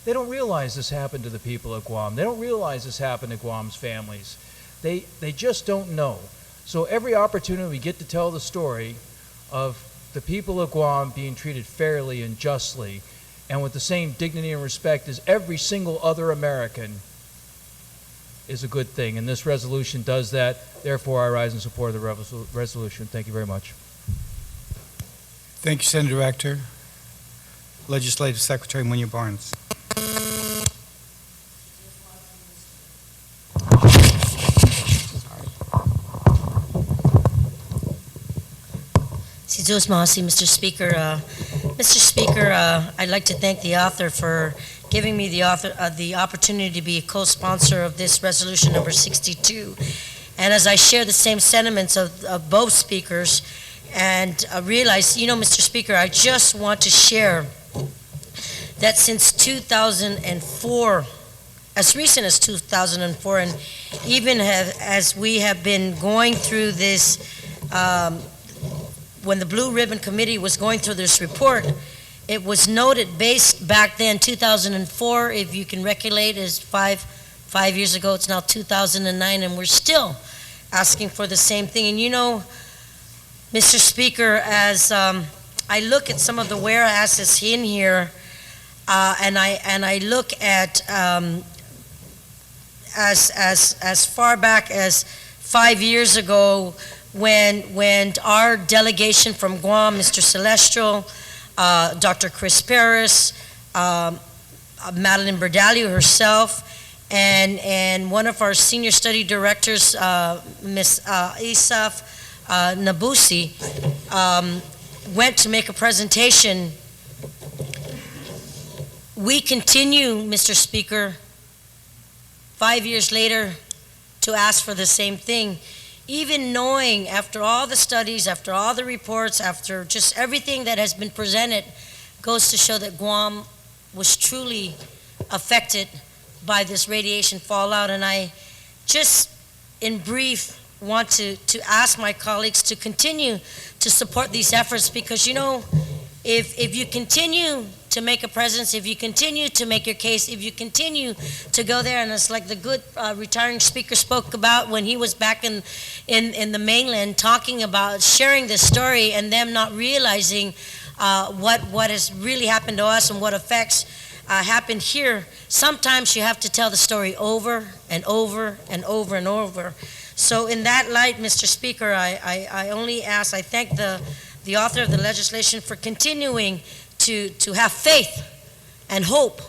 They don't realize this happened to the people of Guam. They don't realize this happened to Guam's families. They just don't know. So every opportunity we get to tell the story of the people of Guam being treated fairly and justly and with the same dignity and respect as every single other American is a good thing. And this resolution does that. Therefore, I rise in support of the resolution. Thank you very much. Thank you, Senator Rector. Legislative Secretary Munya Barnes. Sidus Masi, Mr. Speaker. Mr. Speaker, I'd like to thank the author for giving me the opportunity to be a co-sponsor of this resolution number 62. And as I share the same sentiments of both speakers, and realize, Mr. Speaker, I just want to share that since 2004, as recent as 2004, and even as we have been going through this, when the Blue Ribbon Committee was going through this report, it was noted based back then, 2004, if you can recollect, is five years ago, it's now 2009, and we're still asking for the same thing. And Mr. Speaker, as I look at some of the whereases in here, and I look at as far back as 5 years ago, when our delegation from Guam, Mr. Celestial, Dr. Chris Paris, Madeline Berdalio herself, and one of our senior study directors, Ms. Isaf Nabusi, went to make a presentation. We continue, Mr. Speaker, 5 years later to ask for the same thing, even knowing after all the studies, after all the reports, after just everything that has been presented, goes to show that Guam was truly affected by this radiation fallout. And I just, in brief, want to ask my colleagues to continue to support these efforts, because if you continue to make a presence, if you continue to make your case, if you continue to go there, and it's like the good retiring speaker spoke about when he was back in the mainland, talking about sharing this story and them not realizing what has really happened to us and what effects happened here. Sometimes you have to tell the story over and over and over and over. So in that light, Mr. Speaker, I only ask, I thank the author of the legislation for continuing to have faith and hope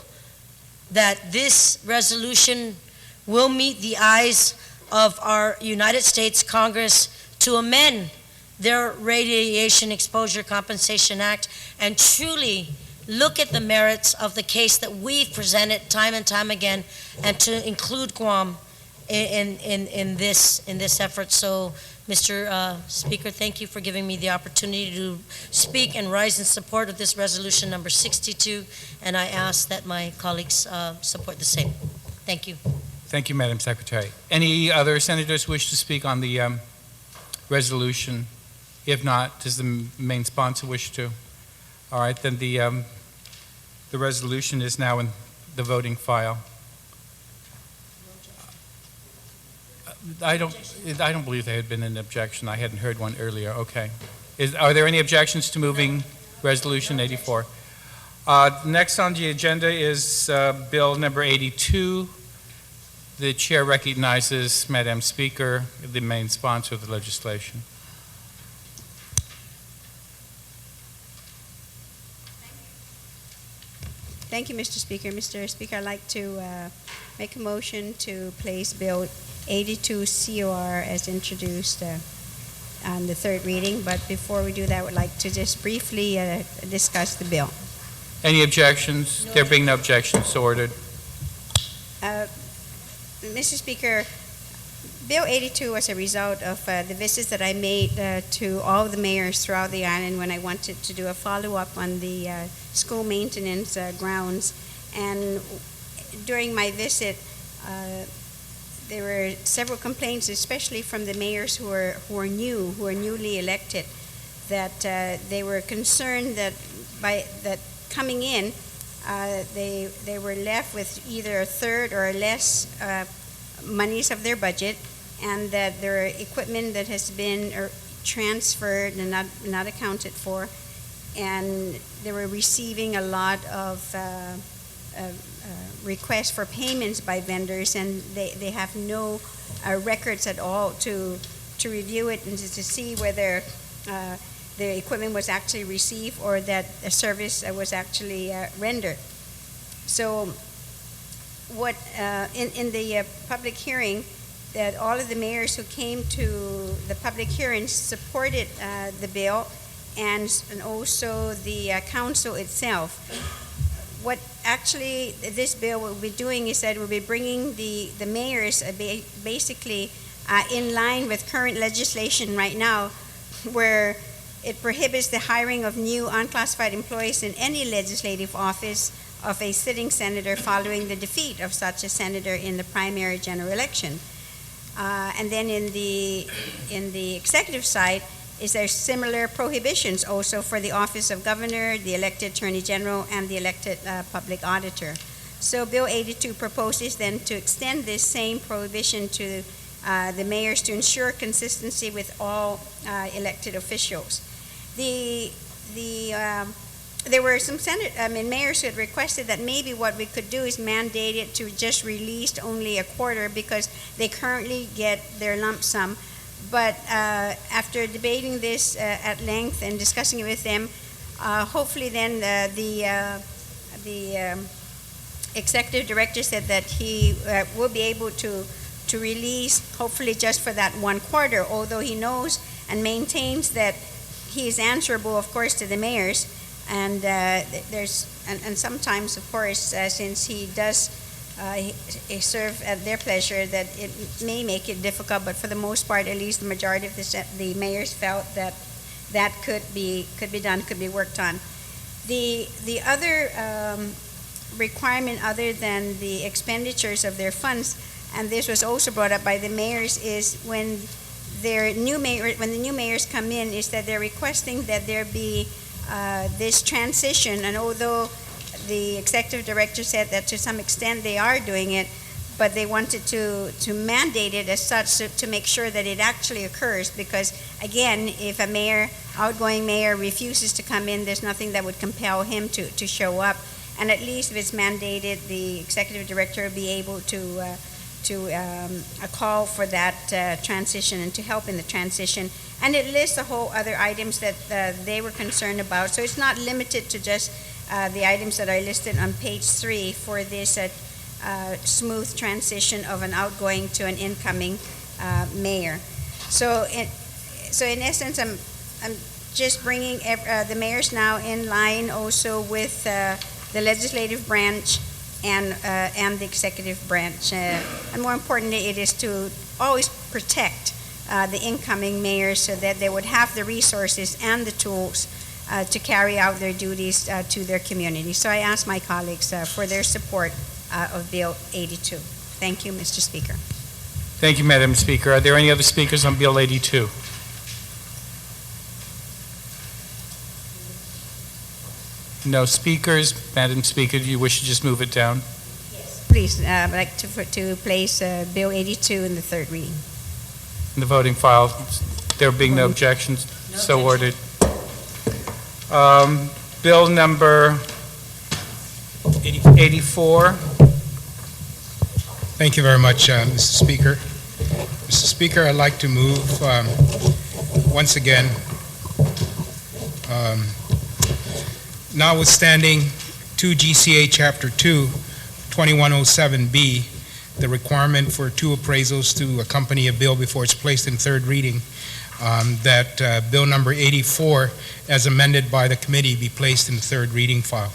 that this resolution will meet the eyes of our United States Congress to amend their Radiation Exposure Compensation Act and truly look at the merits of the case that we've presented time and time again, and to include Guam in this effort. So, Mr. Speaker, thank you for giving me the opportunity to speak and rise in support of this resolution number 62, and I ask that my colleagues support the same. Thank you. Thank you, Madam Secretary. Any other senators wish to speak on the resolution? If not, does the main sponsor wish to? All right, then the resolution is now in the voting file. I don't believe there had been an objection. I hadn't heard one earlier. Okay. Are there any objections to moving Resolution 84? Next on the agenda is Bill number 82. The chair recognizes Madam Speaker, the main sponsor of the legislation. Thank you, Mr. Speaker. Mr. Speaker, I'd like to make a motion to place Bill 82 COR as introduced on the third reading. But before we do that, I would like to just briefly discuss the bill. Any objections? No. There being no objections, so ordered. Mr. Speaker, Bill 82 was a result of the visits that I made to all the mayors throughout the island when I wanted to do a follow-up on the school maintenance grounds. And during my visit, there were several complaints, especially from the mayors who are newly elected, that they were concerned that coming in, they were left with either a third or less monies of their budget, and that their equipment that has been transferred and not accounted for, and they were receiving a lot of requests for payments by vendors, and they have no records at all to review it and to see whether the equipment was actually received or that a service was actually rendered. So what in the public hearing, that all of the mayors who came to the public hearings supported the bill, and also the council itself. What actually this bill will be doing is that we'll be bringing the mayors basically in line with current legislation right now, where it prohibits the hiring of new unclassified employees in any legislative office of a sitting senator following the defeat of such a senator in the primary general election. And then in the executive side, is there similar prohibitions also for the office of governor, the elected attorney general, and the elected public auditor. So Bill 82 proposes then to extend this same prohibition to the mayors to ensure consistency with all elected officials. There were some mayors who had requested that maybe what we could do is mandate it to just release only a quarter because they currently get their lump sum. But after debating this at length and discussing it with them, hopefully then the executive director said that he will be able to release hopefully just for that 1 quarter, although he knows and maintains that he is answerable, of course, to the mayors. And and sometimes, of course, since he does serve at their pleasure, that it may make it difficult. But for the most part, at least the majority of the mayors felt that that could be done, could be worked on. The other requirement, other than the expenditures of their funds, and this was also brought up by the mayors, is when the new mayors come in, is that they're requesting that there be this transition. And although the executive director said that to some extent they are doing it, but they wanted to mandate it as such to make sure that it actually occurs, because again, if a outgoing mayor refuses to come in, there's nothing that would compel him to show up. And at least if it's mandated, the executive director will be able to call for that transition and to help in the transition. And it lists a whole other items that they were concerned about. So it's not limited to just the items that are listed on page 3 for this smooth transition of an outgoing to an incoming mayor. So in essence, I'm just bringing the mayors now in line also with the legislative branch and the executive branch. And more importantly, it is to always protect the incoming mayors so that they would have the resources and the tools to carry out their duties to their community. So I ask my colleagues for their support of Bill 82. Thank you, Mr. Speaker. Thank you, Madam Speaker. Are there any other speakers on Bill 82? No speakers. Madam Speaker, do you wish to just move it down? Please, I'd like to place Bill 82 in the third reading. In the voting file, there being no objections, so ordered. Bill number 84. Thank you very much, Mr. Speaker. Mr. Speaker, I'd like to move once again, notwithstanding 2 GCA Chapter 2, 2107B, the requirement for 2 appraisals to accompany a bill before it's placed in third reading, that Bill number 84, as amended by the committee, be placed in the third reading file.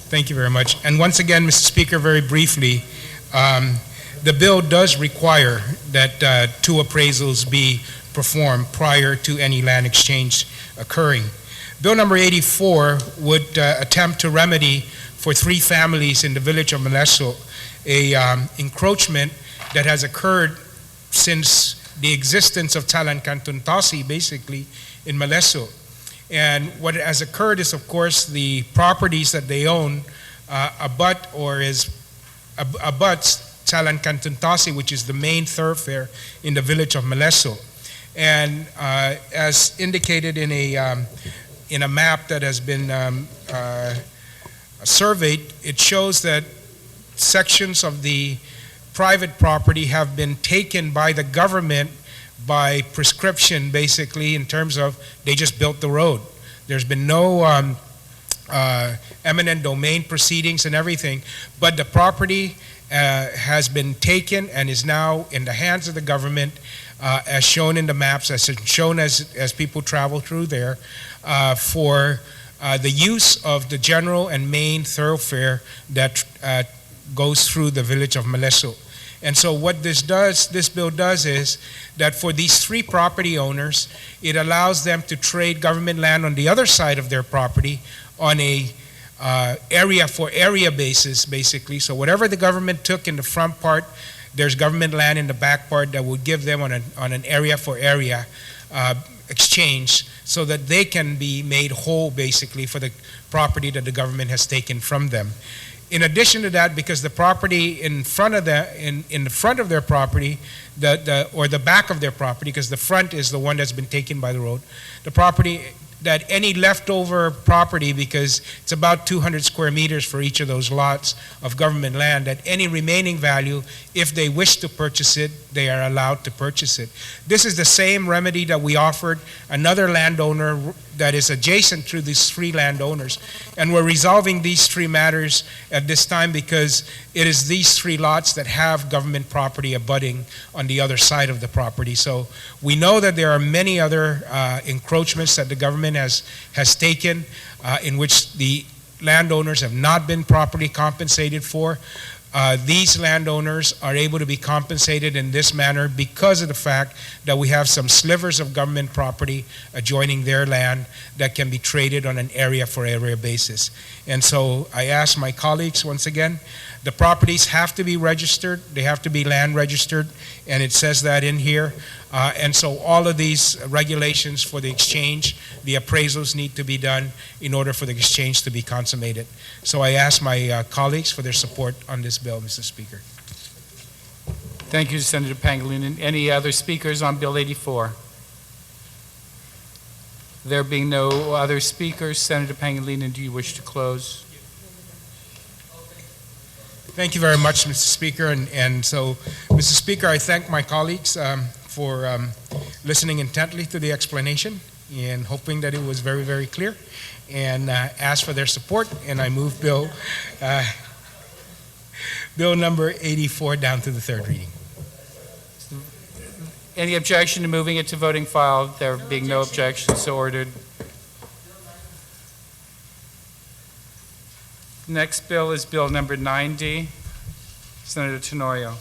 Thank you very much. And once again, Mr. Speaker, very briefly, the bill does require that 2 appraisals be performed prior to any land exchange occurring. Bill number 84 would attempt to remedy for 3 families in the village of Malesso a encroachment that has occurred since the existence of Talancantuntasi, basically, in Malesso. And what has occurred is, of course, the properties that they own abuts Talancantuntasi, which is the main thoroughfare in the village of Malesso. And as indicated in a map that has been surveyed, it shows that sections of the private property have been taken by the government by prescription, basically, in terms of they just built the road. There's been no eminent domain proceedings and everything, but the property has been taken and is now in the hands of the government, as shown in the maps, as shown as people travel through there, for the use of the general and main thoroughfare that goes through the village of Maleso. And so what this bill does is that for these three property owners, it allows them to trade government land on the other side of their property on a area for area basis, basically. So whatever the government took in the front part, there's government land in the back part that would give them on an area for area exchange, so that they can be made whole, basically, for the property that the government has taken from them. In addition to that, because the property in front of in the front of their property, or the back of their property, because the front is the one that's been taken by the road, the property, that any leftover property, because it's about 200 square meters for each of those lots of government land, that any remaining value, if they wish to purchase it, they are allowed to purchase it. This is the same remedy that we offered another landowner that is adjacent to these three landowners. And we're resolving these three matters at this time because it is these three lots that have government property abutting on the other side of the property. So we know that there are many other encroachments that the government has taken in which the landowners have not been properly compensated for. These landowners are able to be compensated in this manner because of the fact that we have some slivers of government property adjoining their land that can be traded on an area for area basis. And so I ask my colleagues once again, the properties have to be registered, they have to be land registered, and it says that in here. And so all of these regulations for the exchange, the appraisals need to be done in order for the exchange to be consummated. So I ask my colleagues for their support on this bill, Mr. Speaker. Thank you, Senator Pangilinan. Any other speakers on Bill 84? There being no other speakers, Senator Pangilinan, do you wish to close? Thank you very much, Mr. Speaker. And so, Mr. Speaker, I thank my colleagues for listening intently to the explanation and hoping that it was very, very clear, and ask for their support. And I move bill number 84 down to the third reading. Any objection to moving it to voting file? There being no objection, so ordered. Next bill is Bill number 90. Senator Tenorio.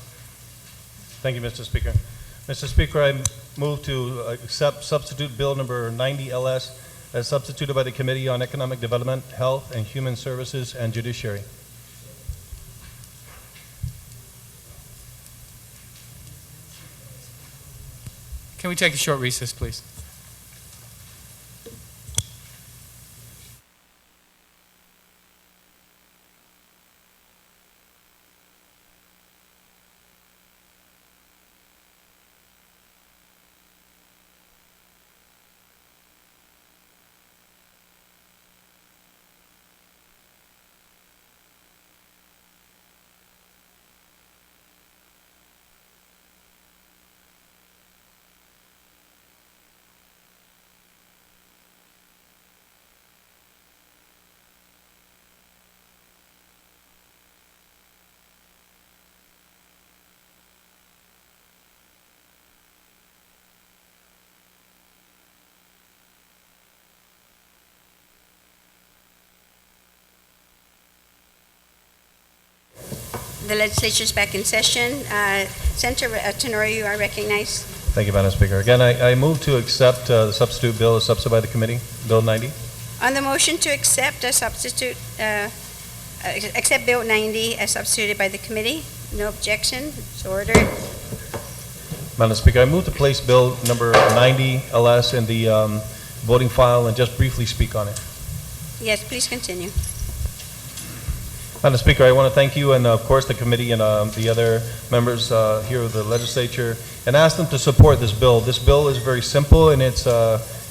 Thank you, Mr. Speaker. Mr. Speaker, I move to accept substitute Bill number 90 LS as substituted by the Committee on Economic Development, Health and Human Services and Judiciary. Can we take a short recess, please? The legislature is back in session. Senator Tenorio, you are recognized. Thank you, Madam Speaker. Again, I move to accept the substitute bill as substituted by the committee, Bill 90. On the motion to accept a substitute, accept Bill 90 as substituted by the committee, no objection, so ordered. Madam Speaker, I move to place Bill number 90 LS in the voting file and just briefly speak on it. Yes, please continue. Madam Speaker, I want to thank you and, of course, the committee and the other members here of the legislature, and ask them to support this bill. This bill is very simple in its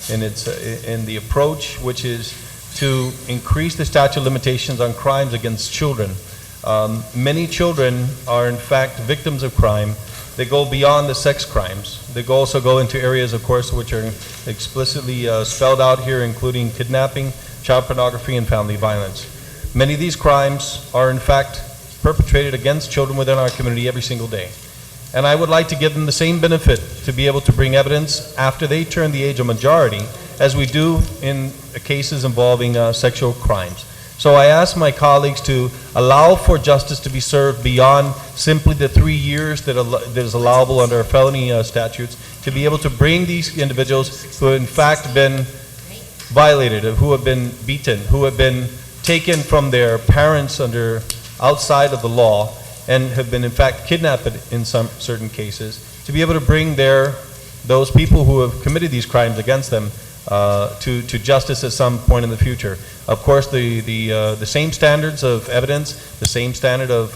in the approach, which is to increase the statute of limitations on crimes against children. Many children are, in fact, victims of crime. They go beyond the sex crimes. They also go into areas, of course, which are explicitly spelled out here, including kidnapping, child pornography, and family violence. Many of these crimes are, in fact, perpetrated against children within our community every single day. And I would like to give them the same benefit to be able to bring evidence after they turn the age of majority as we do in cases involving sexual crimes. So I ask my colleagues to allow for justice to be served beyond simply the 3 years that is allowable under our felony statutes, to be able to bring these individuals who have in fact been violated, who have been beaten, who have been taken from their parents outside of the law, and have been in fact kidnapped in some certain cases, to be able to bring those people who have committed these crimes against them to justice at some point in the future. Of course, the same standards of evidence, the same standard of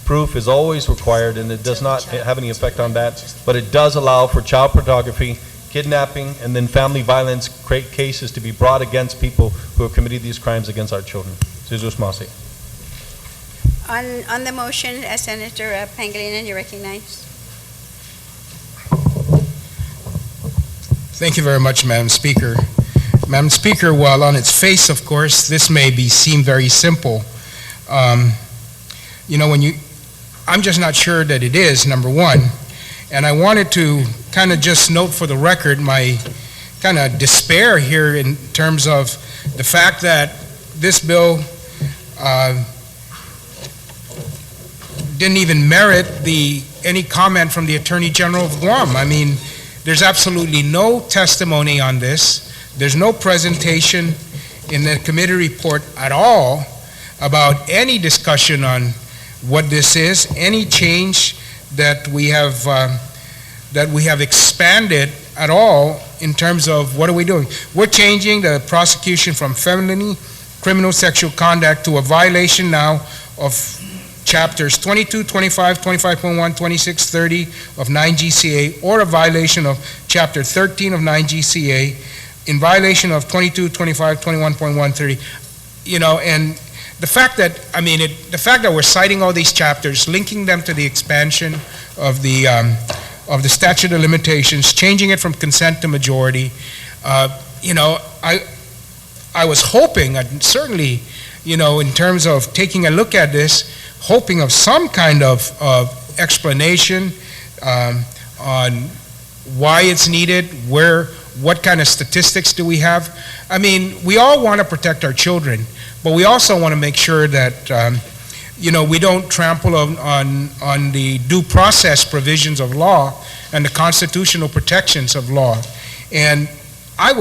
proof is always required, and it does not have any effect on that, but it does allow for child pornography, kidnapping, and then family violence cases to be brought against people who have committed these crimes against our children. Jesus Masi. On the motion, Senator Pangilinan, you recognize. Thank you very much, Madam Speaker. Madam Speaker, while on its face, of course, this may seem very simple, I'm just not sure that it is, number one. And I wanted to kind of just note for the record my kind of despair here in terms of the fact that this bill didn't even merit any comment from the Attorney General of Guam. I mean, there's absolutely no testimony on this. There's no presentation in the committee report at all about any discussion on what this is, any change that we have expanded at all in terms of what are we doing. We're changing the prosecution from felony criminal sexual conduct to a violation now of chapters 22, 25, 25.1, 26, 30 of 9 GCA, or a violation of chapter 13 of 9 GCA in violation of 22, 25, 21.1, 30. And the fact that we're citing all these chapters, linking them to the expansion of the statute of limitations, changing it from consent to majority, I was hoping, certainly, in terms of taking a look at this, hoping of some kind of explanation on why it's needed, what kind of statistics do we have. I mean, we all want to protect our children, but we also want to make sure that we don't trample on the due process provisions of law and the constitutional protections of law. And I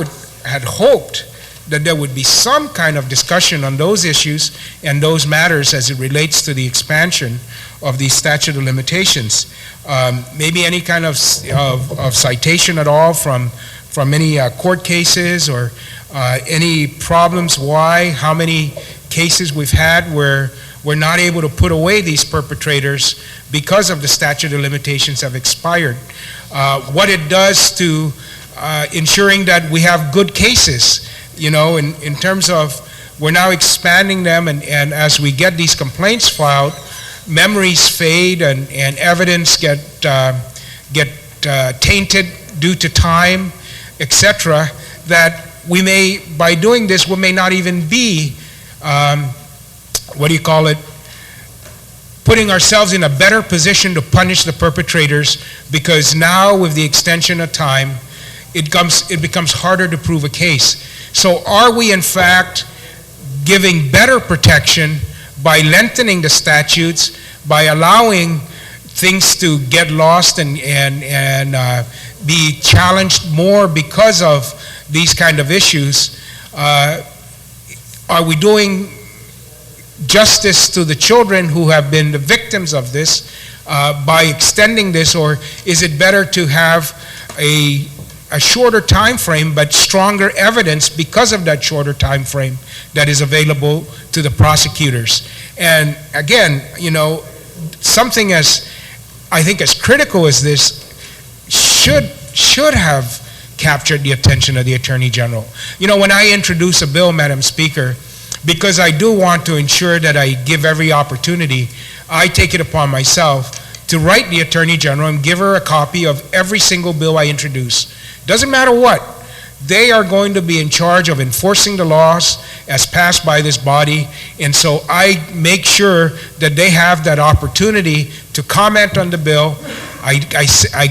had hoped that there would be some kind of discussion on those issues and those matters as it relates to the expansion of the statute of limitations. Maybe any kind of citation at all from any court cases, or any problems, how many cases we've had where we're not able to put away these perpetrators because of the statute of limitations have expired. What it does to ensuring that we have good cases, in terms of we're now expanding them, and as we get these complaints filed, memories fade and evidence get tainted due to time, etc., that by doing this, we may not even be putting ourselves in a better position to punish the perpetrators, because now with the extension of time, it becomes harder to prove a case. So are we in fact giving better protection by lengthening the statutes, by allowing things to get lost and be challenged more because of these kind of issues? Are we doing justice to the children who have been the victims of this by extending this, or is it better to have a shorter time frame but stronger evidence because of that shorter time frame that is available to the prosecutors? And again, something as critical as this should have captured the attention of the Attorney General. When I introduce a bill, Madam Speaker, because I do want to ensure that I give every opportunity, I take it upon myself to write the Attorney General and give her a copy of every single bill I introduce. Doesn't matter what. They are going to be in charge of enforcing the laws as passed by this body, and so I make sure that they have that opportunity to comment on the bill. I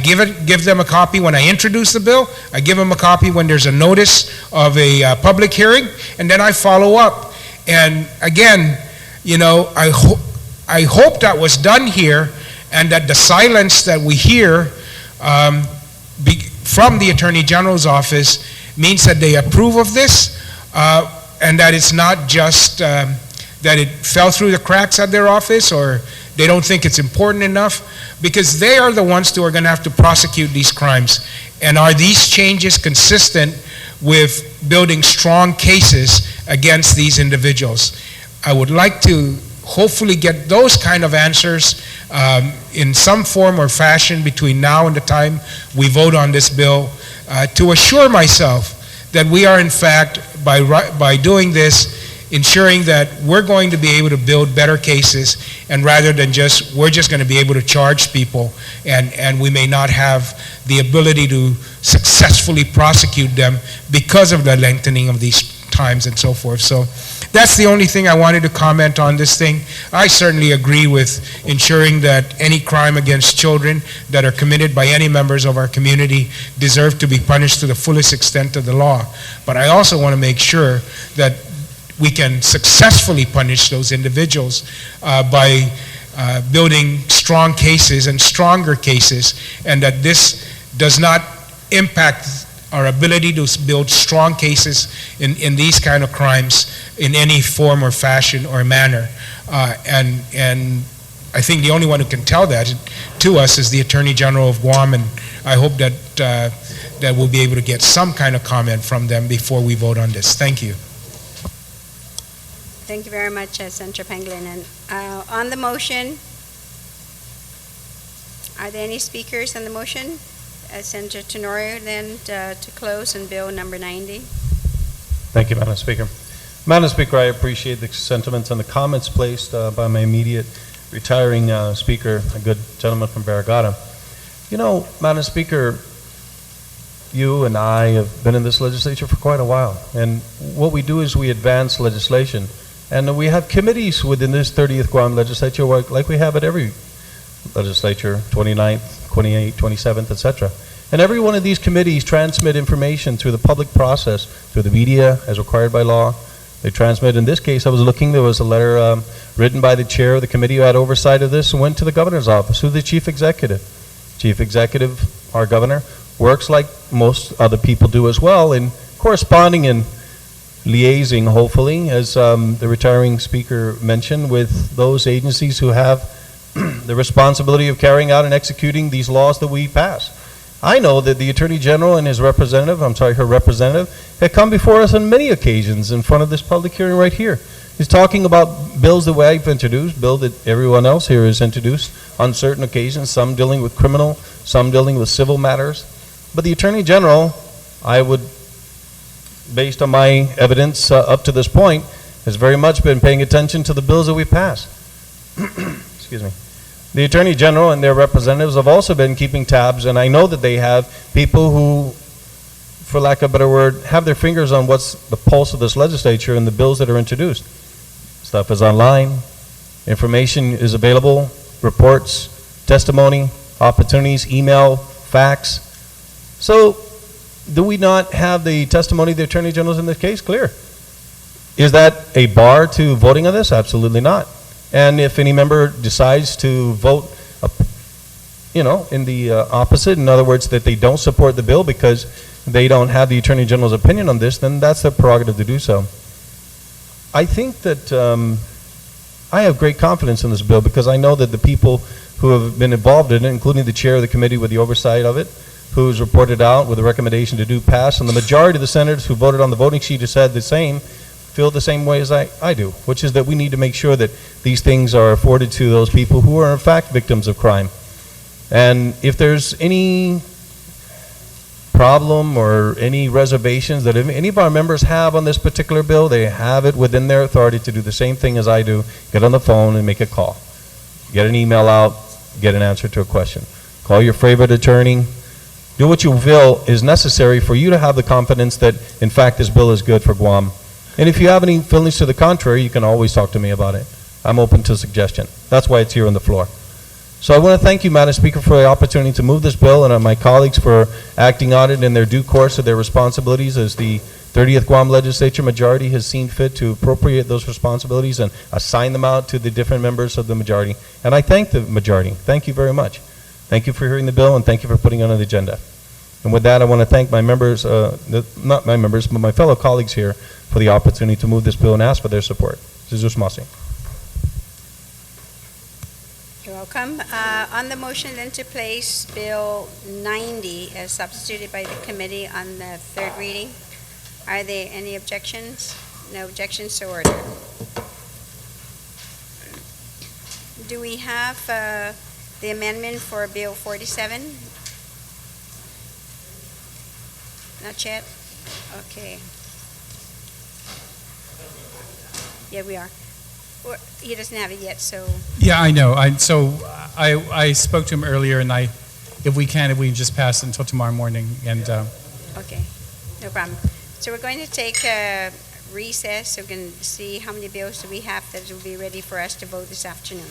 give them a copy when I introduce the bill. I give them a copy when there's a notice of a public hearing, and then I follow up. And again, you know, I hope that was done here, and that the silence that we hear from the Attorney General's office means that they approve of this, and that it's not just that it fell through the cracks at their office, or they don't think it's important enough, because they are the ones who are going to have to prosecute these crimes. And are these changes consistent with building strong cases against these individuals? I would like to hopefully get those kind of answers in some form or fashion between now and the time we vote on this bill, to assure myself that we are in fact, by doing this, ensuring that we're going to be able to build better cases, and rather than we're just going to be able to charge people, and we may not have the ability to successfully prosecute them because of the lengthening of these times and so forth. So that's the only thing I wanted to comment on this thing. I certainly agree with ensuring that any crime against children that are committed by any members of our community deserve to be punished to the fullest extent of the law. But I also want to make sure that we can successfully punish those individuals by building strong cases and stronger cases, and that this does not impact our ability to build strong cases in these kind of crimes in any form or fashion or manner. And I think the only one who can tell that to us is the Attorney General of Guam, and I hope that that we'll be able to get some kind of comment from them before we vote on this. Thank you. Thank you very much, Senator Pangilinan. On the motion, are there any speakers on the motion? Senator Tenorio, then to close on Bill number 90. Thank you, Madam Speaker. Madam Speaker, I appreciate the sentiments and the comments placed by my immediate retiring speaker, a good gentleman from Barrigada. You know, Madam Speaker, you and I have been in this legislature for quite a while, and what we do is we advance legislation, and we have committees within this 30th Guam Legislature, like we have at every legislature, 29th, 28th, 27th, etc. And every one of these committees transmit information through the public process, through the media, as required by law. They transmit, in this case, I was looking, there was a letter written by the chair of the committee who had oversight of this and went to the governor's office, who's the chief executive. Chief executive, our governor, works like most other people do as well, in corresponding and liaising, hopefully, as the retiring speaker mentioned, with those agencies who have the responsibility of carrying out and executing these laws that we pass. I know that the Attorney General and her representative, had come before us on many occasions in front of this public hearing right here. He's talking about bills that I've introduced, bills that everyone else here has introduced on certain occasions, some dealing with criminal, some dealing with civil matters. But the Attorney General, I would, based on my evidence up to this point, has very much been paying attention to the bills that we pass. Excuse me. The Attorney General and their representatives have also been keeping tabs, and I know that they have people who, for lack of a better word, have their fingers on what's the pulse of this legislature and the bills that are introduced. Stuff is online, information is available, reports, testimony, opportunities, email, fax. So, do we not have the testimony of the Attorney General in this case? Clear. Is that a bar to voting on this? Absolutely not. And if any member decides to vote, in the opposite, in other words, that they don't support the bill because they don't have the Attorney General's opinion on this, then that's their prerogative to do so. I think that I have great confidence in this bill because I know that the people who have been involved in it, including the chair of the committee with the oversight of it, who's reported out with a recommendation to do pass, and the majority of the senators who voted on the voting sheet have said the same, feel the same way as I do, which is that we need to make sure that these things are afforded to those people who are in fact victims of crime. And if there's any problem or any reservations that any of our members have on this particular bill, they have it within their authority to do the same thing as I do, get on the phone and make a call. Get an email out, get an answer to a question. Call your favorite attorney. Do what you feel is necessary for you to have the confidence that, in fact, this bill is good for Guam. And if you have any feelings to the contrary, you can always talk to me about it. I'm open to suggestion. That's why it's here on the floor. So I want to thank you, Madam Speaker, for the opportunity to move this bill, and my colleagues for acting on it in their due course of their responsibilities as the 30th Guam Legislature majority has seen fit to appropriate those responsibilities and assign them out to the different members of the majority. And I thank the majority. Thank you very much. Thank you for hearing the bill, and thank you for putting it on the agenda. And with that, I want to thank my members, not my members, but my fellow colleagues here for the opportunity to move this bill and ask for their support. Jesus Masi. You're welcome. On the motion then to place Bill 90 as substituted by the committee on the third reading, are there any objections? No objections, so ordered. Do we have the amendment for Bill 47? Not yet? Okay. Yeah, we are. He doesn't have it yet, so. Yeah, I know. I spoke to him earlier, and if we can just pass it until tomorrow morning. And Okay, no problem. So we're going to take a recess so we can see how many bills do we have that will be ready for us to vote this afternoon.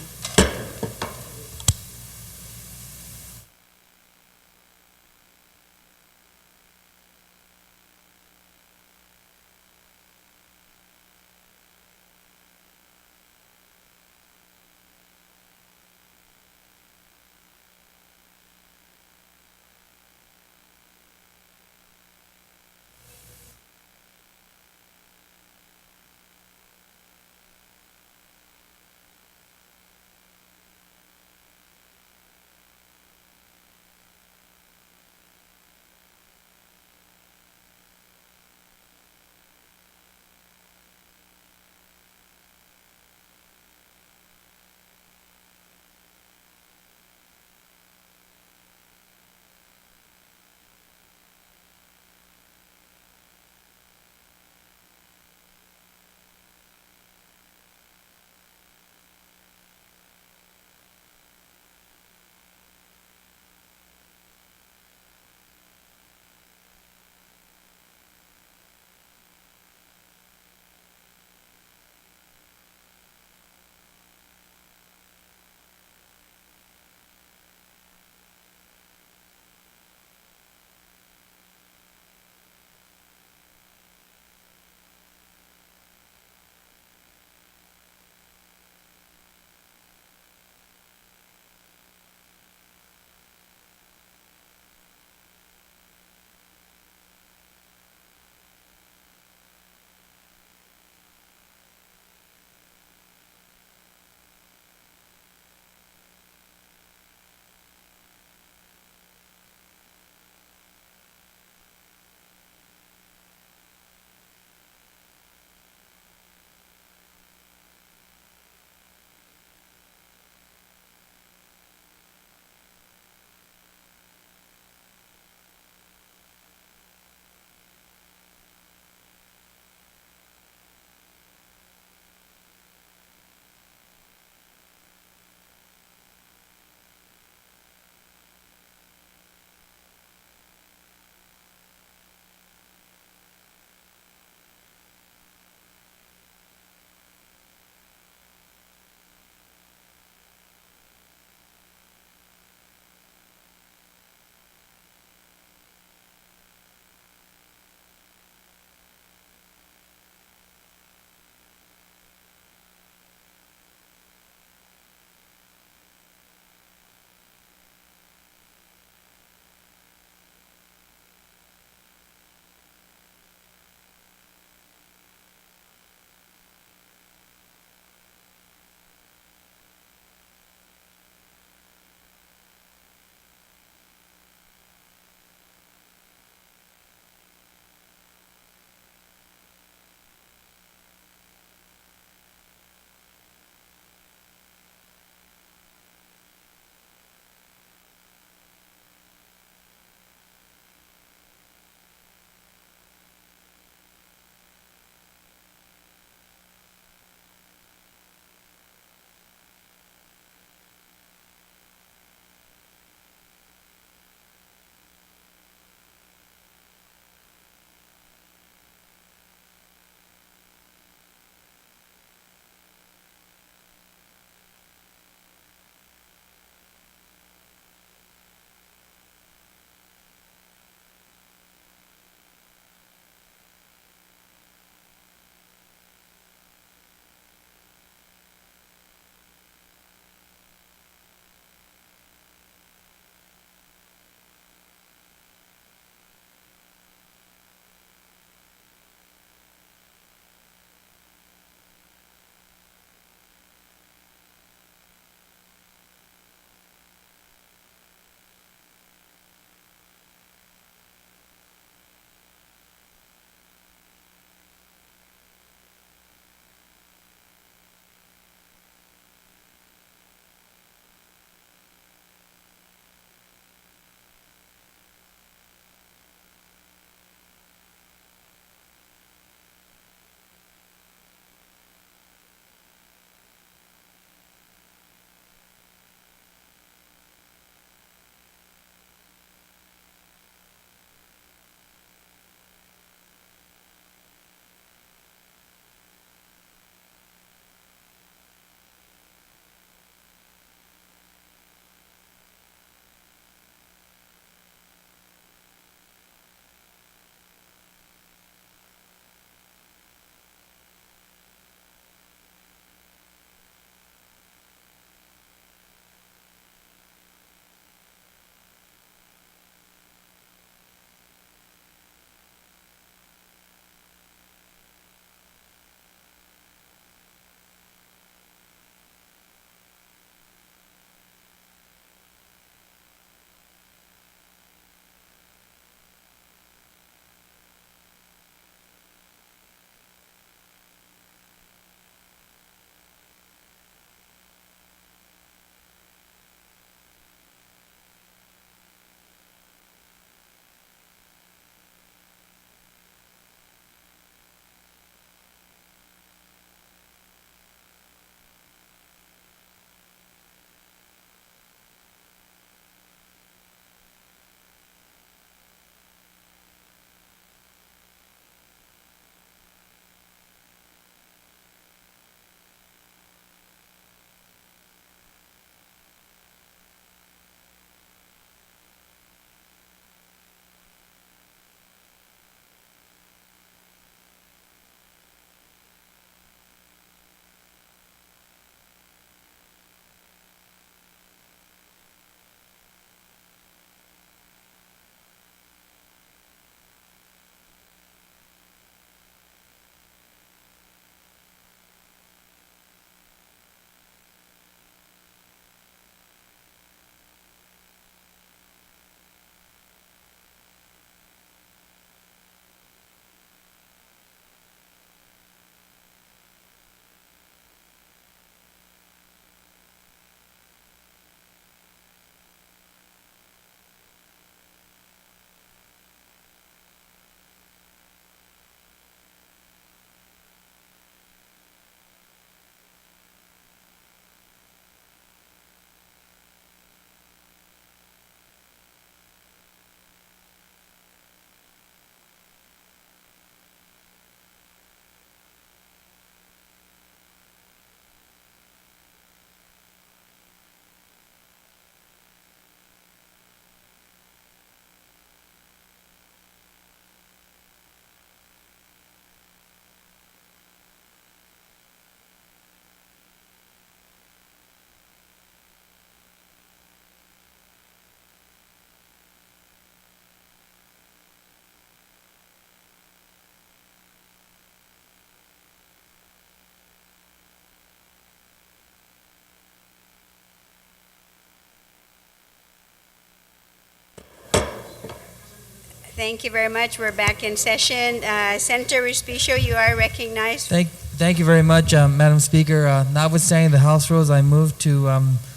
Thank you very much. We're back in session. Senator Respicio, you are recognized. Thank you very much, Madam Speaker. Notwithstanding the House rules, I move to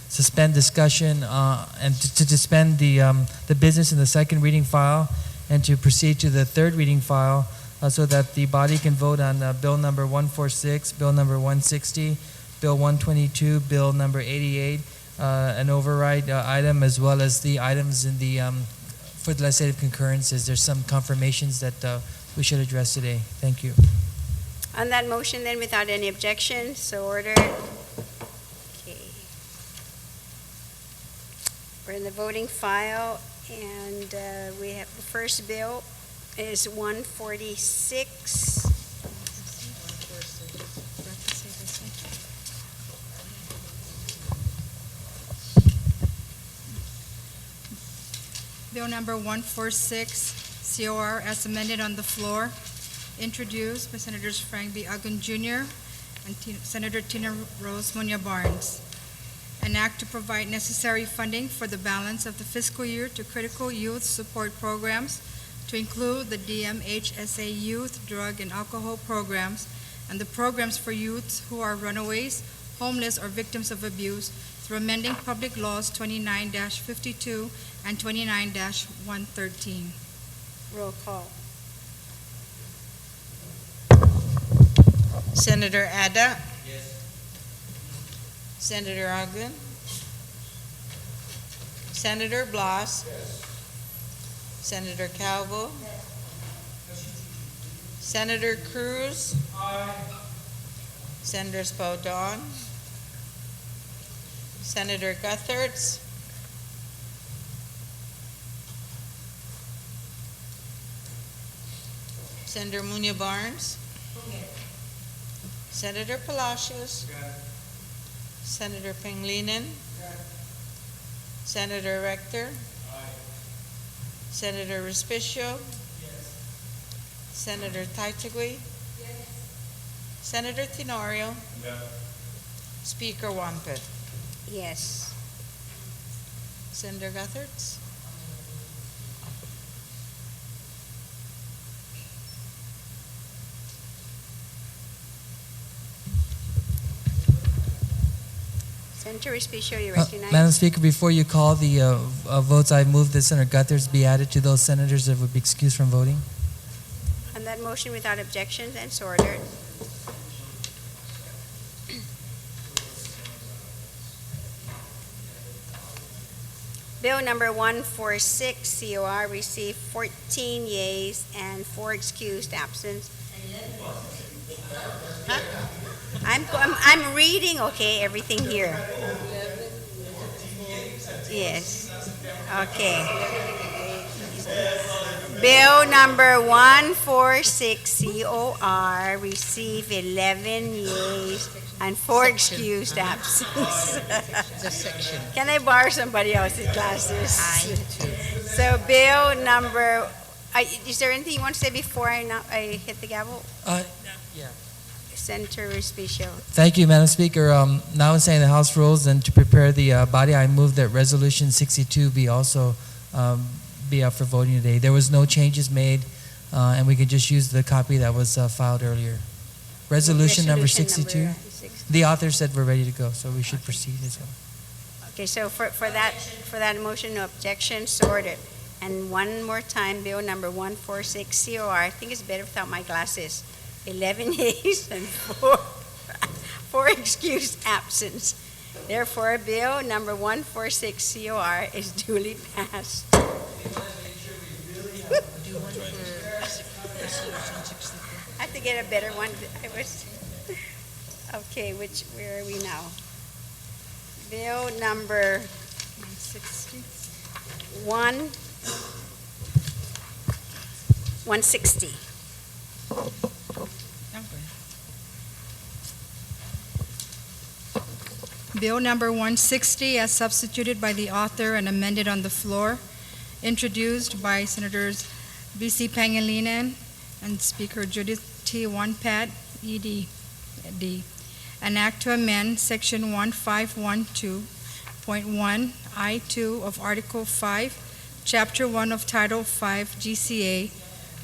suspend discussion and to suspend the business in the second reading file and to proceed to the third reading file so that the body can vote on Bill number 146, Bill number 160, Bill 122, Bill number 88, an override item, as well as the items in the for the legislative concurrences. There's some confirmations that we should address today. Thank you. On that motion, then, without any objection, so ordered. Okay. We're in the voting file, and we have the first bill is 146. Bill number 146, COR, as amended on the floor, introduced by Senators Frank B. Agun Jr. and Senator Tina Rose Muñoz Barnes. An act to provide necessary funding for the balance of the fiscal year to critical youth support programs, to include the DMHSA Youth, Drug, and Alcohol programs, and the programs for youths who are runaways, homeless, or victims of abuse, through amending Public Laws 29-52 and 29-113. Roll call. Senator Ada? Yes. Senator Agun? Senator Blas? Yes. Senator Calvo? Yes. Senator Cruz? Aye. Senator Spaudon? Senator Guthertz? Senator Muñoz Barnes? Senator Palacios? Senator Pangilinan? Senator Rector? Senator Respicio? Senator Taichagui? Senator Tenorio? Speaker Wampet? Yes. Senator Guthertz? Senator Respicio, you recognize. Madam Speaker, before you call the votes, I move that Senator Guthertz be added to those senators that would be excused from voting. On that motion, without objection, then so ordered. Bill number 146, COR, received 14 yeas and 4 excused absence. Huh? I'm reading, okay, everything here. Yes. Okay. Bill number 146, COR, received 11 yeas and 4 excused absence. The section. Can I borrow somebody else's glasses? I too. So bill number, is there anything you want to say before I hit the gavel? Yeah. Senator Respicio. Thank you, Madam Speaker. Now in saying the House rules and to prepare the body, I move that Resolution 62 be also be up for voting today. There was no changes made, and we could just use the copy that was filed earlier. Resolution number 62. The author said we're ready to go, so we should proceed as well. Okay, so for that motion, no objection, so ordered. And one more time, bill number 146 COR. I think it's better without my glasses. 11 yeas and 4 excused absence. Therefore, bill number 146 COR is duly passed. I have to get a better one. Okay, where are we now? Bill number 160. Bill number 160, as substituted by the author and amended on the floor, introduced by Senators B.C. Pangilinan and Speaker Judith T. Wonpat, ED. An act to amend Section 1512.1 I2 of Article 5, Chapter 1 of Title 5 GCA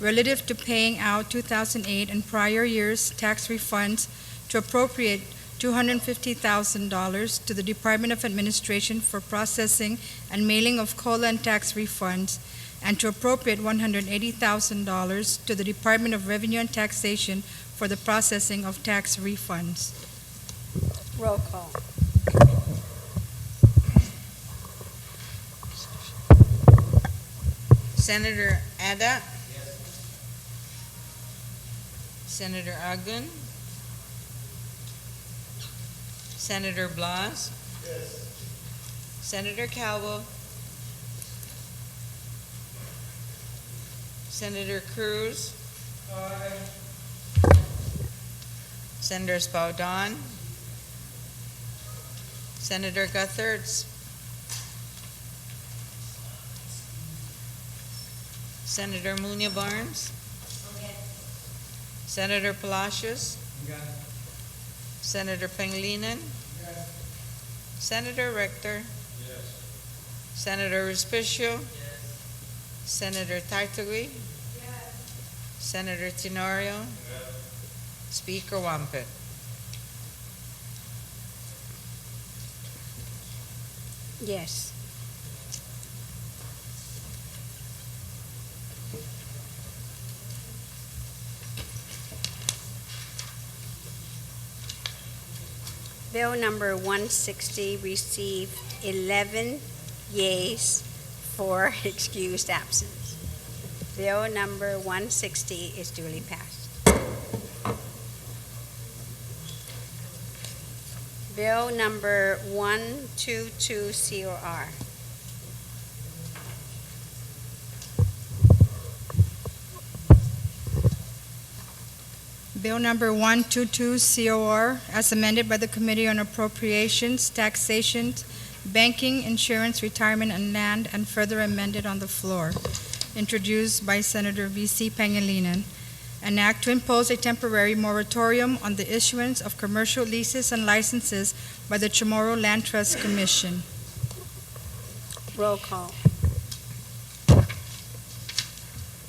relative to paying out 2008 and prior years tax refunds to appropriate $250,000 to the Department of Administration for processing and mailing of COLA and tax refunds, and to appropriate $180,000 to the Department of Revenue and Taxation for the processing of tax refunds. Roll call. Senator Ada? Senator Agun? Senator Blas? Senator Calvo? Senator Cruz? Senator Spaldon? Senator Guthertz? Senator Munya Barnes? Senator Palacios? Senator Pangilinan? Senator Rector? Senator Respicio? Senator Taitagui? Senator Tenorio? Speaker Wampet? Yes. Bill number 160 received 11 yeas, 4 excused absence. Bill number 160 is duly passed. Bill number 122 COR. Bill number 122 COR, as amended by the Committee on Appropriations, Taxation, Banking, Insurance, Retirement, and Land, and further amended on the floor. Introduced by Senator V.C. Pangilinan. An act to impose a temporary moratorium on the issuance of commercial leases and licenses by the Chamorro Land Trust Commission. Roll call.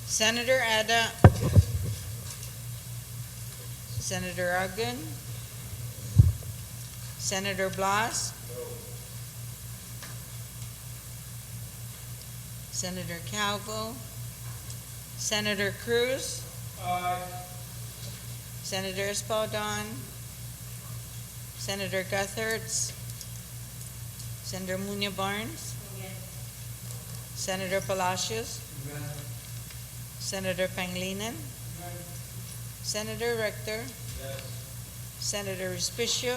Senator Ada? Senator Agun? Senator Blas? Senator Calvo? Senator Cruz? Senator Espaldon? Senator Guthertz? Senator Munya Barnes? Senator Palacios? Senator Pangilinan? Senator Rector? Senator Respicio?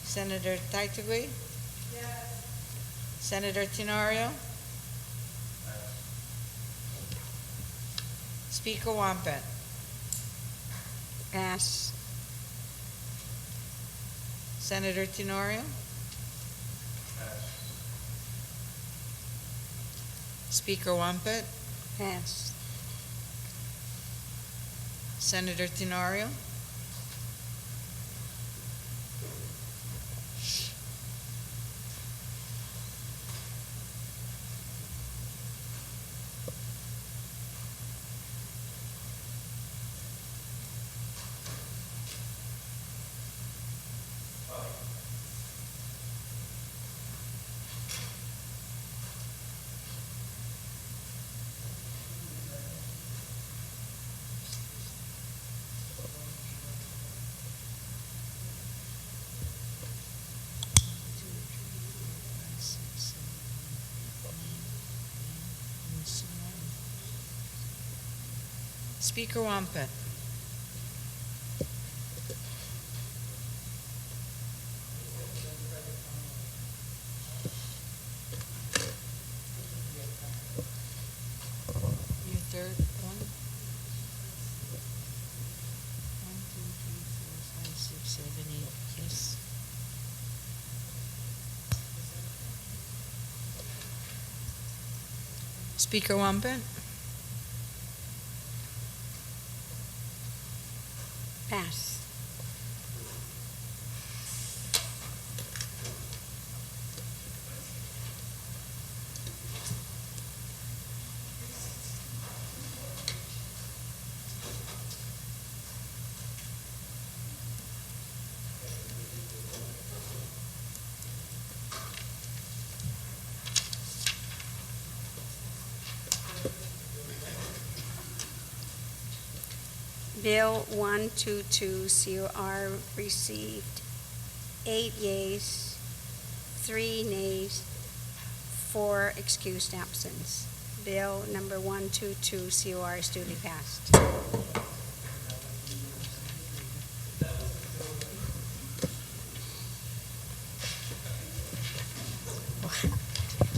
Senator Taitagui? Senator Tenorio? Speaker Wampet? Pass. Senator Tenorio? Speaker Wampet? Pass. Senator Tenorio? Speaker Wampet? Your third one? 1, 2, 3, 4, 5, 6, 7, 8. Yes. Speaker Wampet? Pass. Bill 122 COR received 8 yeas, 3 nays, 4 excused absence. Bill number 122 COR is duly passed.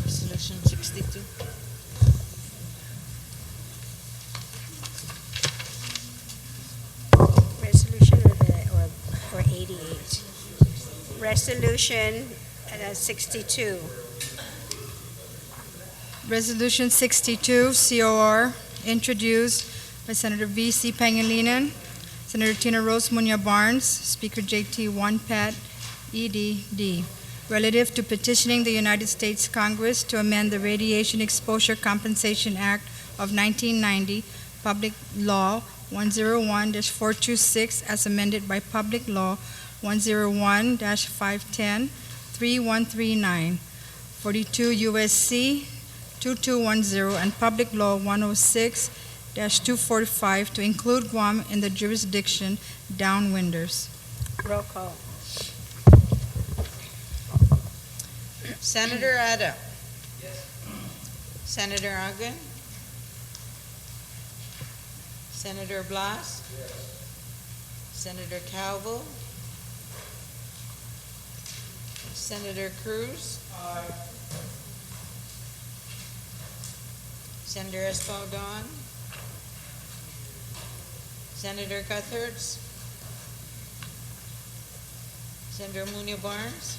Resolution 62. Resolution or 88. Resolution 62. Resolution 62, COR, introduced by Senator V.C. Pangilinan, Senator Tina Rose Munya Barnes, Speaker J.T. Wonpet, ED-D, relative to petitioning the United States Congress to amend the Radiation Exposure Compensation Act of 1990, Public Law 101-426, as amended by Public Law 101-510, 3139, 42 U.S.C. 2210, and Public Law 106-245 to include Guam in the jurisdiction downwinders. Roll call. Senator Ada. Senator Agun. Senator Blas. Senator Calvo. Senator Cruz. Senator Espaldon. Senator Guthertz. Senator Munya Barnes.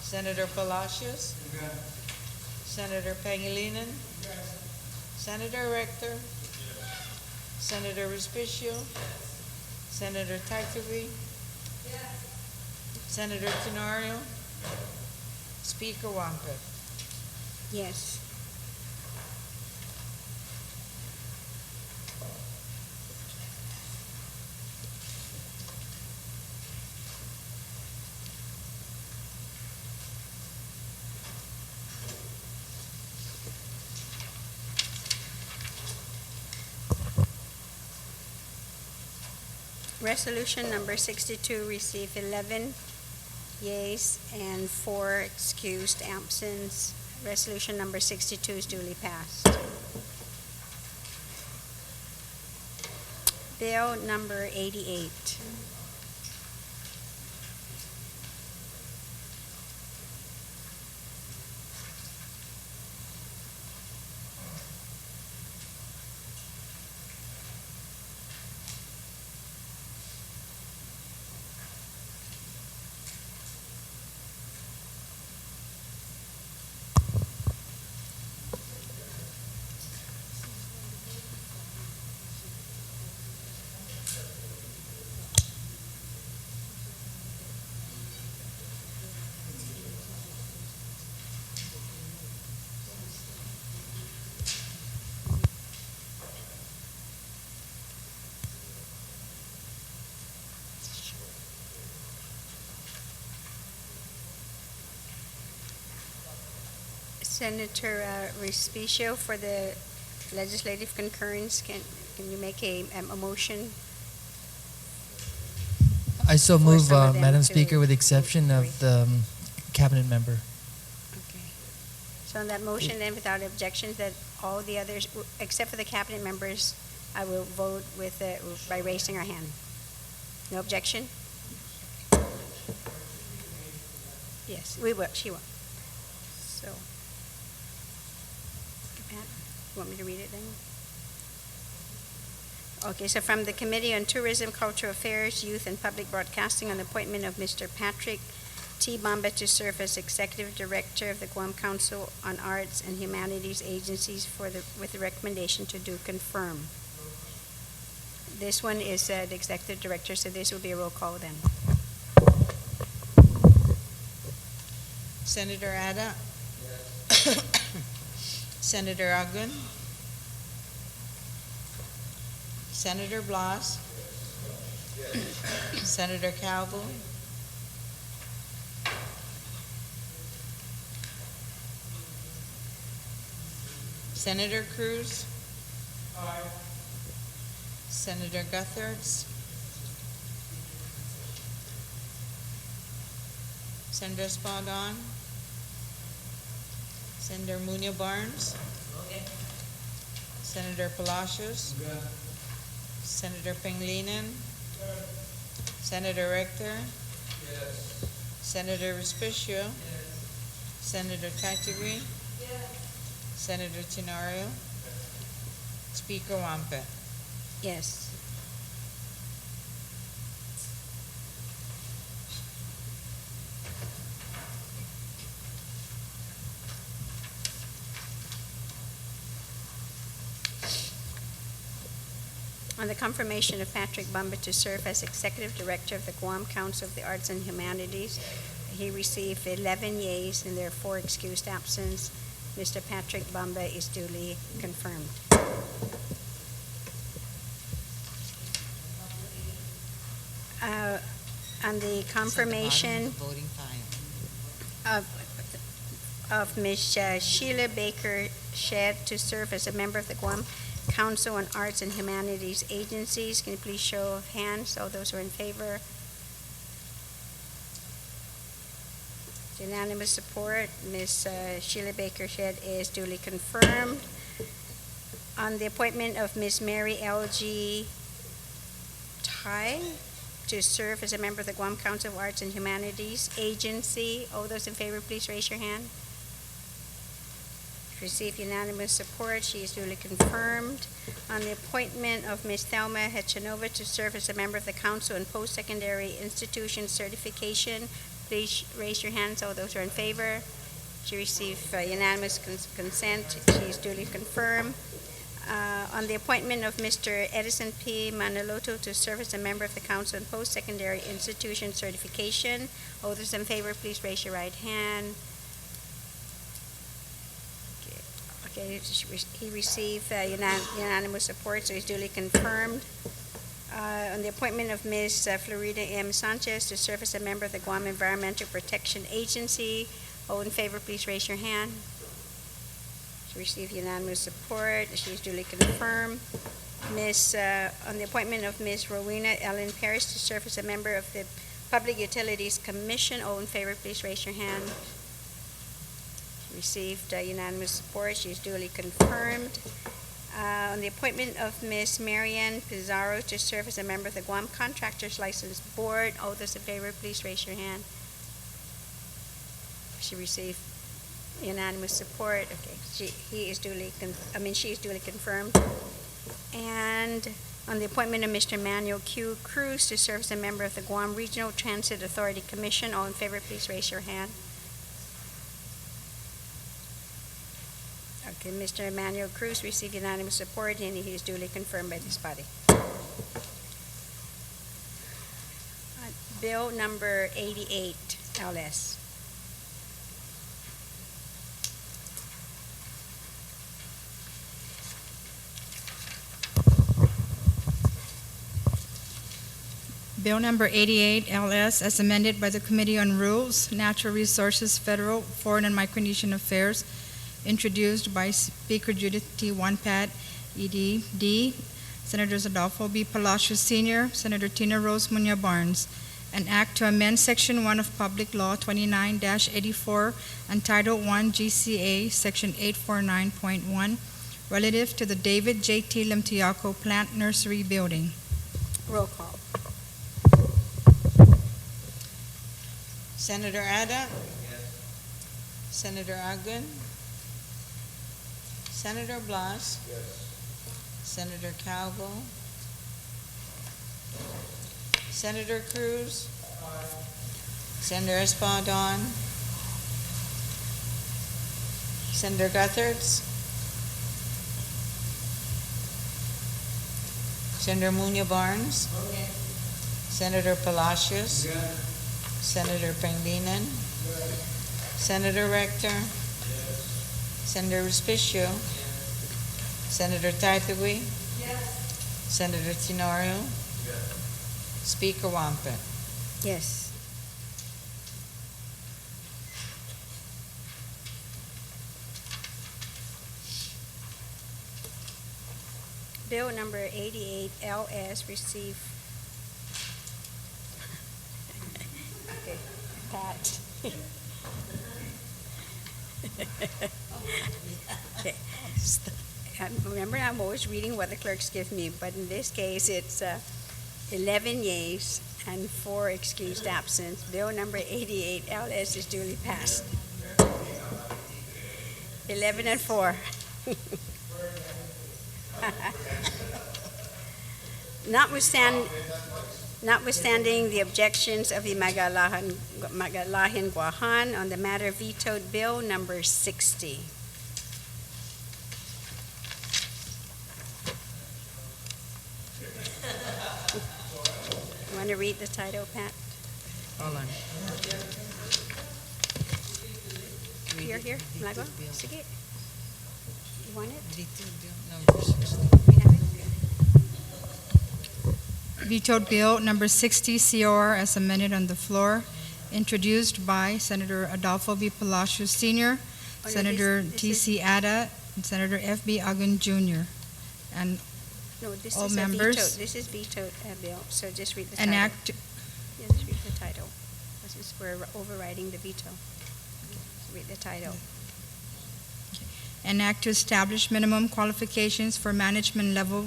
Senator Palacios. Senator Pangilinan. Senator Rector. Senator Respicio. Senator Tactovi. Senator Tenorio. Speaker Wonpet. Yes. Resolution number 62 received 11 yeas and 4 excused absence. Resolution number 62 is duly passed. Bill number 88. Senator Respicio, for the legislative concurrence, can you make a motion? I so For move, some of them Madam to Speaker, with the exception of the cabinet member. Okay. So on that motion, then, without objections, that all the others, except for the cabinet members, I will vote with by raising our hand. No objection? Yes, we will. She will. So, Pat, you want me to read it then? Okay, so from the Committee on Tourism, Cultural Affairs, Youth, and Public Broadcasting, on the appointment of Mr. Patrick T. Bamba to serve as Executive Director of the Guam Council on Arts and Humanities Agencies with the recommendation to do confirm. This one is the Executive Director, so this will be a roll call then. Senator Ada. Senator Agun. Senator Blas. Senator Calvo. Senator Cruz. Senator Gutherts. Senator Espadon. Senator Munya Barnes. Senator Palacios. Senator Pangilinan. Senator Rector. Senator Respicio. Senator Tatagui. Senator Tenorio. Speaker Wampe. Yes. On the confirmation of Patrick Bumba to serve as Executive Director of the Guam Council of the Arts and Humanities, he received 11 yeas and there are 4 excused absence. Mr. Patrick Bumba is duly confirmed. On the confirmation Voting file. of Ms. Sheila Baker Shedd to serve as a member of the Guam Council on Arts and Humanities Agencies. Can you please show of hands, all those who are in favor? Unanimous support. Ms. Sheila Baker Shedd is duly confirmed. On the appointment of Ms. Mary L.G. Tai to serve as a member of the Guam Council of Arts and Humanities Agency. All those in favor, please raise your hand. Received unanimous support. She is duly confirmed. On the appointment of Ms. Thelma Hechanova to serve as a member of the Council on Post-Secondary Institution Certification, please raise your hands. All those who are in favor. She received unanimous consent. She is duly confirmed. On the appointment of Mr. Edison P. Manaloto to serve as a member of the Council on Post-Secondary Institution Certification, all those in favor, please raise your right hand. Okay, he received unanimous support, so he's duly confirmed. On the appointment of Ms. Florida M. Sanchez to serve as a member of the Guam Environmental Protection Agency, all in favor, please raise your hand. She received unanimous support. She is duly confirmed. On the appointment of Ms. Rowena Ellen Parrish to serve as a member of the Public Utilities Commission, all in favor, please raise your hand. She received unanimous support. She is duly confirmed. On the appointment of Ms. Marianne Pizarro to serve as a member of the Guam Contractors License Board, all those in favor, please raise your hand. She received unanimous support. Okay, she is duly confirmed. And on the appointment of Mr. Manuel Q. Cruz to serve as a member of the Guam Regional Transit Authority Commission, all in favor, please raise your hand. Okay, Mr. Emmanuel Cruz received unanimous support and he is duly confirmed by this body. Bill number 88, LS. Bill number 88, LS, as amended by the Committee on Rules, Natural Resources, Federal, Foreign, and Micronesian Affairs, introduced by Speaker Judith T. Wonpat, ED-D, Senators Adolfo B. Palacios Sr., Senator Tina Rose Munya Barnes, an act to amend Section 1 of Public Law 29-84 and Title I GCA, Section 849.1, relative to the David J. T. Limtiaco Plant Nursery Building. Roll call. Senator Ada? Senator Agun? Senator Blas? Senator Calvo? Senator Cruz? Senator Espadon? Senator Gutherts? Senator Munya Barnes? Senator Palacios? Senator Pangilinan? Senator Rector? Senator Respicio? Senator Tatagui? Senator Tenorio? Speaker Wampe. Yes. Bill number 88 LS received. Okay, Pat. Okay. Remember, I'm always reading what the clerks give me, but in this case, it's 11 yeas and 4 excused absence. Bill number 88 LS is duly passed. 11 and 4. Notwithstanding the objections of the Magalahan Guahan on the matter vetoed Bill number 60. You want to read the title, Pat? Hold on. Here, Malago? Sige. You want it? Vetoed bill number 60. You have it? Vetoed Bill number 60 COR as amended on the floor, introduced by Senator Adolfo V. Palacios Sr., no, Senator this is- T.C. Ada, and Senator F.B. Agun Jr. And No, this All is members? a vetoed. This is vetoed bill, so just read the title. enact, Yeah, just read the title. This is, we're overriding the veto. So read the title. an act to establish minimum qualifications for management level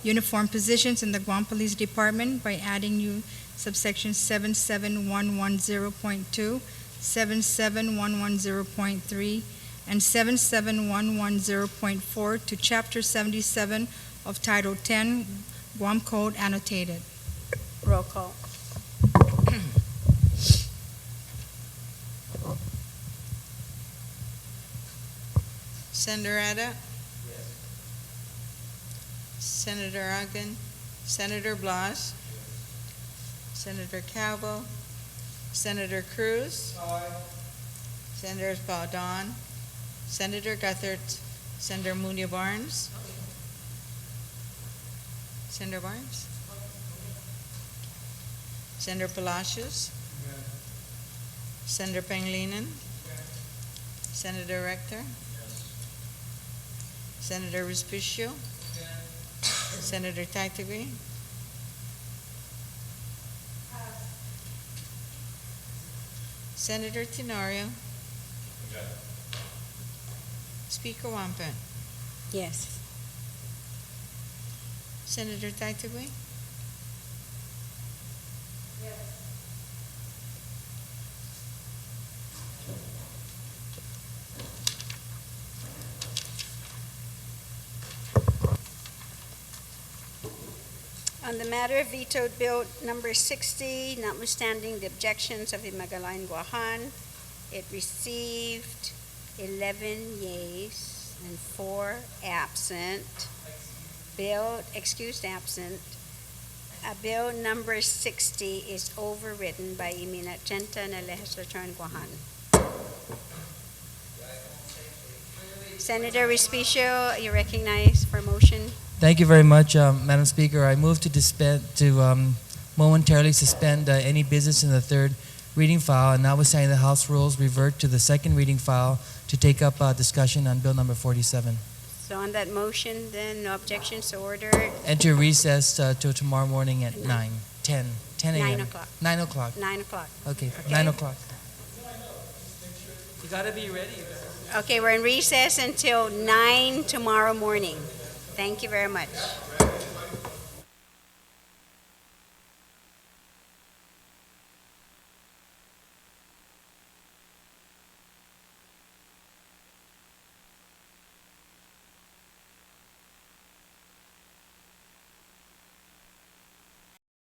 uniform positions in the Guam Police Department by adding new subsection 77110.2, 77110.3, and 77110.4 to Chapter 77 of Title 10, Guam Code annotated. Roll call. Senator Ada? Senator Agun? Senator Blas? Senator Calvo? Senator Cruz? Senator Baudon? Senator Guthert? Senator Munia Barnes? Senator Barnes? Senator Palacios? Senator Pangilinan? Senator Rector? Senator Respicio? Senator Taitagui? Senator Tenorio? Speaker Wampen? Yes. Senator Taitagui? On the matter of vetoed bill number 60, notwithstanding the objections of the Magallayan Guahan, it received 11 yeas and 4 absent. Excused absent. Bill number 60 is overridden by Iminagenta na Legislature in Guahan. Senator Respicio, you recognize for motion. Thank you very much, Madam Speaker. I move to momentarily suspend any business in the third reading file, and notwithstanding the House rules, revert to the second reading file to take up discussion on Bill number 47. So on that motion, then, no objections, so ordered. And to recess till tomorrow morning at 10 a.m. 9 o'clock. 9 o'clock. 9 o'clock. Okay, Okay. 9 o'clock. You gotta be ready, you guys. Okay, we're in recess until 9 tomorrow morning. Thank you very much.